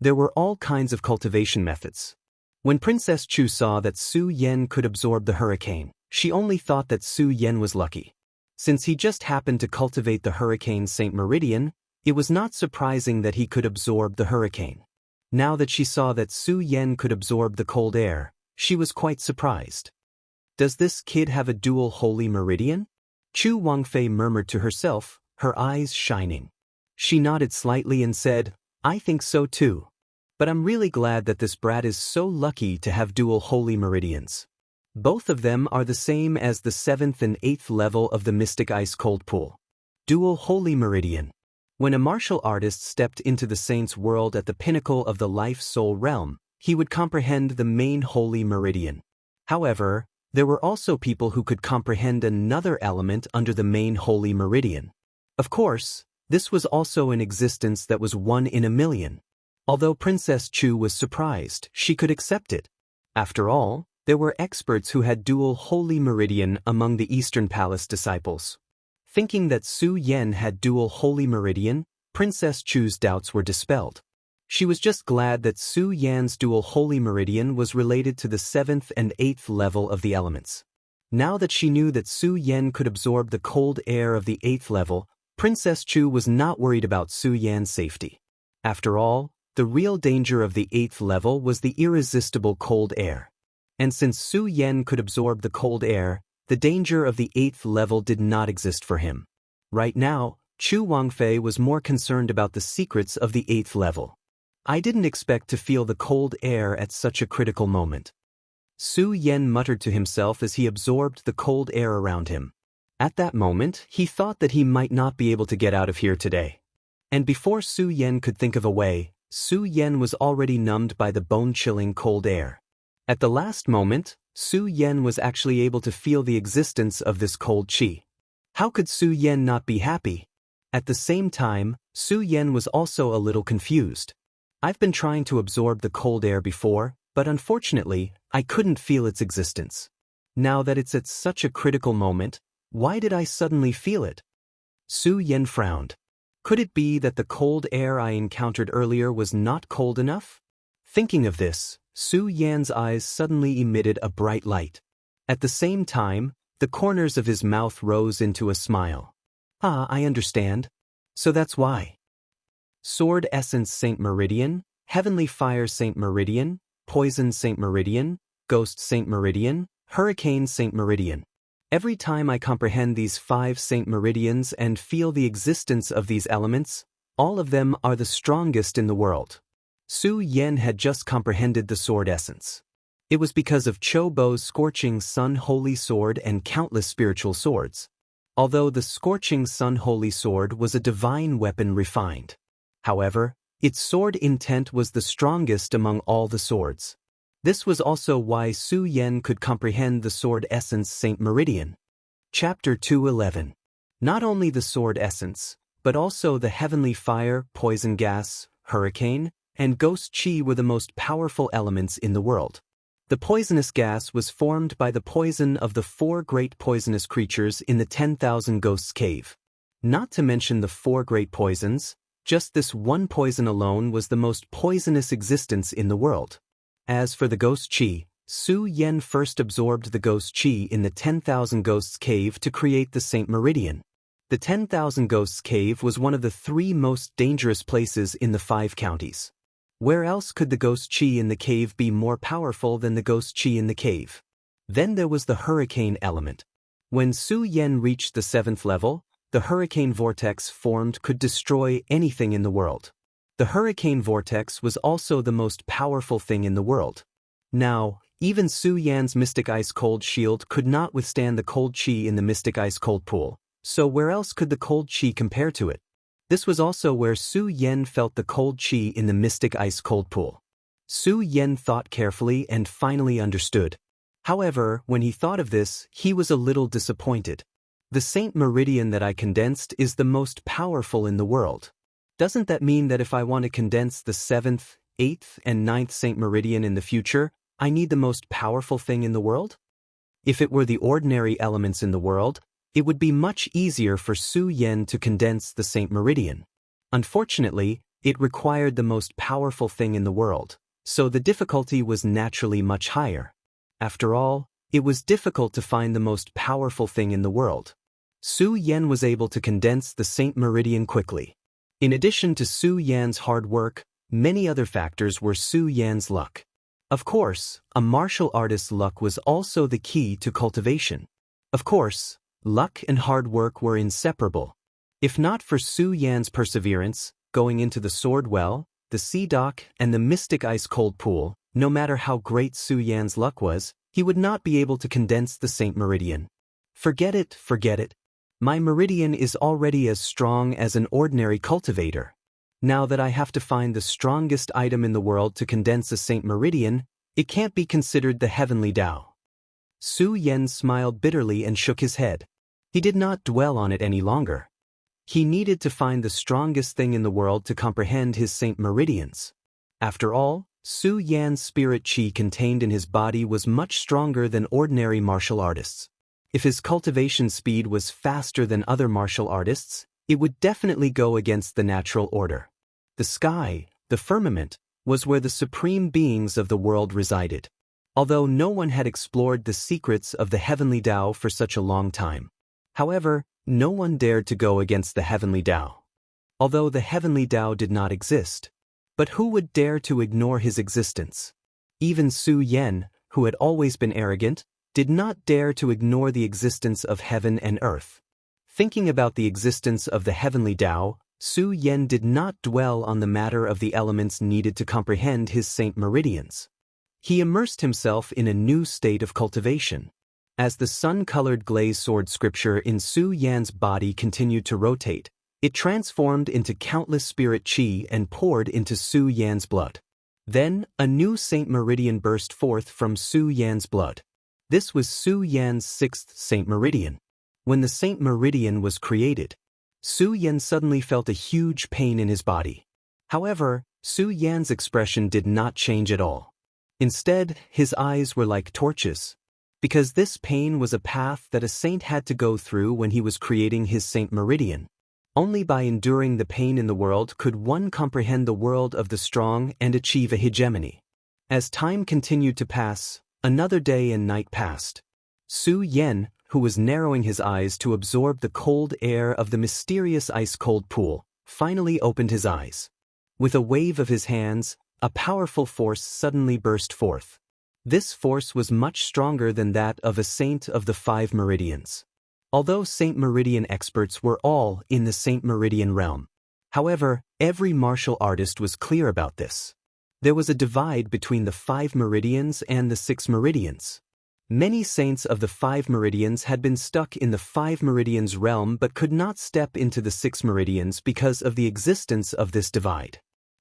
There were all kinds of cultivation methods. When Princess Chu saw that Su Yan could absorb the hurricane, she only thought that Su Yan was lucky. Since he just happened to cultivate the Hurricane Saint Meridian, it was not surprising that he could absorb the hurricane. Now that she saw that Su Yan could absorb the cold air, she was quite surprised. Does this kid have a dual holy meridian? Chu Wangfei murmured to herself, her eyes shining. She nodded slightly and said, I think so too. But I'm really glad that this brat is so lucky to have dual holy meridians. Both of them are the same as the 7th and 8th level of the Mystic Ice Cold Pool. Dual Holy Meridian. When a martial artist stepped into the saint's world at the pinnacle of the life-soul realm, he would comprehend the main holy meridian. However, There were also people who could comprehend another element under the main holy meridian. Of course, this was also an existence that was 1 in a million. Although Princess Chu was surprised, she could accept it. After all, there were experts who had dual holy meridian among the Eastern Palace disciples. Thinking that Su Yan had dual holy meridian, Princess Chu's doubts were dispelled. She was just glad that Su Yan's dual holy meridian was related to the 7th and 8th level of the elements. Now that she knew that Su Yan could absorb the cold air of the 8th level, Princess Chu was not worried about Su Yan's safety. After all, the real danger of the 8th level was the irresistible cold air. And since Su Yan could absorb the cold air, the danger of the 8th level did not exist for him. Right now, Chu Wangfei was more concerned about the secrets of the 8th level. I didn't expect to feel the cold air at such a critical moment. Su Yan muttered to himself as he absorbed the cold air around him. At that moment, he thought that he might not be able to get out of here today. And before Su Yan could think of a way, Su Yan was already numbed by the bone-chilling cold air. At the last moment, Su Yan was actually able to feel the existence of this cold qi. How could Su Yan not be happy? At the same time, Su Yan was also a little confused. I've been trying to absorb the cold air before, but unfortunately, I couldn't feel its existence. Now that it's at such a critical moment, why did I suddenly feel it? Su Yan frowned. Could it be that the cold air I encountered earlier was not cold enough? Thinking of this, Su Yan's eyes suddenly emitted a bright light. At the same time, the corners of his mouth rose into a smile. Ah, I understand. So that's why. Sword Essence Saint Meridian, Heavenly Fire Saint Meridian, Poison Saint Meridian, Ghost Saint Meridian, Hurricane Saint Meridian. Every time I comprehend these 5 Saint Meridians and feel the existence of these elements, all of them are the strongest in the world. Su Yan had just comprehended the sword essence. It was because of Cho Bo's Scorching Sun Holy Sword and countless spiritual swords. Although the Scorching Sun Holy Sword was a divine weapon refined. However, its sword intent was the strongest among all the swords. This was also why Su Yan could comprehend the sword essence Saint Meridian. Chapter 211. Not only the sword essence, but also the heavenly fire, poison gas, hurricane, and ghost qi were the most powerful elements in the world. The poisonous gas was formed by the poison of the 4 great poisonous creatures in the 10,000 Ghosts Cave. Not to mention the 4 great poisons, just this one poison alone was the most poisonous existence in the world. As for the ghost qi, Su Yan first absorbed the ghost qi in the 10,000 Ghosts Cave to create the Saint Meridian. The 10,000 Ghosts Cave was one of the 3 most dangerous places in the 5 counties. Where else could the ghost qi in the cave be more powerful than the ghost qi in the cave? Then there was the hurricane element. When Su Yan reached the 7th level, the hurricane vortex formed could destroy anything in the world. The hurricane vortex was also the most powerful thing in the world. Now, even Su Yan's Mystic Ice Cold Shield could not withstand the cold qi in the Mystic Ice Cold Pool, so where else could the cold qi compare to it? This was also where Su Yan felt the cold qi in the Mystic Ice Cold Pool. Su Yan thought carefully and finally understood. However, when he thought of this, he was a little disappointed. The Saint Meridian that I condensed is the most powerful in the world. Doesn't that mean that if I want to condense the 7th, 8th, and 9th Saint Meridian in the future, I need the most powerful thing in the world? If it were the ordinary elements in the world, it would be much easier for Su Yan to condense the Saint Meridian. Unfortunately, it required the most powerful thing in the world, so the difficulty was naturally much higher. After all, it was difficult to find the most powerful thing in the world. Su Yan was able to condense the Saint Meridian quickly. In addition to Su Yan's hard work, many other factors were Su Yan's luck. Of course, a martial artist's luck was also the key to cultivation. Of course, luck and hard work were inseparable. If not for Su Yan's perseverance, going into the Sword Well, the Sea Dock, and the Mystic Ice Cold Pool, no matter how great Su Yan's luck was, he would not be able to condense the Saint Meridian. Forget it, forget it. My meridian is already as strong as an ordinary cultivator. Now that I have to find the strongest item in the world to condense a Saint Meridian, it can't be considered the heavenly Tao. Su Yan smiled bitterly and shook his head. He did not dwell on it any longer. He needed to find the strongest thing in the world to comprehend his Saint Meridians. After all, Su Yan's spirit qi contained in his body was much stronger than ordinary martial artists. If his cultivation speed was faster than other martial artists, it would definitely go against the natural order. The sky, the firmament, was where the supreme beings of the world resided. Although no one had explored the secrets of the heavenly Tao for such a long time. However, no one dared to go against the heavenly Tao. Although the heavenly Tao did not exist. But who would dare to ignore his existence? Even Su Yan, who had always been arrogant, did not dare to ignore the existence of heaven and earth. Thinking about the existence of the heavenly Tao, Su Yan did not dwell on the matter of the elements needed to comprehend his Saint Meridians. He immersed himself in a new state of cultivation. As the sun-colored glaze sword scripture in Su Yan's body continued to rotate, it transformed into countless spirit qi and poured into Su Yan's blood. Then, a new Saint Meridian burst forth from Su Yan's blood. This was Su Yan's sixth Saint Meridian. When the Saint Meridian was created, Su Yan suddenly felt a huge pain in his body. However, Su Yan's expression did not change at all. Instead, his eyes were like torches. Because this pain was a path that a saint had to go through when he was creating his Saint Meridian. Only by enduring the pain in the world could one comprehend the world of the strong and achieve a hegemony. As time continued to pass, another day and night passed. Su Yan, who was narrowing his eyes to absorb the cold air of the mysterious ice-cold pool, finally opened his eyes. With a wave of his hands, a powerful force suddenly burst forth. This force was much stronger than that of a saint of the 5 meridians. Although Saint Meridian experts were all in the Saint Meridian realm. However, every martial artist was clear about this. There was a divide between the 5 meridians and the 6 meridians. Many saints of the 5 meridians had been stuck in the 5 meridians realm but could not step into the 6 meridians because of the existence of this divide.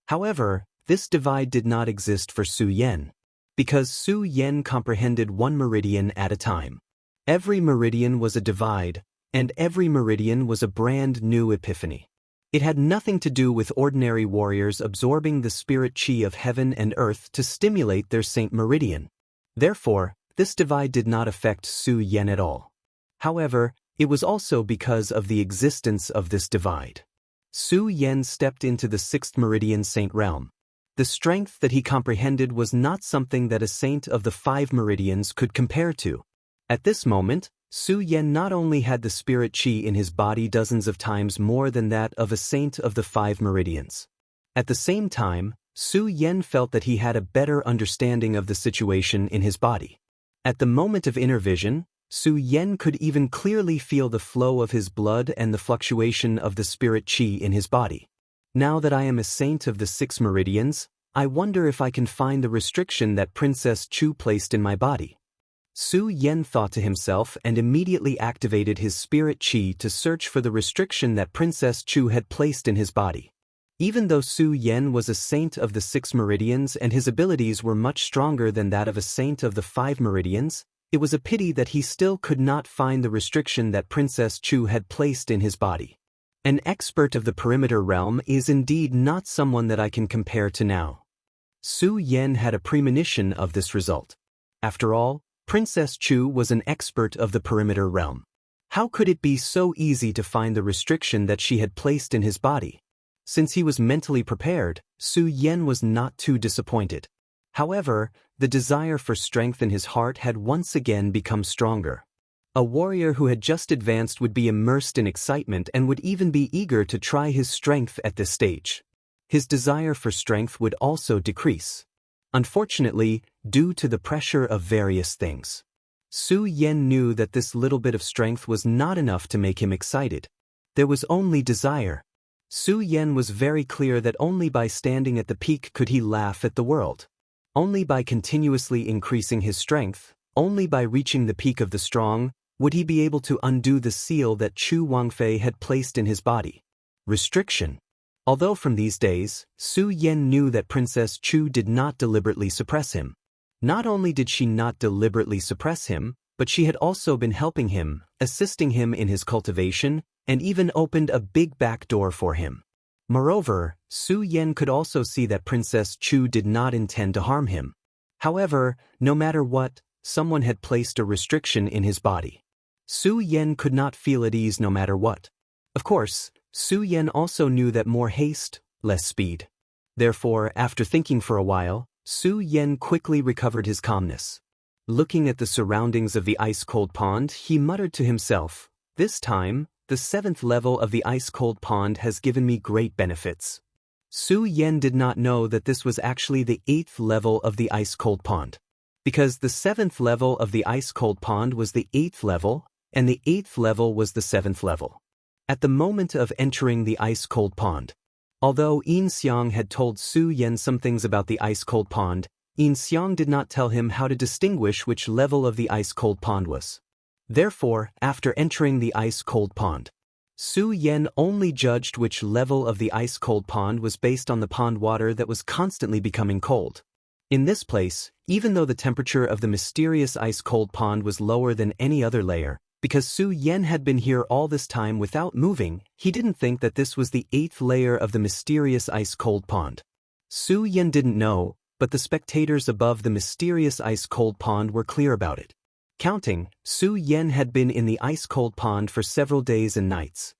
However, this divide did not exist for Su Yan. Because Su Yan comprehended one meridian at a time. Every meridian was a divide, and every meridian was a brand new epiphany. It had nothing to do with ordinary warriors absorbing the spirit qi of heaven and earth to stimulate their Saint Meridian. Therefore, this divide did not affect Su Yan at all. However, it was also because of the existence of this divide. Su Yan stepped into the 6th meridian saint realm. The strength that he comprehended was not something that a saint of the 5 meridians could compare to. At this moment, Su Yan not only had the spirit qi in his body dozens of times more than that of a saint of the 5 meridians. At the same time, Su Yan felt that he had a better understanding of the situation in his body. At the moment of inner vision, Su Yan could even clearly feel the flow of his blood and the fluctuation of the spirit qi in his body. Now that I am a saint of the 6 meridians, I wonder if I can find the restriction that Princess Chu placed in my body. Su Yan thought to himself and immediately activated his spirit qi to search for the restriction that Princess Chu had placed in his body. Even though Su Yan was a saint of the 6 meridians and his abilities were much stronger than that of a saint of the 5 meridians, it was a pity that he still could not find the restriction that Princess Chu had placed in his body. An expert of the perimeter realm is indeed not someone that I can compare to now. Su Yan had a premonition of this result. After all, Princess Chu was an expert of the perimeter realm. How could it be so easy to find the restriction that she had placed in his body? Since he was mentally prepared, Su Yan was not too disappointed. However, the desire for strength in his heart had once again become stronger. A warrior who had just advanced would be immersed in excitement and would even be eager to try his strength at this stage. His desire for strength would also decrease. Unfortunately, due to the pressure of various things. Su Yan knew that this little bit of strength was not enough to make him excited. There was only desire. Su Yan was very clear that only by standing at the peak could he laugh at the world. Only by continuously increasing his strength, only by reaching the peak of the strong, would he be able to undo the seal that Chu Wangfei had placed in his body. Restriction. Although from these days, Su Yan knew that Princess Chu did not deliberately suppress him. Not only did she not deliberately suppress him, but she had also been helping him, assisting him in his cultivation, and even opened a big back door for him. Moreover, Su Yan could also see that Princess Chu did not intend to harm him. However, no matter what, someone had placed a restriction in his body. Su Yan could not feel at ease no matter what. Of course, Su Yan also knew that more haste, less speed. Therefore, after thinking for a while, Su Yan quickly recovered his calmness. Looking at the surroundings of the ice-cold pond, he muttered to himself, "This time, the 7th level of the ice-cold pond has given me great benefits." Su Yan did not know that this was actually the 8th level of the ice-cold pond. Because the 7th level of the ice-cold pond was the 8th level, and the 8th level was the 7th level. At the moment of entering the ice-cold pond, although Yin Xiang had told Su Yan some things about the ice-cold pond, Yin Xiang did not tell him how to distinguish which level of the ice-cold pond was. Therefore, after entering the ice-cold pond, Su Yan only judged which level of the ice-cold pond was based on the pond water that was constantly becoming cold. In this place, even though the temperature of the mysterious ice-cold pond was lower than any other layer, because Su Yan had been here all this time without moving, he didn't think that this was the 8th layer of the mysterious ice-cold pond. Su Yan didn't know, but the spectators above the mysterious ice-cold pond were clear about it. Counting, Su Yan had been in the ice-cold pond for several days and nights.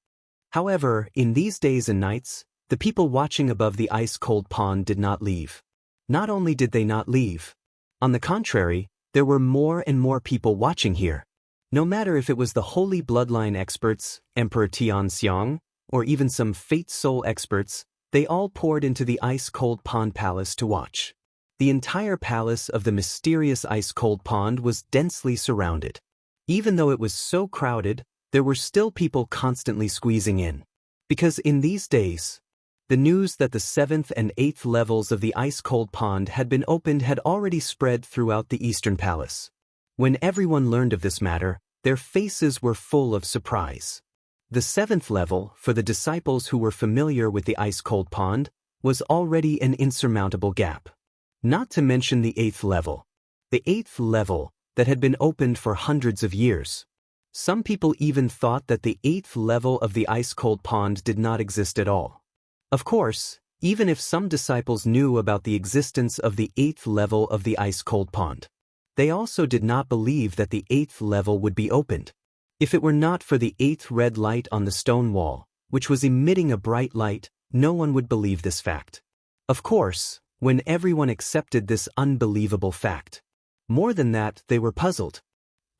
However, in these days and nights, the people watching above the ice-cold pond did not leave. Not only did they not leave, on the contrary, there were more and more people watching here. No matter if it was the holy bloodline experts, Emperor Tianxiang, or even some fate soul experts, they all poured into the ice-cold pond palace to watch. The entire palace of the mysterious ice-cold pond was densely surrounded. Even though it was so crowded, there were still people constantly squeezing in. Because in these days, the news that the 7th and 8th levels of the ice-cold pond had been opened had already spread throughout the Eastern Palace. When everyone learned of this matter, their faces were full of surprise. The 7th level, for the disciples who were familiar with the ice-cold pond, was already an insurmountable gap. Not to mention the 8th level. The 8th level, that had been opened for hundreds of years. Some people even thought that the 8th level of the ice-cold pond did not exist at all. Of course, even if some disciples knew about the existence of the 8th level of the ice-cold pond, they also did not believe that the 8th level would be opened. If it were not for the 8th red light on the stone wall, which was emitting a bright light, no one would believe this fact. Of course, when everyone accepted this unbelievable fact, more than that, they were puzzled.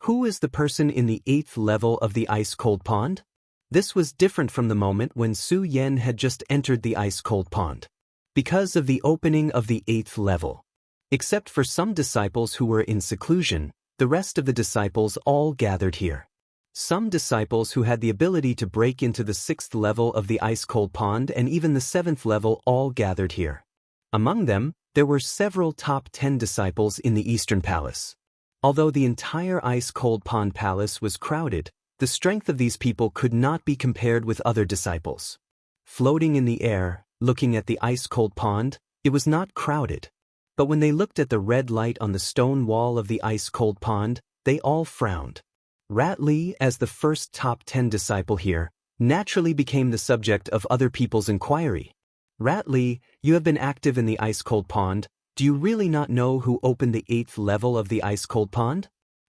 Who is the person in the 8th level of the ice-cold pond? This was different from the moment when Su Yan had just entered the ice-cold pond. Because of the opening of the 8th level. Except for some disciples who were in seclusion, the rest of the disciples all gathered here. Some disciples who had the ability to break into the 6th level of the ice-cold pond and even the 7th level all gathered here. Among them, there were several top 10 disciples in the Eastern Palace. Although the entire ice-cold pond palace was crowded, the strength of these people could not be compared with other disciples. Floating in the air, looking at the ice-cold pond, it was not crowded. But when they looked at the red light on the stone wall of the ice-cold pond, they all frowned. Rat Li, as the first top 10 disciple here, naturally became the subject of other people's inquiry. Rat Li, you have been active in the ice-cold pond. Do you really not know who opened the 8th level of the ice-cold pond?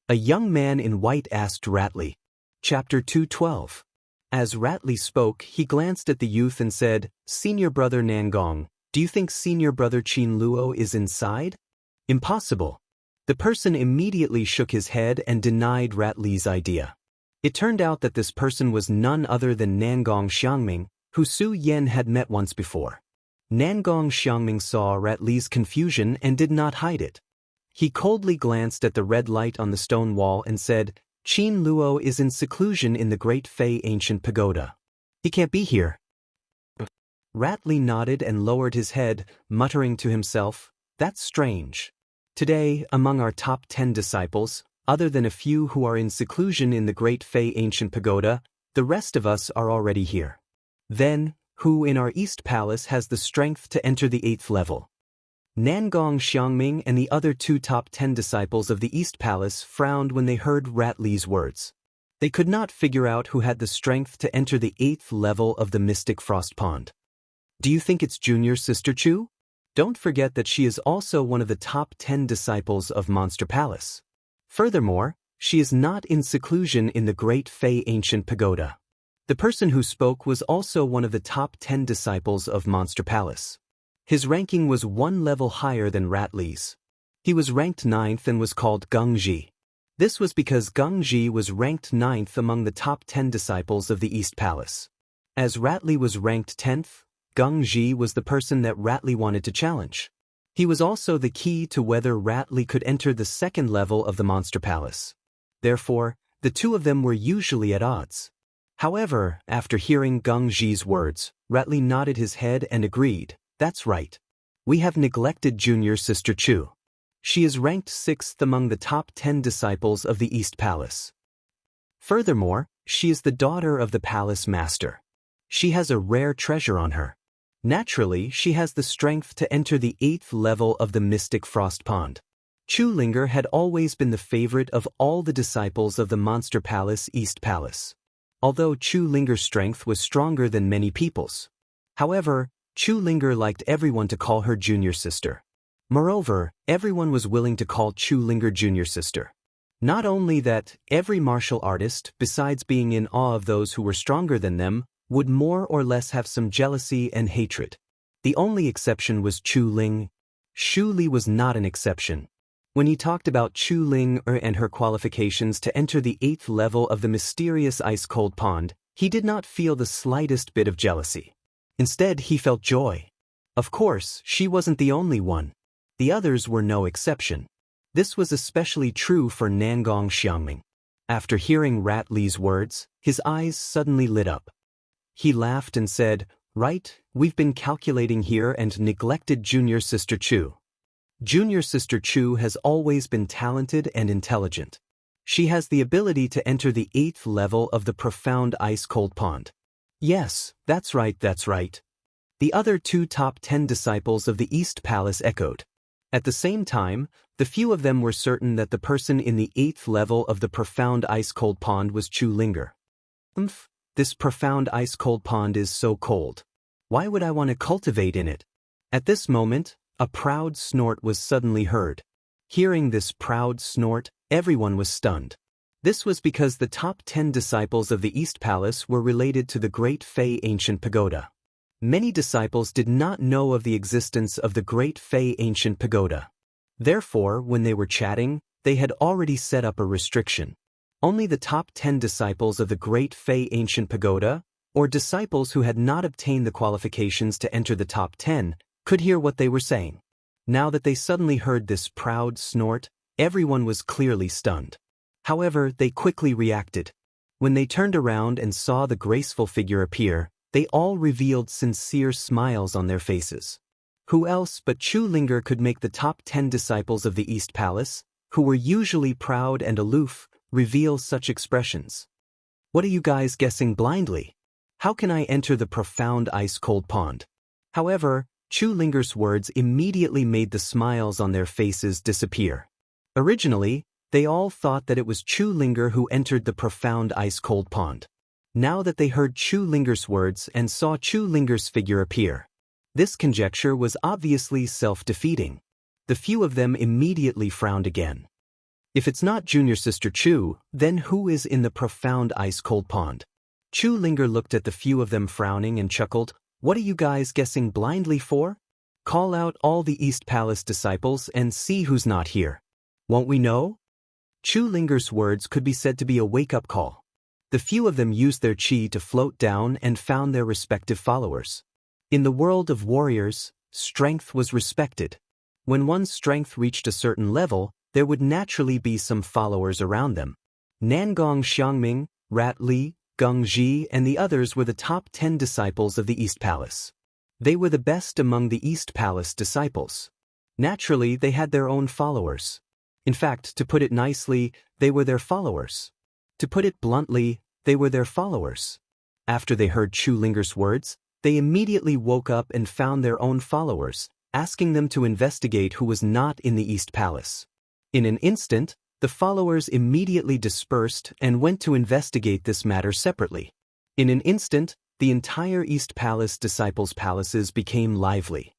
A young man in white asked Rat Li. Chapter 212. As Rat Li spoke, he glanced at the youth and said, "Senior brother Nangong, do you think senior brother Qin Luo is inside?" Impossible. The person immediately shook his head and denied Rat Li's idea. It turned out that this person was none other than Nangong Xiangming, who Su Yan had met once before. Nangong Xiangming saw Rat Li's confusion and did not hide it. He coldly glanced at the red light on the stone wall and said, "Qin Luo is in seclusion in the Great Fei Ancient Pagoda. He can't be here." Rat Li nodded and lowered his head, muttering to himself, "That's strange. Today, among our top 10 disciples, other than a few who are in seclusion in the Great Fei Ancient Pagoda, the rest of us are already here. Then, who in our East Palace has the strength to enter the 8th level?" Nangong Xiangming and the other two top 10 disciples of the East Palace frowned when they heard Rat Li's words. They could not figure out who had the strength to enter the 8th level of the Mystic Frost Pond. Do you think it's junior sister Chu? Don't forget that she is also one of the top 10 disciples of Monster Palace. Furthermore, she is not in seclusion in the Great Fey Ancient Pagoda. The person who spoke was also one of the top 10 disciples of Monster Palace. His ranking was one level higher than Rat Li's. He was ranked 9th and was called Geng Ji. This was because Geng Ji was ranked 9th among the top 10 disciples of the East Palace. As Rat Li was ranked 10th, Geng Ji was the person that Rat Li wanted to challenge. He was also the key to whether Rat Li could enter the 2nd level of the Monster Palace. Therefore, the two of them were usually at odds. However, after hearing Geng Ji's words, Rat Li nodded his head and agreed. That's right. We have neglected junior sister Chu. She is ranked 6th among the top 10 disciples of the East Palace. Furthermore, she is the daughter of the palace master. She has a rare treasure on her. Naturally, she has the strength to enter the 8th level of the Mystic Frost Pond. Chu Linger had always been the favorite of all the disciples of the Monster Palace East Palace. Although Chu Linger's strength was stronger than many people's. However, Chu Linger liked everyone to call her junior sister. Moreover, everyone was willing to call Chu Linger junior sister. Not only that, every martial artist, besides being in awe of those who were stronger than them, would more or less have some jealousy and hatred. The only exception was Chu Ling. Xu Li was not an exception. When he talked about Chu Ling and her qualifications to enter the 8th level of the mysterious ice-cold pond, he did not feel the slightest bit of jealousy. Instead, he felt joy. Of course, she wasn't the only one. The others were no exception. This was especially true for Nangong Xiangming. After hearing Rat Li's words, his eyes suddenly lit up. He laughed and said, "Right, we've been calculating here and neglected junior sister Chu. Junior sister Chu has always been talented and intelligent. She has the ability to enter the 8th level of the profound ice-cold pond." Yes, that's right, that's right. The other two top 10 disciples of the East Palace echoed. At the same time, the few of them were certain that the person in the 8th level of the profound ice-cold pond was Chu Linger. This profound ice-cold pond is so cold. Why would I want to cultivate in it? At this moment, a proud snort was suddenly heard. Hearing this proud snort, everyone was stunned. This was because the top 10 disciples of the East Palace were related to the Great Fey Ancient Pagoda. Many disciples did not know of the existence of the Great Fey Ancient Pagoda. Therefore, when they were chatting, they had already set up a restriction. Only the top 10 disciples of the Great Fey Ancient Pagoda, or disciples who had not obtained the qualifications to enter the top 10, could hear what they were saying. Now that they suddenly heard this proud snort, everyone was clearly stunned. However, they quickly reacted. When they turned around and saw the graceful figure appear, they all revealed sincere smiles on their faces. Who else but Chu Linger could make the top 10 disciples of the East Palace, who were usually proud and aloof, reveal such expressions? What are you guys guessing blindly? How can I enter the profound ice-cold pond? However, Chu Linger's words immediately made the smiles on their faces disappear. Originally, they all thought that it was Chu Linger who entered the profound ice-cold pond. Now that they heard Chu Linger's words and saw Chu Linger's figure appear, this conjecture was obviously self-defeating. The few of them immediately frowned again. If it's not junior sister Chu, then who is in the profound ice-cold pond? Chu Linger looked at the few of them frowning and chuckled. What are you guys guessing blindly for? Call out all the East Palace disciples and see who's not here. Won't we know? Chu Linger's words could be said to be a wake-up call. The few of them used their chi to float down and found their respective followers. In the world of warriors, strength was respected. When one's strength reached a certain level, there would naturally be some followers around them. Nangong Xiangming, Rat Li, Geng Ji and the others were the top 10 disciples of the East Palace. They were the best among the East Palace disciples. Naturally, they had their own followers. In fact, to put it nicely, they were their followers. To put it bluntly, they were their followers. After they heard Chu Linger's words, they immediately woke up and found their own followers, asking them to investigate who was not in the East Palace. In an instant, the followers immediately dispersed and went to investigate this matter separately. In an instant, the entire East Palace disciples' palaces became lively.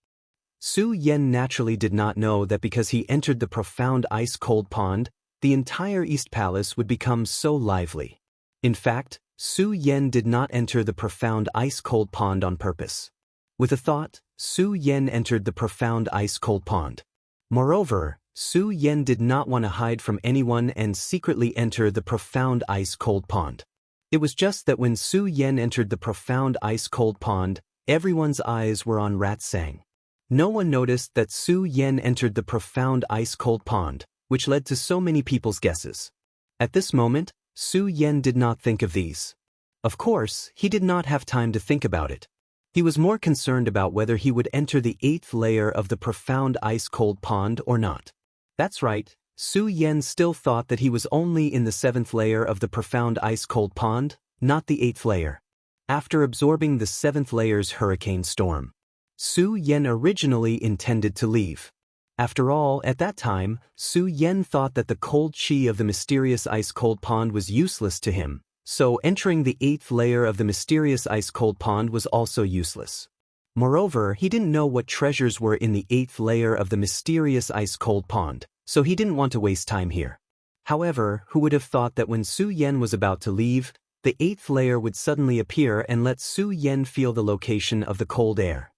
Su Yen naturally did not know that because he entered the profound ice-cold pond, the entire East Palace would become so lively. In fact, Su Yen did not enter the profound ice-cold pond on purpose. With a thought, Su Yen entered the profound ice-cold pond. Moreover, Su Yen did not want to hide from anyone and secretly enter the profound ice-cold pond. It was just that when Su Yen entered the profound ice-cold pond, everyone's eyes were on Rat Sang. No one noticed that Su Yen entered the profound ice-cold pond, which led to so many people's guesses. At this moment, Su Yen did not think of these. Of course, he did not have time to think about it. He was more concerned about whether he would enter the 8th layer of the profound ice-cold pond or not. That's right, Su Yen still thought that he was only in the 7th layer of the profound ice-cold pond, not the 8th layer. After absorbing the 7th layer's hurricane storm, Su Yen originally intended to leave. After all, at that time, Su Yen thought that the cold chi of the mysterious ice-cold pond was useless to him, so entering the 8th layer of the mysterious ice-cold pond was also useless. Moreover, he didn't know what treasures were in the 8th layer of the mysterious ice-cold pond, so he didn't want to waste time here. However, who would have thought that when Su Yen was about to leave, the 8th layer would suddenly appear and let Su Yen feel the location of the cold air.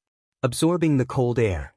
Absorbing the cold air.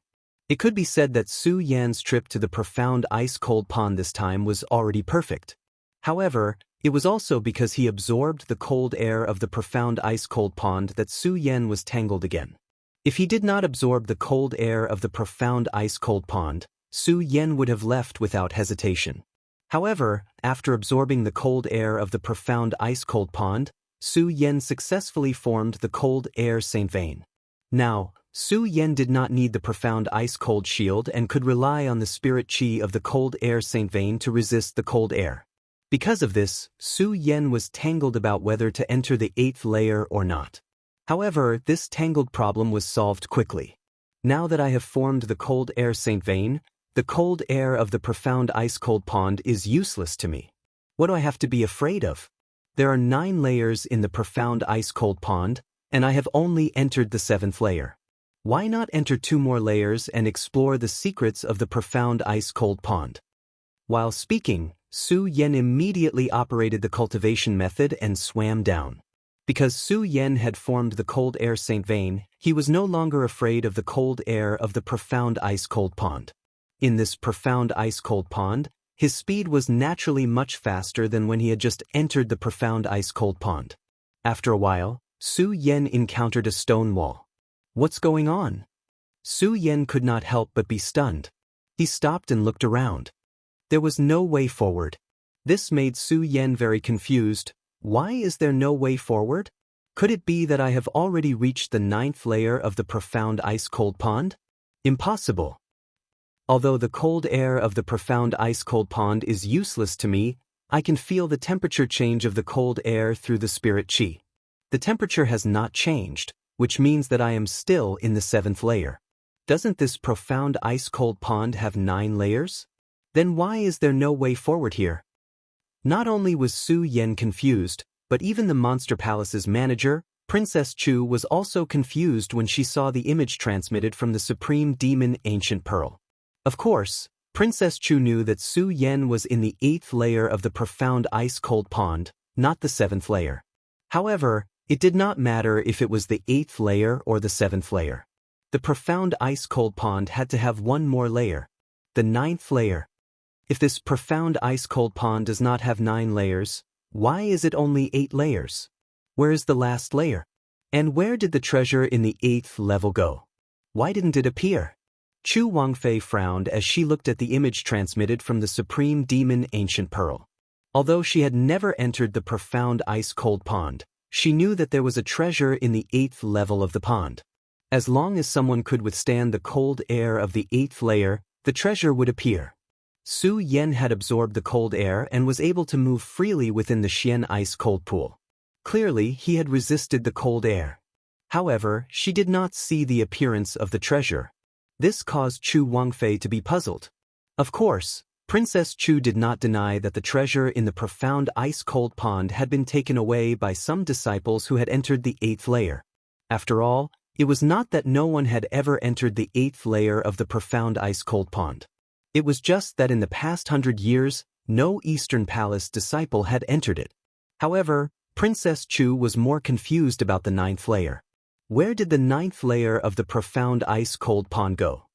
It could be said that Su Yan's trip to the profound ice-cold pond this time was already perfect. However, it was also because he absorbed the cold air of the profound ice-cold pond that Su Yen was tangled again. If he did not absorb the cold air of the profound ice-cold pond, Su Yen would have left without hesitation. However, after absorbing the cold air of the profound ice-cold pond, Su Yen successfully formed the cold air Saint Vein. Now, Su Yen did not need the profound ice-cold shield and could rely on the spirit chi of the cold air Saint Vein to resist the cold air. Because of this, Su Yen was tangled about whether to enter the 8th layer or not. However, this tangled problem was solved quickly. Now that I have formed the cold air Saint Vein, the cold air of the profound ice-cold pond is useless to me. What do I have to be afraid of? There are 9 layers in the profound ice-cold pond, and I have only entered the 7th layer. Why not enter 2 more layers and explore the secrets of the profound ice-cold pond? While speaking, Su Yen immediately operated the cultivation method and swam down. Because Su Yen had formed the cold air Saint Vein, he was no longer afraid of the cold air of the profound ice-cold pond. In this profound ice-cold pond, his speed was naturally much faster than when he had just entered the profound ice-cold pond. After a while, Su Yen encountered a stone wall. What's going on? Su Yen could not help but be stunned. He stopped and looked around. There was no way forward. This made Su Yen very confused. Why is there no way forward? Could it be that I have already reached the 9th layer of the profound ice-cold pond? Impossible. Although the cold air of the profound ice-cold pond is useless to me, I can feel the temperature change of the cold air through the spirit chi. The temperature has not changed, which means that I am still in the 7th layer. Doesn't this profound ice-cold pond have 9 layers? Then why is there no way forward here? Not only was Su Yen confused, but even the Monster Palace's manager, Princess Chu, was also confused when she saw the image transmitted from the Supreme Demon Ancient Pearl. Of course, Princess Chu knew that Su Yen was in the 8th layer of the profound ice-cold pond, not the 7th layer. However, it did not matter if it was the 8th layer or the 7th layer. The profound ice-cold pond had to have 1 more layer. The 9th layer. If this profound ice-cold pond does not have 9 layers, why is it only 8 layers? Where is the last layer? And where did the treasure in the 8th level go? Why didn't it appear? Chu Wangfei frowned as she looked at the image transmitted from the Supreme Demon Ancient Pearl. Although she had never entered the profound ice-cold pond, she knew that there was a treasure in the 8th level of the pond. As long as someone could withstand the cold air of the 8th layer, the treasure would appear. Su Yen had absorbed the cold air and was able to move freely within the Xian ice-cold pool. Clearly, he had resisted the cold air. However, she did not see the appearance of the treasure. This caused Chu Wangfei to be puzzled. Of course, Princess Chu did not deny that the treasure in the profound ice-cold pond had been taken away by some disciples who had entered the 8th layer. After all, it was not that no one had ever entered the 8th layer of the profound ice-cold pond. It was just that in the past 100 years, no Eastern Palace disciple had entered it. However, Princess Chu was more confused about the 9th layer. Where did the 9th layer of the profound ice-cold pond go?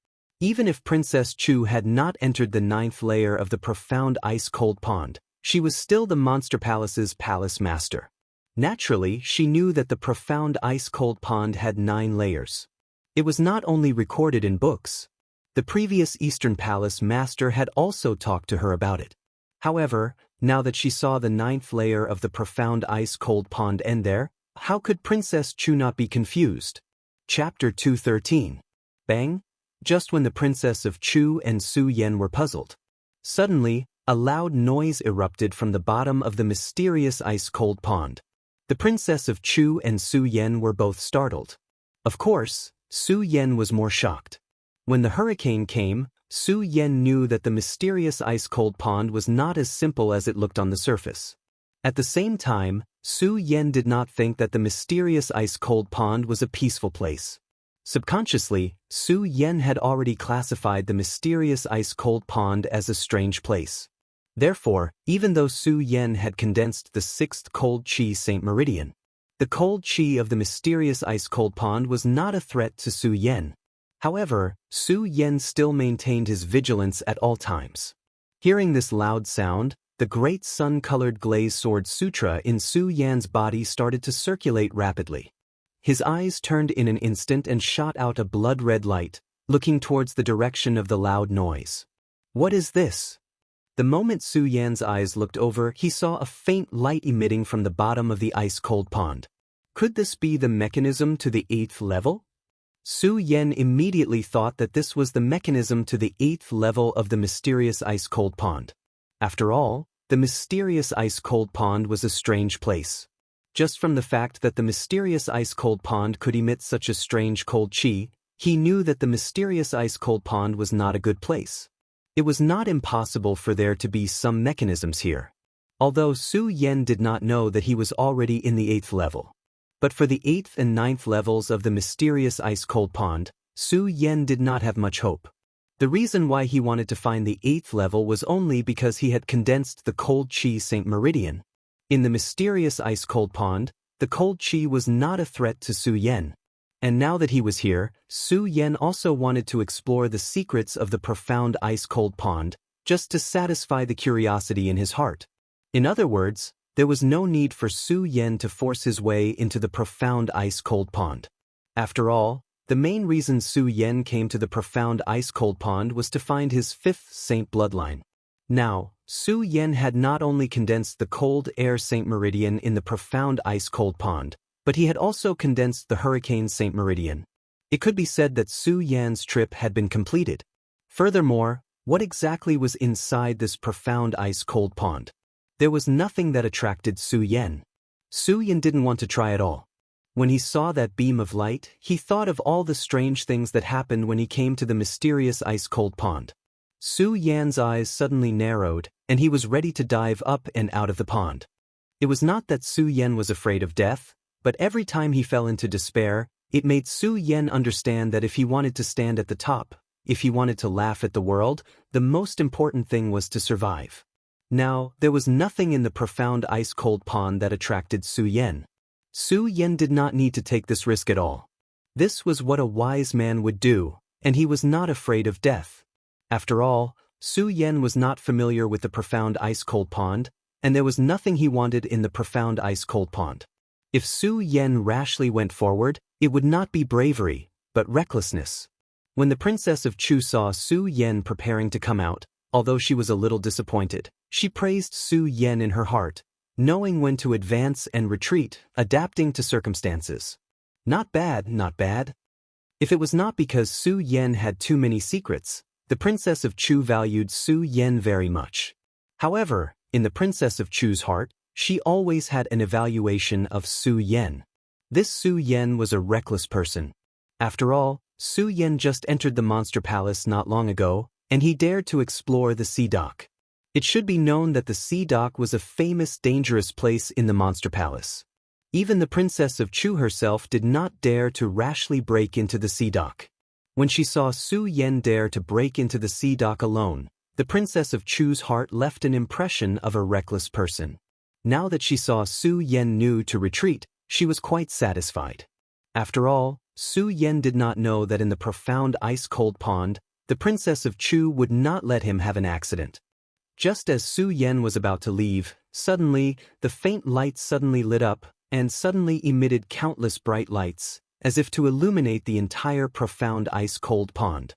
Even if Princess Chu had not entered the 9th layer of the profound ice-cold pond, she was still the Monster Palace's palace master. Naturally, she knew that the profound ice-cold pond had 9 layers. It was not only recorded in books. The previous Eastern Palace master had also talked to her about it. However, now that she saw the 9th layer of the profound ice-cold pond end there, how could Princess Chu not be confused? Chapter 213. Bang! Just when the Princess of Chu and Su Yan were puzzled. Suddenly, a loud noise erupted from the bottom of the mysterious ice-cold pond. The Princess of Chu and Su Yan were both startled. Of course, Su Yan was more shocked. When the hurricane came, Su Yan knew that the mysterious ice-cold pond was not as simple as it looked on the surface. At the same time, Su Yan did not think that the mysterious ice-cold pond was a peaceful place. Subconsciously, Su Yan had already classified the mysterious ice-cold pond as a strange place. Therefore, even though Su Yan had condensed the 6th cold chi Saint Meridian, the cold chi of the mysterious ice-cold pond was not a threat to Su Yan. However, Su Yan still maintained his vigilance at all times. Hearing this loud sound, the great sun-colored glazed sword sutra in Su Yan's body started to circulate rapidly. His eyes turned in an instant and shot out a blood-red light, looking towards the direction of the loud noise. What is this? The moment Su Yan's eyes looked over, he saw a faint light emitting from the bottom of the ice-cold pond. Could this be the mechanism to the 8th level? Su Yan immediately thought that this was the mechanism to the 8th level of the mysterious ice-cold pond. After all, the mysterious ice-cold pond was a strange place. Just from the fact that the mysterious ice-cold pond could emit such a strange cold chi, he knew that the mysterious ice-cold pond was not a good place. It was not impossible for there to be some mechanisms here. Although Su Yan did not know that he was already in the 8th level. But for the 8th and 9th levels of the mysterious ice-cold pond, Su Yan did not have much hope. The reason why he wanted to find the 8th level was only because he had condensed the cold chi Saint Meridian. In the mysterious ice-cold pond, the cold chi was not a threat to Su Yan. And now that he was here, Su Yan also wanted to explore the secrets of the profound ice-cold pond, just to satisfy the curiosity in his heart. In other words, there was no need for Su Yan to force his way into the profound ice-cold pond. After all, the main reason Su Yan came to the profound ice-cold pond was to find his 5th saint bloodline. Now, Su Yan had not only condensed the cold air Saint Meridian in the profound ice-cold pond, but he had also condensed the hurricane Saint Meridian. It could be said that Su Yan's trip had been completed. Furthermore, what exactly was inside this profound ice-cold pond? There was nothing that attracted Su Yan. Su Yan didn't want to try at all. When he saw that beam of light, he thought of all the strange things that happened when he came to the mysterious ice-cold pond. Su Yan's eyes suddenly narrowed, and he was ready to dive up and out of the pond. It was not that Su Yan was afraid of death, but every time he fell into despair, it made Su Yan understand that if he wanted to stand at the top, if he wanted to laugh at the world, the most important thing was to survive. Now, there was nothing in the profound ice-cold pond that attracted Su Yan. Su Yan did not need to take this risk at all. This was what a wise man would do, and he was not afraid of death. After all, Su Yan was not familiar with the profound ice-cold pond, and there was nothing he wanted in the profound ice-cold pond. If Su Yan rashly went forward, it would not be bravery, but recklessness. When the Princess of Chu saw Su Yan preparing to come out, although she was a little disappointed, she praised Su Yan in her heart, knowing when to advance and retreat, adapting to circumstances. Not bad, not bad. If it was not because Su Yan had too many secrets, the Princess of Chu valued Su Yan very much. However, in the Princess of Chu's heart, she always had an evaluation of Su Yan. This Su Yan was a reckless person. After all, Su Yan just entered the monster palace not long ago, and he dared to explore the sea dock. It should be known that the sea dock was a famous dangerous place in the monster palace. Even the princess of Chu herself did not dare to rashly break into the sea dock. When she saw Su Yan dare to break into the sea dock alone, the princess of Chu's heart left an impression of a reckless person. Now that she saw Su Yan knew to retreat, she was quite satisfied. After all, Su Yan did not know that in the profound ice-cold pond, the princess of Chu would not let him have an accident. Just as Su Yan was about to leave, suddenly, the faint light suddenly lit up, and suddenly emitted countless bright lights, as if to illuminate the entire profound ice-cold pond.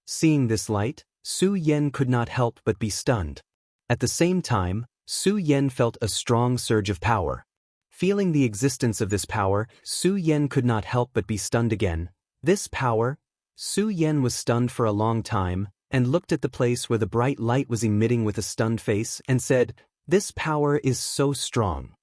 Seeing this light, Su Yan could not help but be stunned. At the same time, Su Yan felt a strong surge of power. Feeling the existence of this power, Su Yan could not help but be stunned again. This power? Su Yan was stunned for a long time, and looked at the place where the bright light was emitting with a stunned face and said, "This power is so strong."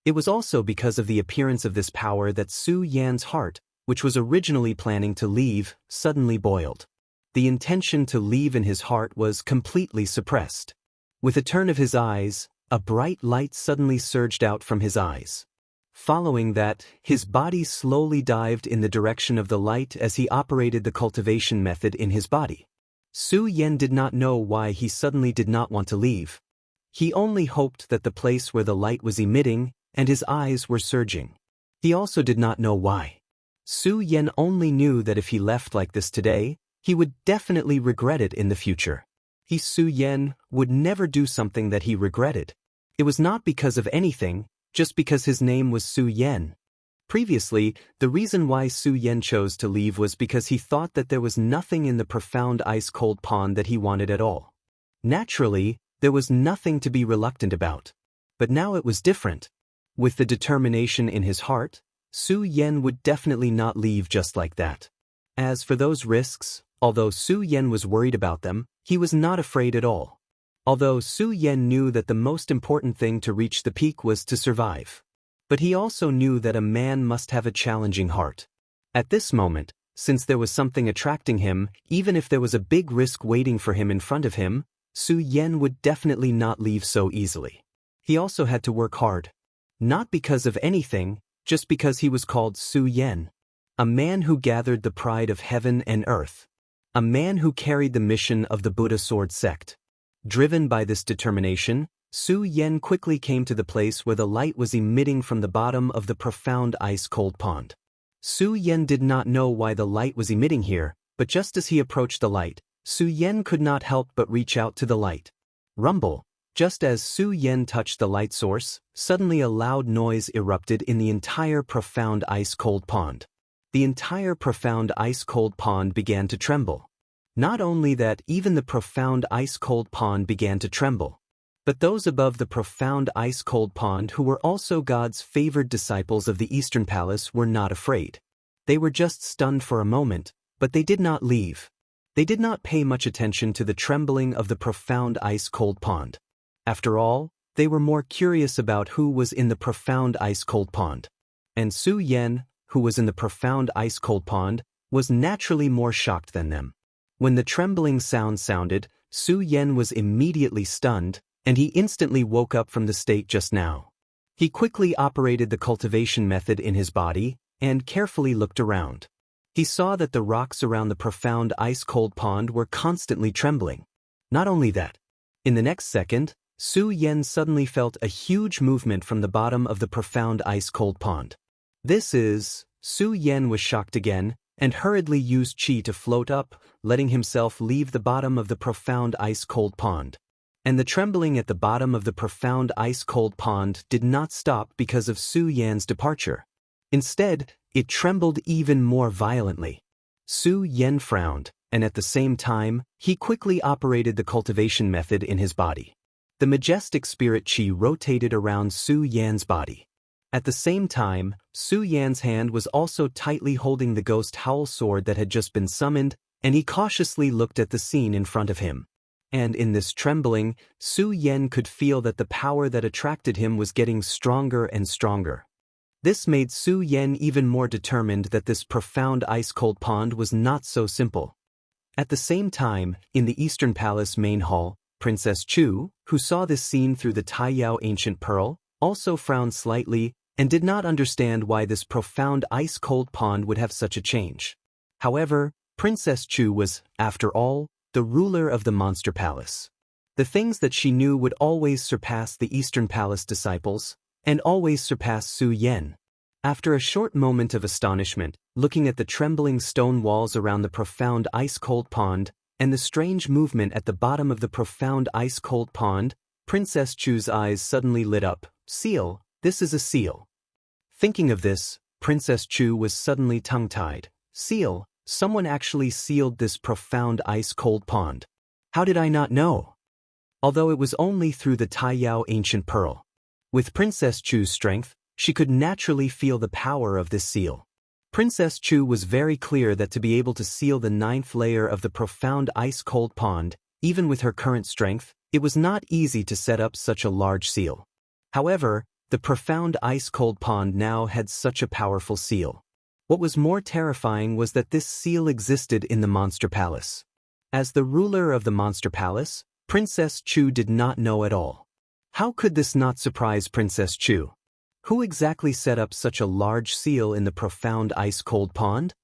It was also because of the appearance of this power that Su Yan's heart, which was originally planning to leave, suddenly boiled. The intention to leave in his heart was completely suppressed. With a turn of his eyes, a bright light suddenly surged out from his eyes. Following that, his body slowly dived in the direction of the light as he operated the cultivation method in his body. Su Yan did not know why he suddenly did not want to leave. He only hoped that the place where the light was emitting, and his eyes were surging. He also did not know why. Su Yan only knew that if he left like this today, he would definitely regret it in the future. Su Yan would never do something that he regretted. It was not because of anything, just because his name was Su Yan. Previously, the reason why Su Yan chose to leave was because he thought that there was nothing in the profound ice-cold pond that he wanted at all. Naturally, there was nothing to be reluctant about. But now it was different. With the determination in his heart, Su Yan would definitely not leave just like that. As for those risks, although Su Yan was worried about them, he was not afraid at all. Although Su Yan knew that the most important thing to reach the peak was to survive. But he also knew that a man must have a challenging heart. At this moment, since there was something attracting him, even if there was a big risk waiting for him in front of him, Su Yan would definitely not leave so easily. He also had to work hard. Not because of anything, just because he was called Su Yan. A man who gathered the pride of heaven and earth. A man who carried the mission of the Buddha sword sect. Driven by this determination, Su Yan quickly came to the place where the light was emitting from the bottom of the profound ice-cold pond. Su Yan did not know why the light was emitting here, but just as he approached the light, Su Yan could not help but reach out to the light. Rumble! Just as Su Yan touched the light source, suddenly a loud noise erupted in the entire profound ice-cold pond. The entire profound ice-cold pond began to tremble. Not only that, even the profound ice-cold pond began to tremble. But those above the profound ice-cold pond who were also God's favored disciples of the Eastern Palace were not afraid. They were just stunned for a moment, but they did not leave. They did not pay much attention to the trembling of the profound ice-cold pond. After all, they were more curious about who was in the profound ice-cold pond. And Su Yan, who was in the profound ice-cold pond, was naturally more shocked than them. When the trembling sound sounded, Su Yan was immediately stunned, and he instantly woke up from the state just now. He quickly operated the cultivation method in his body, and carefully looked around. He saw that the rocks around the profound ice-cold pond were constantly trembling. Not only that, in the next second, Su Yan suddenly felt a huge movement from the bottom of the profound ice-cold pond. Su Yan was shocked again, and hurriedly used qi to float up, letting himself leave the bottom of the profound ice-cold pond. And the trembling at the bottom of the profound ice-cold pond did not stop because of Su Yan's departure. Instead, it trembled even more violently. Su Yan frowned, and at the same time, he quickly operated the cultivation method in his body. The majestic spirit qi rotated around Su Yan's body. At the same time, Su Yan's hand was also tightly holding the ghost howl sword that had just been summoned, and he cautiously looked at the scene in front of him. And in this trembling, Su Yan could feel that the power that attracted him was getting stronger and stronger. This made Su Yan even more determined that this profound ice-cold pond was not so simple. At the same time, in the Eastern Palace main hall, Princess Chu, who saw this scene through the Taiyao ancient pearl, also frowned slightly and did not understand why this profound ice-cold pond would have such a change. However, Princess Chu was, after all, the ruler of the Monster Palace. The things that she knew would always surpass the Eastern Palace disciples, and always surpass Su Yan. After a short moment of astonishment, looking at the trembling stone walls around the profound ice-cold pond, and the strange movement at the bottom of the profound ice-cold pond, Princess Chu's eyes suddenly lit up. Seal, this is a seal. Thinking of this, Princess Chu was suddenly tongue-tied. Seal, someone actually sealed this profound ice-cold pond. How did I not know? Although it was only through the Taiyao ancient pearl. With Princess Chu's strength, she could naturally feel the power of this seal. Princess Chu was very clear that to be able to seal the 9th layer of the profound ice-cold pond, even with her current strength, it was not easy to set up such a large seal. However, the profound ice-cold pond now had such a powerful seal. What was more terrifying was that this seal existed in the Monster Palace. As the ruler of the Monster Palace, Princess Chu did not know at all. How could this not surprise Princess Chu? Who exactly set up such a large seal in the profound ice-cold pond?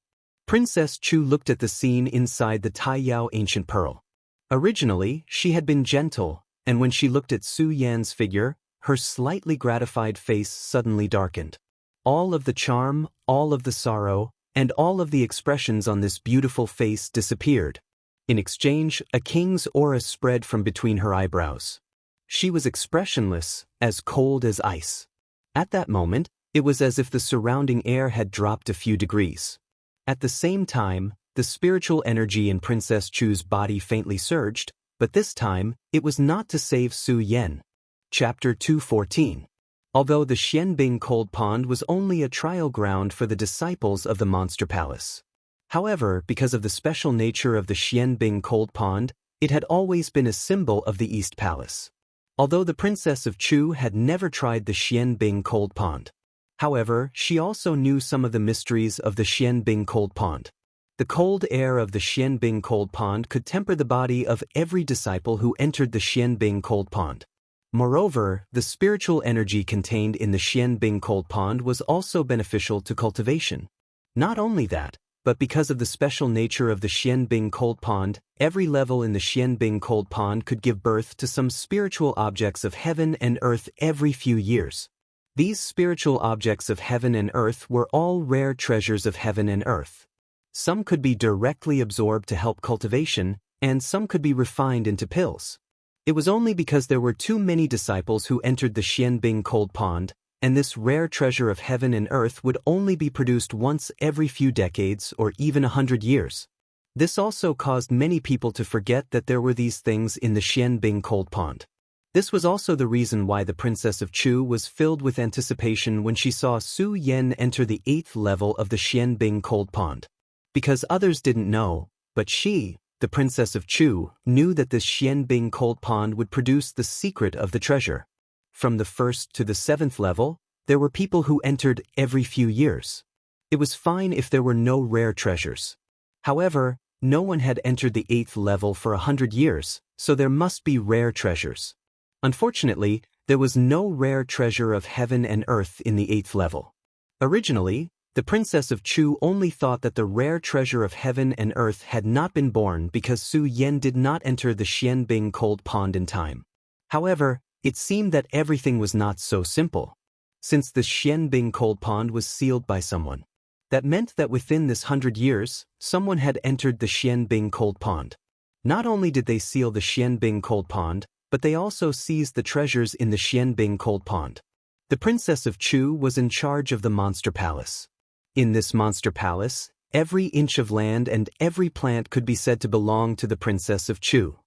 Princess Chu looked at the scene inside the Taiyao ancient pearl. Originally, she had been gentle, and when she looked at Su Yan's figure, her slightly gratified face suddenly darkened. All of the charm, all of the sorrow, and all of the expressions on this beautiful face disappeared. In exchange, a king's aura spread from between her eyebrows. She was expressionless, as cold as ice. At that moment, it was as if the surrounding air had dropped a few degrees. At the same time, the spiritual energy in Princess Chu's body faintly surged, but this time, it was not to save Su Yan. Chapter 214. Although the Xianbing Cold Pond was only a trial ground for the disciples of the Monster Palace. However, because of the special nature of the Xianbing Cold Pond, it had always been a symbol of the East Palace. Although the Princess of Chu had never tried the Xianbing Cold Pond. However, she also knew some of the mysteries of the Xianbing Cold Pond. The cold air of the Xianbing Cold Pond could temper the body of every disciple who entered the Xianbing Cold Pond. Moreover, the spiritual energy contained in the Xianbing Cold Pond was also beneficial to cultivation. Not only that, but because of the special nature of the Xianbing Cold Pond, every level in the Xianbing Cold Pond could give birth to some spiritual objects of heaven and earth every few years. These spiritual objects of heaven and earth were all rare treasures of heaven and earth. Some could be directly absorbed to help cultivation, and some could be refined into pills. It was only because there were too many disciples who entered the Xianbing Cold Pond, and this rare treasure of heaven and earth would only be produced once every few decades or even 100 years. This also caused many people to forget that there were these things in the Xianbing Cold Pond. This was also the reason why the Princess of Chu was filled with anticipation when she saw Su Yan enter the 8th level of the Xianbing Cold Pond. Because others didn't know, but she, the Princess of Chu, knew that this Xianbing Cold Pond would produce the secret of the treasure. From the 1st to the 7th level, there were people who entered every few years. It was fine if there were no rare treasures. However, no one had entered the 8th level for 100 years, so there must be rare treasures. Unfortunately, there was no rare treasure of heaven and earth in the 8th level. Originally, the Princess of Chu only thought that the rare treasure of heaven and earth had not been born because Su Yan did not enter the Xianbing Cold Pond in time. However, it seemed that everything was not so simple. Since the Xianbing Cold Pond was sealed by someone. That meant that within this 100 years, someone had entered the Xianbing Cold Pond. Not only did they seal the Xianbing Cold Pond, but they also seized the treasures in the Xianbing Cold Pond. The Princess of Chu was in charge of the Monster Palace. In this Monster Palace, every inch of land and every plant could be said to belong to the Princess of Chu.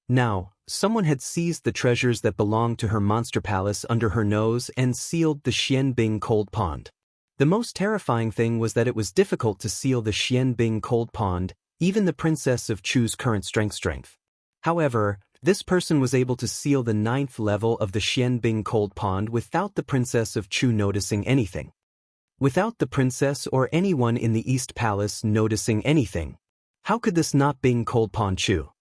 Now, someone had seized the treasures that belonged to her Monster Palace under her nose and sealed the Xianbing Cold Pond. The most terrifying thing was that it was difficult to seal the Xianbing Cold Pond, even the Princess of Chu's current strength. However, this person was able to seal the 9th level of the Xianbing Cold Pond without the Princess of Chu noticing anything. without the princess or anyone in the East Palace noticing anything. How could this not Bing Cold Pond Chu?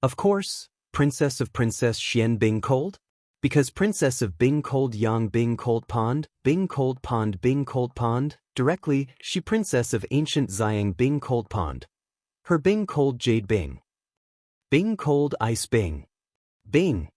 Of course, Princess of Princess Xian Bing Cold? Because Princess of Bing Cold Yang Bing Cold Pond, directly, she Princess of Ancient Xiang Bing Cold Pond. Her Bing Cold Jade Bing. Bing Cold Ice Bing. Bing.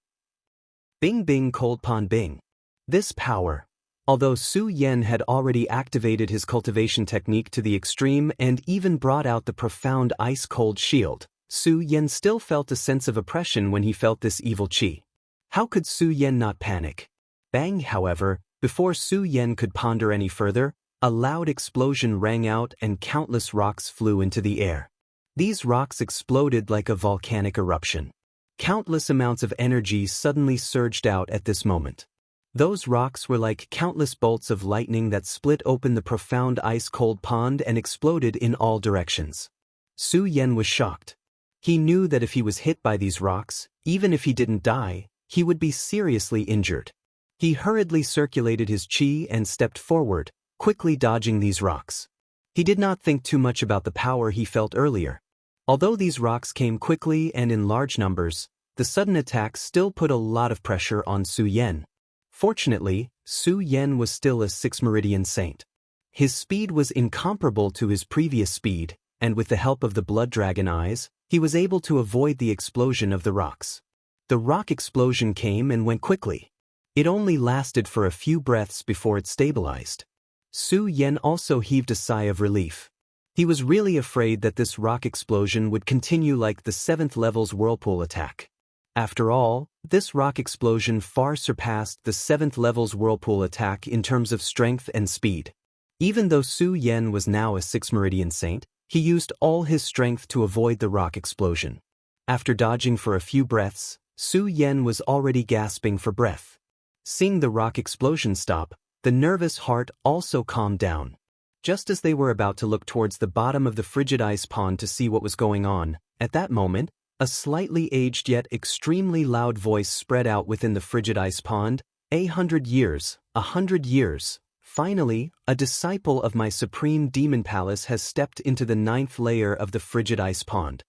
Bing Bing Cold Pond Bing. This power. Although Su Yan had already activated his cultivation technique to the extreme and even brought out the profound ice-cold shield, Su Yan still felt a sense of oppression when he felt this evil qi. How could Su Yan not panic? Bang, however, before Su Yan could ponder any further, a loud explosion rang out and countless rocks flew into the air. These rocks exploded like a volcanic eruption. Countless amounts of energy suddenly surged out at this moment. Those rocks were like countless bolts of lightning that split open the profound ice-cold pond and exploded in all directions. Su Yan was shocked. He knew that if he was hit by these rocks, even if he didn't die, he would be seriously injured. He hurriedly circulated his qi and stepped forward, quickly dodging these rocks. He did not think too much about the power he felt earlier. Although these rocks came quickly and in large numbers, the sudden attack still put a lot of pressure on Su Yan. Fortunately, Su Yan was still a 6th Meridian Saint. His speed was incomparable to his previous speed, and with the help of the Blood Dragon Eyes, he was able to avoid the explosion of the rocks. The rock explosion came and went quickly. It only lasted for a few breaths before it stabilized. Su Yan also heaved a sigh of relief. He was really afraid that this rock explosion would continue like the 7th level's whirlpool attack. After all, this rock explosion far surpassed the 7th level's whirlpool attack in terms of strength and speed. Even though Su Yan was now a 6th Meridian Saint, he used all his strength to avoid the rock explosion. After dodging for a few breaths, Su Yan was already gasping for breath. Seeing the rock explosion stop, the nervous heart also calmed down. Just as they were about to look towards the bottom of the frigid ice pond to see what was going on, at that moment, a slightly aged yet extremely loud voice spread out within the frigid ice pond. 100 years, 100 years. Finally, a disciple of my supreme demon palace has stepped into the 9th layer of the frigid ice pond.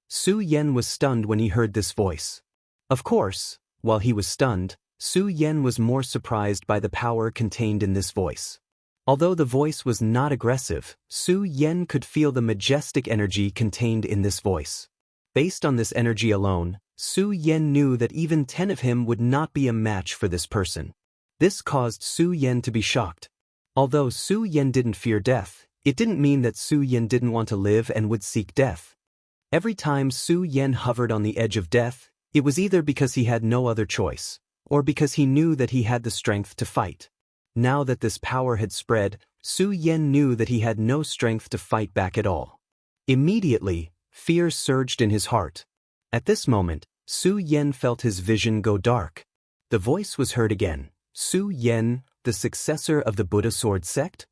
Su Yan was stunned when he heard this voice. Of course, while he was stunned, Su Yan was more surprised by the power contained in this voice. Although the voice was not aggressive, Su Yan could feel the majestic energy contained in this voice. Based on this energy alone, Su Yan knew that even 10 of him would not be a match for this person. This caused Su Yan to be shocked. Although Su Yan didn't fear death, it didn't mean that Su Yan didn't want to live and would seek death. Every time Su Yan hovered on the edge of death, it was either because he had no other choice, or because he knew that he had the strength to fight. Now that this power had spread, Su Yan knew that he had no strength to fight back at all. Immediately, fear surged in his heart. At this moment, Su Yan felt his vision go dark. The voice was heard again. Su Yan, the successor of the Buddha Sword sect?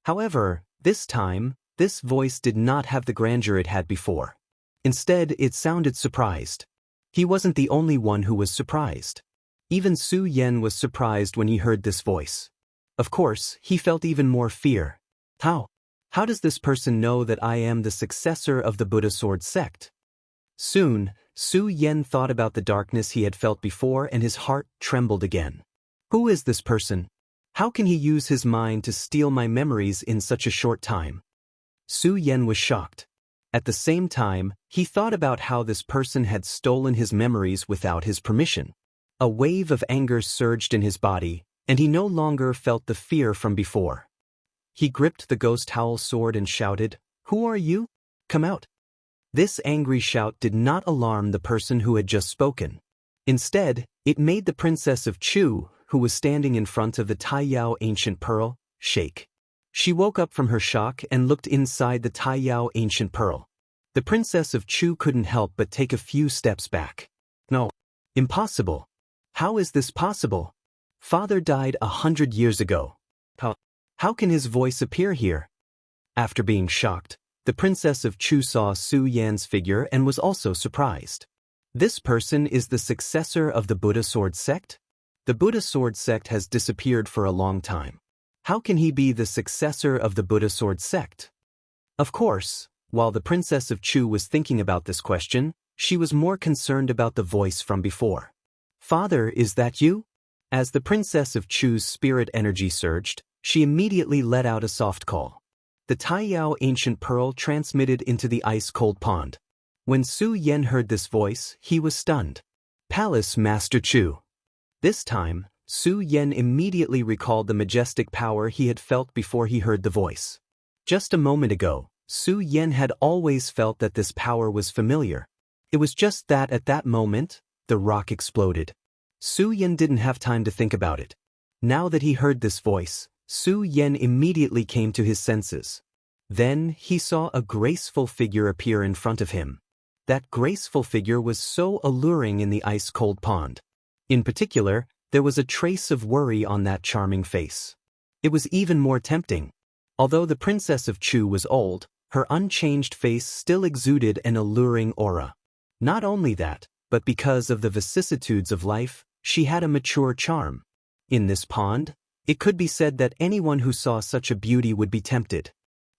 However, this time, this voice did not have the grandeur it had before. Instead, it sounded surprised. He wasn't the only one who was surprised. Even Su Yan was surprised when he heard this voice. Of course, he felt even more fear. How? How does this person know that I am the successor of the Buddha Sword sect? Soon, Su Yan thought about the darkness he had felt before and his heart trembled again. Who is this person? How can he use his mind to steal my memories in such a short time? Su Yan was shocked. At the same time, he thought about how this person had stolen his memories without his permission. A wave of anger surged in his body, and he no longer felt the fear from before. He gripped the ghost howl sword and shouted, "Who are you? Come out." This angry shout did not alarm the person who had just spoken. Instead, it made the Princess of Chu, who was standing in front of the Taiyao Ancient Pearl, shake. She woke up from her shock and looked inside the Taiyao Ancient Pearl. The Princess of Chu couldn't help but take a few steps back. No. Impossible. How is this possible? Father died 100 years ago. How can his voice appear here? After being shocked, the Princess of Chu saw Su Yan's figure and was also surprised. This person is the successor of the Buddha Sword sect? The Buddha Sword sect has disappeared for a long time. How can he be the successor of the Buddha sword sect? Of course, while the Princess of Chu was thinking about this question, she was more concerned about the voice from before. Father, is that you? As the Princess of Chu's spirit energy surged, she immediately let out a soft call. The Taiyao ancient pearl transmitted into the ice-cold pond. When Su Yan heard this voice, he was stunned. Palace Master Chu. This time, Su Yan immediately recalled the majestic power he had felt before he heard the voice. Just a moment ago, Su Yan had always felt that this power was familiar. It was just that at that moment, the rock exploded. Su Yan didn't have time to think about it. Now that he heard this voice, Su Yan immediately came to his senses. Then he saw a graceful figure appear in front of him. That graceful figure was so alluring in the ice-cold pond. In particular, there was a trace of worry on that charming face. It was even more tempting. Although the Princess of Chu was old, her unchanged face still exuded an alluring aura. Not only that, but because of the vicissitudes of life, she had a mature charm. In this pond, it could be said that anyone who saw such a beauty would be tempted.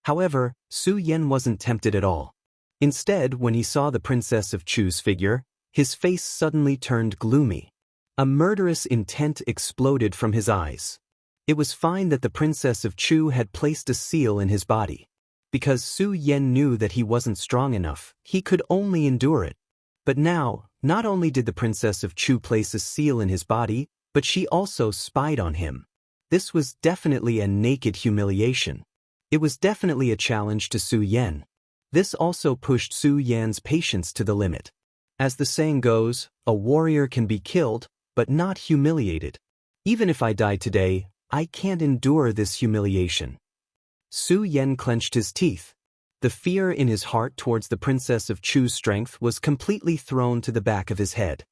However, Su Yan wasn't tempted at all. Instead, when he saw the Princess of Chu's figure, his face suddenly turned gloomy. A murderous intent exploded from his eyes. It was fine that the Princess of Chu had placed a seal in his body. Because Su Yan knew that he wasn't strong enough, he could only endure it. But now, not only did the Princess of Chu place a seal in his body, but she also spied on him. This was definitely a naked humiliation. It was definitely a challenge to Su Yan. This also pushed Su Yan's patience to the limit. As the saying goes, a warrior can be killed, but not humiliated. Even if I die today, I can't endure this humiliation. Su Yan clenched his teeth. The fear in his heart towards the Princess of Chu's strength was completely thrown to the back of his head.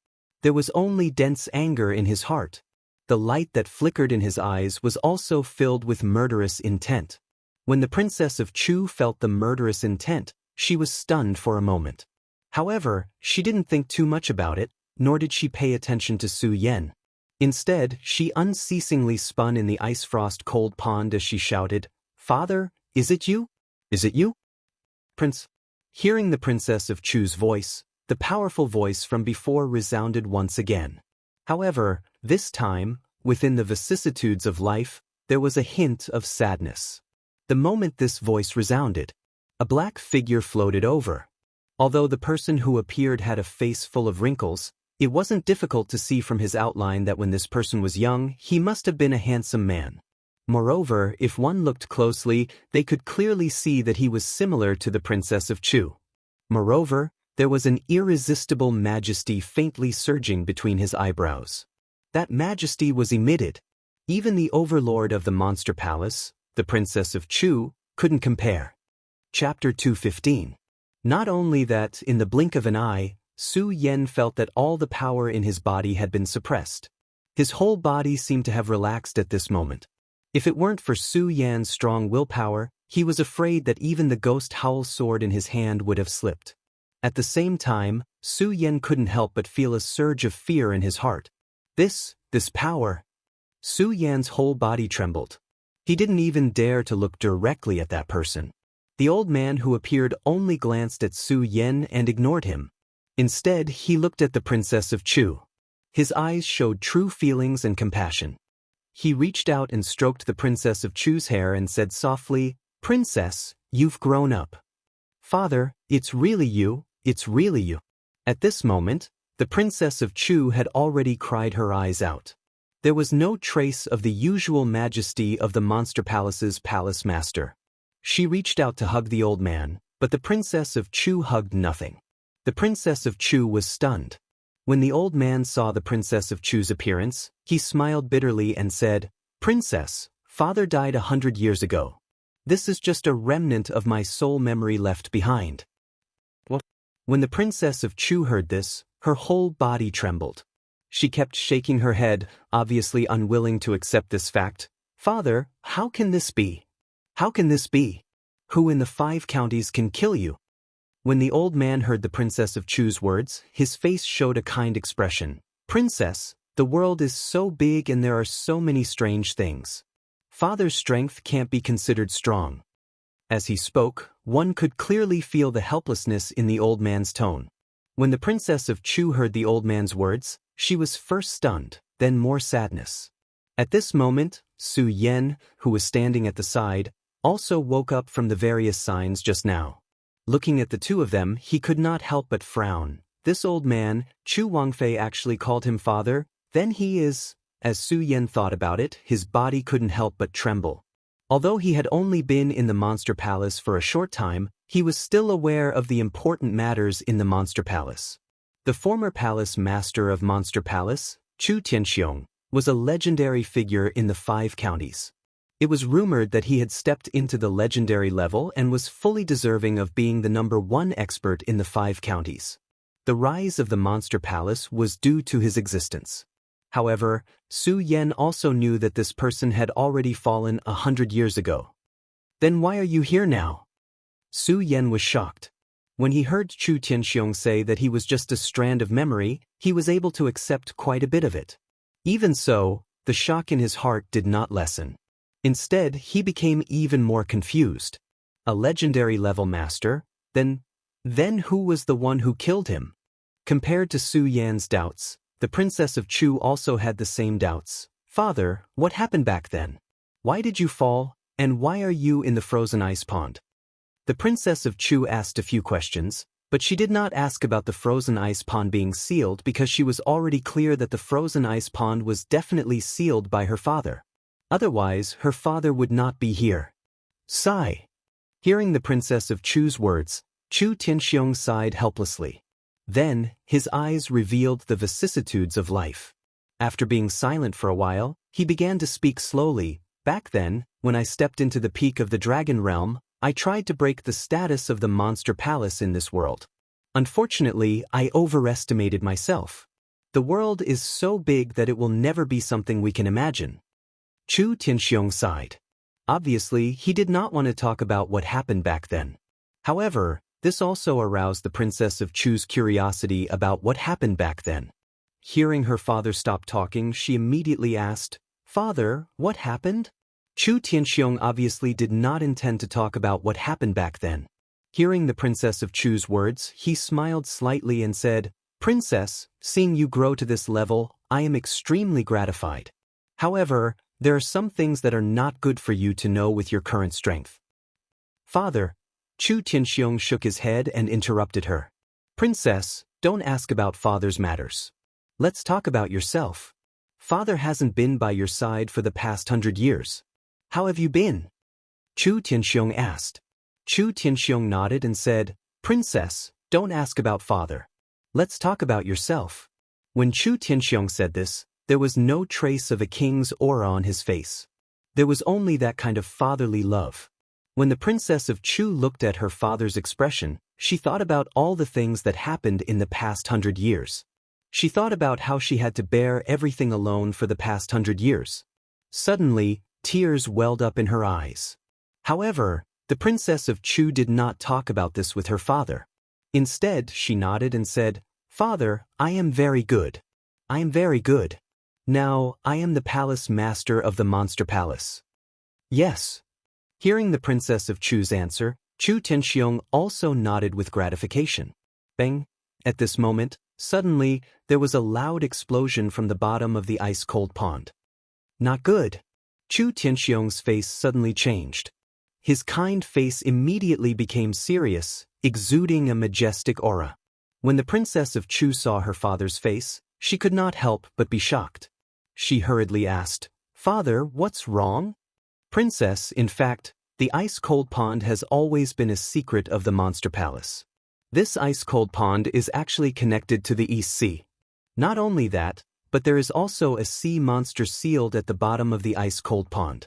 There was only dense anger in his heart. The light that flickered in his eyes was also filled with murderous intent. When the Princess of Chu felt the murderous intent, she was stunned for a moment. However, she didn't think too much about it, nor did she pay attention to Su Yan. Instead, she unceasingly spun in the ice-frost cold pond as she shouted, "Father, is it you? Is it you?" Prince. Hearing the Princess of Chu's voice, the powerful voice from before resounded once again. However, this time, within the vicissitudes of life, there was a hint of sadness. The moment this voice resounded, a black figure floated over. Although the person who appeared had a face full of wrinkles, it wasn't difficult to see from his outline that when this person was young, he must have been a handsome man. Moreover, if one looked closely, they could clearly see that he was similar to the Princess of Chu. Moreover, there was an irresistible majesty faintly surging between his eyebrows. That majesty was emitted. Even the overlord of the monster palace, the Princess of Chu, couldn't compare. Chapter 215. Not only that, in the blink of an eye, Su Yan felt that all the power in his body had been suppressed. His whole body seemed to have relaxed at this moment. If it weren't for Su Yan's strong willpower, he was afraid that even the ghost howl sword in his hand would have slipped. At the same time, Su Yan couldn't help but feel a surge of fear in his heart. This power. Su Yan's whole body trembled. He didn't even dare to look directly at that person. The old man who appeared only glanced at Su Yan and ignored him. Instead, he looked at the Princess of Chu. His eyes showed true feelings and compassion. He reached out and stroked the Princess of Chu's hair and said softly, "Princess, you've grown up." "Father, it's really you, it's really you." At this moment, the Princess of Chu had already cried her eyes out. There was no trace of the usual majesty of the Monster Palace's palace master. She reached out to hug the old man, but the Princess of Chu hugged nothing. The Princess of Chu was stunned. When the old man saw the Princess of Chu's appearance, he smiled bitterly and said, "Princess, father died 100 years ago. This is just a remnant of my soul memory left behind." What? When the Princess of Chu heard this, her whole body trembled. She kept shaking her head, obviously unwilling to accept this fact. "Father, how can this be? How can this be? Who in the 5 counties can kill you?" When the old man heard the Princess of Chu's words, his face showed a kind expression. "Princess, the world is so big and there are so many strange things. Father's strength can't be considered strong. As he spoke, one could clearly feel the helplessness in the old man's tone. When the princess of Chu heard the old man's words, she was first stunned, then more sadness. At this moment, Su Yan, who was standing at the side, also woke up from the various signs just now. Looking at the two of them, he could not help but frown. This old man, Chu Wangfei, actually called him father, then he is… As Su Yan thought about it, his body couldn't help but tremble. Although he had only been in the Monster Palace for a short time, he was still aware of the important matters in the Monster Palace. The former palace master of Monster Palace, Chu Tianxiong, was a legendary figure in the 5 counties. It was rumored that he had stepped into the legendary level and was fully deserving of being the #1 expert in the 5 counties. The rise of the Monster Palace was due to his existence. However, Su Yan also knew that this person had already fallen 100 years ago. Then why are you here now? Su Yan was shocked. When he heard Chu Tianxiong say that he was just a strand of memory, he was able to accept quite a bit of it. Even so, the shock in his heart did not lessen. Instead, he became even more confused. A legendary level master? Then who was the one who killed him? Compared to Su Yan's doubts, the princess of Chu also had the same doubts. Father, what happened back then? Why did you fall, and why are you in the frozen ice pond? The princess of Chu asked a few questions, but she did not ask about the frozen ice pond being sealed because she was already clear that the frozen ice pond was definitely sealed by her father. Otherwise, her father would not be here. Sigh. Hearing the princess of Chu's words, Chu Tianxiong sighed helplessly. Then, his eyes revealed the vicissitudes of life. After being silent for a while, he began to speak slowly. Back then, when I stepped into the peak of the Dragon Realm, I tried to break the status of the Monster Palace in this world. Unfortunately, I overestimated myself. The world is so big that it will never be something we can imagine. Chu Tianxiong sighed. Obviously, he did not want to talk about what happened back then. However, this also aroused the princess of Chu's curiosity about what happened back then. Hearing her father stop talking, she immediately asked, "Father, what happened?" Chu Tianxiong obviously did not intend to talk about what happened back then. Hearing the princess of Chu's words, he smiled slightly and said, "Princess, seeing you grow to this level, I am extremely gratified. However, there are some things that are not good for you to know with your current strength." Father, Chu Tianxiong shook his head and interrupted her. "Princess, don't ask about father's matters. Let's talk about yourself. Father hasn't been by your side for the past 100 years. How have you been?" Chu Tianxiong asked. Chu Tianxiong nodded and said, "Princess, don't ask about father. Let's talk about yourself." When Chu Tianxiong said this, there was no trace of a king's aura on his face. There was only that kind of fatherly love. When the princess of Chu looked at her father's expression, she thought about all the things that happened in the past 100 years. She thought about how she had to bear everything alone for the past 100 years. Suddenly, tears welled up in her eyes. However, the princess of Chu did not talk about this with her father. Instead, she nodded and said, "Father, I am very good. I am very good. Now, I am the palace master of the Monster Palace." "Yes." Hearing the princess of Chu's answer, Chu Tianxiong also nodded with gratification. Bang! At this moment, suddenly, there was a loud explosion from the bottom of the ice-cold pond. Not good. Chu Tianxiong's face suddenly changed. His kind face immediately became serious, exuding a majestic aura. When the princess of Chu saw her father's face, she could not help but be shocked. She hurriedly asked, "Father, what's wrong?" "Princess, in fact, the ice-cold pond has always been a secret of the Monster Palace. This ice-cold pond is actually connected to the East Sea. Not only that, but there is also a sea monster sealed at the bottom of the ice-cold pond."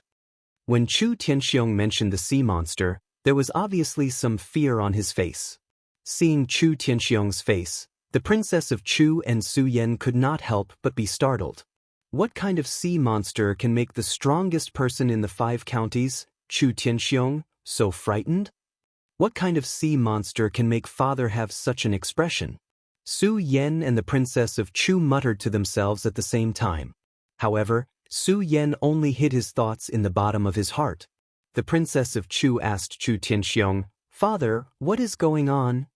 When Chu Tianxiong mentioned the sea monster, there was obviously some fear on his face. Seeing Chu Tianxiong's face, the princess of Chu and Su Yan could not help but be startled. What kind of sea monster can make the strongest person in the 5 counties, Chu Tianxiong, so frightened? What kind of sea monster can make father have such an expression? Su Yan and the princess of Chu muttered to themselves at the same time. However, Su Yan only hid his thoughts in the bottom of his heart. The princess of Chu asked Chu Tianxiong, "Father, what is going on?"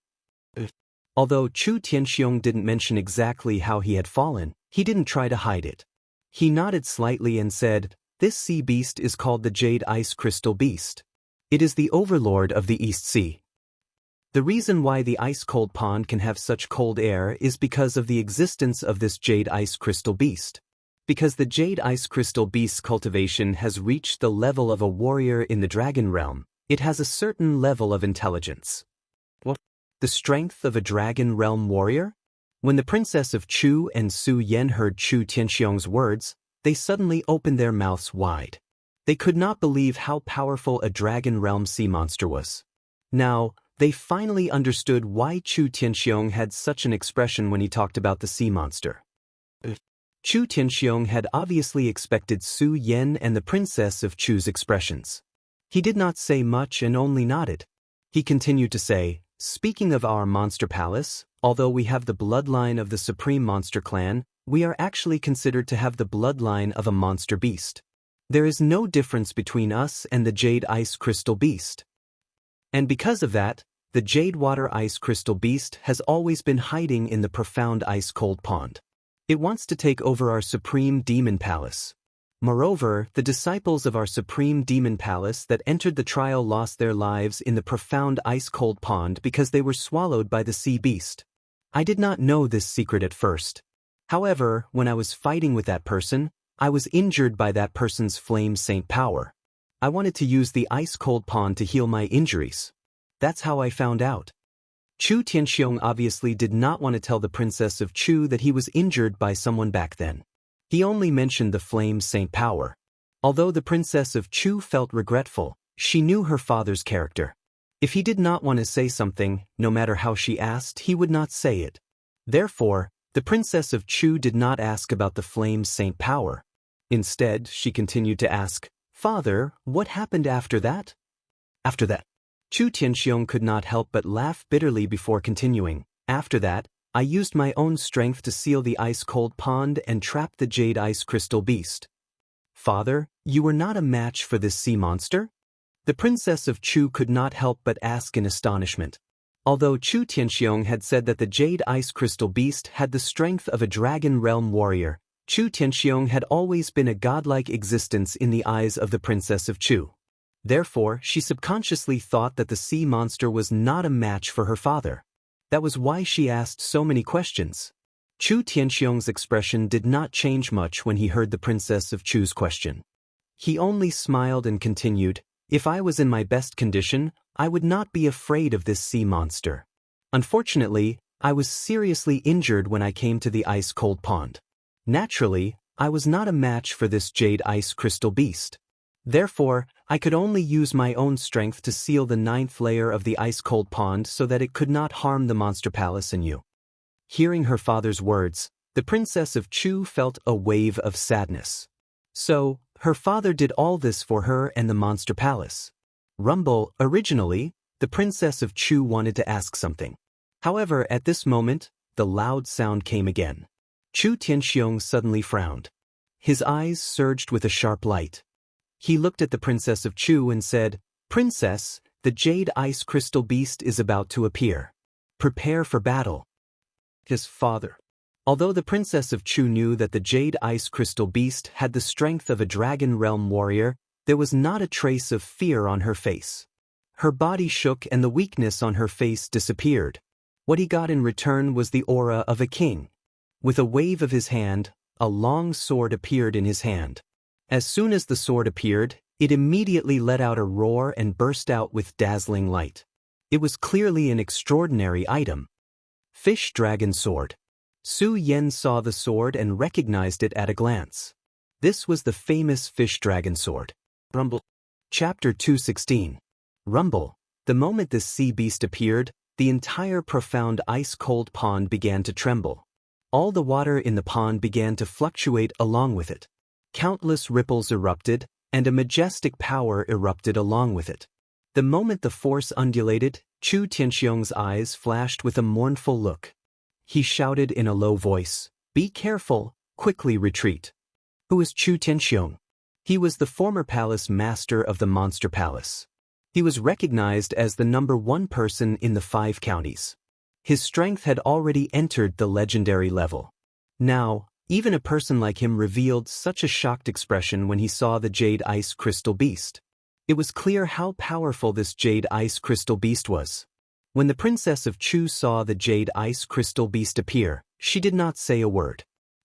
Although Chu Tianxiong didn't mention exactly how he had fallen, he didn't try to hide it. He nodded slightly and said, "This sea beast is called the Jade Ice Crystal Beast. It is the overlord of the East Sea. The reason why the ice-cold pond can have such cold air is because of the existence of this Jade Ice Crystal Beast. Because the Jade Ice Crystal Beast's cultivation has reached the level of a warrior in the dragon realm, it has a certain level of intelligence." What? The strength of a dragon realm warrior? When the princess of Chu and Su Yan heard Chu Tianxiong's words, they suddenly opened their mouths wide. They could not believe how powerful a dragon realm sea monster was. Now, they finally understood why Chu Tianxiong had such an expression when he talked about the sea monster. Chu Tianxiong had obviously expected Su Yan and the princess of Chu's expressions. He did not say much and only nodded. He continued to say, "Speaking of our monster palace, although we have the bloodline of the supreme monster clan, we are actually considered to have the bloodline of a monster beast. There is no difference between us and the Jade Ice Crystal Beast. And because of that, the Jade Water Ice Crystal Beast has always been hiding in the profound ice-cold pond. It wants to take over our supreme demon palace. Moreover, the disciples of our supreme demon palace that entered the trial lost their lives in the profound ice-cold pond because they were swallowed by the sea beast. I did not know this secret at first. However, when I was fighting with that person, I was injured by that person's flame saint power. I wanted to use the ice-cold pond to heal my injuries. That's how I found out." Chu Tianxiong obviously did not want to tell the princess of Chu that he was injured by someone back then. He only mentioned the flame saint power. Although the princess of Chu felt regretful, she knew her father's character. If he did not want to say something, no matter how she asked, he would not say it. Therefore, the princess of Chu did not ask about the flame saint power. Instead, she continued to ask, "Father, what happened after that?" After that, Chu Tianxiong could not help but laugh bitterly before continuing. "After that, I used my own strength to seal the ice-cold pond and trap the Jade Ice Crystal Beast." "Father, you were not a match for this sea monster?" The princess of Chu could not help but ask in astonishment. Although Chu Tianxiong had said that the Jade Ice Crystal Beast had the strength of a dragon realm warrior, Chu Tianxiong had always been a godlike existence in the eyes of the princess of Chu. Therefore, she subconsciously thought that the sea monster was not a match for her father. That was why she asked so many questions. Chu Tianxiong's expression did not change much when he heard the princess of Chu's question. He only smiled and continued, "If I was in my best condition, I would not be afraid of this sea monster. Unfortunately, I was seriously injured when I came to the ice-cold pond. Naturally, I was not a match for this Jade Ice Crystal Beast. Therefore, I could only use my own strength to seal the 9th layer of the ice-cold pond so that it could not harm the monster palace and you." Hearing her father's words, the princess of Chu felt a wave of sadness. So, her father did all this for her and the monster palace. Originally, the princess of Chu wanted to ask something. However, at this moment, the loud sound came again. Chu Tianxiong suddenly frowned. His eyes surged with a sharp light. He looked at the princess of Chu and said, "Princess, the Jade Ice Crystal Beast is about to appear. Prepare for battle." His father. Although the princess of Chu knew that the Jade Ice Crystal Beast had the strength of a dragon realm warrior, there was not a trace of fear on her face. Her body shook and the weakness on her face disappeared. What he got in return was the aura of a king. With a wave of his hand, a long sword appeared in his hand. As soon as the sword appeared, it immediately let out a roar and burst out with dazzling light. It was clearly an extraordinary item. Fish Dragon Sword. Su Yan saw the sword and recognized it at a glance. This was the famous Fish Dragon Sword. Rumble. Chapter 216. Rumble. The moment this sea beast appeared, the entire profound ice-cold pond began to tremble. All the water in the pond began to fluctuate along with it. Countless ripples erupted, and a majestic power erupted along with it. The moment the force undulated, Chu Tianxiong's eyes flashed with a mournful look. He shouted in a low voice, "Be careful, quickly retreat." Who was Chu Tianxiong? He was the former palace master of the Monster Palace. He was recognized as the #1 person in the 5 counties. His strength had already entered the legendary level. Now, even a person like him revealed such a shocked expression when he saw the Jade Ice Crystal Beast. It was clear how powerful this Jade Ice Crystal Beast was. When the Princess of Chu saw the Jade Ice Crystal Beast appear, she did not say a word.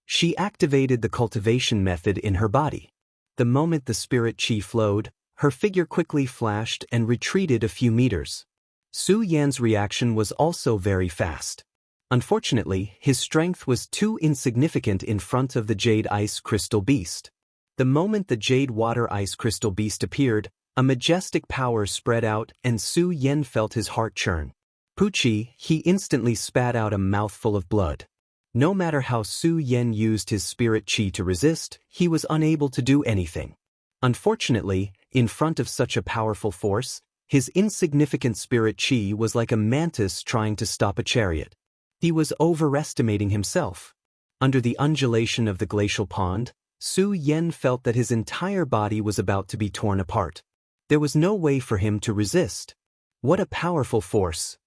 She activated the cultivation method in her body. The moment the spirit chi flowed, her figure quickly flashed and retreated a few meters. Su Yan's reaction was also very fast. Unfortunately, his strength was too insignificant in front of the Jade Ice Crystal Beast. The moment the Jade Water Ice Crystal Beast appeared, a majestic power spread out and Su Yan felt his heart churn. Pucci, he instantly spat out a mouthful of blood. No matter how Su Yan used his spirit chi to resist, he was unable to do anything. Unfortunately, in front of such a powerful force, his insignificant spirit chi was like a mantis trying to stop a chariot. He was overestimating himself. Under the undulation of the glacial pond, Su Yan felt that his entire body was about to be torn apart. There was no way for him to resist. What a powerful force!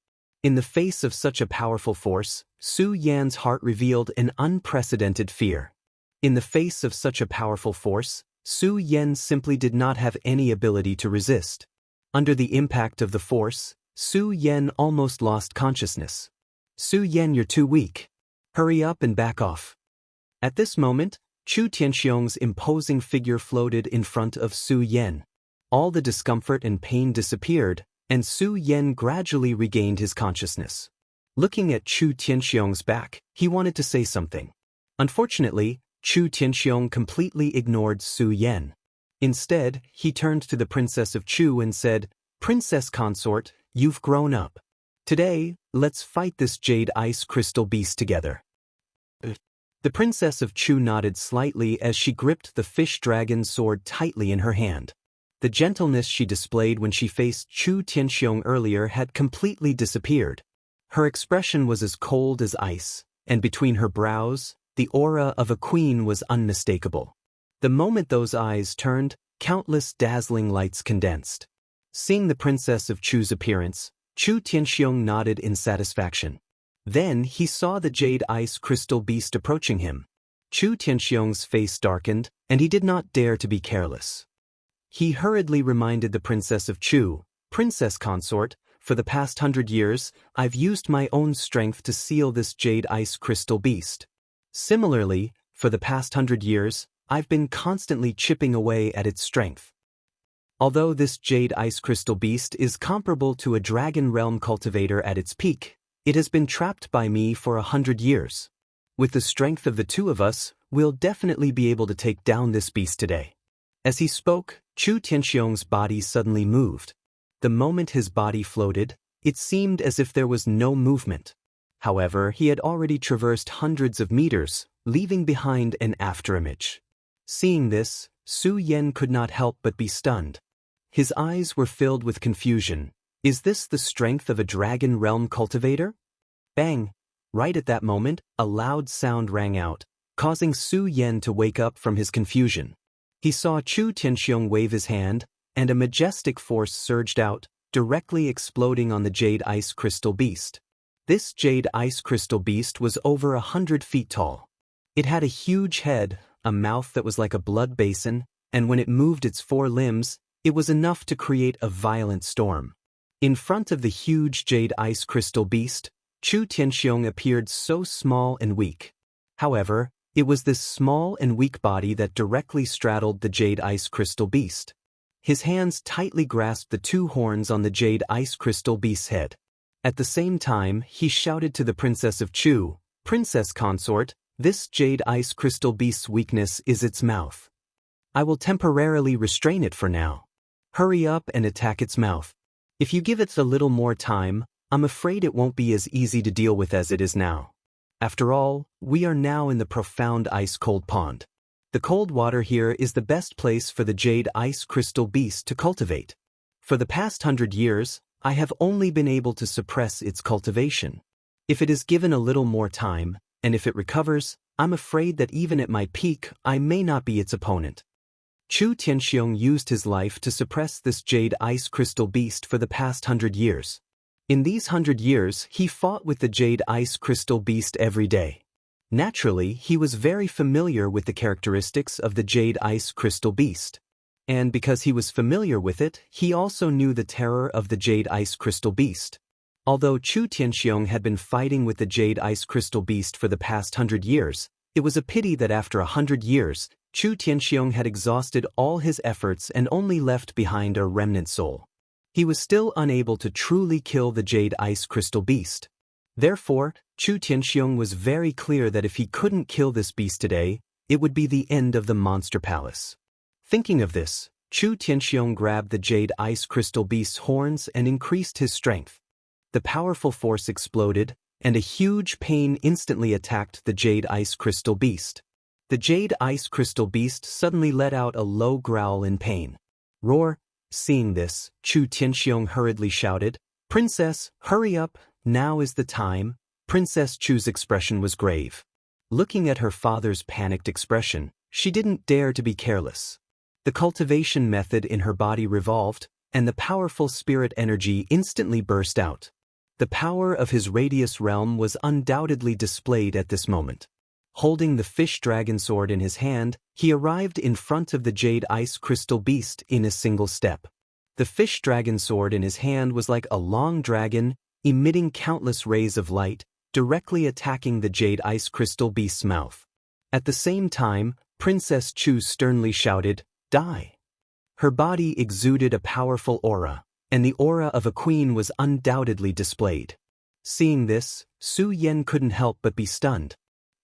In the face of such a powerful force, Su Yan's heart revealed an unprecedented fear. In the face of such a powerful force, Su Yan simply did not have any ability to resist. Under the impact of the force, Su Yan almost lost consciousness. Su Yan, you're too weak. Hurry up and back off. At this moment, Chu Tianxiong's imposing figure floated in front of Su Yan. All the discomfort and pain disappeared, and Su Yan gradually regained his consciousness. Looking at Chu Tianxiong's back, he wanted to say something. Unfortunately, Chu Tianxiong completely ignored Su Yan. Instead, he turned to the Princess of Chu and said, "Princess consort, you've grown up. Today, let's fight this Jade Ice Crystal Beast together." The Princess of Chu nodded slightly as she gripped the fish dragon sword tightly in her hand. The gentleness she displayed when she faced Chu Tianxiong earlier had completely disappeared. Her expression was as cold as ice, and between her brows, the aura of a queen was unmistakable. The moment those eyes turned, countless dazzling lights condensed. Seeing the Princess of Chu's appearance, Chu Tianxiong nodded in satisfaction. Then he saw the Jade Ice Crystal Beast approaching him. Chu Tianxiong's face darkened, and he did not dare to be careless. He hurriedly reminded the Princess of Chu, "Princess consort, for the past 100 years, I've used my own strength to seal this Jade Ice Crystal Beast. Similarly, for the past 100 years, I've been constantly chipping away at its strength. Although this Jade Ice Crystal Beast is comparable to a Dragon Realm cultivator at its peak, it has been trapped by me for 100 years. With the strength of the two of us, we'll definitely be able to take down this beast today." As he spoke, Chu Tianxiong's body suddenly moved. The moment his body floated, it seemed as if there was no movement. However, he had already traversed hundreds of meters, leaving behind an afterimage. Seeing this, Su Yan could not help but be stunned. His eyes were filled with confusion. Is this the strength of a Dragon Realm cultivator? Bang! Right at that moment, a loud sound rang out, causing Su Yan to wake up from his confusion. He saw Chu Tianxiong wave his hand, and a majestic force surged out, directly exploding on the Jade Ice Crystal Beast. This Jade Ice Crystal Beast was over 100 feet tall. It had a huge head, a mouth that was like a blood basin, and when it moved its 4 limbs, it was enough to create a violent storm. In front of the huge Jade Ice Crystal Beast, Chu Tianxiong appeared so small and weak. However, it was this small and weak body that directly straddled the Jade Ice Crystal Beast. His hands tightly grasped the 2 horns on the Jade Ice Crystal Beast's head. At the same time, he shouted to the Princess of Chu, "Princess consort, this Jade Ice Crystal Beast's weakness is its mouth. I will temporarily restrain it for now. Hurry up and attack its mouth. If you give it a little more time, I'm afraid it won't be as easy to deal with as it is now. After all, we are now in the profound ice-cold pond. The cold water here is the best place for the Jade Ice Crystal Beast to cultivate. For the past 100 years, I have only been able to suppress its cultivation. If it is given a little more time, and if it recovers, I'm afraid that even at my peak, I may not be its opponent. Chu Tianxiong used his life to suppress this jade ice crystal beast for the past 100 years. In these 100 years, he fought with the jade ice crystal beast every day. Naturally, he was very familiar with the characteristics of the jade ice crystal beast. And because he was familiar with it, he also knew the terror of the jade ice crystal beast. Although Chu Tianxiong had been fighting with the jade ice crystal beast for the past 100 years, it was a pity that after 100 years, Chu Tianxiong had exhausted all his efforts and only left behind a remnant soul. He was still unable to truly kill the jade ice crystal beast. Therefore, Chu Tianxiong was very clear that if he couldn't kill this beast today, it would be the end of the monster palace. Thinking of this, Chu Tianxiong grabbed the jade ice crystal beast's horns and increased his strength. The powerful force exploded, and a huge pain instantly attacked the jade ice crystal beast. The jade ice crystal beast suddenly let out a low growl in pain. Roar! Seeing this, Chu Tianxiong hurriedly shouted, "Princess, hurry up, now is the time." Princess Chu's expression was grave. Looking at her father's panicked expression, she didn't dare to be careless. The cultivation method in her body revolved, and the powerful spirit energy instantly burst out. The power of his radius realm was undoubtedly displayed at this moment. Holding the fish dragon sword in his hand, he arrived in front of the jade ice crystal beast in a single step. The fish dragon sword in his hand was like a long dragon, emitting countless rays of light, directly attacking the jade ice crystal beast's mouth. At the same time, Princess Chu sternly shouted, "Die!" Her body exuded a powerful aura, and the aura of a queen was undoubtedly displayed. Seeing this, Su Yan couldn't help but be stunned.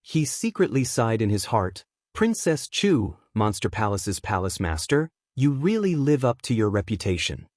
He secretly sighed in his heart, "Princess Chu, Monster Palace's palace master, you really live up to your reputation."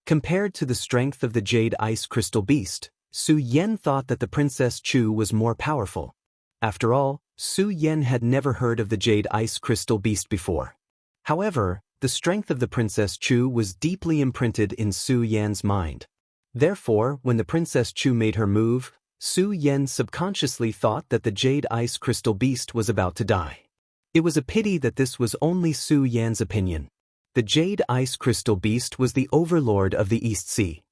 Compared to the strength of the jade ice crystal beast, Su Yan thought that the Princess Chu was more powerful. After all, Su Yan had never heard of the jade ice crystal beast before. However, the strength of the Princess Chu was deeply imprinted in Su Yan's mind. Therefore, when the Princess Chu made her move, Su Yan subconsciously thought that the jade ice crystal beast was about to die. It was a pity that this was only Su Yan's opinion. The jade ice crystal beast was the overlord of the East Sea.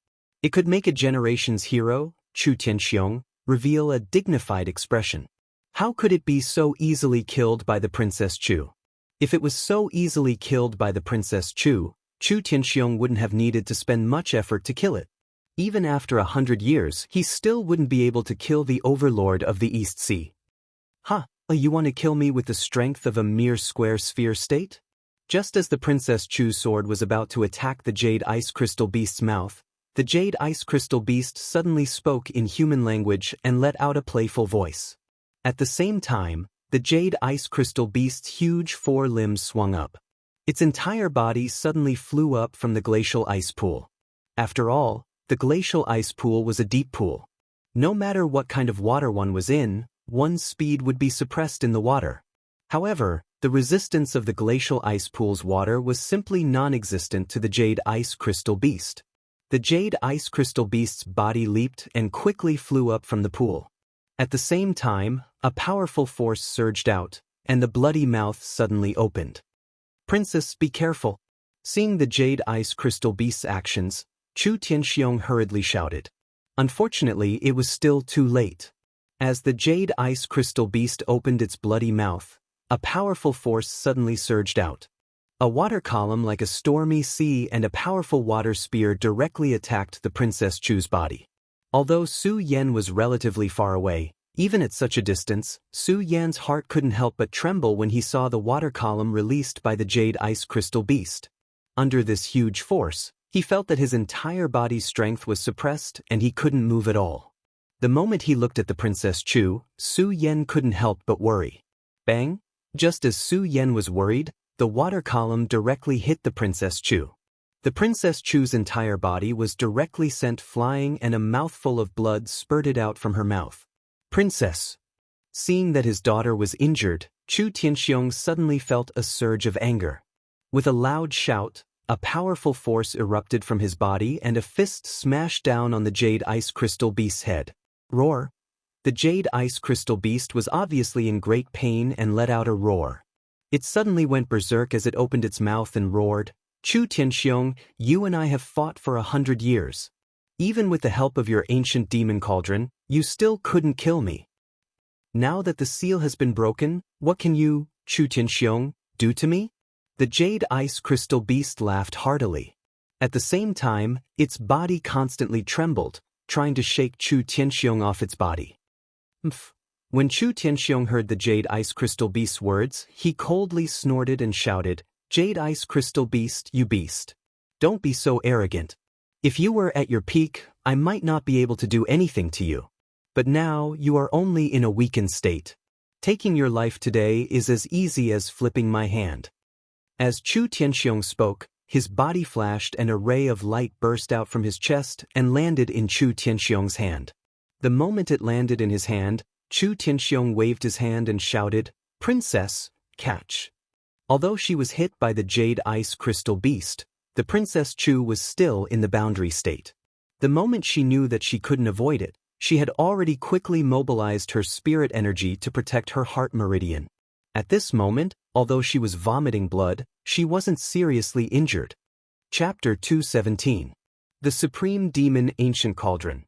It could make a generation's hero, Chu Tianxiong, reveal a dignified expression. How could it be so easily killed by the Princess Chu? If it was so easily killed by the Princess Chu, Chu Tianxiong wouldn't have needed to spend much effort to kill it. Even after 100 years, he still wouldn't be able to kill the overlord of the East Sea. You want to kill me with the strength of a mere square sphere state? Just as the Princess Chu's sword was about to attack the jade ice crystal beast's mouth, the jade ice crystal beast suddenly spoke in human language and let out a playful voice. At the same time, the jade ice crystal beast's huge four limbs swung up. Its entire body suddenly flew up from the glacial ice pool. After all, the glacial ice pool was a deep pool. No matter what kind of water one was in, one's speed would be suppressed in the water. However, the resistance of the glacial ice pool's water was simply non-existent to the jade ice crystal beast. The jade ice crystal beast's body leaped and quickly flew up from the pool. At the same time, a powerful force surged out, and the bloody mouth suddenly opened. "Princess, be careful." Seeing the jade ice crystal beast's actions, Chu Tianxiong hurriedly shouted. Unfortunately, it was still too late. As the jade ice crystal beast opened its bloody mouth, a powerful force suddenly surged out. A water column like a stormy sea and a powerful water spear directly attacked the Princess Chu's body. Although Su Yan was relatively far away, even at such a distance, Su Yan's heart couldn't help but tremble when he saw the water column released by the jade ice crystal beast. Under this huge force, he felt that his entire body's strength was suppressed and he couldn't move at all. The moment he looked at the Princess Chu, Su Yan couldn't help but worry. Bang! Just as Su Yan was worried, the water column directly hit the Princess Chu. The Princess Chu's entire body was directly sent flying and a mouthful of blood spurted out from her mouth. "Princess!" Seeing that his daughter was injured, Chu Tianxiong suddenly felt a surge of anger. With a loud shout, a powerful force erupted from his body and a fist smashed down on the jade ice crystal beast's head. Roar! The jade ice crystal beast was obviously in great pain and let out a roar. It suddenly went berserk as it opened its mouth and roared, "Chu Tianxiong, you and I have fought for 100 years. Even with the help of your ancient demon cauldron, you still couldn't kill me. Now that the seal has been broken, what can you, Chu Tianxiong, do to me?" The jade ice crystal beast laughed heartily. At the same time, its body constantly trembled, trying to shake Chu Tianxiong off its body. When Chu Tianxiong heard the jade ice crystal beast's words, he coldly snorted and shouted, "Jade ice crystal beast, you beast. Don't be so arrogant. If you were at your peak, I might not be able to do anything to you. But now you are only in a weakened state. Taking your life today is as easy as flipping my hand." As Chu Tianxiong spoke, his body flashed and a ray of light burst out from his chest and landed in Chu Tianxiong's hand. The moment it landed in his hand, Chu Tianxiong waved his hand and shouted, "Princess, catch." Although she was hit by the jade ice crystal beast, the Princess Chu was still in the boundary state. The moment she knew that she couldn't avoid it, she had already quickly mobilized her spirit energy to protect her heart meridian. At this moment, although she was vomiting blood, she wasn't seriously injured. Chapter 217. The Supreme Demon Ancient Cauldron.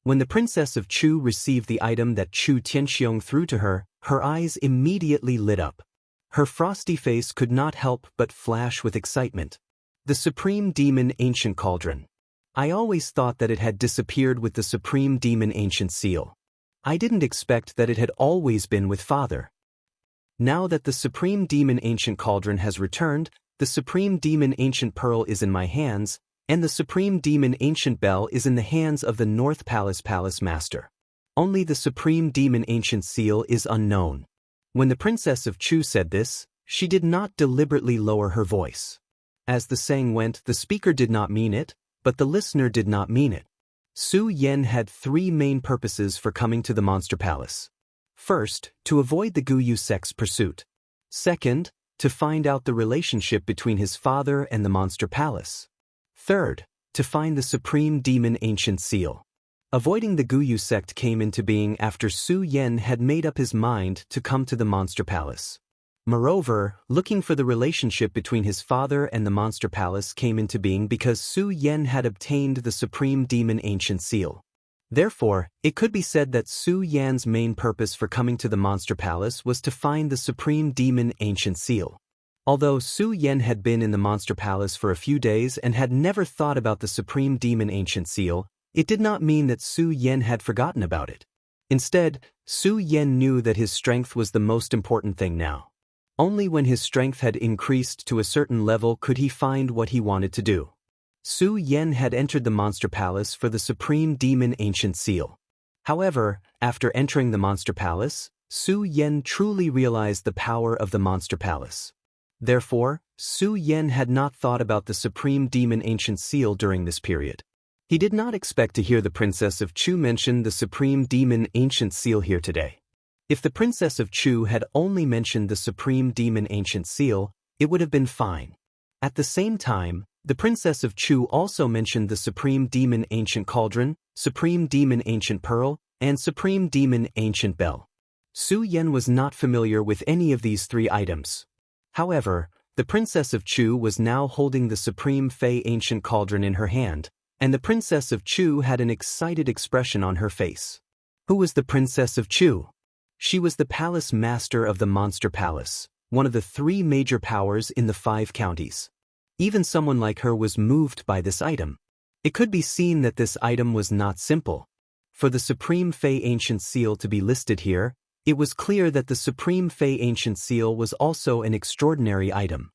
When the Princess of Chu received the item that Chu Tianxiong threw to her, her eyes immediately lit up. Her frosty face could not help but flash with excitement. The Supreme Demon Ancient Cauldron. I always thought that it had disappeared with the Supreme Demon Ancient Seal. I didn't expect that it had always been with Father. Now that the Supreme Demon Ancient Cauldron has returned, the Supreme Demon Ancient Pearl is in my hands, and the Supreme Demon Ancient Bell is in the hands of the North Palace Master. Only the Supreme Demon Ancient Seal is unknown. When the Princess of Chu said this, she did not deliberately lower her voice. As the saying went, the speaker did not mean it, but the listener did not mean it. Su Yan had three main purposes for coming to the Monster Palace. First, to avoid the Guyu sect's pursuit. Second, to find out the relationship between his father and the Monster Palace. Third, to find the Supreme Demon Ancient Seal. Avoiding the Guyu sect came into being after Su Yan had made up his mind to come to the Monster Palace. Moreover, looking for the relationship between his father and the Monster Palace came into being because Su Yan had obtained the Supreme Demon Ancient Seal. Therefore, it could be said that Su Yan's main purpose for coming to the Monster Palace was to find the Supreme Demon Ancient Seal. Although Su Yan had been in the Monster Palace for a few days and had never thought about the Supreme Demon Ancient Seal, it did not mean that Su Yan had forgotten about it. Instead, Su Yan knew that his strength was the most important thing now. Only when his strength had increased to a certain level could he find what he wanted to do. Su Yan had entered the Monster Palace for the Supreme Demon Ancient Seal. However, after entering the Monster Palace, Su Yan truly realized the power of the Monster Palace. Therefore, Su Yan had not thought about the Supreme Demon Ancient Seal during this period. He did not expect to hear the Princess of Chu mention the Supreme Demon Ancient Seal here today. If the Princess of Chu had only mentioned the Supreme Demon Ancient Seal, it would have been fine. At the same time, the Princess of Chu also mentioned the Supreme Demon Ancient Cauldron, Supreme Demon Ancient Pearl, and Supreme Demon Ancient Bell. Su Yan was not familiar with any of these three items. However, the Princess of Chu was now holding the Supreme Fey Ancient Cauldron in her hand, and the Princess of Chu had an excited expression on her face. Who was the Princess of Chu? She was the Palace Master of the Monster Palace, one of the three major powers in the 5 counties. Even someone like her was moved by this item. It could be seen that this item was not simple. For the Supreme Fey Ancient Seal to be listed here, it was clear that the Supreme Fey Ancient Seal was also an extraordinary item.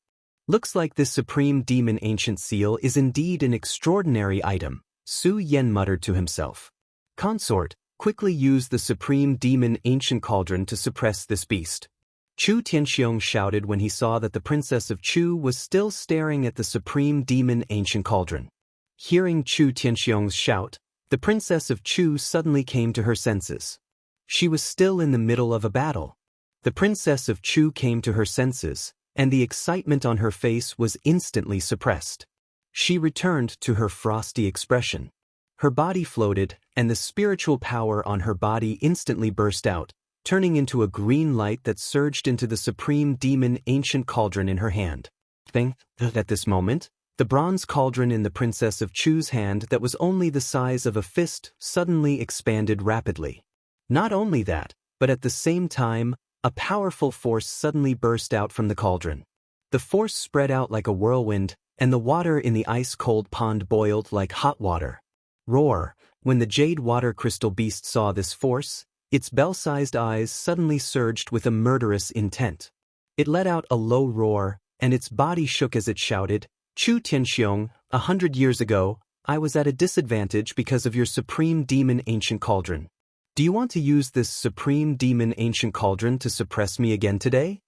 Looks like this Supreme Demon Ancient Seal is indeed an extraordinary item, Su Yan muttered to himself. Consort, quickly use the Supreme Demon Ancient Cauldron to suppress this beast. Chu Tianxiong shouted when he saw that the Princess of Chu was still staring at the Supreme Demon Ancient Cauldron. Hearing Chu Tianxiong's shout, the Princess of Chu suddenly came to her senses. She was still in the middle of a battle. The Princess of Chu came to her senses, and the excitement on her face was instantly suppressed. She returned to her frosty expression. Her body floated, and the spiritual power on her body instantly burst out, turning into a green light that surged into the supreme demon ancient cauldron in her hand. At this moment, the bronze cauldron in the Princess of Chu's hand that was only the size of a fist suddenly expanded rapidly. Not only that, but at the same time, a powerful force suddenly burst out from the cauldron. The force spread out like a whirlwind, and the water in the ice-cold pond boiled like hot water. Roar! When the jade water crystal beast saw this force, its bell-sized eyes suddenly surged with a murderous intent. It let out a low roar, and its body shook as it shouted, "Chu Tianxiong, 100 years ago, I was at a disadvantage because of your supreme demon ancient cauldron. Do you want to use this supreme demon ancient cauldron to suppress me again today?"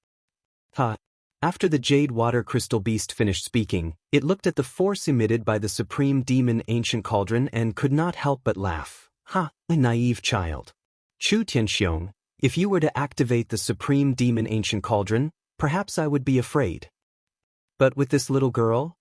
After the jade water crystal beast finished speaking, it looked at the force emitted by the supreme demon ancient cauldron and could not help but laugh. A naive child. Chu Tianxiong, if you were to activate the supreme demon ancient cauldron, perhaps I would be afraid. But with this little girl,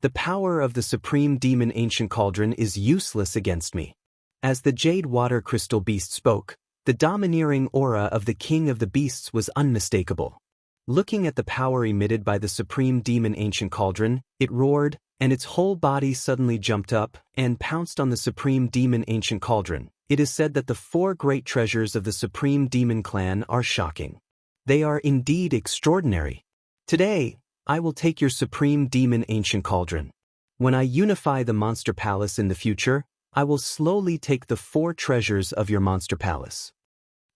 the power of the supreme demon ancient cauldron is useless against me. As the jade water crystal beast spoke, the domineering aura of the king of the beasts was unmistakable. Looking at the power emitted by the supreme demon ancient cauldron, it roared, and its whole body suddenly jumped up and pounced on the supreme demon ancient cauldron. It is said that the 4 great treasures of the supreme demon clan are shocking. They are indeed extraordinary. Today, I will take your supreme demon ancient cauldron. When I unify the monster palace in the future, I will slowly take the 4 treasures of your monster palace.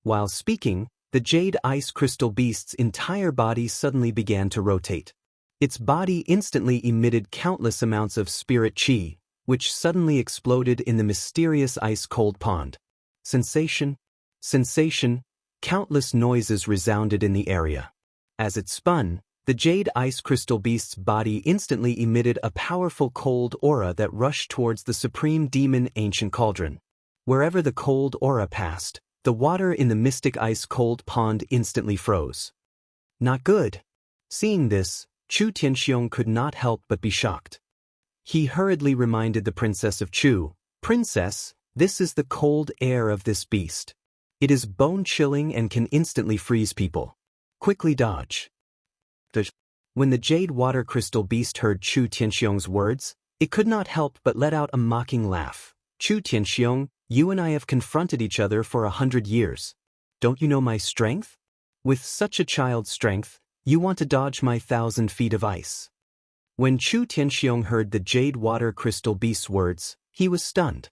While speaking, the jade ice crystal beast's entire body suddenly began to rotate. Its body instantly emitted countless amounts of spirit chi, which suddenly exploded in the mysterious ice-cold pond. Sensation, sensation, countless noises resounded in the area. As it spun, the jade ice crystal beast's body instantly emitted a powerful cold aura that rushed towards the supreme demon ancient cauldron. Wherever the cold aura passed, the water in the mystic ice-cold pond instantly froze. Not good. Seeing this, Chu Tianxiong could not help but be shocked. He hurriedly reminded the Princess of Chu, "Princess, this is the cold air of this beast. It is bone-chilling and can instantly freeze people. Quickly dodge." When the jade water crystal beast heard Chu Tianxiong's words, it could not help but let out a mocking laugh. "Chu Tianxiong, you and I have confronted each other for 100 years. Don't you know my strength? With such a child's strength, you want to dodge my 1,000 feet of ice." When Chu Tianxiong heard the jade water crystal beast's words, he was stunned.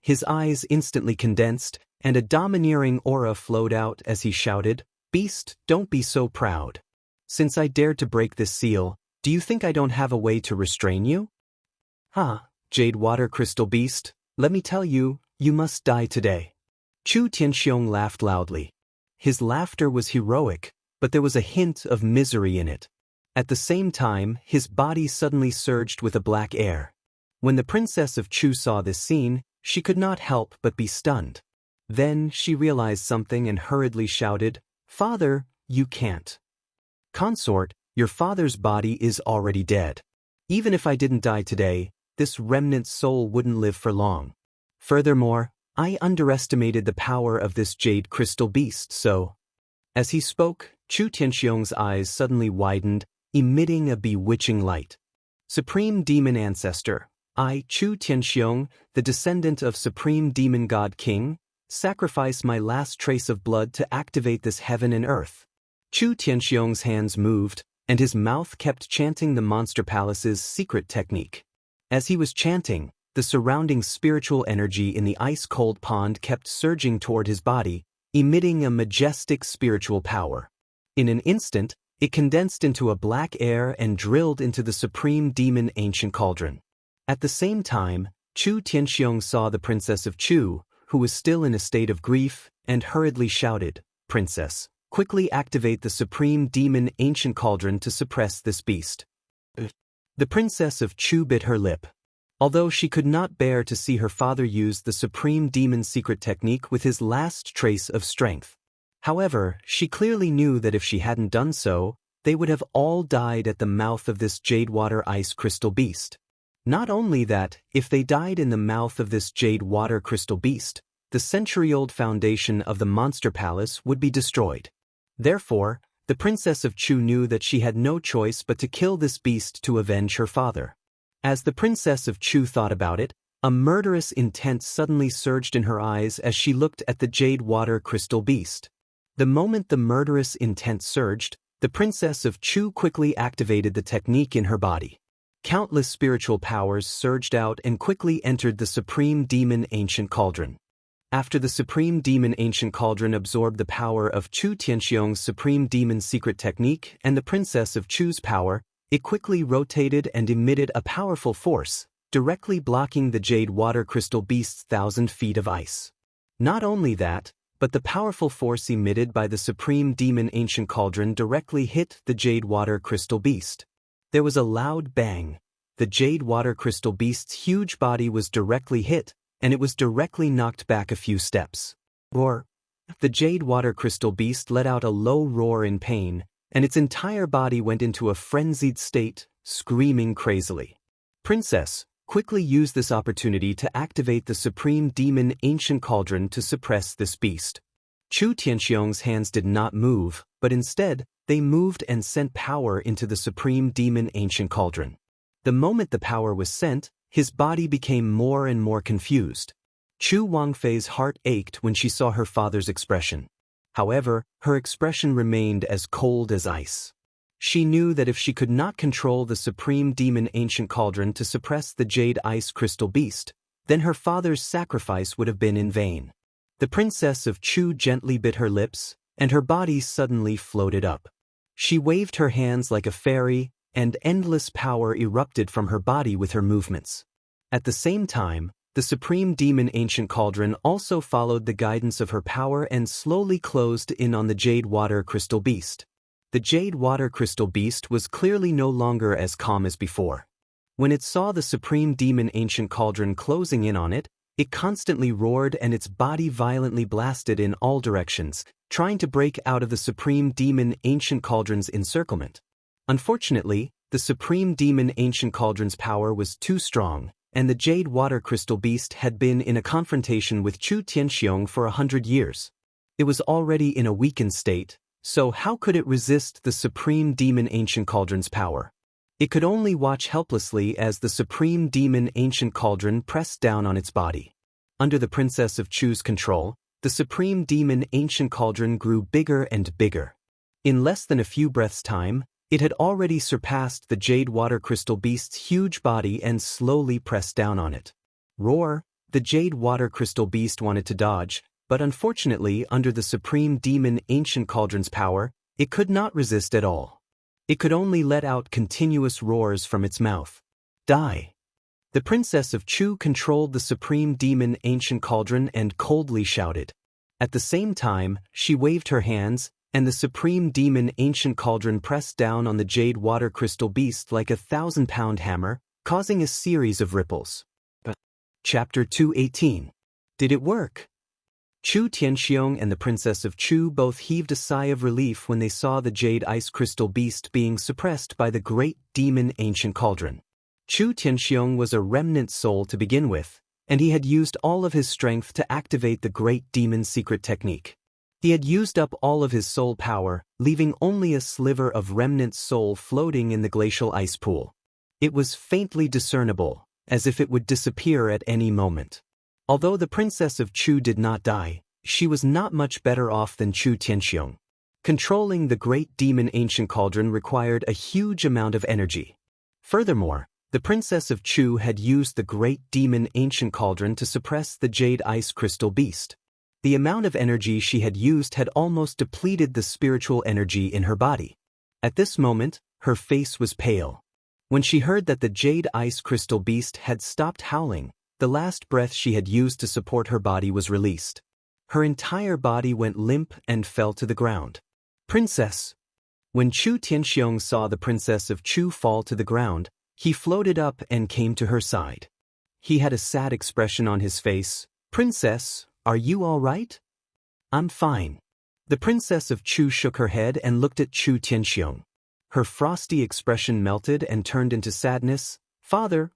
His eyes instantly condensed, and a domineering aura flowed out as he shouted, "Beast, don't be so proud. Since I dared to break this seal, do you think I don't have a way to restrain you? Jade water crystal beast, let me tell you, you must die today." Chu Tianxiong laughed loudly. His laughter was heroic, but there was a hint of misery in it. At the same time, his body suddenly surged with a black air. When the Princess of Chu saw this scene, she could not help but be stunned. Then she realized something and hurriedly shouted, "Father, you can't. Consort, your father's body is already dead. Even if I didn't die today, this remnant soul wouldn't live for long. Furthermore, I underestimated the power of this jade crystal beast, so..." As he spoke, Chu Tianxiong's eyes suddenly widened, emitting a bewitching light. "Supreme Demon Ancestor, I, Chu Tianxiong, the descendant of Supreme Demon God King, sacrifice my last trace of blood to activate this heaven and earth." Chu Tianxiong's hands moved, and his mouth kept chanting the Monster Palace's secret technique. As he was chanting, the surrounding spiritual energy in the ice-cold pond kept surging toward his body, emitting a majestic spiritual power. In an instant, it condensed into a black air and drilled into the supreme demon ancient cauldron. At the same time, Chu Tianxiong saw the Princess of Chu, who was still in a state of grief, and hurriedly shouted, "Princess, quickly activate the supreme demon ancient cauldron to suppress this beast." The Princess of Chu bit her lip. Although she could not bear to see her father use the supreme demon secret technique with his last trace of strength. However, she clearly knew that if she hadn't done so, they would have all died at the mouth of this jadewater ice crystal beast. Not only that, if they died in the mouth of this jade water crystal beast, the century-old foundation of the monster palace would be destroyed. Therefore, the Princess of Chu knew that she had no choice but to kill this beast to avenge her father. As the Princess of Chu thought about it, a murderous intent suddenly surged in her eyes as she looked at the jade water crystal beast. The moment the murderous intent surged, the Princess of Chu quickly activated the technique in her body. Countless spiritual powers surged out and quickly entered the Supreme Demon Ancient Cauldron. After the Supreme Demon Ancient Cauldron absorbed the power of Chu Tianxiong's Supreme Demon Secret Technique and the Princess of Chu's power, it quickly rotated and emitted a powerful force, directly blocking the jade water crystal beast's 1,000 feet of ice. Not only that, but the powerful force emitted by the Supreme Demon Ancient Cauldron directly hit the jade water crystal beast. There was a loud bang. The jade water crystal beast's huge body was directly hit, and it was directly knocked back a few steps. Roar! The jade water crystal beast let out a low roar in pain, and its entire body went into a frenzied state, screaming crazily. Princess, quickly use this opportunity to activate the Supreme Demon Ancient Cauldron to suppress this beast. Chu Tianxiong's hands did not move, but instead, they moved and sent power into the Supreme Demon Ancient Cauldron. The moment the power was sent, his body became more and more confused. Chu Wangfei's heart ached when she saw her father's expression. However, her expression remained as cold as ice. She knew that if she could not control the Supreme Demon Ancient Cauldron to suppress the Jade Ice Crystal Beast, then her father's sacrifice would have been in vain. The Princess of Chu gently bit her lips, and her body suddenly floated up. She waved her hands like a fairy, and endless power erupted from her body with her movements. At the same time, the Supreme Demon Ancient Cauldron also followed the guidance of her power and slowly closed in on the Jade Water Crystal Beast. The Jade Water Crystal Beast was clearly no longer as calm as before. When it saw the Supreme Demon Ancient Cauldron closing in on it, it constantly roared and its body violently blasted in all directions, trying to break out of the Supreme Demon Ancient Cauldron's encirclement. Unfortunately, the Supreme Demon Ancient Cauldron's power was too strong, and the Jade Water Crystal Beast had been in a confrontation with Chu Tianxiong for 100 years. It was already in a weakened state, so how could it resist the Supreme Demon Ancient Cauldron's power? It could only watch helplessly as the Supreme Demon Ancient Cauldron pressed down on its body. Under the Princess of Chu's control, the Supreme Demon Ancient Cauldron grew bigger and bigger. In less than a few breaths' time, it had already surpassed the Jade Water Crystal Beast's huge body and slowly pressed down on it. Roar! The Jade Water Crystal Beast wanted to dodge, but unfortunately, under the Supreme Demon Ancient Cauldron's power, it could not resist at all. It could only let out continuous roars from its mouth. Die! The Princess of Chu controlled the Supreme Demon Ancient Cauldron and coldly shouted. At the same time, she waved her hands, and the Supreme Demon Ancient Cauldron pressed down on the Jade Water Crystal Beast like a 1,000-pound hammer, causing a series of ripples. Chapter 218. Did it work? Chu Tianxiong and the Princess of Chu both heaved a sigh of relief when they saw the Jade Ice Crystal Beast being suppressed by the Great Demon Ancient Cauldron. Chu Tianxiong was a remnant soul to begin with, and he had used all of his strength to activate the Great Demon Secret Technique. He had used up all of his soul power, leaving only a sliver of remnant soul floating in the glacial ice pool. It was faintly discernible, as if it would disappear at any moment. Although the Princess of Chu did not die, she was not much better off than Chu Tianxiong. Controlling the Great Demon Ancient Cauldron required a huge amount of energy. Furthermore, the Princess of Chu had used the Great Demon Ancient Cauldron to suppress the Jade Ice Crystal Beast. The amount of energy she had used had almost depleted the spiritual energy in her body. At this moment, her face was pale. When she heard that the Jade Ice Crystal Beast had stopped howling, the last breath she had used to support her body was released. Her entire body went limp and fell to the ground. Princess! When Chu Tianxiong saw the Princess of Chu fall to the ground, he floated up and came to her side. He had a sad expression on his face. Princess, are you all right? I'm fine. The Princess of Chu shook her head and looked at Chu Tianxiong. Her frosty expression melted and turned into sadness. Father,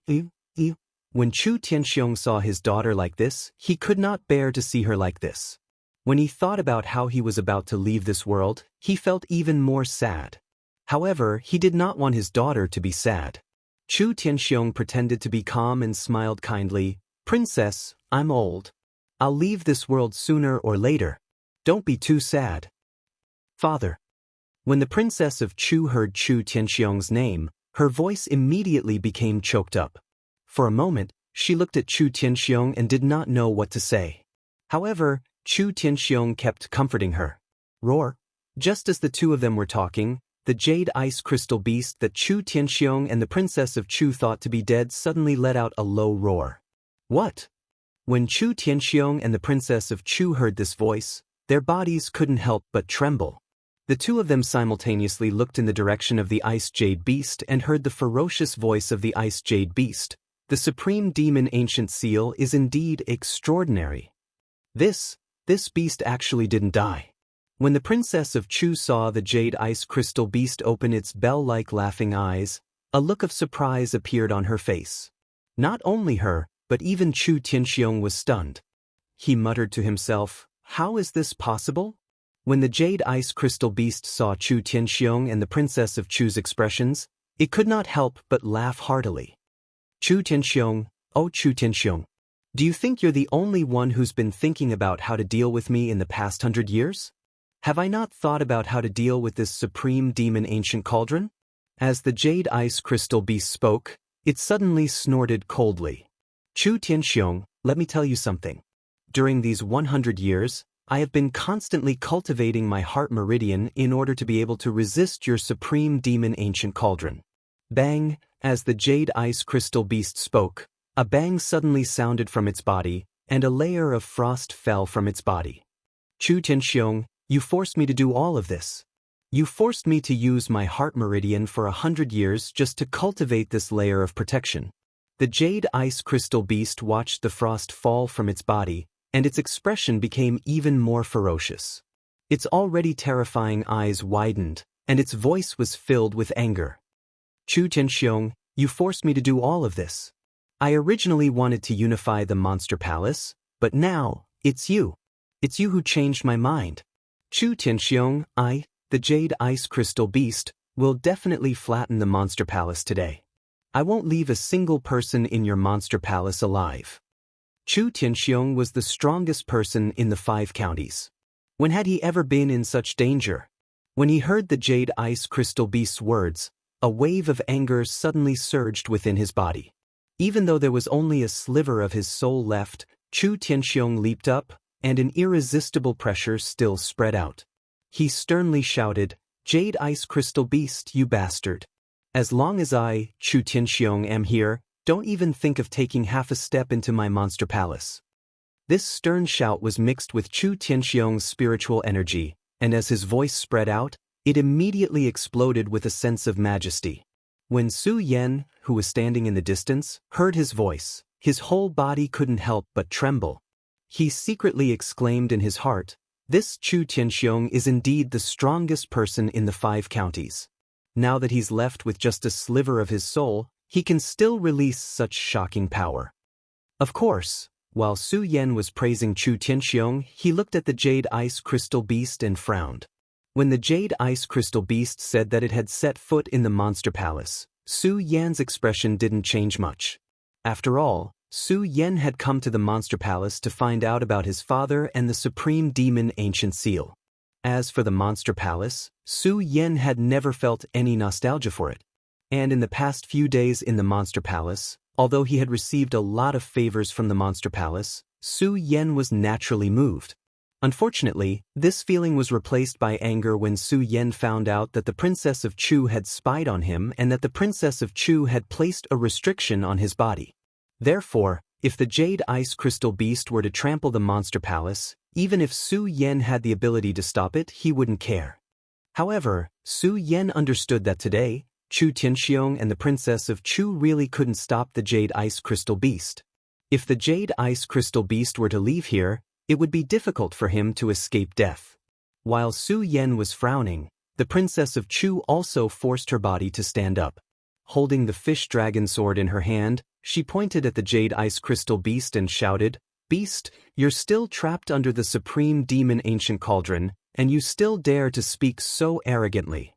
When Chu Tianxiong saw his daughter like this, he could not bear to see her like this. When he thought about how he was about to leave this world, he felt even more sad. However, he did not want his daughter to be sad. Chu Tianxiong pretended to be calm and smiled kindly. "Princess, I'm old. I'll leave this world sooner or later. Don't be too sad." "Father." When the Princess of Chu heard Chu Tianxiong's name, her voice immediately became choked up. For a moment, she looked at Chu Tianxiong and did not know what to say. However, Chu Tianxiong kept comforting her. Roar. Just as the two of them were talking, the jade ice crystal beast that Chu Tianxiong and the Princess of Chu thought to be dead suddenly let out a low roar. "What?" When Chu Tianxiong and the Princess of Chu heard this voice, their bodies couldn't help but tremble. The two of them simultaneously looked in the direction of the ice jade beast and heard the ferocious voice of the ice jade beast. "The supreme demon ancient seal is indeed extraordinary. This beast actually didn't die." When the Princess of Chu saw the jade ice crystal beast open its bell-like laughing eyes, a look of surprise appeared on her face. Not only her, but even Chu Tianxiong was stunned. He muttered to himself, "How is this possible?" When the jade ice crystal beast saw Chu Tianxiong and the Princess of Chu's expressions, it could not help but laugh heartily. "Chu Tianxiong, oh Chu Tianxiong, do you think you're the only one who's been thinking about how to deal with me in the past 100 years? Have I not thought about how to deal with this supreme demon ancient cauldron?" As the jade ice crystal beast spoke, it suddenly snorted coldly. "Chu Tianxiong, let me tell you something. During these 100 years, I have been constantly cultivating my heart meridian in order to be able to resist your supreme demon ancient cauldron." Bang! As the jade ice crystal beast spoke, a bang suddenly sounded from its body, and a layer of frost fell from its body. "Chu Tianxiong, you forced me to do all of this. You forced me to use my heart meridian for 100 years just to cultivate this layer of protection." The jade ice crystal beast watched the frost fall from its body, and its expression became even more ferocious. Its already terrifying eyes widened, and its voice was filled with anger. "Chu Tianxiong, you forced me to do all of this. I originally wanted to unify the monster palace, but now, it's you. It's you who changed my mind. Chu Tianxiong, the jade ice crystal beast, will definitely flatten the monster palace today. I won't leave a single person in your monster palace alive." Chu Tianxiong was the strongest person in the 5 counties. When had he ever been in such danger? When he heard the jade ice crystal beast's words, a wave of anger suddenly surged within his body. Even though there was only a sliver of his soul left, Chu Tianxiong leaped up, and an irresistible pressure still spread out. He sternly shouted, "Jade ice crystal beast, you bastard. As long as I, Chu Tianxiong, am here, don't even think of taking half a step into my monster palace." This stern shout was mixed with Chu Tianxiong's spiritual energy, and as his voice spread out, it immediately exploded with a sense of majesty. When Su Yan, who was standing in the distance, heard his voice, his whole body couldn't help but tremble. He secretly exclaimed in his heart, "This Chu Tianxiong is indeed the strongest person in the 5 counties. Now that he's left with just a sliver of his soul, he can still release such shocking power." Of course, while Su Yan was praising Chu Tianxiong, he looked at the jade ice crystal beast and frowned. When the jade ice crystal beast said that it had set foot in the monster palace, Su Yan's expression didn't change much. After all, Su Yan had come to the monster palace to find out about his father and the supreme demon ancient seal. As for the monster palace, Su Yan had never felt any nostalgia for it. And in the past few days in the monster palace, although he had received a lot of favors from the monster palace, Su Yan was naturally moved. Unfortunately, this feeling was replaced by anger when Su Yan found out that the Princess of Chu had spied on him and that the Princess of Chu had placed a restriction on his body. Therefore, if the jade ice crystal beast were to trample the monster palace, even if Su Yan had the ability to stop it, he wouldn't care. However, Su Yan understood that today, Chu Tianxiong and the Princess of Chu really couldn't stop the jade ice crystal beast. If the jade ice crystal beast were to leave here, it would be difficult for him to escape death. While Su Yan was frowning, the Princess of Chu also forced her body to stand up. Holding the fish dragon sword in her hand, she pointed at the jade ice crystal beast and shouted, "Beast, you're still trapped under the supreme demon ancient cauldron, and you still dare to speak so arrogantly.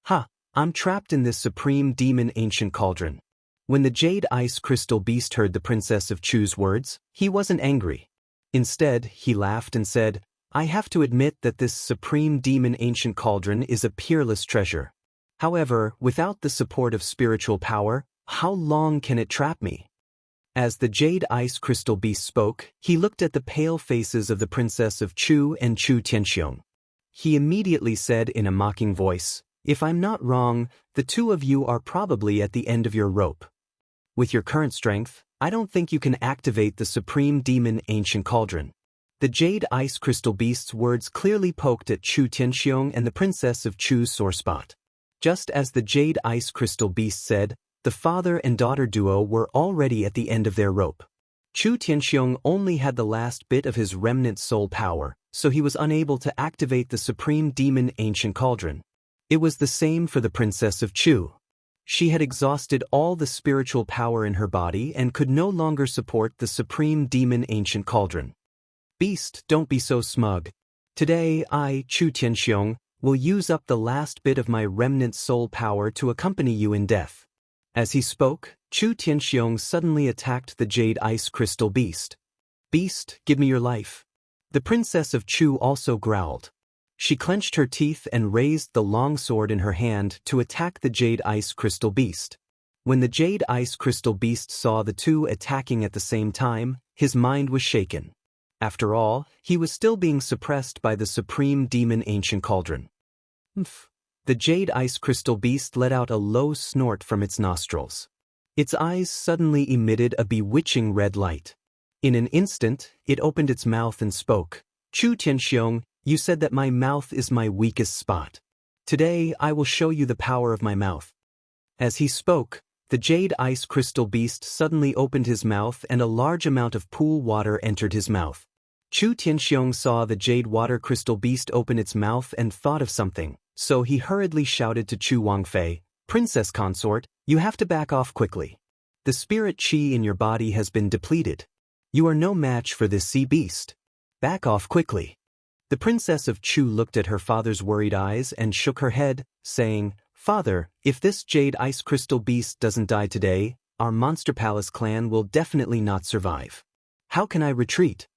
Ha, I'm trapped in this supreme demon ancient cauldron." When the jade ice crystal beast heard the Princess of Chu's words, he wasn't angry. Instead, he laughed and said, "I have to admit that this supreme demon ancient cauldron is a peerless treasure. However, without the support of spiritual power, how long can it trap me?" As the jade ice crystal beast spoke, he looked at the pale faces of the Princess of Chu and Chu Tianxiong. He immediately said in a mocking voice, "If I'm not wrong, the two of you are probably at the end of your rope. With your current strength, I don't think you can activate the supreme demon ancient cauldron." The jade ice crystal beast's words clearly poked at Chu Tianxiong and the Princess of Chu's sore spot. Just as the jade ice crystal beast said, the father and daughter duo were already at the end of their rope. Chu Tianxiong only had the last bit of his remnant soul power, so he was unable to activate the supreme demon ancient cauldron. It was the same for the Princess of Chu. She had exhausted all the spiritual power in her body and could no longer support the supreme demon ancient cauldron. "Beast, don't be so smug. Today I, Chu Tianxiong, will use up the last bit of my remnant soul power to accompany you in death." As he spoke, Chu Tianxiong suddenly attacked the jade ice crystal beast. "Beast, give me your life." The Princess of Chu also growled. She clenched her teeth and raised the long sword in her hand to attack the jade ice crystal beast. When the jade ice crystal beast saw the two attacking at the same time, his mind was shaken. After all, he was still being suppressed by the supreme demon ancient cauldron. "Umph." The jade ice crystal beast let out a low snort from its nostrils. Its eyes suddenly emitted a bewitching red light. In an instant, it opened its mouth and spoke. "Chu Tianxiong, you said that my mouth is my weakest spot. Today I will show you the power of my mouth." As he spoke, the jade ice crystal beast suddenly opened his mouth and a large amount of pool water entered his mouth. Chu Tianxiong saw the jade water crystal beast open its mouth and thought of something, so he hurriedly shouted to Chu Wangfei, "Princess consort, you have to back off quickly. The spirit qi in your body has been depleted. You are no match for this sea beast. Back off quickly." The Princess of Chu looked at her father's worried eyes and shook her head, saying, "Father, if this jade ice crystal beast doesn't die today, our Monster Palace clan will definitely not survive. How can I retreat?"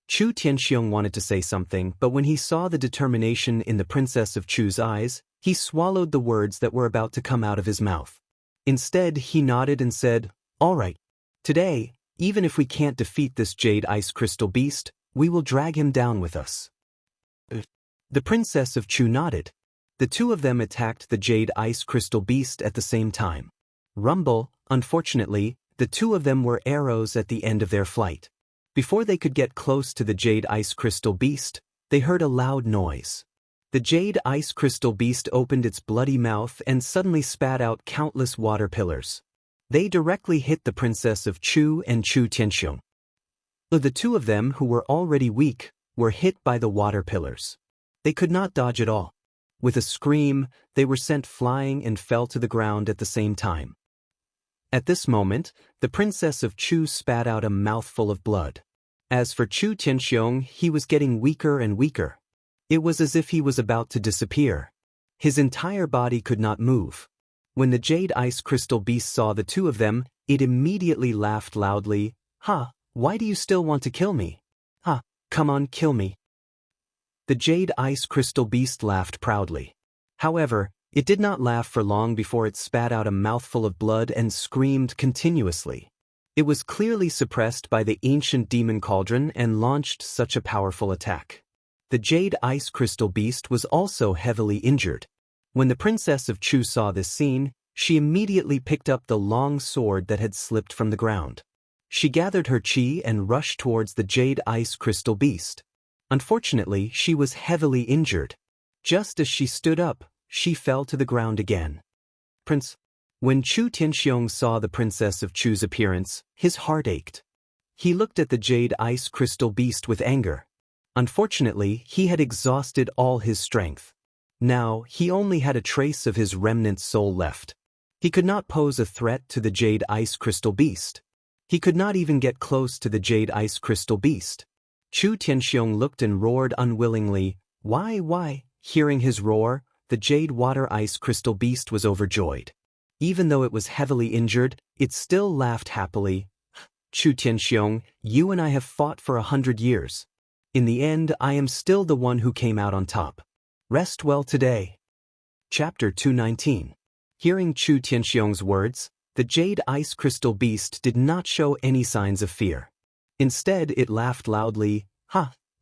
Chu Tianxiong wanted to say something, but when he saw the determination in the Princess of Chu's eyes, he swallowed the words that were about to come out of his mouth. Instead, he nodded and said, "All right. Today, even if we can't defeat this jade ice crystal beast, we will drag him down with us." The Princess of Chu nodded. The two of them attacked the jade ice crystal beast at the same time. Rumble, unfortunately, the two of them were arrows at the end of their flight. Before they could get close to the jade ice crystal beast, they heard a loud noise. The jade ice crystal beast opened its bloody mouth and suddenly spat out countless water pillars. They directly hit the Princess of Chu and Chu Tianxiong. The two of them, who were already weak, were hit by the water pillars. They could not dodge at all. With a scream, they were sent flying and fell to the ground at the same time. At this moment, the Princess of Chu spat out a mouthful of blood. As for Chu Tianxiong, he was getting weaker and weaker. It was as if he was about to disappear. His entire body could not move. When the jade ice crystal beast saw the two of them, it immediately laughed loudly. "Ha, why do you still want to kill me? Ha, come on, kill me." The jade ice crystal beast laughed proudly. However, it did not laugh for long before it spat out a mouthful of blood and screamed continuously. It was clearly suppressed by the ancient demon cauldron and launched such a powerful attack. The jade ice crystal beast was also heavily injured. When the Princess of Chu saw this scene, she immediately picked up the long sword that had slipped from the ground. She gathered her qi and rushed towards the jade ice crystal beast. Unfortunately, she was heavily injured. Just as she stood up, she fell to the ground again. When Chu Tianxiong saw the Princess of Chu's appearance, his heart ached. He looked at the jade ice crystal beast with anger. Unfortunately, he had exhausted all his strength. Now, he only had a trace of his remnant soul left. He could not pose a threat to the Jade Ice Crystal Beast. He could not even get close to the Jade Ice Crystal Beast. Chu Tianxiong looked and roared unwillingly. Why? Hearing his roar, the Jade Water Ice Crystal Beast was overjoyed. Even though it was heavily injured, it still laughed happily. Chu Tianxiong, you and I have fought for 100 years. In the end, I am still the one who came out on top. Rest well today. Chapter 219. Hearing Chu Tianxiong's words, the Jade Ice Crystal Beast did not show any signs of fear. Instead, it laughed loudly.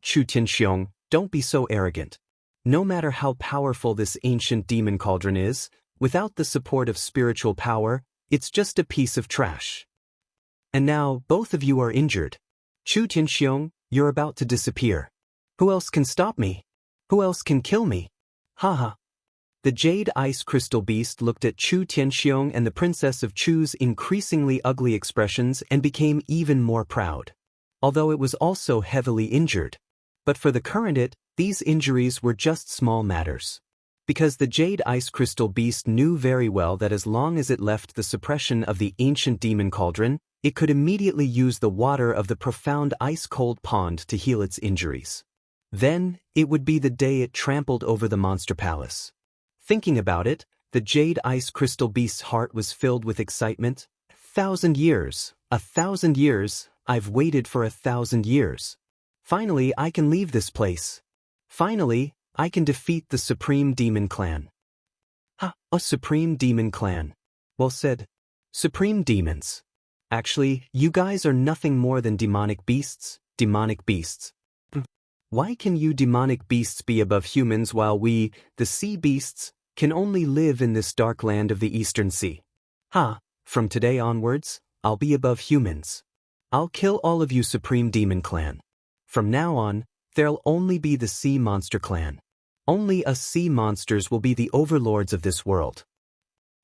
Chu Tianxiong, don't be so arrogant. No matter how powerful this ancient demon cauldron is, without the support of spiritual power, it's just a piece of trash. And now, both of you are injured. Chu Tianxiong, you're about to disappear. Who else can stop me? Who else can kill me? Haha. The Jade Ice Crystal Beast looked at Chu Tianxiong and the Princess of Chu's increasingly ugly expressions and became even more proud. Although it was also heavily injured. But for the current these injuries were just small matters. Because the Jade Ice Crystal Beast knew very well that as long as it left the suppression of the ancient demon cauldron, it could immediately use the water of the profound ice-cold pond to heal its injuries. Then, it would be the day it trampled over the monster palace. Thinking about it, the Jade Ice Crystal Beast's heart was filled with excitement. 1,000 years, 1,000 years, I've waited for 1,000 years. Finally, I can leave this place. Finally, I can defeat the Supreme Demon Clan. A Supreme Demon Clan. Well said. Supreme Demons. Actually, you guys are nothing more than demonic beasts. Why can you demonic beasts be above humans while we, the sea beasts, can only live in this dark land of the Eastern Sea? From today onwards, I'll be above humans. I'll kill all of you Supreme Demon Clan. From now on, there'll only be the Sea Monster Clan. Only us sea monsters will be the overlords of this world.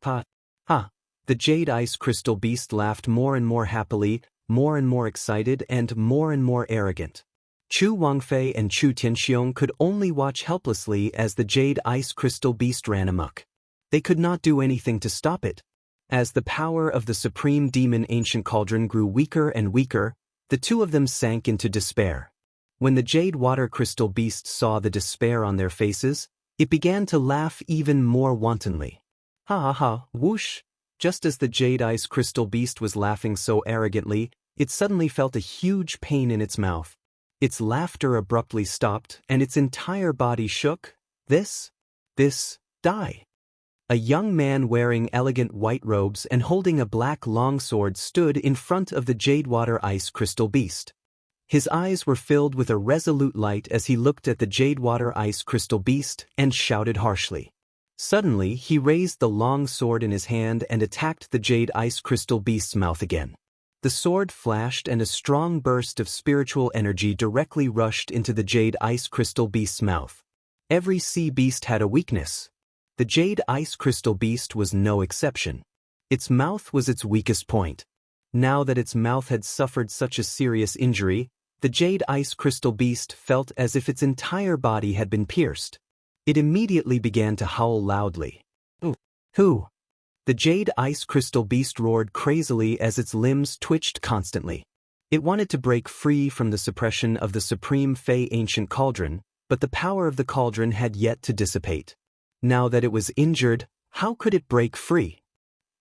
The Jade Ice Crystal Beast laughed more and more happily, more and more excited and more arrogant. Chu Wangfei and Chu Tianxiong could only watch helplessly as the Jade Ice Crystal Beast ran amok. They could not do anything to stop it. As the power of the Supreme Demon Ancient Cauldron grew weaker and weaker, the two of them sank into despair. When the Jade Water Crystal Beast saw the despair on their faces, it began to laugh even more wantonly. Whoosh! Just as the Jade Ice Crystal Beast was laughing so arrogantly, it suddenly felt a huge pain in its mouth. Its laughter abruptly stopped, and its entire body shook. Die. A young man wearing elegant white robes and holding a black longsword stood in front of the Jade Water Ice Crystal Beast. His eyes were filled with a resolute light as he looked at the Jade Water Ice Crystal Beast and shouted harshly. Suddenly, he raised the long sword in his hand and attacked the Jade Ice Crystal Beast's mouth again. The sword flashed and a strong burst of spiritual energy directly rushed into the Jade Ice Crystal Beast's mouth. Every sea beast had a weakness. The Jade Ice Crystal Beast was no exception. Its mouth was its weakest point. Now that its mouth had suffered such a serious injury, the Jade Ice Crystal Beast felt as if its entire body had been pierced. It immediately began to howl loudly. Who? The Jade Ice Crystal Beast roared crazily as its limbs twitched constantly. It wanted to break free from the suppression of the Supreme Fey Ancient Cauldron, but the power of the cauldron had yet to dissipate. Now that it was injured, how could it break free?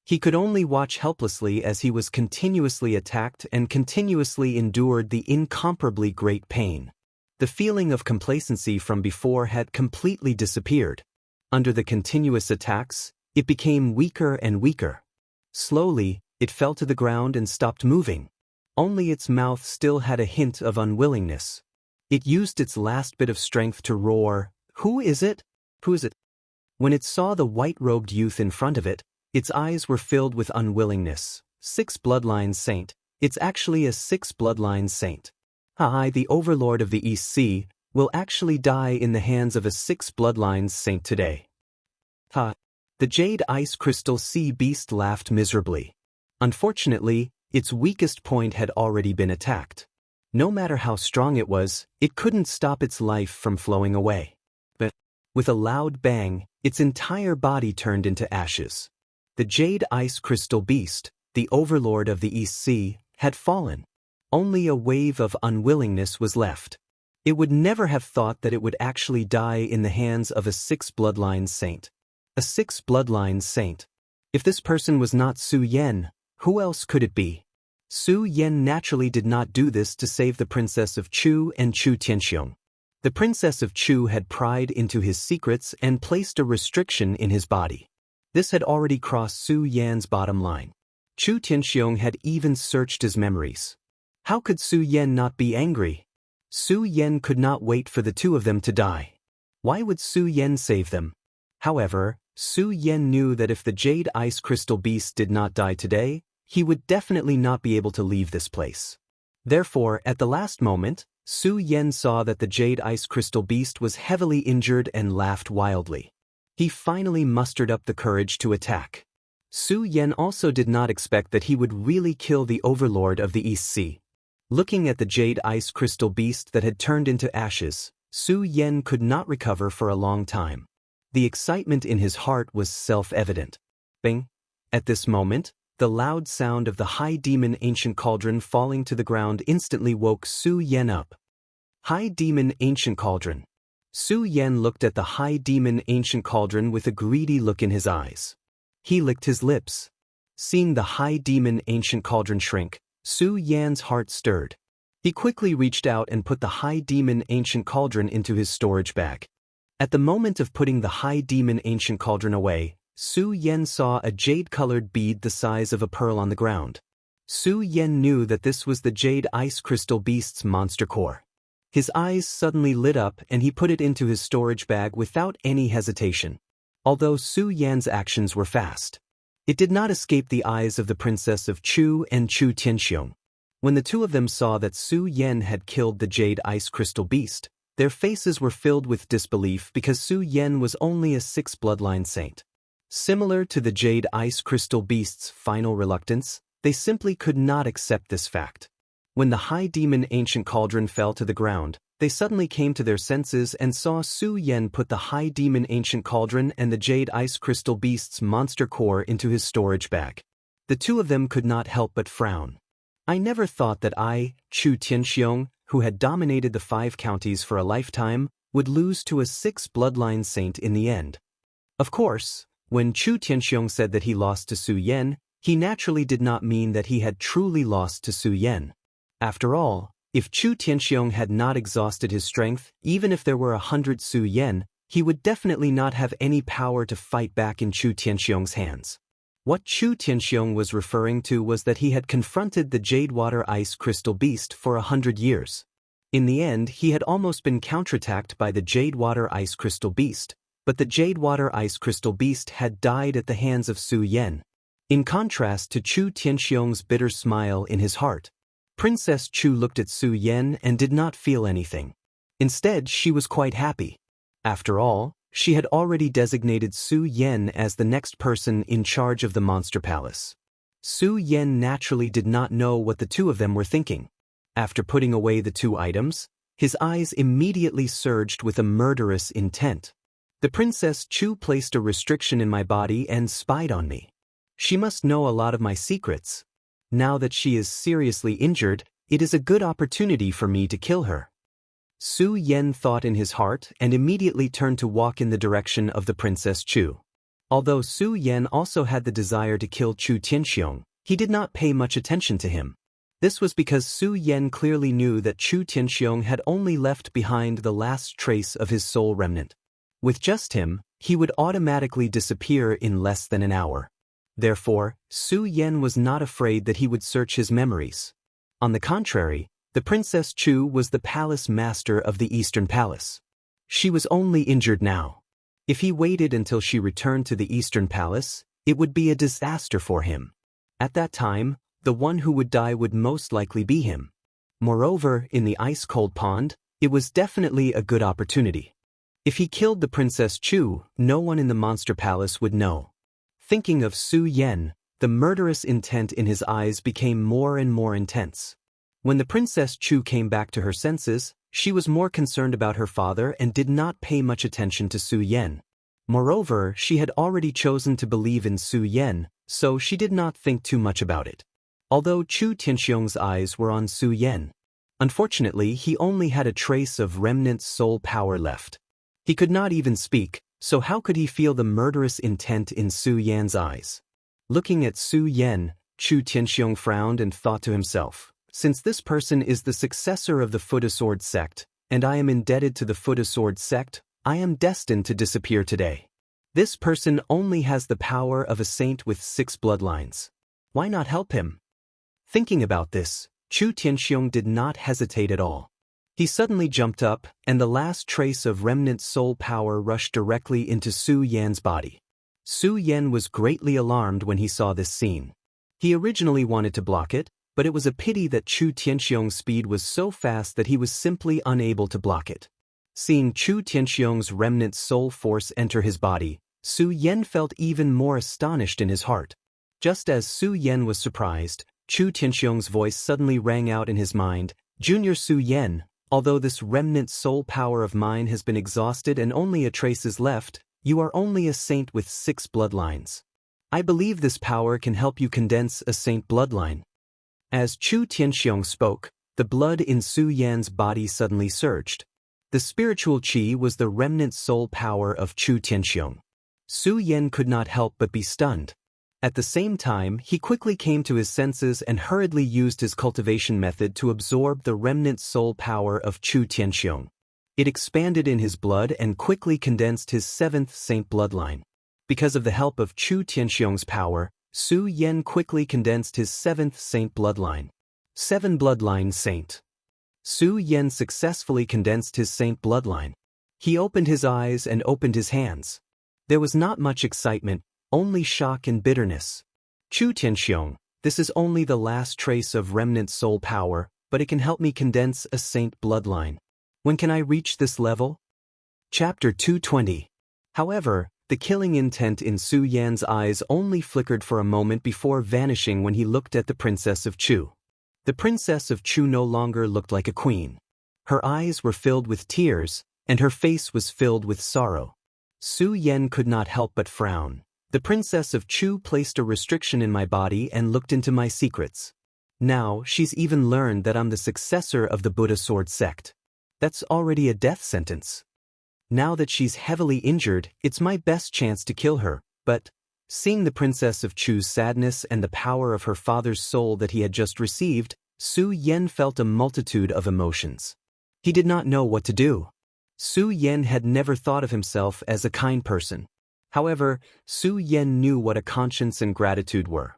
He could only watch helplessly as he was continuously attacked and continuously endured the incomparably great pain. The feeling of complacency from before had completely disappeared. Under the continuous attacks, it became weaker and weaker. Slowly, it fell to the ground and stopped moving. Only its mouth still had a hint of unwillingness. It used its last bit of strength to roar, "Who is it? Who is it?" When it saw the white-robed youth in front of it, its eyes were filled with unwillingness. 6 bloodline saint. It's actually a 6 bloodline saint. The overlord of the East Sea, will actually die in the hands of a 6 bloodlines saint today. The Jade Ice Crystal Sea Beast laughed miserably. Unfortunately, its weakest point had already been attacked. No matter how strong it was, it couldn't stop its life from flowing away. But, with a loud bang, its entire body turned into ashes. The Jade Ice Crystal Beast, the overlord of the East Sea, had fallen. Only a wave of unwillingness was left. It would never have thought that it would actually die in the hands of a 6 bloodline saint. A 6 bloodline saint. If this person was not Su Yan, who else could it be? Su Yan naturally did not do this to save the princess of Chu and Chu Tianxiong. The princess of Chu had pried into his secrets and placed a restriction in his body. This had already crossed Su Yan's bottom line. Chu Tianxiong had even searched his memories. How could Su Yan not be angry? Su Yan could not wait for the two of them to die. Why would Su Yan save them? However, Su Yan knew that if the Jade Ice Crystal Beast did not die today, he would definitely not be able to leave this place. Therefore, at the last moment, Su Yan saw that the Jade Ice Crystal Beast was heavily injured and laughed wildly. He finally mustered up the courage to attack. Su Yan also did not expect that he would really kill the overlord of the East Sea. Looking at the Jade Ice Crystal Beast that had turned into ashes, Su Yan could not recover for a long time. The excitement in his heart was self-evident. Bing! At this moment, the loud sound of the High Demon Ancient Cauldron falling to the ground instantly woke Su Yan up. High Demon Ancient Cauldron. Su Yan looked at the High Demon Ancient Cauldron with a greedy look in his eyes. He licked his lips. Seeing the High Demon Ancient Cauldron shrink, Su Yan's heart stirred. He quickly reached out and put the High Demon Ancient Cauldron into his storage bag. At the moment of putting the High Demon Ancient Cauldron away, Su Yan saw a jade-colored bead the size of a pearl on the ground. Su Yan knew that this was the Jade Ice Crystal Beast's monster core. His eyes suddenly lit up and he put it into his storage bag without any hesitation. Although Su Yan's actions were fast, it did not escape the eyes of the princess of Chu and Chu Tianxiong. When the two of them saw that Su Yan had killed the Jade Ice Crystal Beast, their faces were filled with disbelief because Su Yan was only a 6 bloodline saint. Similar to the Jade Ice Crystal Beast's final reluctance, they simply could not accept this fact. When the High Demon Ancient Cauldron fell to the ground, they suddenly came to their senses and saw Su Yan put the High Demon Ancient Cauldron and the Jade Ice Crystal Beast's monster core into his storage bag. The two of them could not help but frown. I never thought that I, Chu Tianxiong, who had dominated the 5 counties for a lifetime, would lose to a 6 bloodline saint in the end. Of course, when Chu Tianxiong said that he lost to Su Yan, he naturally did not mean that he had truly lost to Su Yan. After all, if Chu Tianxiong had not exhausted his strength, even if there were 100 Su Yan, he would definitely not have any power to fight back in Chu Tianxiong's hands. What Chu Tianxiong was referring to was that he had confronted the Jadewater Ice Crystal Beast for 100 years. In the end, he had almost been counterattacked by the Jadewater Ice Crystal Beast, but the Jadewater Ice Crystal Beast had died at the hands of Su Yan. In contrast to Chu Tianxiong's bitter smile in his heart, Princess Chu looked at Su Yan and did not feel anything. Instead, she was quite happy. After all, she had already designated Su Yan as the next person in charge of the Monster Palace. Su Yan naturally did not know what the two of them were thinking. After putting away the 2 items, his eyes immediately surged with a murderous intent. The Princess Chu placed a restriction in my body and spied on me. She must know a lot of my secrets. Now that she is seriously injured, it is a good opportunity for me to kill her. Su Yan thought in his heart and immediately turned to walk in the direction of the Princess Chu. Although Su Yan also had the desire to kill Chu Tianxiong, he did not pay much attention to him. This was because Su Yan clearly knew that Chu Tianxiong had only left behind the last trace of his soul remnant. With just him, he would automatically disappear in less than an hour. Therefore, Su Yan was not afraid that he would search his memories. On the contrary, the Princess Chu was the palace master of the Eastern Palace. She was only injured now. If he waited until she returned to the Eastern Palace, it would be a disaster for him. At that time, the one who would die would most likely be him. Moreover, in the ice-cold pond, it was definitely a good opportunity. If he killed the Princess Chu, no one in the Monster Palace would know. Thinking of Su Yan, the murderous intent in his eyes became more and more intense. When the Princess Chu came back to her senses, she was more concerned about her father and did not pay much attention to Su Yan. Moreover, she had already chosen to believe in Su Yan, so she did not think too much about it. Although Chu Tianxiong's eyes were on Su Yan. Unfortunately, he only had a trace of remnant soul power left. He could not even speak, so how could he feel the murderous intent in Su Yan's eyes? Looking at Su Yan, Chu Tianxiong frowned and thought to himself, since this person is the successor of the Foot-of-Sword sect, and I am indebted to the Foot-of-Sword sect, I am destined to disappear today. This person only has the power of a saint with 6 bloodlines. Why not help him? Thinking about this, Chu Tianxiong did not hesitate at all. He suddenly jumped up, and the last trace of remnant soul power rushed directly into Su Yan's body. Su Yan was greatly alarmed when he saw this scene. He originally wanted to block it, but it was a pity that Chu Tianxiong's speed was so fast that he was simply unable to block it. Seeing Chu Tianxiong's remnant soul force enter his body, Su Yan felt even more astonished in his heart. Just as Su Yan was surprised, Chu Tianxiong's voice suddenly rang out in his mind, "Junior Su Yan, although this remnant soul power of mine has been exhausted and only a trace is left, you are only a saint with 6 bloodlines. I believe this power can help you condense a saint bloodline." As Chu Tianxiong spoke, the blood in Su Yan's body suddenly surged. The spiritual qi was the remnant soul power of Chu Tianxiong. Su Yan could not help but be stunned. At the same time, he quickly came to his senses and hurriedly used his cultivation method to absorb the remnant soul power of Chu Tianxiong. It expanded in his blood and quickly condensed his 7th saint bloodline. Because of the help of Chu Tianxiong's power, Su Yan quickly condensed his 7th saint bloodline. 7 bloodline saint. Su Yan successfully condensed his saint bloodline. He opened his eyes and opened his hands. There was not much excitement, only shock and bitterness. Chu Tianxiong, this is only the last trace of remnant soul power, but it can help me condense a saint bloodline. When can I reach this level? Chapter 220. However, the killing intent in Su Yan's eyes only flickered for a moment before vanishing when he looked at the Princess of Chu. The Princess of Chu no longer looked like a queen. Her eyes were filled with tears, and her face was filled with sorrow. Su Yan could not help but frown. The Princess of Chu placed a restriction in my body and looked into my secrets. Now, she's even learned that I'm the successor of the Buddha Sword sect. That's already a death sentence. Now that she's heavily injured, it's my best chance to kill her, but seeing the Princess of Chu's sadness and the power of her father's soul that he had just received, Su Yan felt a multitude of emotions. He did not know what to do. Su Yan had never thought of himself as a kind person. However, Su Yan knew what a conscience and gratitude were.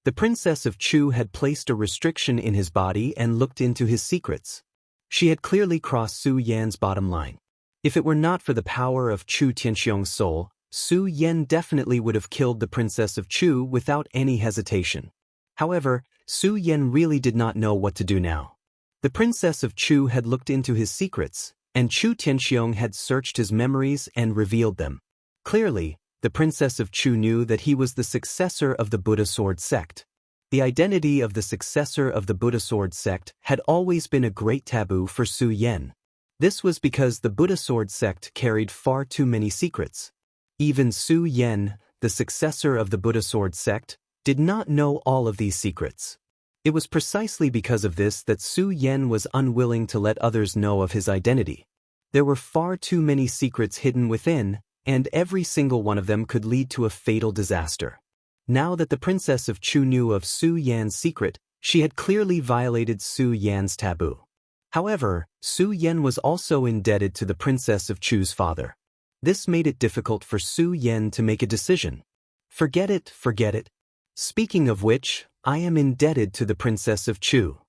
The Princess of Chu had placed a restriction in his body and looked into his secrets. She had clearly crossed Su Yan's bottom line. If it were not for the power of Chu Tianxiong's soul, Su Yan definitely would have killed the Princess of Chu without any hesitation. However, Su Yan really did not know what to do now. The Princess of Chu had looked into his secrets, and Chu Tianxiong had searched his memories and revealed them. Clearly, the Princess of Chu knew that he was the successor of the Buddha Sword sect. The identity of the successor of the Buddha Sword sect had always been a great taboo for Su Yan. This was because the Buddha Sword sect carried far too many secrets. Even Su Yan, the successor of the Buddha Sword sect, did not know all of these secrets. It was precisely because of this that Su Yan was unwilling to let others know of his identity. There were far too many secrets hidden within, and every single one of them could lead to a fatal disaster. Now that the Princess of Chu knew of Su Yan's secret, she had clearly violated Su Yan's taboo. However, Su Yan was also indebted to the Princess of Chu's father. This made it difficult for Su Yan to make a decision. Forget it, forget it. Speaking of which, I am indebted to the Princess of Chu.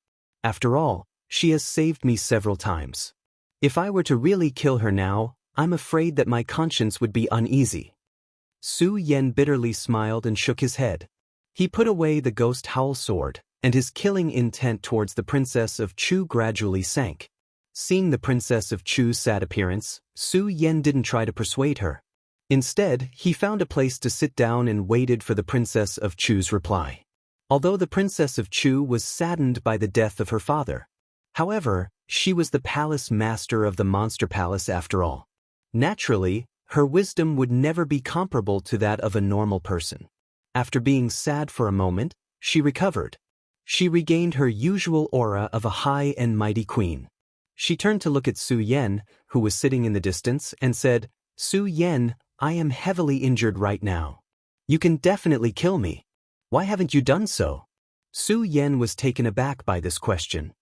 After all, she has saved me several times. If I were to really kill her now, I'm afraid that my conscience would be uneasy. Su Yan bitterly smiled and shook his head. He put away the ghost howl sword, and his killing intent towards the Princess of Chu gradually sank. Seeing the Princess of Chu's sad appearance, Su Yan didn't try to persuade her. Instead, he found a place to sit down and waited for the Princess of Chu's reply. Although the Princess of Chu was saddened by the death of her father. However, she was the palace master of the Monster Palace after all. Naturally, her wisdom would never be comparable to that of a normal person. After being sad for a moment, she recovered. She regained her usual aura of a high and mighty queen. She turned to look at Su Yan, who was sitting in the distance, and said, "Su Yan, I am heavily injured right now. You can definitely kill me. Why haven't you done so?" Su Yan was taken aback by this question.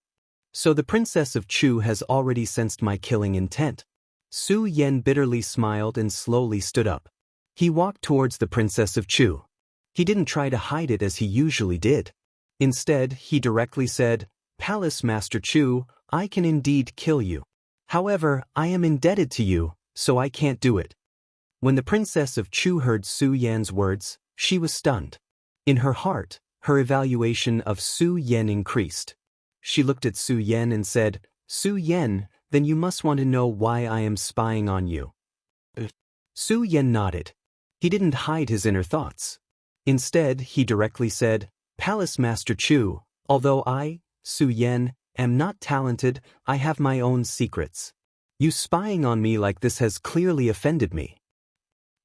"So the Princess of Chu has already sensed my killing intent." Su Yan bitterly smiled and slowly stood up. He walked towards the Princess of Chu. He didn't try to hide it as he usually did. Instead, he directly said, "Palace Master Chu, I can indeed kill you. However, I am indebted to you, so I can't do it." When the Princess of Chu heard Su Yan's words, she was stunned. In her heart, her evaluation of Su Yan increased. She looked at Su Yan and said, "Su Yan, then you must want to know why I am spying on you." Su Yan nodded. He didn't hide his inner thoughts. Instead, he directly said, "Palace Master Chu, although I, Su Yan, am not talented, I have my own secrets. You spying on me like this has clearly offended me.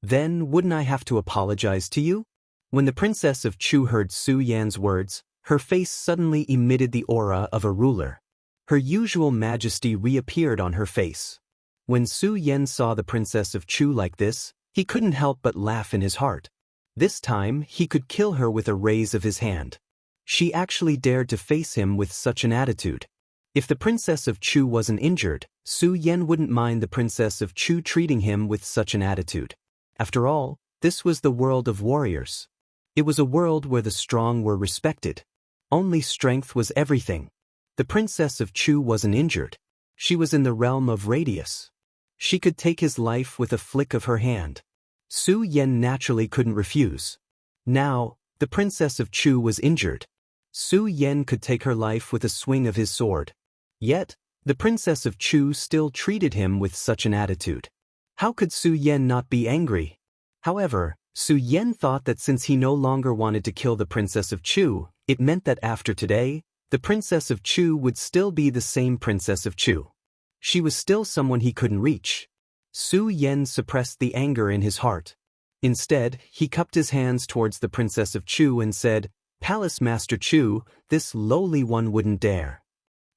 Then wouldn't I have to apologize to you?" When the Princess of Chu heard Su Yan's words, her face suddenly emitted the aura of a ruler. Her usual majesty reappeared on her face. When Su Yan saw the Princess of Chu like this, he couldn't help but laugh in his heart. This time, he could kill her with a raise of his hand. She actually dared to face him with such an attitude. If the Princess of Chu wasn't injured, Su Yan wouldn't mind the Princess of Chu treating him with such an attitude. After all, this was the world of warriors. It was a world where the strong were respected. Only strength was everything. The Princess of Chu wasn't injured. She was in the realm of radius. She could take his life with a flick of her hand. Su Yan naturally couldn't refuse. Now, the Princess of Chu was injured. Su Yan could take her life with a swing of his sword. Yet, the Princess of Chu still treated him with such an attitude. How could Su Yan not be angry? However, Su Yan thought that since he no longer wanted to kill the Princess of Chu, it meant that after today, the Princess of Chu would still be the same Princess of Chu. She was still someone he couldn't reach. Su Yan suppressed the anger in his heart. Instead, he cupped his hands towards the Princess of Chu and said, "Palace Master Chu, this lowly one wouldn't dare."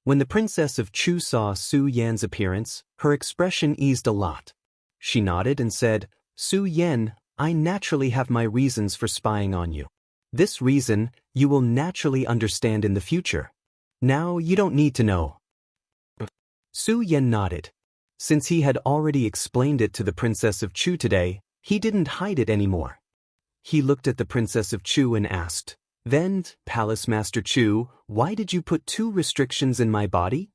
When the Princess of Chu saw Su Yan's appearance, her expression eased a lot. She nodded and said, "Su Yan, I naturally have my reasons for spying on you. This reason, you will naturally understand in the future. Now you don't need to know." Su Yan nodded. Since he had already explained it to the Princess of Chu today, he didn't hide it anymore. He looked at the Princess of Chu and asked, "Then, Palace Master Chu, why did you put 2 restrictions in my body?"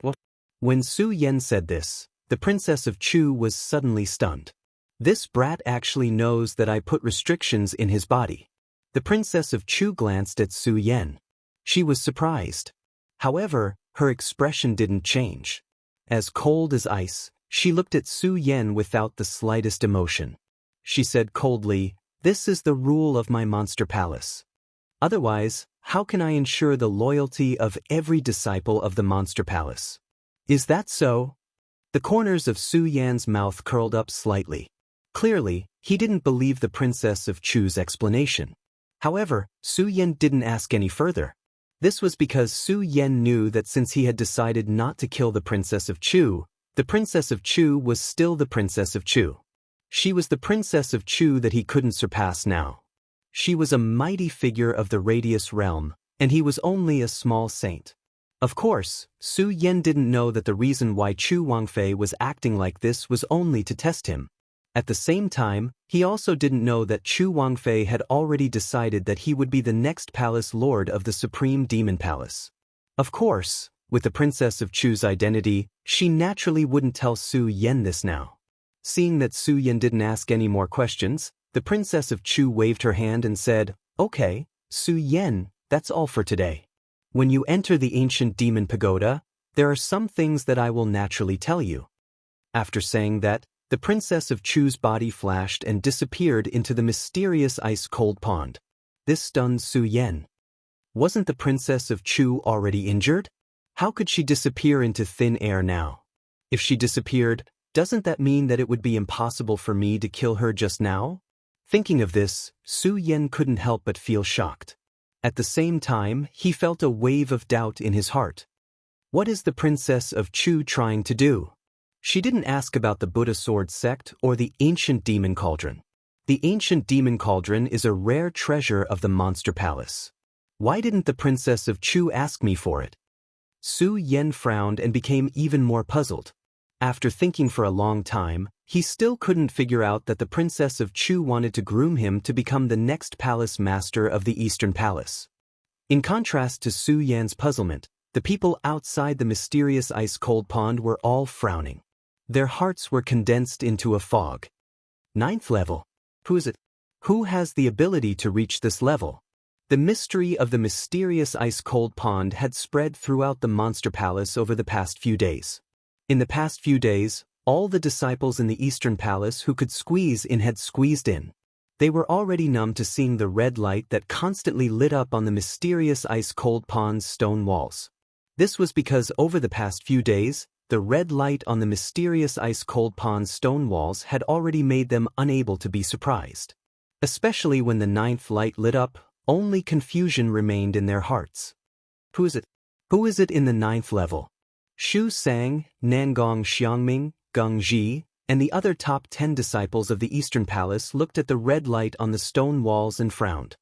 What? When Su Yan said this, the Princess of Chu was suddenly stunned. This brat actually knows that I put restrictions in his body. The Princess of Chu glanced at Su Yan. She was surprised. However, her expression didn't change. As cold as ice, she looked at Su Yan without the slightest emotion. She said coldly, "This is the rule of my monster palace. Otherwise, how can I ensure the loyalty of every disciple of the monster palace?" "Is that so?" The corners of Su Yan's mouth curled up slightly. Clearly, he didn't believe the Princess of Chu's explanation. However, Su Yan didn't ask any further. This was because Su Yan knew that since he had decided not to kill the Princess of Chu, the Princess of Chu was still the Princess of Chu. She was the Princess of Chu that he couldn't surpass now. She was a mighty figure of the Radius realm, and he was only a small saint. Of course, Su Yan didn't know that the reason why Chu Wangfei was acting like this was only to test him. At the same time, he also didn't know that Chu Wangfei had already decided that he would be the next palace lord of the Supreme Demon Palace. Of course, with the Princess of Chu's identity, she naturally wouldn't tell Su Yan this now. Seeing that Su Yan didn't ask any more questions, the Princess of Chu waved her hand and said, "Okay, Su Yan, that's all for today. When you enter the ancient demon pagoda, there are some things that I will naturally tell you." After saying that, the Princess of Chu's body flashed and disappeared into the mysterious ice-cold pond. This stunned Su Yan. Wasn't the Princess of Chu already injured? How could she disappear into thin air now? If she disappeared, Doesn't that mean that it would be impossible for me to kill her just now? Thinking of this, Su Yan couldn't help but feel shocked. At the same time, he felt a wave of doubt in his heart. What is the Princess of Chu trying to do? She didn't ask about the Buddha sword sect or the ancient demon cauldron. The ancient demon cauldron is a rare treasure of the monster palace. Why didn't the Princess of Chu ask me for it? Su Yan frowned and became even more puzzled. After thinking for a long time, he still couldn't figure out that the Princess of Chu wanted to groom him to become the next palace master of the Eastern Palace. In contrast to Su Yan's puzzlement, the people outside the mysterious ice-cold pond were all frowning. Their hearts were condensed into a fog. 9th level. Who is it? Who has the ability to reach this level? The mystery of the mysterious ice-cold pond had spread throughout the monster palace over the past few days. In the past few days, all the disciples in the Eastern Palace who could squeeze in had squeezed in. They were already numb to seeing the red light that constantly lit up on the mysterious ice-cold pond's stone walls. This was because over the past few days, the red light on the mysterious ice-cold pond's stone walls had already made them unable to be surprised. Especially when the 9th light lit up, only confusion remained in their hearts. Who is it? Who is it in the 9th level? Xu Sang, Nangong Xiangming, Geng Ji, and the other top 10 disciples of the Eastern Palace looked at the red light on the stone walls and frowned.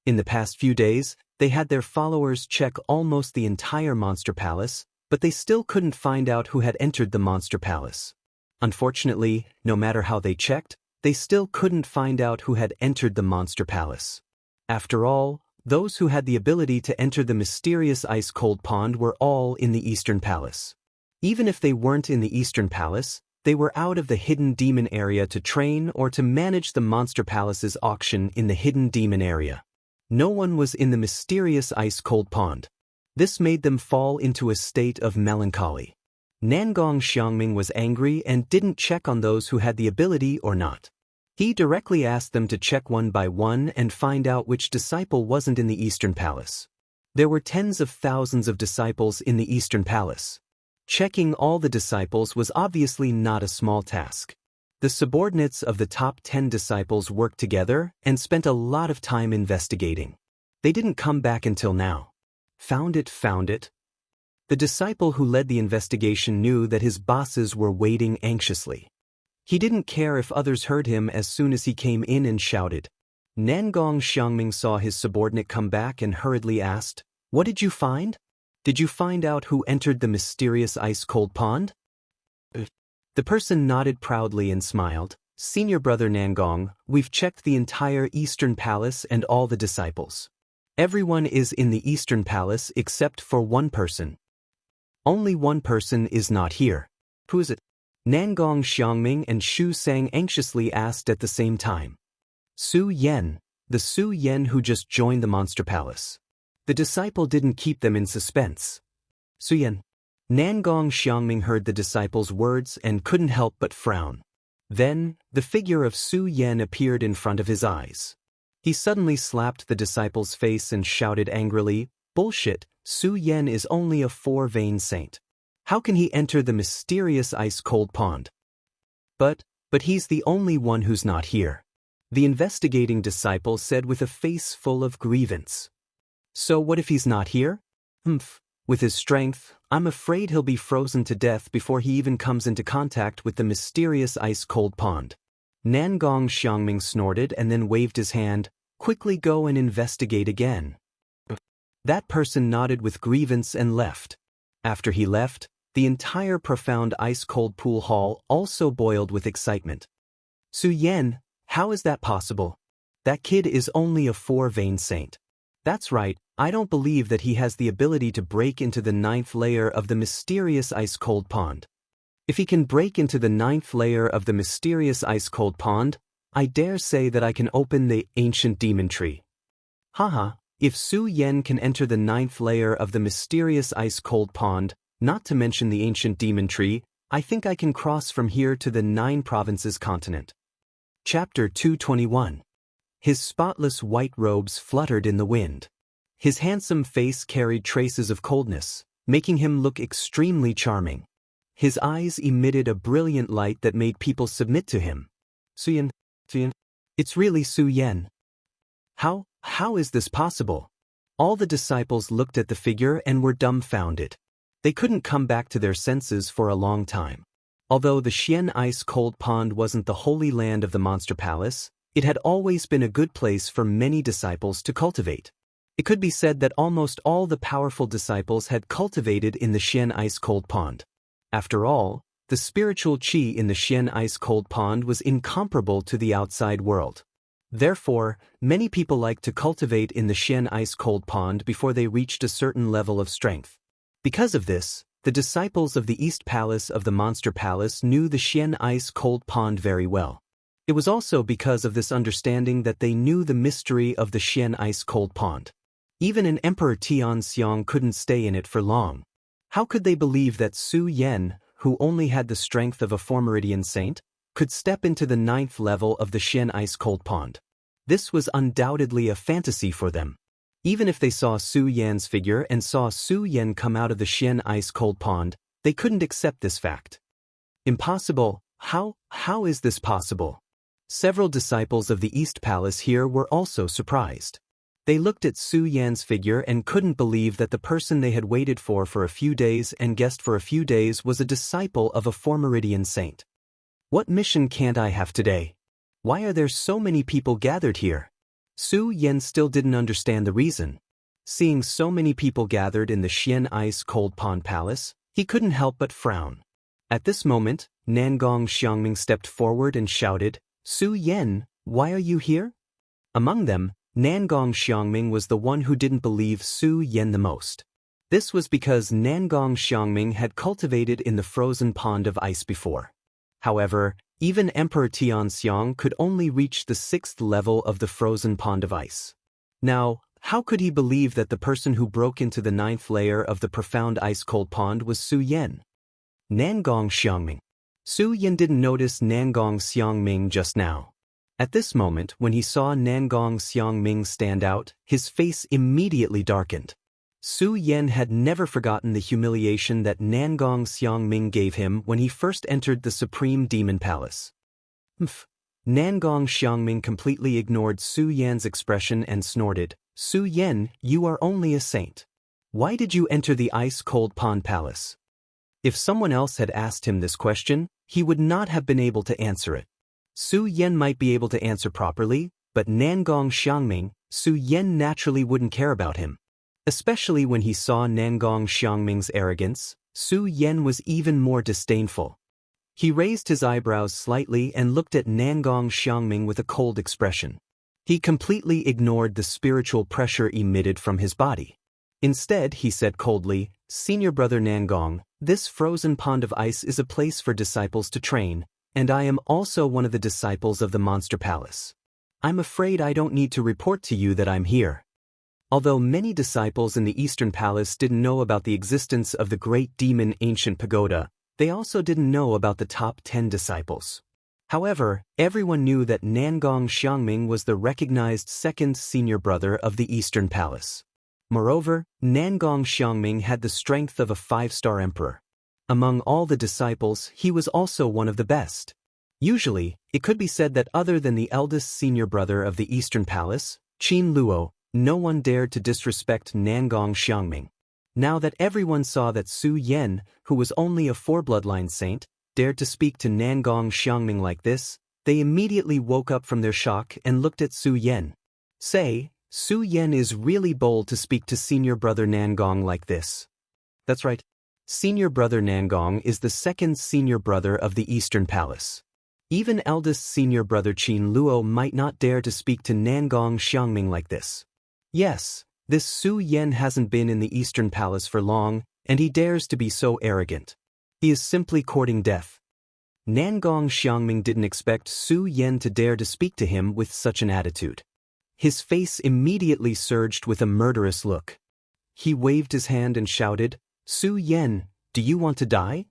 In the past few days, they had their followers check almost the entire Monster Palace, but they still couldn't find out who had entered the Monster Palace. Unfortunately, no matter how they checked, they still couldn't find out who had entered the Monster Palace. After all, those who had the ability to enter the mysterious ice-cold pond were all in the Eastern Palace. Even if they weren't in the Eastern Palace, they were out of the Hidden Demon area to train or to manage the Monster Palace's auction in the Hidden Demon area. No one was in the mysterious ice-cold pond. This made them fall into a state of melancholy. Nangong Xiangming was angry and didn't check on those who had the ability or not. He directly asked them to check one by one and find out which disciple wasn't in the Eastern Palace. There were tens of thousands of disciples in the Eastern Palace. Checking all the disciples was obviously not a small task. The subordinates of the top 10 disciples worked together and spent a lot of time investigating. They didn't come back until now. Found it. The disciple who led the investigation knew that his bosses were waiting anxiously. He didn't care if others heard him as soon as he came in and shouted. Nangong Xiangming saw his subordinate come back and hurriedly asked, "What did you find? Did you find out who entered the mysterious ice-cold pond?" The person nodded proudly and smiled. "Senior brother Nangong, we've checked the entire Eastern Palace and all the disciples. Everyone is in the Eastern Palace except for one person. Only one person is not here." "Who is it?" Nangong Xiangming and Xu Sang anxiously asked at the same time. "Su Yan, the Su Yan who just joined the Monster Palace." The disciple didn't keep them in suspense. "Su Yan." Nangong Xiangming heard the disciple's words and couldn't help but frown. Then, the figure of Su Yan appeared in front of his eyes. He suddenly slapped the disciple's face and shouted angrily, "Bullshit, Su Yan is only a 4-vein saint. How can he enter the mysterious ice-cold pond?" But he's the only one who's not here," the investigating disciple said with a face full of grievance. "So what if he's not here?" With his strength, I'm afraid he'll be frozen to death before he even comes into contact with the mysterious ice-cold pond." Nangong Xiangming snorted and then waved his hand. "Quickly go and investigate again." That person nodded with grievance and left. After he left, the entire profound ice-cold pool hall also boiled with excitement. "Su Yan, how is that possible? That kid is only a 4-vein saint. That's right, I don't believe that he has the ability to break into the 9th layer of the mysterious ice-cold pond. If he can break into the 9th layer of the mysterious ice-cold pond, I dare say that I can open the ancient demon tree. Haha, if Su Yan can enter the 9th layer of the mysterious ice-cold pond, not to mention the ancient demon tree, I think I can cross from here to the 9 provinces continent." Chapter 221. His spotless white robes fluttered in the wind. His handsome face carried traces of coldness, making him look extremely charming. His eyes emitted a brilliant light that made people submit to him. Suyan, it's really Su Yan. How is this possible? All the disciples looked at the figure and were dumbfounded. They couldn't come back to their senses for a long time. Although the Xian ice-cold pond wasn't the holy land of the Monster Palace, it had always been a good place for many disciples to cultivate. It could be said that almost all the powerful disciples had cultivated in the Xian ice-cold pond. After all, the spiritual qi in the Xian ice-cold pond was incomparable to the outside world. Therefore, many people liked to cultivate in the Xian ice-cold pond before they reached a certain level of strength. Because of this, the disciples of the East Palace of the Monster Palace knew the Xian ice-cold pond very well. It was also because of this understanding that they knew the mystery of the Xian ice-cold pond. Even an Emperor Tianxiang couldn't stay in it for long. How could they believe that Su Yan, who only had the strength of a Formeridian saint, could step into the 9th level of the Xian ice-cold pond? This was undoubtedly a fantasy for them. Even if they saw Su Yan's figure and saw Su Yan come out of the Xian ice-cold pond, they couldn't accept this fact. Impossible. How is this possible? Several disciples of the East Palace here were also surprised. They looked at Su Yan's figure and couldn't believe that the person they had waited for a few days and guessed for a few days was a disciple of a Formeridian saint. What mission can't I have today? Why are there so many people gathered here? Su Yan still didn't understand the reason. Seeing so many people gathered in the Xian ice-cold pond palace, he couldn't help but frown. At this moment, Nangong Xiangming stepped forward and shouted, "Su Yan, why are you here?" Among them, Nangong Xiangming was the one who didn't believe Su Yan the most. This was because Nangong Xiangming had cultivated in the frozen pond of ice before. However, even Emperor Tianxiang could only reach the 6th level of the frozen pond of ice. Now, how could he believe that the person who broke into the 9th layer of the profound ice-cold pond was Su Yan? Nangong Xiangming. Su Yan didn't notice Nangong Xiangming just now. At this moment, when he saw Nangong Xiangming stand out, his face immediately darkened. Su Yan had never forgotten the humiliation that Nangong Xiangming gave him when he first entered the Supreme Demon Palace. Nangong Xiangming completely ignored Su Yan's expression and snorted, "Su Yan, you are only a saint. Why did you enter the ice-cold pond palace?" If someone else had asked him this question, he would not have been able to answer it. Su Yan might be able to answer properly, but Nangong Xiangming, Su Yan naturally wouldn't care about him. Especially when he saw Nangong Xiangming's arrogance, Su Yan was even more disdainful. He raised his eyebrows slightly and looked at Nangong Xiangming with a cold expression. He completely ignored the spiritual pressure emitted from his body. Instead, he said coldly, "Senior brother Nangong, this frozen pond of ice is a place for disciples to train, and I am also one of the disciples of the Monster Palace. I'm afraid I don't need to report to you that I'm here." Although many disciples in the Eastern Palace didn't know about the existence of the Great Demon Ancient Pagoda, they also didn't know about the top 10 disciples. However, everyone knew that Nangong Xiangming was the recognized second senior brother of the Eastern Palace. Moreover, Nangong Xiangming had the strength of a 5-star emperor. Among all the disciples, he was also one of the best. Usually, it could be said that other than the eldest senior brother of the Eastern Palace, Qin Luo, no one dared to disrespect Nangong Xiangming. Now that everyone saw that Su Yan, who was only a 4-bloodline saint, dared to speak to Nangong Xiangming like this, they immediately woke up from their shock and looked at Su Yan. Say, Su Yan is really bold to speak to senior brother Nangong like this. That's right. Senior brother Nangong is the second senior brother of the Eastern Palace. Even eldest senior brother Qin Luo might not dare to speak to Nangong Xiangming like this. Yes, this Su Yan hasn't been in the Eastern Palace for long, and he dares to be so arrogant. He is simply courting death. Nangong Xiangming didn't expect Su Yan to dare to speak to him with such an attitude. His face immediately surged with a murderous look. He waved his hand and shouted, "Su Yan, do you want to die?"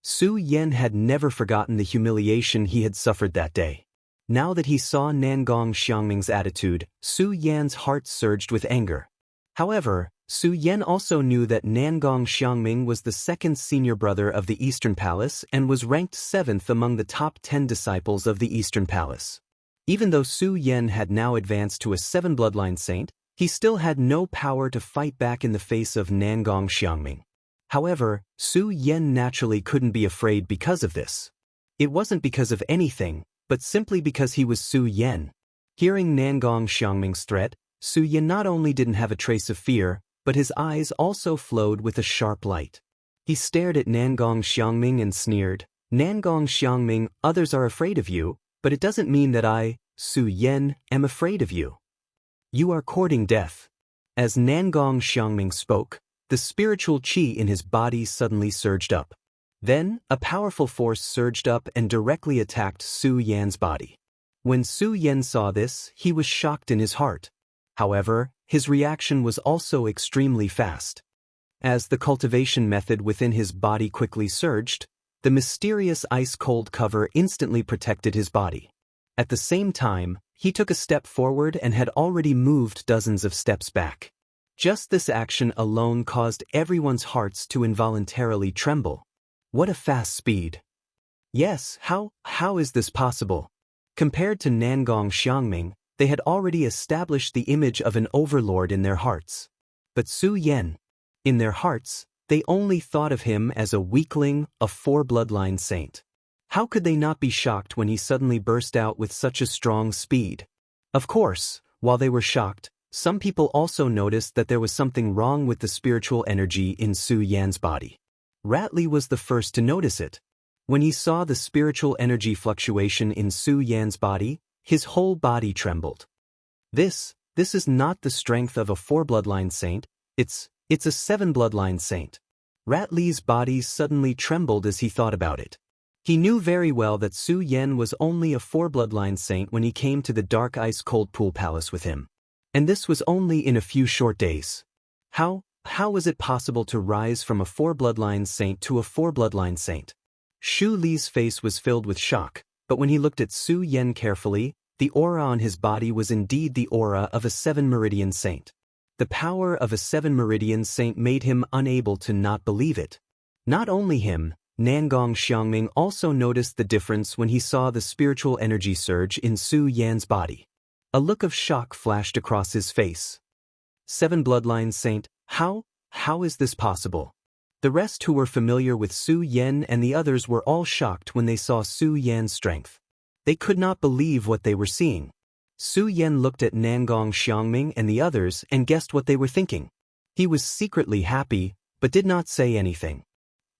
Su Yan had never forgotten the humiliation he had suffered that day. Now that he saw Nangong Xiangming's attitude, Su Yan's heart surged with anger. However, Su Yan also knew that Nangong Xiangming was the second senior brother of the Eastern Palace and was ranked 7th among the top 10 disciples of the Eastern Palace. Even though Su Yan had now advanced to a 7 bloodline saint, he still had no power to fight back in the face of Nangong Xiangming. However, Su Yan naturally couldn't be afraid because of this. It wasn't because of anything, but simply because he was Su Yan. Hearing Nangong Xiangming's threat, Su Yan not only didn't have a trace of fear, but his eyes also flowed with a sharp light. He stared at Nangong Xiangming and sneered, "Nangong Xiangming, others are afraid of you, but it doesn't mean that I, Su Yan, am afraid of you. You are courting death." As Nangong Xiangming spoke, the spiritual qi in his body suddenly surged up. Then, a powerful force surged up and directly attacked Su Yan's body. When Su Yan saw this, he was shocked in his heart. However, his reaction was also extremely fast. As the cultivation method within his body quickly surged, the mysterious ice-cold cover instantly protected his body. At the same time, he took a step forward and had already moved dozens of steps back. Just this action alone caused everyone's hearts to involuntarily tremble. What a fast speed! Yes, how is this possible? Compared to Nangong Xiangming, they had already established the image of an overlord in their hearts. But Su Yan, in their hearts, they only thought of him as a weakling, a 4-bloodline saint. How could they not be shocked when he suddenly burst out with such a strong speed? Of course, while they were shocked, some people also noticed that there was something wrong with the spiritual energy in Su Yan's body. Ratley was the first to notice it. When he saw the spiritual energy fluctuation in Su Yan's body, his whole body trembled. This is not the strength of a 4-bloodline saint, it's a 7-bloodline saint. Ratley's body suddenly trembled as he thought about it. He knew very well that Su Yan was only a 4-bloodline saint when he came to the dark ice-cold pool palace with him. And this was only in a few short days. How was it possible to rise from a 4-bloodline saint to a 4-bloodline saint? Shu Li's face was filled with shock, but when he looked at Su Yan carefully, the aura on his body was indeed the aura of a 7-meridian saint. The power of a 7-meridian saint made him unable to not believe it. Not only him, Nangong Xiangming also noticed the difference when he saw the spiritual energy surge in Su Yan's body. A look of shock flashed across his face. 7-bloodline saint, how is this possible? The rest who were familiar with Su Yan and the others were all shocked when they saw Su Yan's strength. They could not believe what they were seeing. Su Yan looked at Nangong Xiangming and the others and guessed what they were thinking. He was secretly happy, but did not say anything.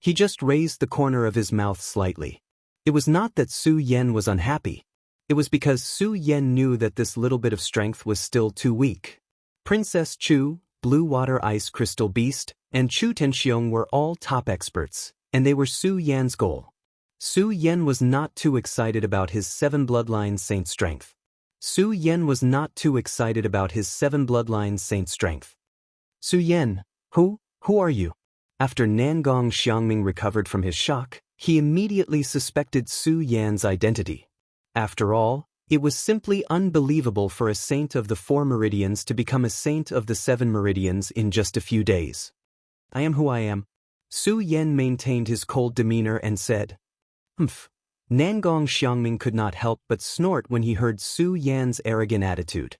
He just raised the corner of his mouth slightly. It was not that Su Yan was unhappy. It was because Su Yan knew that this little bit of strength was still too weak. Princess Chu, Blue Water Ice Crystal Beast, and Chu Tenxiong were all top experts, and they were Su Yan's goal. Su Yan was not too excited about his 7-bloodline saint strength. Su Yan was not too excited about his 7-bloodline saint strength. Su Yan, who are you? After Nangong Xiangming recovered from his shock, he immediately suspected Su Yan's identity. After all, it was simply unbelievable for a saint of the 4 meridians to become a saint of the 7 meridians in just a few days. I am who I am. Su Yan maintained his cold demeanor and said, "Humph." Nangong Xiangming could not help but snort when he heard Su Yan's arrogant attitude.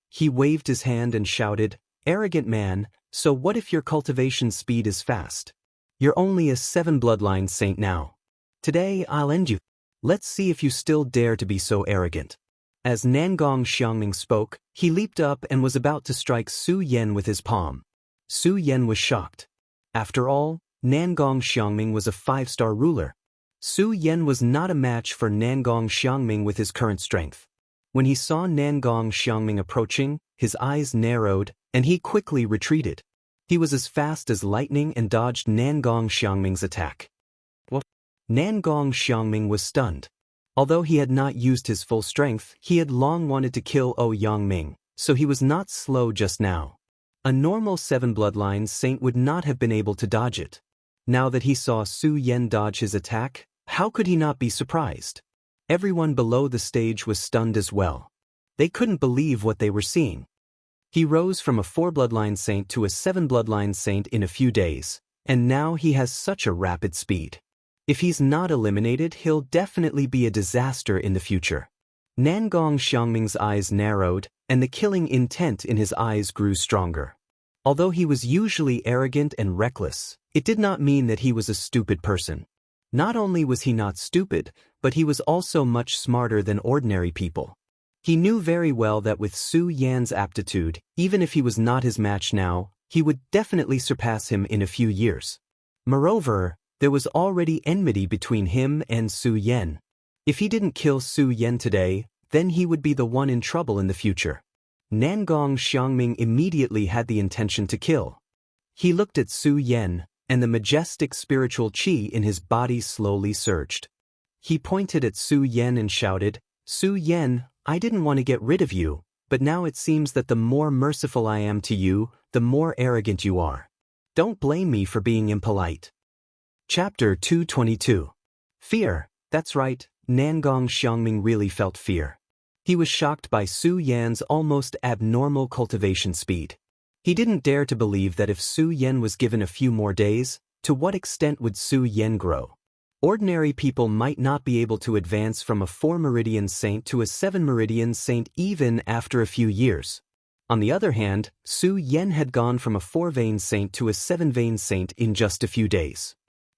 He waved his hand and shouted, "Arrogant man, so what if your cultivation speed is fast? You're only a 7-bloodline saint now. Today I'll end you. Let's see if you still dare to be so arrogant." As Nangong Xiangming spoke, he leaped up and was about to strike Su Yan with his palm. Su Yan was shocked. After all, Nangong Xiangming was a 5-star ruler. Su Yan was not a match for Nangong Xiangming with his current strength. When he saw Nangong Xiangming approaching, his eyes narrowed, and he quickly retreated. He was as fast as lightning and dodged Nangong Xiangming's attack. What? Nangong Xiangming was stunned. Although he had not used his full strength, he had long wanted to kill Yangming, so he was not slow just now. A normal 7-bloodline saint would not have been able to dodge it. Now that he saw Su Yan dodge his attack, how could he not be surprised? Everyone below the stage was stunned as well. They couldn't believe what they were seeing. He rose from a 4-bloodline saint to a 7-bloodline saint in a few days, and now he has such a rapid speed. If he's not eliminated, he'll definitely be a disaster in the future. Nangong Xiangming's eyes narrowed, and the killing intent in his eyes grew stronger. Although he was usually arrogant and reckless, it did not mean that he was a stupid person. Not only was he not stupid, but he was also much smarter than ordinary people. He knew very well that with Su Yan's aptitude, even if he was not his match now, he would definitely surpass him in a few years. Moreover, there was already enmity between him and Su Yan. If he didn't kill Su Yan today, then he would be the one in trouble in the future. Nangong Xiangming immediately had the intention to kill. He looked at Su Yan, and the majestic spiritual qi in his body slowly surged. He pointed at Su Yan and shouted, "Su Yan, I didn't want to get rid of you, but now it seems that the more merciful I am to you, the more arrogant you are. Don't blame me for being impolite." Chapter 222. Fear. That's right, Nangong Xiangming really felt fear. He was shocked by Su Yan's almost abnormal cultivation speed. He didn't dare to believe that if Su Yan was given a few more days, to what extent would Su Yan grow? Ordinary people might not be able to advance from a 4-meridian saint to a 7-meridian saint even after a few years. On the other hand, Su Yan had gone from a 4-vein saint to a 7-vein saint in just a few days.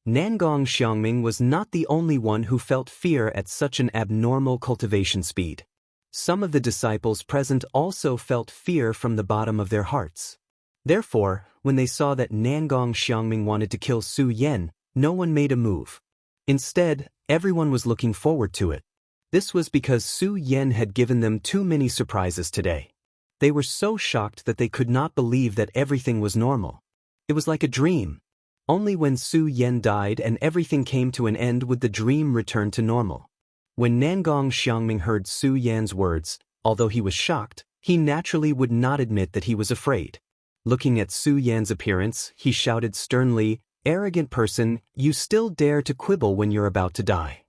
Nangong Xiangming was not the only one who felt fear at such an abnormal cultivation speed. Some of the disciples present also felt fear from the bottom of their hearts. Therefore, when they saw that Nangong Xiangming wanted to kill Su Yan, no one made a move. Instead, everyone was looking forward to it. This was because Su Yan had given them too many surprises today. They were so shocked that they could not believe that everything was normal. It was like a dream. Only when Su Yan died and everything came to an end would the dream return to normal. When Nangong Xiangming heard Su Yan's words, although he was shocked, he naturally would not admit that he was afraid. Looking at Su Yan's appearance, he shouted sternly, "Arrogant person, you still dare to quibble when you're about to die."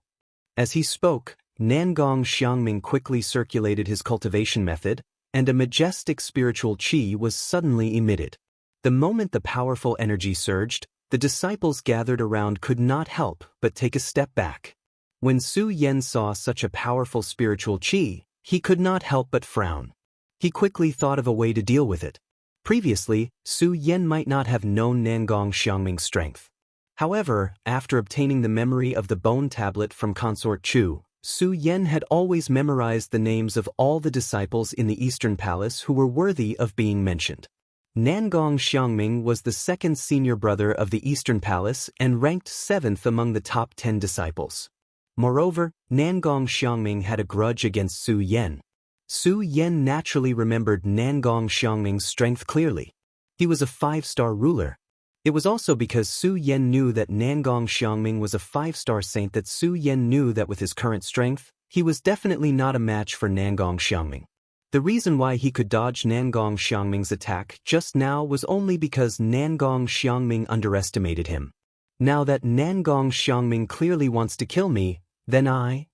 As he spoke, Nangong Xiangming quickly circulated his cultivation method, and a majestic spiritual qi was suddenly emitted. The moment the powerful energy surged, the disciples gathered around could not help but take a step back. When Su Yan saw such a powerful spiritual qi, he could not help but frown. He quickly thought of a way to deal with it. Previously, Su Yan might not have known Nangong Xiangming's strength. However, after obtaining the memory of the bone tablet from Consort Chu, Su Yan had always memorized the names of all the disciples in the Eastern Palace who were worthy of being mentioned. Nangong Xiangming was the second senior brother of the Eastern Palace and ranked 7th among the top 10 disciples. Moreover, Nangong Xiangming had a grudge against Su Yan. Su Yan naturally remembered Nangong Xiangming's strength clearly. He was a 5-star ruler. It was also because Su Yan knew that Nangong Xiangming was a 5-star saint that Su Yan knew that with his current strength, he was definitely not a match for Nangong Xiangming. The reason why he could dodge Nangong Xiangming's attack just now was only because Nangong Xiangming underestimated him. Now that Nangong Xiangming clearly wants to kill me, then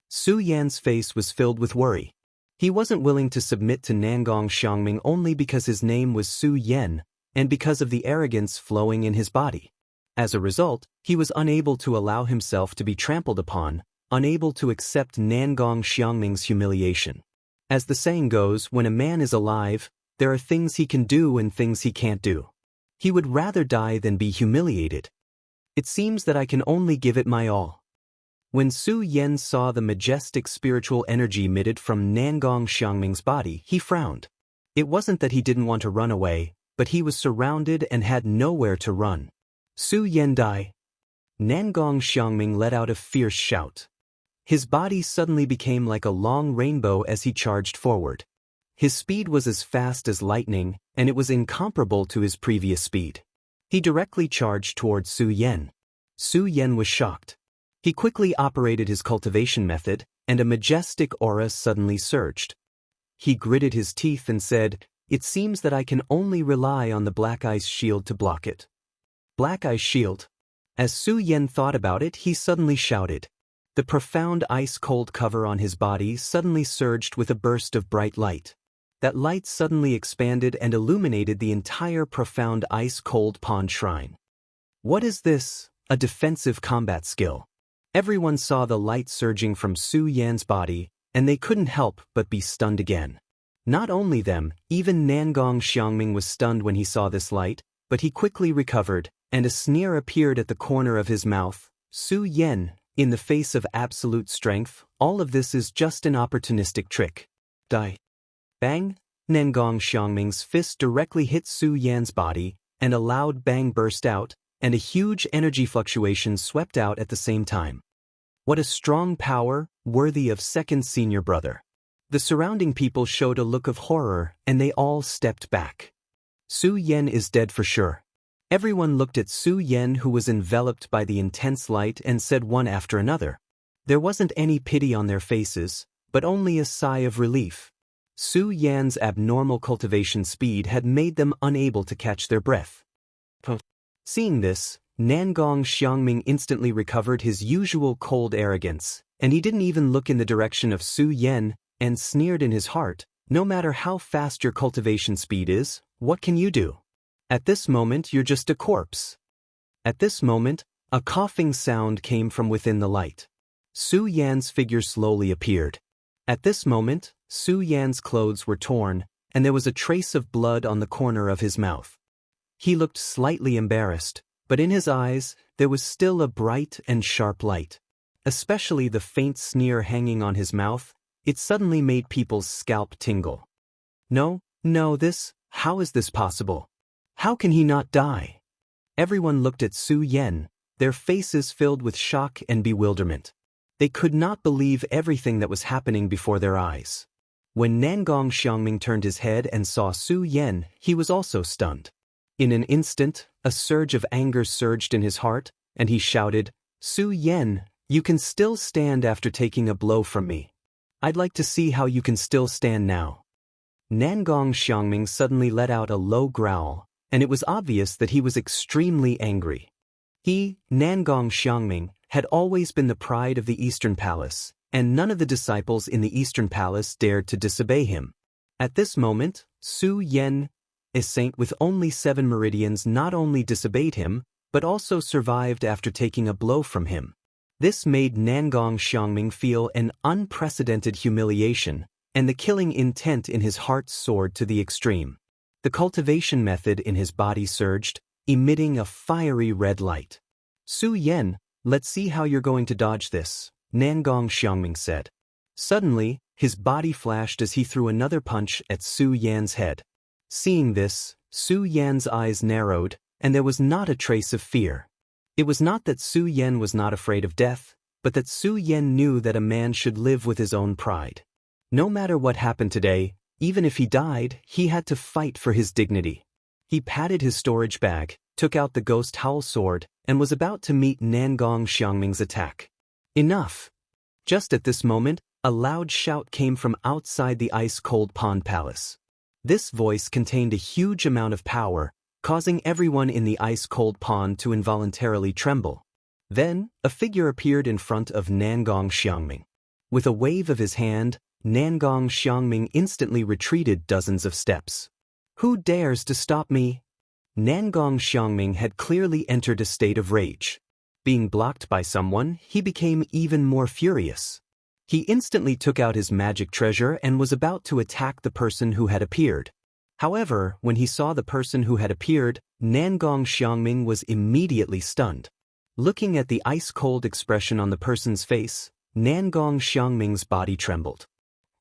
Su Yan's face was filled with worry. He wasn't willing to submit to Nangong Xiangming only because his name was Su Yan, and because of the arrogance flowing in his body. As a result, he was unable to allow himself to be trampled upon, unable to accept Nangong Xiangming's humiliation. As the saying goes, when a man is alive, there are things he can do and things he can't do. He would rather die than be humiliated. It seems that I can only give it my all. When Su Yan saw the majestic spiritual energy emitted from Nangong Xiangming's body, he frowned. It wasn't that he didn't want to run away, but he was surrounded and had nowhere to run. Su Yan die. Nangong Xiangming let out a fierce shout. His body suddenly became like a long rainbow as he charged forward. His speed was as fast as lightning, and it was incomparable to his previous speed. He directly charged towards Su Yan. Su Yan was shocked. He quickly operated his cultivation method, and a majestic aura suddenly surged. He gritted his teeth and said, "It seems that I can only rely on the Black Ice Shield to block it." Black Ice Shield. As Su Yan thought about it, he suddenly shouted. The profound ice-cold cover on his body suddenly surged with a burst of bright light. that light suddenly expanded and illuminated the entire profound ice-cold pond shrine. What is this? A defensive combat skill. Everyone saw the light surging from Su Yan's body, and they couldn't help but be stunned again. Not only them, even Nangong Xiangming was stunned when he saw this light, but he quickly recovered, and a sneer appeared at the corner of his mouth. Su Yan, in the face of absolute strength, all of this is just an opportunistic trick. Die. Bang! Nangong Xiangming's fist directly hit Su Yan's body, and a loud bang burst out, and a huge energy fluctuation swept out at the same time. What a strong power, worthy of second senior brother. The surrounding people showed a look of horror, and they all stepped back. Su Yan is dead for sure. Everyone looked at Su Yan, who was enveloped by the intense light, and said one after another. There wasn't any pity on their faces, but only a sigh of relief. Su Yan's abnormal cultivation speed had made them unable to catch their breath. Seeing this, Nangong Xiangming instantly recovered his usual cold arrogance, and he didn't even look in the direction of Su Yan, and sneered in his heart, "No matter how fast your cultivation speed is, what can you do? At this moment you're just a corpse." At this moment, a coughing sound came from within the light. Su Yan's figure slowly appeared. At this moment, Su Yan's clothes were torn, and there was a trace of blood on the corner of his mouth. He looked slightly embarrassed, but in his eyes, there was still a bright and sharp light. Especially the faint sneer hanging on his mouth, it suddenly made people's scalp tingle. No, how is this possible? How can he not die? Everyone looked at Su Yan, their faces filled with shock and bewilderment. They could not believe everything that was happening before their eyes. When Nangong Xiangming turned his head and saw Su Yan, he was also stunned. In an instant, a surge of anger surged in his heart, and he shouted, "Su Yan, you can still stand after taking a blow from me. I'd like to see how you can still stand now." Nangong Xiangming suddenly let out a low growl, and it was obvious that he was extremely angry. He, Nangong Xiangming, had always been the pride of the Eastern Palace, and none of the disciples in the Eastern Palace dared to disobey him. At this moment, Su Yan, a saint with only 7 meridians, not only disobeyed him, but also survived after taking a blow from him. This made Nangong Xiangming feel an unprecedented humiliation, and the killing intent in his heart soared to the extreme. The cultivation method in his body surged, emitting a fiery red light. "Su Yan, let's see how you're going to dodge this," Nangong Xiangming said. Suddenly, his body flashed as he threw another punch at Su Yan's head. Seeing this, Su Yan's eyes narrowed, and there was not a trace of fear. It was not that Su Yan was not afraid of death, but that Su Yan knew that a man should live with his own pride. No matter what happened today, even if he died, he had to fight for his dignity. He patted his storage bag, took out the ghost howl sword, and was about to meet Nangong Xiangming's attack. Enough! Just at this moment, a loud shout came from outside the ice-cold pond palace. This voice contained a huge amount of power, causing everyone in the ice-cold pond to involuntarily tremble. Then, a figure appeared in front of Nangong Xiangming. With a wave of his hand, Nangong Xiangming instantly retreated dozens of steps. "Who dares to stop me?" Nangong Xiangming had clearly entered a state of rage. Being blocked by someone, he became even more furious. He instantly took out his magic treasure and was about to attack the person who had appeared. However, when he saw the person who had appeared, Nangong Xiangming was immediately stunned. Looking at the ice-cold expression on the person's face, Nangong Xiangming's body trembled.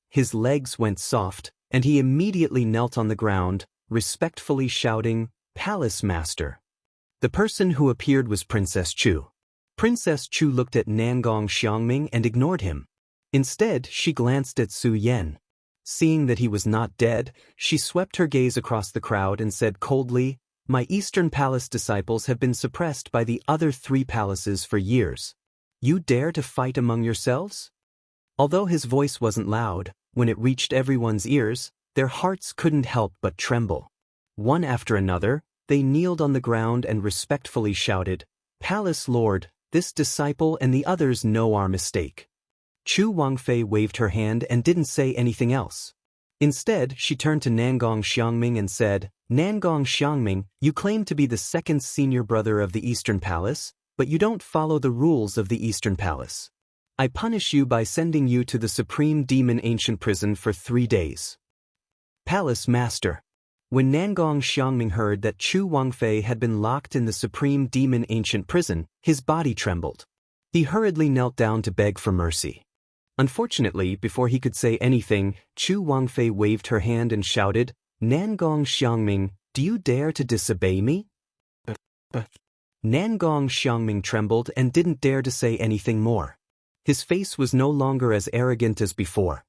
His legs went soft, and he immediately knelt on the ground, respectfully shouting, "Palace Master." The person who appeared was Princess Chu. Princess Chu looked at Nangong Xiangming and ignored him. Instead, she glanced at Su Yan. Seeing that he was not dead, she swept her gaze across the crowd and said coldly, "My Eastern Palace disciples have been suppressed by the other 3 palaces for years. You dare to fight among yourselves?" Although his voice wasn't loud, when it reached everyone's ears, their hearts couldn't help but tremble. One after another, they kneeled on the ground and respectfully shouted, "Palace Lord, this disciple and the others know our mistake." Chu Wangfei waved her hand and didn't say anything else. Instead, she turned to Nangong Xiangming and said, Nangong Xiangming, you claim to be the second senior brother of the Eastern Palace, but you don't follow the rules of the Eastern Palace. I punish you by sending you to the Supreme Demon Ancient Prison for 3 days. Palace Master. When Nangong Xiangming heard that Chu Wangfei had been locked in the Supreme Demon Ancient Prison, his body trembled. He hurriedly knelt down to beg for mercy. Unfortunately, before he could say anything, Chu Wangfei waved her hand and shouted, Nangong Xiangming, do you dare to disobey me? Nangong Xiangming trembled and didn't dare to say anything more. His face was no longer as arrogant as before.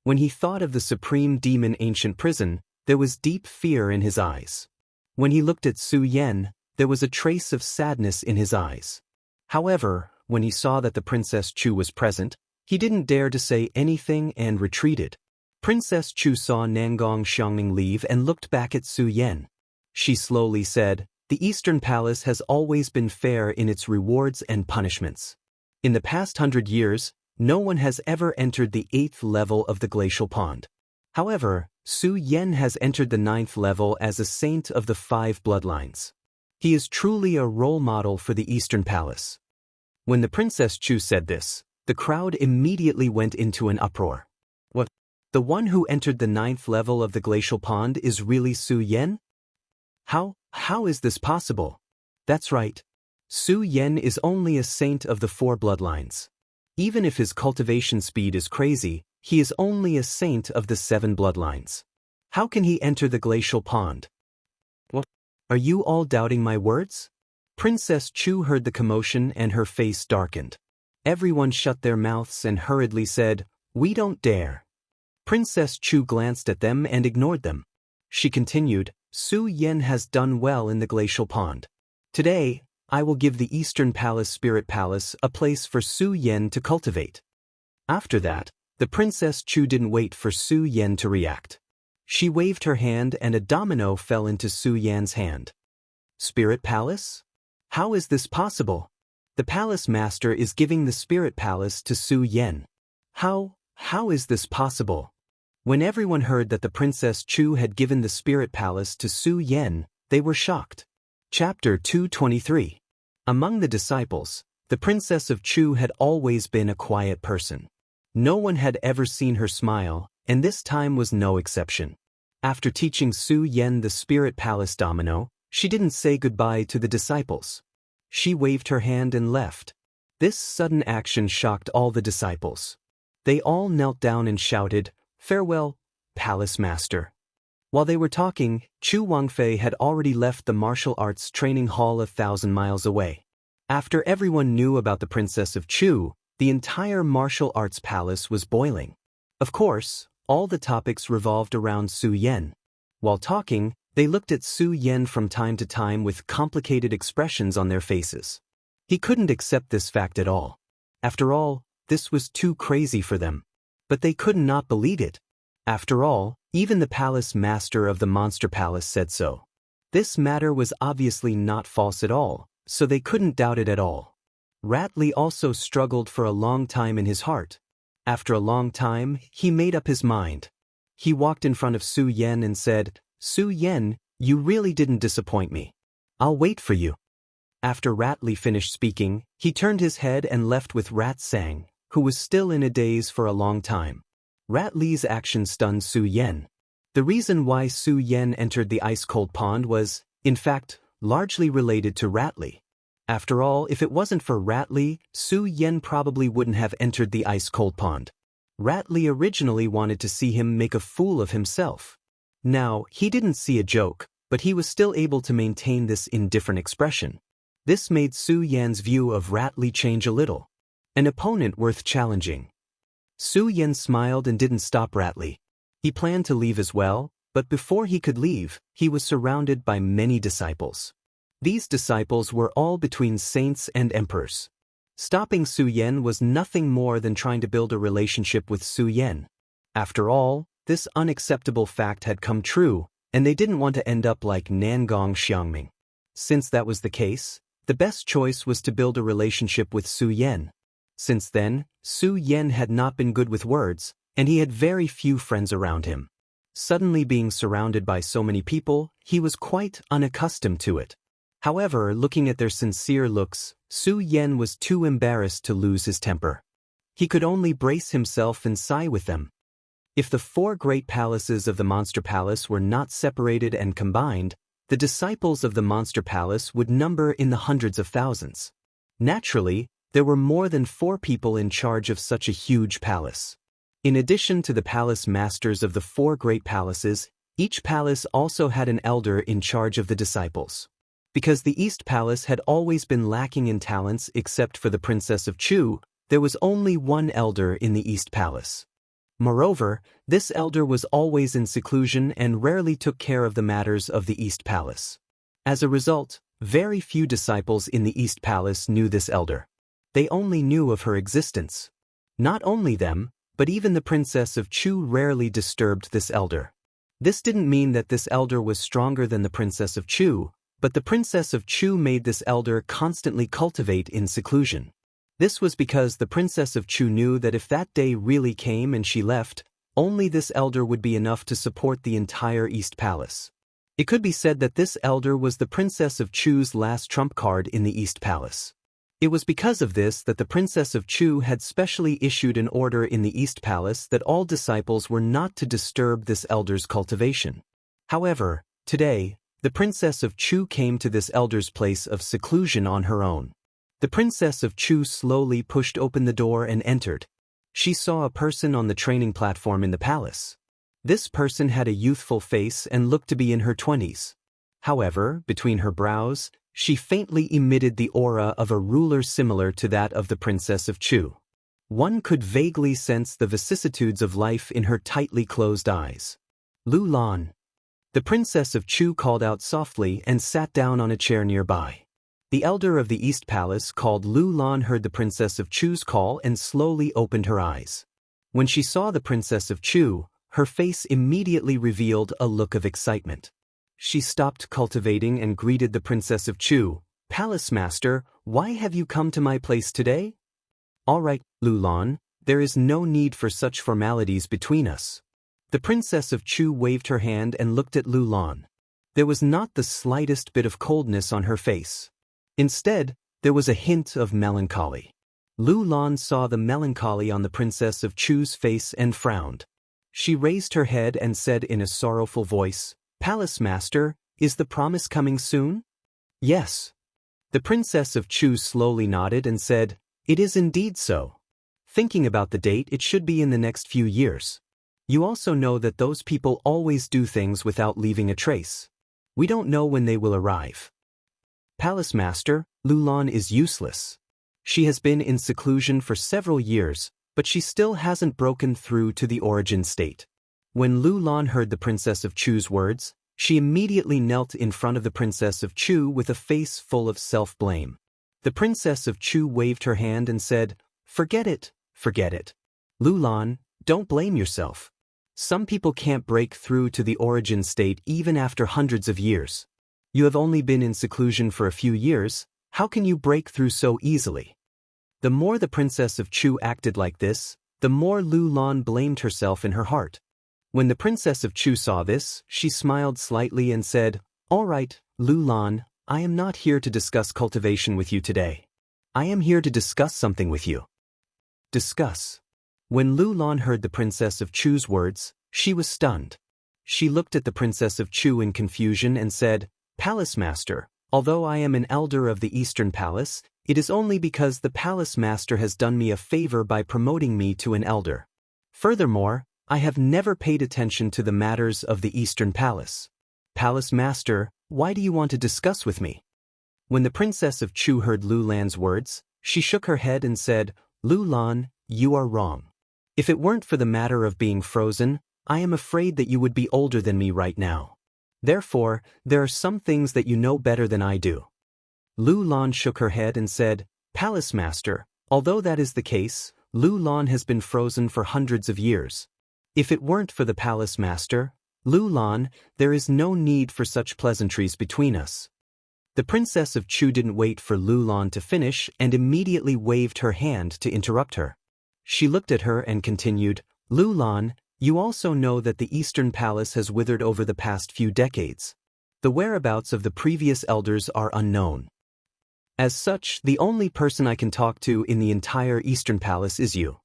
When he thought of the Supreme Demon Ancient Prison, there was deep fear in his eyes. When he looked at Su Yan, there was a trace of sadness in his eyes. However, when he saw that the Princess Chu was present, he didn't dare to say anything and retreated. Princess Chu saw Nangong Xiangming leave and looked back at Su Yan. She slowly said, The Eastern Palace has always been fair in its rewards and punishments. In the past 100 years, no one has ever entered the 8th level of the glacial pond. However, Su Yan has entered the 9th level as a saint of the 5 bloodlines. He is truly a role model for the Eastern Palace. When the Princess Chu said this, the crowd immediately went into an uproar. What? The one who entered the 9th level of the glacial pond is really Su Yan? How is this possible? That's right. Su Yan is only a saint of the 4 bloodlines. Even if his cultivation speed is crazy, he is only a saint of the 7 bloodlines. How can he enter the glacial pond? What? Are you all doubting my words? Princess Chu heard the commotion and her face darkened. Everyone shut their mouths and hurriedly said, We don't dare. Princess Chu glanced at them and ignored them. She continued, Su Yan has done well in the glacial pond. Today, I will give the Eastern Palace Spirit Palace a place for Su Yan to cultivate. After that, the Princess Chu didn't wait for Su Yan to react. She waved her hand and a domino fell into Su Yan's hand. Spirit Palace? How is this possible? The Palace Master is giving the Spirit Palace to Su Yan. How is this possible? When everyone heard that the Princess Chu had given the Spirit Palace to Su Yan, they were shocked. Chapter 223. Among the disciples, the Princess of Chu had always been a quiet person. No one had ever seen her smile, and this time was no exception. After teaching Su Yan the Spirit Palace domino, she didn't say goodbye to the disciples. She waved her hand and left. This sudden action shocked all the disciples. They all knelt down and shouted, Farewell, Palace Master. While they were talking, Chu Wangfei had already left the martial arts training hall 1,000 miles away. After everyone knew about the Princess of Chu, the entire martial arts palace was boiling. Of course, all the topics revolved around Su Yan. While talking, they looked at Su Yan from time to time with complicated expressions on their faces. He couldn't accept this fact at all. After all, this was too crazy for them. But they could not believe it. After all, even the Palace Master of the Monster Palace said so. This matter was obviously not false at all, so they couldn't doubt it at all. Ratley also struggled for a long time in his heart. After a long time, he made up his mind. He walked in front of Su Yan and said, Su Yan, you really didn't disappoint me. I'll wait for you. After Ratley finished speaking, he turned his head and left with Rat Sang, who was still in a daze for a long time. Ratley's action stunned Su Yan. The reason why Su Yan entered the ice-cold pond was, in fact, largely related to Ratley. After all, if it wasn't for Ratley, Su Yan probably wouldn't have entered the ice-cold pond. Ratley originally wanted to see him make a fool of himself. Now, he didn't see a joke, but he was still able to maintain this indifferent expression. This made Su Yan's view of Ratley change a little. An opponent worth challenging. Su Yan smiled and didn't stop Ratley. He planned to leave as well, but before he could leave, he was surrounded by many disciples. These disciples were all between saints and emperors. Stopping Su Yan was nothing more than trying to build a relationship with Su Yan. After all, this unacceptable fact had come true, and they didn't want to end up like Nangong Xiangming. Since that was the case, the best choice was to build a relationship with Su Yan. Since then, Su Yan had not been good with words, and he had very few friends around him. Suddenly being surrounded by so many people, he was quite unaccustomed to it. However, looking at their sincere looks, Su Yan was too embarrassed to lose his temper. He could only brace himself and sigh with them. If the 4 great palaces of the Monster Palace were not separated and combined, the disciples of the Monster Palace would number in the hundreds of thousands. Naturally, there were more than 4 people in charge of such a huge palace. In addition to the palace masters of the 4 great palaces, each palace also had an elder in charge of the disciples. Because the East Palace had always been lacking in talents except for the Princess of Chu, there was only one elder in the East Palace. Moreover, this elder was always in seclusion and rarely took care of the matters of the East Palace. As a result, very few disciples in the East Palace knew this elder. They only knew of her existence. Not only them, but even the Princess of Chu rarely disturbed this elder. This didn't mean that this elder was stronger than the Princess of Chu, but the Princess of Chu made this elder constantly cultivate in seclusion. This was because the Princess of Chu knew that if that day really came and she left, only this elder would be enough to support the entire East Palace. It could be said that this elder was the Princess of Chu's last trump card in the East Palace. It was because of this that the Princess of Chu had specially issued an order in the East Palace that all disciples were not to disturb this elder's cultivation. However, today, the Princess of Chu came to this elder's place of seclusion on her own. The Princess of Chu slowly pushed open the door and entered. She saw a person on the training platform in the palace. This person had a youthful face and looked to be in her 20s. However, between her brows, she faintly emitted the aura of a ruler similar to that of the Princess of Chu. One could vaguely sense the vicissitudes of life in her tightly closed eyes. Lu Lan. The Princess of Chu called out softly and sat down on a chair nearby. The elder of the East Palace called Lu Lan heard the Princess of Chu's call and slowly opened her eyes. When she saw the Princess of Chu, her face immediately revealed a look of excitement. She stopped cultivating and greeted the Princess of Chu. "Palace Master, why have you come to my place today?" "All right, Lu Lan, there is no need for such formalities between us." The Princess of Chu waved her hand and looked at Lu Lan. There was not the slightest bit of coldness on her face. Instead, there was a hint of melancholy. Lu Lan saw the melancholy on the Princess of Chu's face and frowned. She raised her head and said in a sorrowful voice, "Palace Master, is the promise coming soon?" "Yes." The Princess of Chu slowly nodded and said, "It is indeed so. Thinking about the date, it should be in the next few years. You also know that those people always do things without leaving a trace. We don't know when they will arrive." "Palace Master, Lu Lan is useless. She has been in seclusion for several years, but she still hasn't broken through to the origin state." When Lu Lan heard the Princess of Chu's words, she immediately knelt in front of the Princess of Chu with a face full of self-blame. The Princess of Chu waved her hand and said, Forget it, forget it. Lu Lan, don't blame yourself. Some people can't break through to the origin state even after hundreds of years. You have only been in seclusion for a few years, how can you break through so easily?" The more the Princess of Chu acted like this, the more Lu Lan blamed herself in her heart. When the Princess of Chu saw this, she smiled slightly and said, "All right, Lu Lan, I am not here to discuss cultivation with you today. I am here to discuss something with you." Discuss. When Lu Lan heard the Princess of Chu's words, she was stunned. She looked at the Princess of Chu in confusion and said, "Palace Master, although I am an elder of the Eastern Palace, it is only because the Palace Master has done me a favor by promoting me to an elder. Furthermore, I have never paid attention to the matters of the Eastern Palace. Palace Master, why do you want to discuss with me?" When the Princess of Chu heard Lu Lan's words, she shook her head and said, "Lu Lan, you are wrong. If it weren't for the matter of being frozen, I am afraid that you would be older than me right now. Therefore, there are some things that you know better than I do." Lu Lan shook her head and said, "Palace Master, although that is the case, Lu Lan has been frozen for hundreds of years. If it weren't for the Palace Master, Lu Lan, there is no need for such pleasantries between us." The Princess of Chu didn't wait for Lu Lan to finish and immediately waved her hand to interrupt her. She looked at her and continued, "Lu Lan, You also know that the Eastern Palace has withered over the past few decades. The whereabouts of the previous elders are unknown. As such, the only person I can talk to in the entire Eastern Palace is you.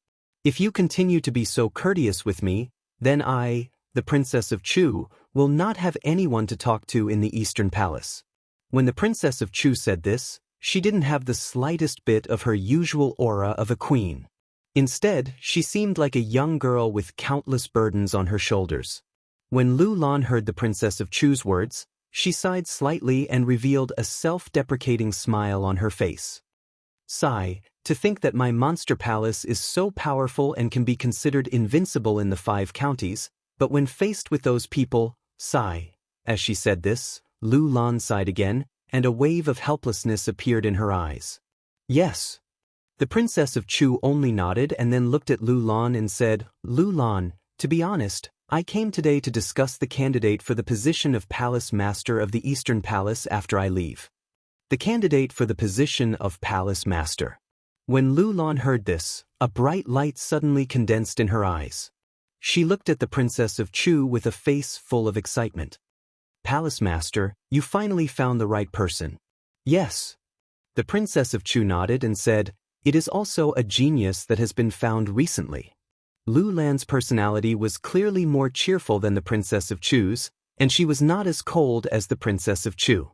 If you continue to be so courteous with me, then I, the Princess of Chu, will not have anyone to talk to in the Eastern Palace. When the Princess of Chu said this, she didn't have the slightest bit of her usual aura of a queen. Instead, she seemed like a young girl with countless burdens on her shoulders. When Lu Lan heard the Princess of Chu's words, she sighed slightly and revealed a self-deprecating smile on her face. Sigh, to think that my monster palace is so powerful and can be considered invincible in the 5 counties, but when faced with those people, sigh. As she said this, Lu Lan sighed again, and a wave of helplessness appeared in her eyes. Yes. The Princess of Chu only nodded and then looked at Lu Lan and said, Lu Lan, to be honest, I came today to discuss the candidate for the position of Palace Master of the Eastern Palace after I leave. The candidate for the position of Palace Master. When Lu Lan heard this, a bright light suddenly condensed in her eyes. She looked at the Princess of Chu with a face full of excitement. Palace Master, you finally found the right person. Yes. The Princess of Chu nodded and said, it is also a genius that has been found recently. Lu Lan's personality was clearly more cheerful than the Princess of Chu's, and she was not as cold as the Princess of Chu.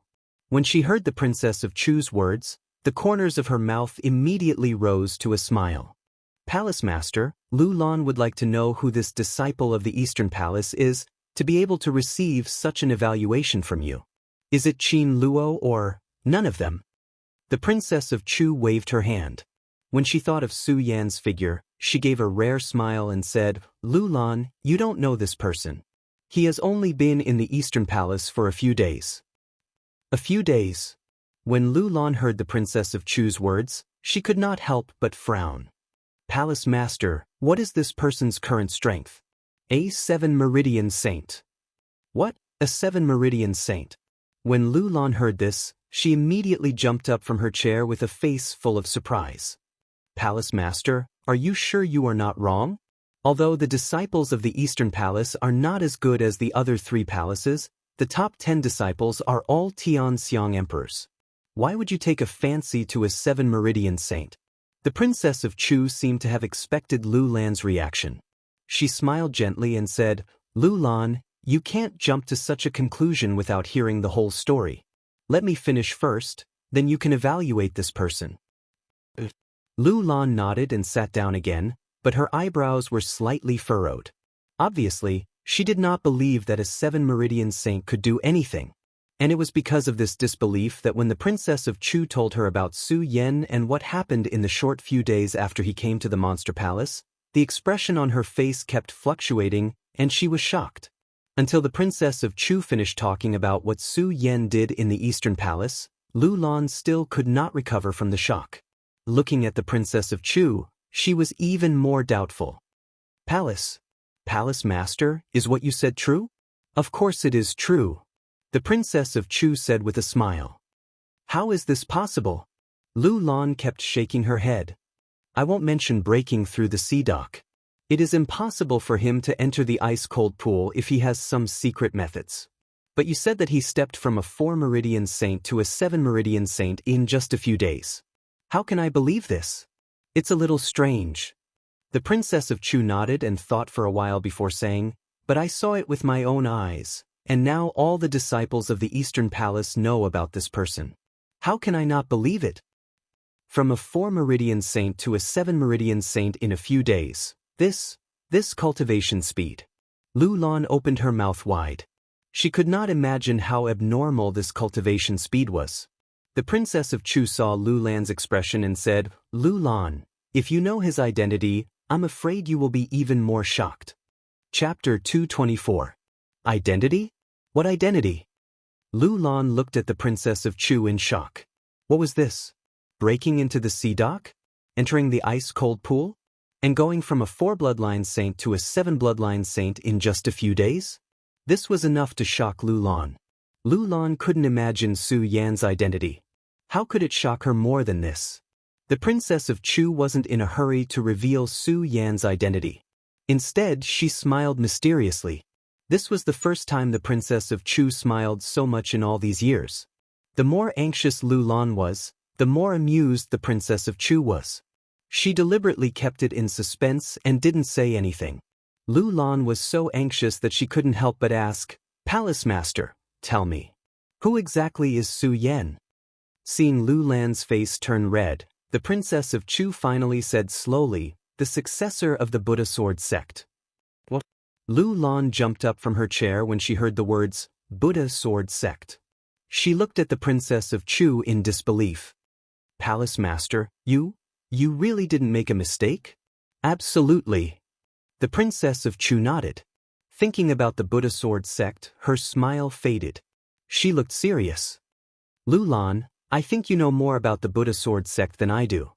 When she heard the Princess of Chu's words, the corners of her mouth immediately rose to a smile. Palace Master, Lu Lan would like to know who this disciple of the Eastern Palace is, to be able to receive such an evaluation from you. Is it Qin Luo or none of them? The Princess of Chu waved her hand. When she thought of Su Yan's figure, she gave a rare smile and said, Lu Lan, you don't know this person. He has only been in the Eastern Palace for a few days. A few days. When Lu Lan heard the Princess of Chu's words, she could not help but frown. Palace Master, what is this person's current strength? A 7 Meridian Saint. What? A 7 Meridian Saint? When Lu Lan heard this, she immediately jumped up from her chair with a face full of surprise. Palace Master, are you sure you are not wrong? Although the disciples of the Eastern Palace are not as good as the other 3 palaces, the top 10 disciples are all Tianxiang emperors. Why would you take a fancy to a 7 Meridian Saint? The Princess of Chu seemed to have expected Lu Lan's reaction. She smiled gently and said, Lu Lan, you can't jump to such a conclusion without hearing the whole story. Let me finish first, then you can evaluate this person. Lu Lan nodded and sat down again, but her eyebrows were slightly furrowed. Obviously, she did not believe that a 7 Meridian Saint could do anything. And it was because of this disbelief that when the Princess of Chu told her about Su Yan and what happened in the short few days after he came to the Monster Palace, the expression on her face kept fluctuating, and she was shocked. Until the Princess of Chu finished talking about what Su Yan did in the Eastern Palace, Lu Lan still could not recover from the shock. Looking at the Princess of Chu, she was even more doubtful. Palace Master, is what you said true? Of course it is true. The Princess of Chu said with a smile. How is this possible? Lu Lan kept shaking her head. I won't mention breaking through the sea dock. It is impossible for him to enter the ice-cold pool if he has some secret methods. But you said that he stepped from a 4 Meridian Saint to a 7 Meridian Saint in just a few days. How can I believe this? It's a little strange. The Princess of Chu nodded and thought for a while before saying, but I saw it with my own eyes, and now all the disciples of the Eastern Palace know about this person. How can I not believe it? From a 4 Meridian Saint to a 7 Meridian Saint in a few days, this cultivation speed. Lu Lan opened her mouth wide. She could not imagine how abnormal this cultivation speed was. The Princess of Chu saw Lu Lan's expression and said, Lu Lan, if you know his identity, I'm afraid you will be even more shocked. Chapter 224. Identity? What identity? Lu Lan looked at the Princess of Chu in shock. What was this? Breaking into the sea dock? Entering the ice-cold pool? And going from a 4 Bloodline Saint to a 7 Bloodline Saint in just a few days? This was enough to shock Lu Lan. Lu Lan couldn't imagine Su Yan's identity. How could it shock her more than this? The Princess of Chu wasn't in a hurry to reveal Su Yan's identity. Instead, she smiled mysteriously. This was the first time the Princess of Chu smiled so much in all these years. The more anxious Lu Lan was, the more amused the Princess of Chu was. She deliberately kept it in suspense and didn't say anything. Lu Lan was so anxious that she couldn't help but ask, "Palace Master, tell me, who exactly is Su Yan?" Seeing Lu Lan's face turn red, the Princess of Chu finally said slowly, "The successor of the Buddha sword sect." What? Lu Lan jumped up from her chair when she heard the words, Buddha sword sect. She looked at the Princess of Chu in disbelief. "Palace Master, you really didn't make a mistake?" "Absolutely." The Princess of Chu nodded. Thinking about the Buddha sword sect, her smile faded. She looked serious. "Lu Lan, I think you know more about the Buddha sword sect than I do."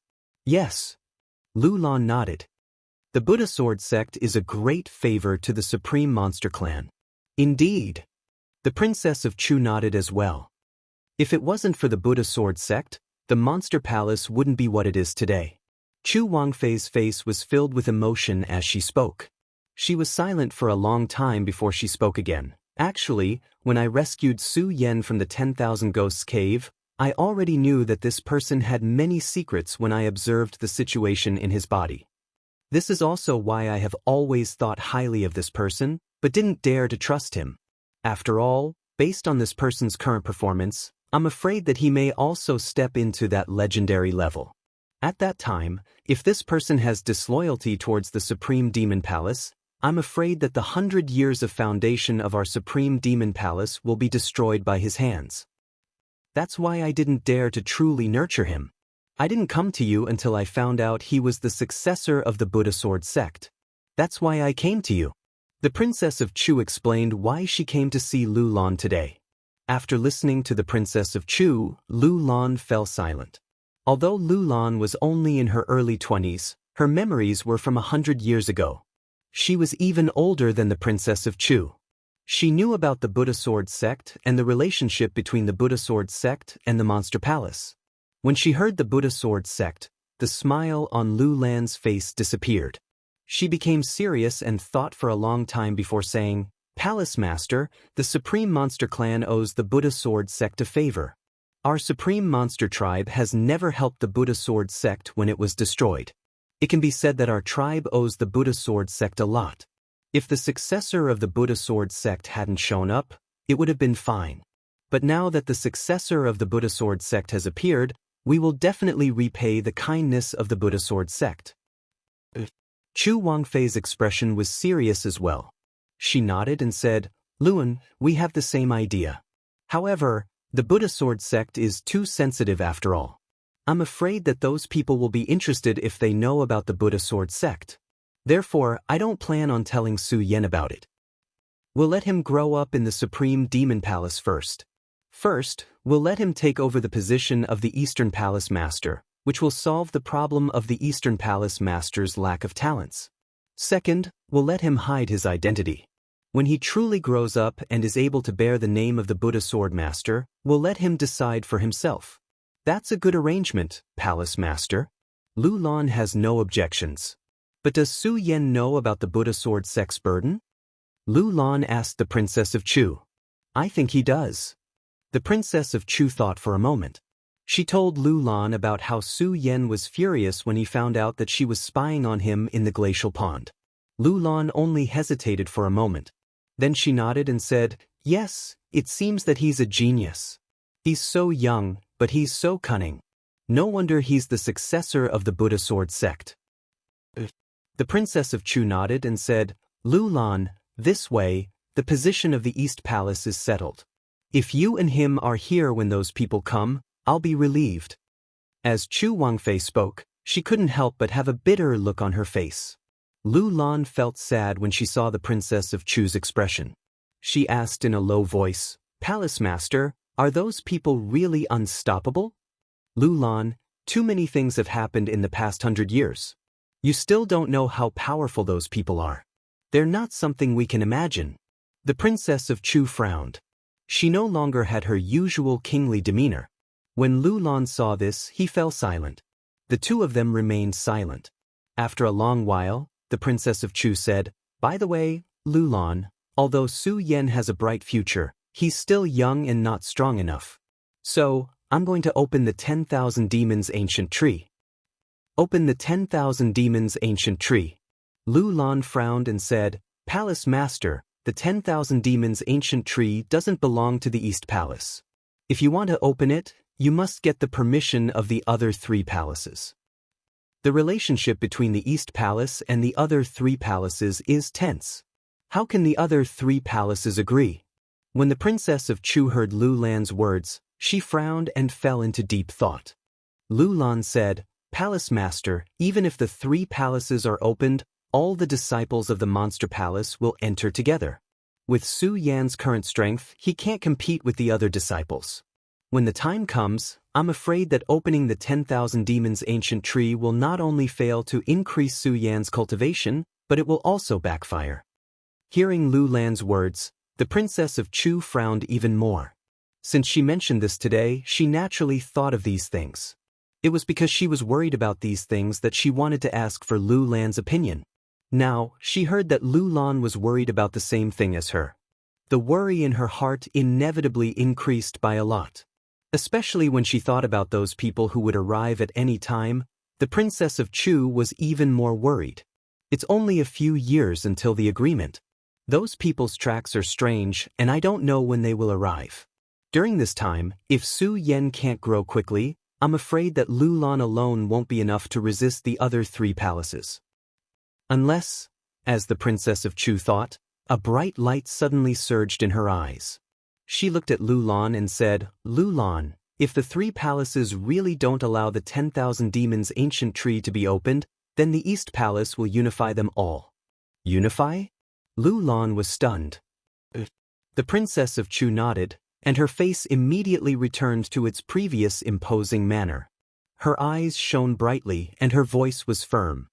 "Yes." Lu Lan nodded. "The Buddha sword sect is a great favor to the Supreme Monster Clan." "Indeed." The Princess of Chu nodded as well. If it wasn't for the Buddha sword sect, the Monster Palace wouldn't be what it is today. Chu Wangfei's face was filled with emotion as she spoke. She was silent for a long time before she spoke again. "Actually, when I rescued Su Yan from the 10,000 Ghosts cave, I already knew that this person had many secrets when I observed the situation in his body. This is also why I have always thought highly of this person, but didn't dare to trust him. After all, based on this person's current performance, I'm afraid that he may also step into that legendary level. At that time, if this person has disloyalty towards the Supreme Demon Palace, I'm afraid that the 100 years of foundation of our Supreme Demon Palace will be destroyed by his hands. That's why I didn't dare to truly nurture him. I didn't come to you until I found out he was the successor of the Buddha sword sect. That's why I came to you." The Princess of Chu explained why she came to see Lu Lan today. After listening to the Princess of Chu, Lu Lan fell silent. Although Lu Lan was only in her early 20s, her memories were from 100 years ago. She was even older than the Princess of Chu. She knew about the Buddha sword sect and the relationship between the Buddha sword sect and the Monster Palace. When she heard the Buddha sword sect, the smile on Lu Lan's face disappeared. She became serious and thought for a long time before saying, "Palace Master, the Supreme Monster Clan owes the Buddha sword sect a favor. Our Supreme Monster Tribe has never helped the Buddha sword sect when it was destroyed. It can be said that our tribe owes the Buddha sword sect a lot. If the successor of the Buddha sword sect hadn't shown up, it would have been fine. But now that the successor of the Buddha sword sect has appeared, we will definitely repay the kindness of the Buddha sword sect." Chu Wangfei's expression was serious as well. She nodded and said, "Luan, we have the same idea. However, the Buddha sword sect is too sensitive after all. I'm afraid that those people will be interested if they know about the Buddha sword sect. Therefore, I don't plan on telling Su Yan about it. We'll let him grow up in the Supreme Demon Palace first. First, we'll let him take over the position of the Eastern Palace Master, which will solve the problem of the Eastern Palace Master's lack of talents. Second, we'll let him hide his identity. When he truly grows up and is able to bear the name of the Buddha Sword Master, we'll let him decide for himself. That's a good arrangement, Palace Master." Lu Lan has no objections. "But does Su Yan know about the Buddha sword sect's burden?" Lu Lan asked the Princess of Chu. "I think he does." The Princess of Chu thought for a moment. She told Lu Lan about how Su Yan was furious when he found out that she was spying on him in the glacial pond. Lu Lan only hesitated for a moment. Then she nodded and said, "Yes, it seems that he's a genius. He's so young, but he's so cunning. No wonder he's the successor of the Buddha sword sect." The Princess of Chu nodded and said, "Lu Lan, this way, the position of the East Palace is settled. If you and him are here when those people come, I'll be relieved." As Chu Wangfei spoke, she couldn't help but have a bitter look on her face. Lu Lan felt sad when she saw the Princess of Chu's expression. She asked in a low voice, "Palace Master, are those people really unstoppable?" "Lu Lan, too many things have happened in the past 100 years. You still don't know how powerful those people are. They're not something we can imagine." The Princess of Chu frowned. She no longer had her usual kingly demeanor. When Lu Lan saw this, he fell silent. The two of them remained silent. After a long while, the Princess of Chu said, "By the way, Lu Lan, although Su Yan has a bright future, he's still young and not strong enough. So, I'm going to open the 10,000 Demons Ancient Tree." Open the 10,000 Demons Ancient Tree. Lu Lan frowned and said, "Palace Master, the 10,000 Demons Ancient Tree doesn't belong to the East Palace. If you want to open it, you must get the permission of the other 3 palaces." The relationship between the East Palace and the other 3 palaces is tense. How can the other 3 palaces agree? When the Princess of Chu heard Lu Lan's words, she frowned and fell into deep thought. Lu Lan said, "Palace Master, even if the 3 palaces are opened, all the disciples of the Monster Palace will enter together. With Su Yan's current strength, he can't compete with the other disciples. When the time comes, I'm afraid that opening the 10,000 Demons Ancient Tree will not only fail to increase Su Yan's cultivation, but it will also backfire." Hearing Lu Lan's words, the Princess of Chu frowned even more. Since she mentioned this today, she naturally thought of these things. It was because she was worried about these things that she wanted to ask for Lu Lan's opinion. Now, she heard that Lu Lan was worried about the same thing as her. The worry in her heart inevitably increased by a lot. Especially when she thought about those people who would arrive at any time, the Princess of Chu was even more worried. It's only a few years until the agreement. Those people's tracks are strange, and I don't know when they will arrive. During this time, if Su Yan can't grow quickly, I'm afraid that Lu Lan alone won't be enough to resist the other 3 palaces. Unless, as the Princess of Chu thought, a bright light suddenly surged in her eyes. She looked at Lu Lan and said, "Lu Lan, if the 3 palaces really don't allow the 10,000 Demons Ancient Tree to be opened, then the East Palace will unify them all." Unify? Lu Lan was stunned. The Princess of Chu nodded, and her face immediately returned to its previous imposing manner. Her eyes shone brightly and her voice was firm.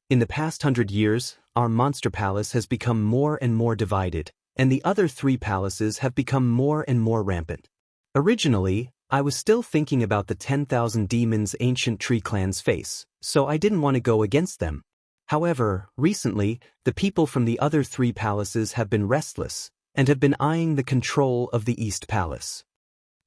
"In the past 100 years, our Monster Palace has become more and more divided, and the other 3 palaces have become more and more rampant. Originally, I was still thinking about the 10,000 Demons Ancient Tree clan's face, so I didn't want to go against them. However, recently, the people from the other 3 palaces have been restless, and have been eyeing the control of the East Palace.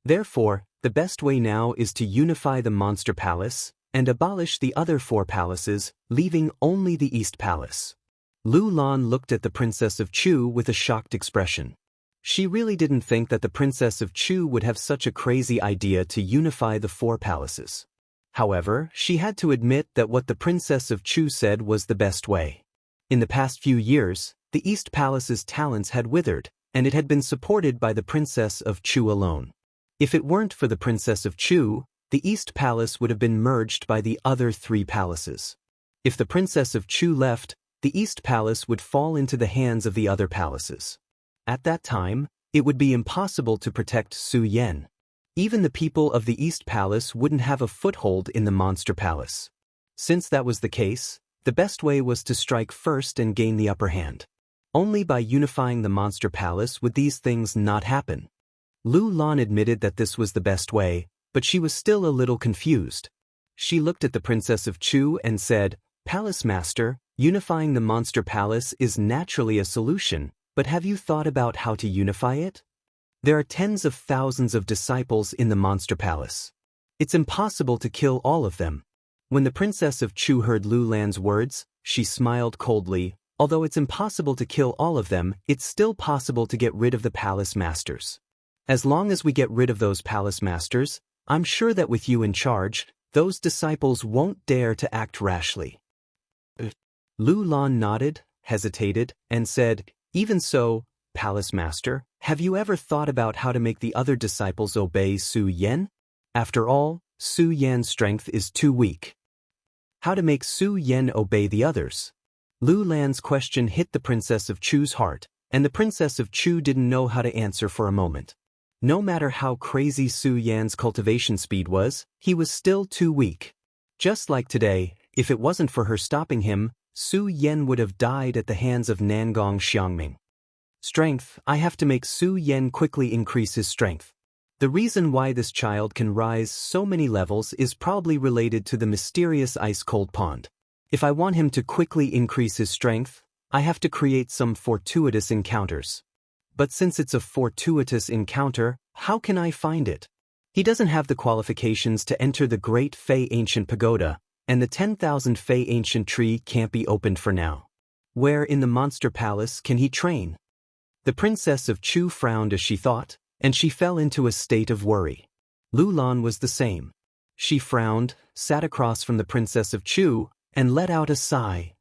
Therefore, the best way now is to unify the Monster Palace, and abolish the other 4 palaces, leaving only the East Palace." Lu Lan looked at the Princess of Chu with a shocked expression. She really didn't think that the Princess of Chu would have such a crazy idea to unify the 4 palaces. However, she had to admit that what the Princess of Chu said was the best way. In the past few years, the East Palace's talents had withered, and it had been supported by the Princess of Chu alone. If it weren't for the Princess of Chu, the East Palace would have been merged by the other 3 palaces. If the Princess of Chu left, the East Palace would fall into the hands of the other palaces. At that time, it would be impossible to protect Su Yan. Even the people of the East Palace wouldn't have a foothold in the Monster Palace. Since that was the case, the best way was to strike first and gain the upper hand. Only by unifying the Monster Palace would these things not happen. Lu Lan admitted that this was the best way, but she was still a little confused. She looked at the Princess of Chu and said, "Palace Master, unifying the Monster Palace is naturally a solution, but have you thought about how to unify it? There are tens of thousands of disciples in the Monster Palace. It's impossible to kill all of them." When the Princess of Chu heard Lu Lan's words, she smiled coldly. "Although it's impossible to kill all of them, it's still possible to get rid of the Palace Masters. As long as we get rid of those Palace Masters, I'm sure that with you in charge, those disciples won't dare to act rashly." Lu Lan nodded, hesitated, and said, "Even so, Palace Master, have you ever thought about how to make the other disciples obey Su Yan? After all, Su Yan's strength is too weak." How to make Su Yan obey the others? Lu Lan's question hit the Princess of Chu's heart, and the Princess of Chu didn't know how to answer for a moment. No matter how crazy Su Yan's cultivation speed was, he was still too weak. Just like today, if it wasn't for her stopping him, Su Yan would have died at the hands of Nangong Xiangming. Strength, I have to make Su Yan quickly increase his strength. The reason why this child can rise so many levels is probably related to the mysterious ice-cold pond. If I want him to quickly increase his strength, I have to create some fortuitous encounters. But since it's a fortuitous encounter, how can I find it? He doesn't have the qualifications to enter the Great Fey Ancient Pagoda, and the 10,000 Fey Ancient Tree can't be opened for now. Where in the Monster Palace can he train? The Princess of Chu frowned as she thought, and she fell into a state of worry. Lu Lan was the same. She frowned, sat across from the Princess of Chu, and let out a sigh.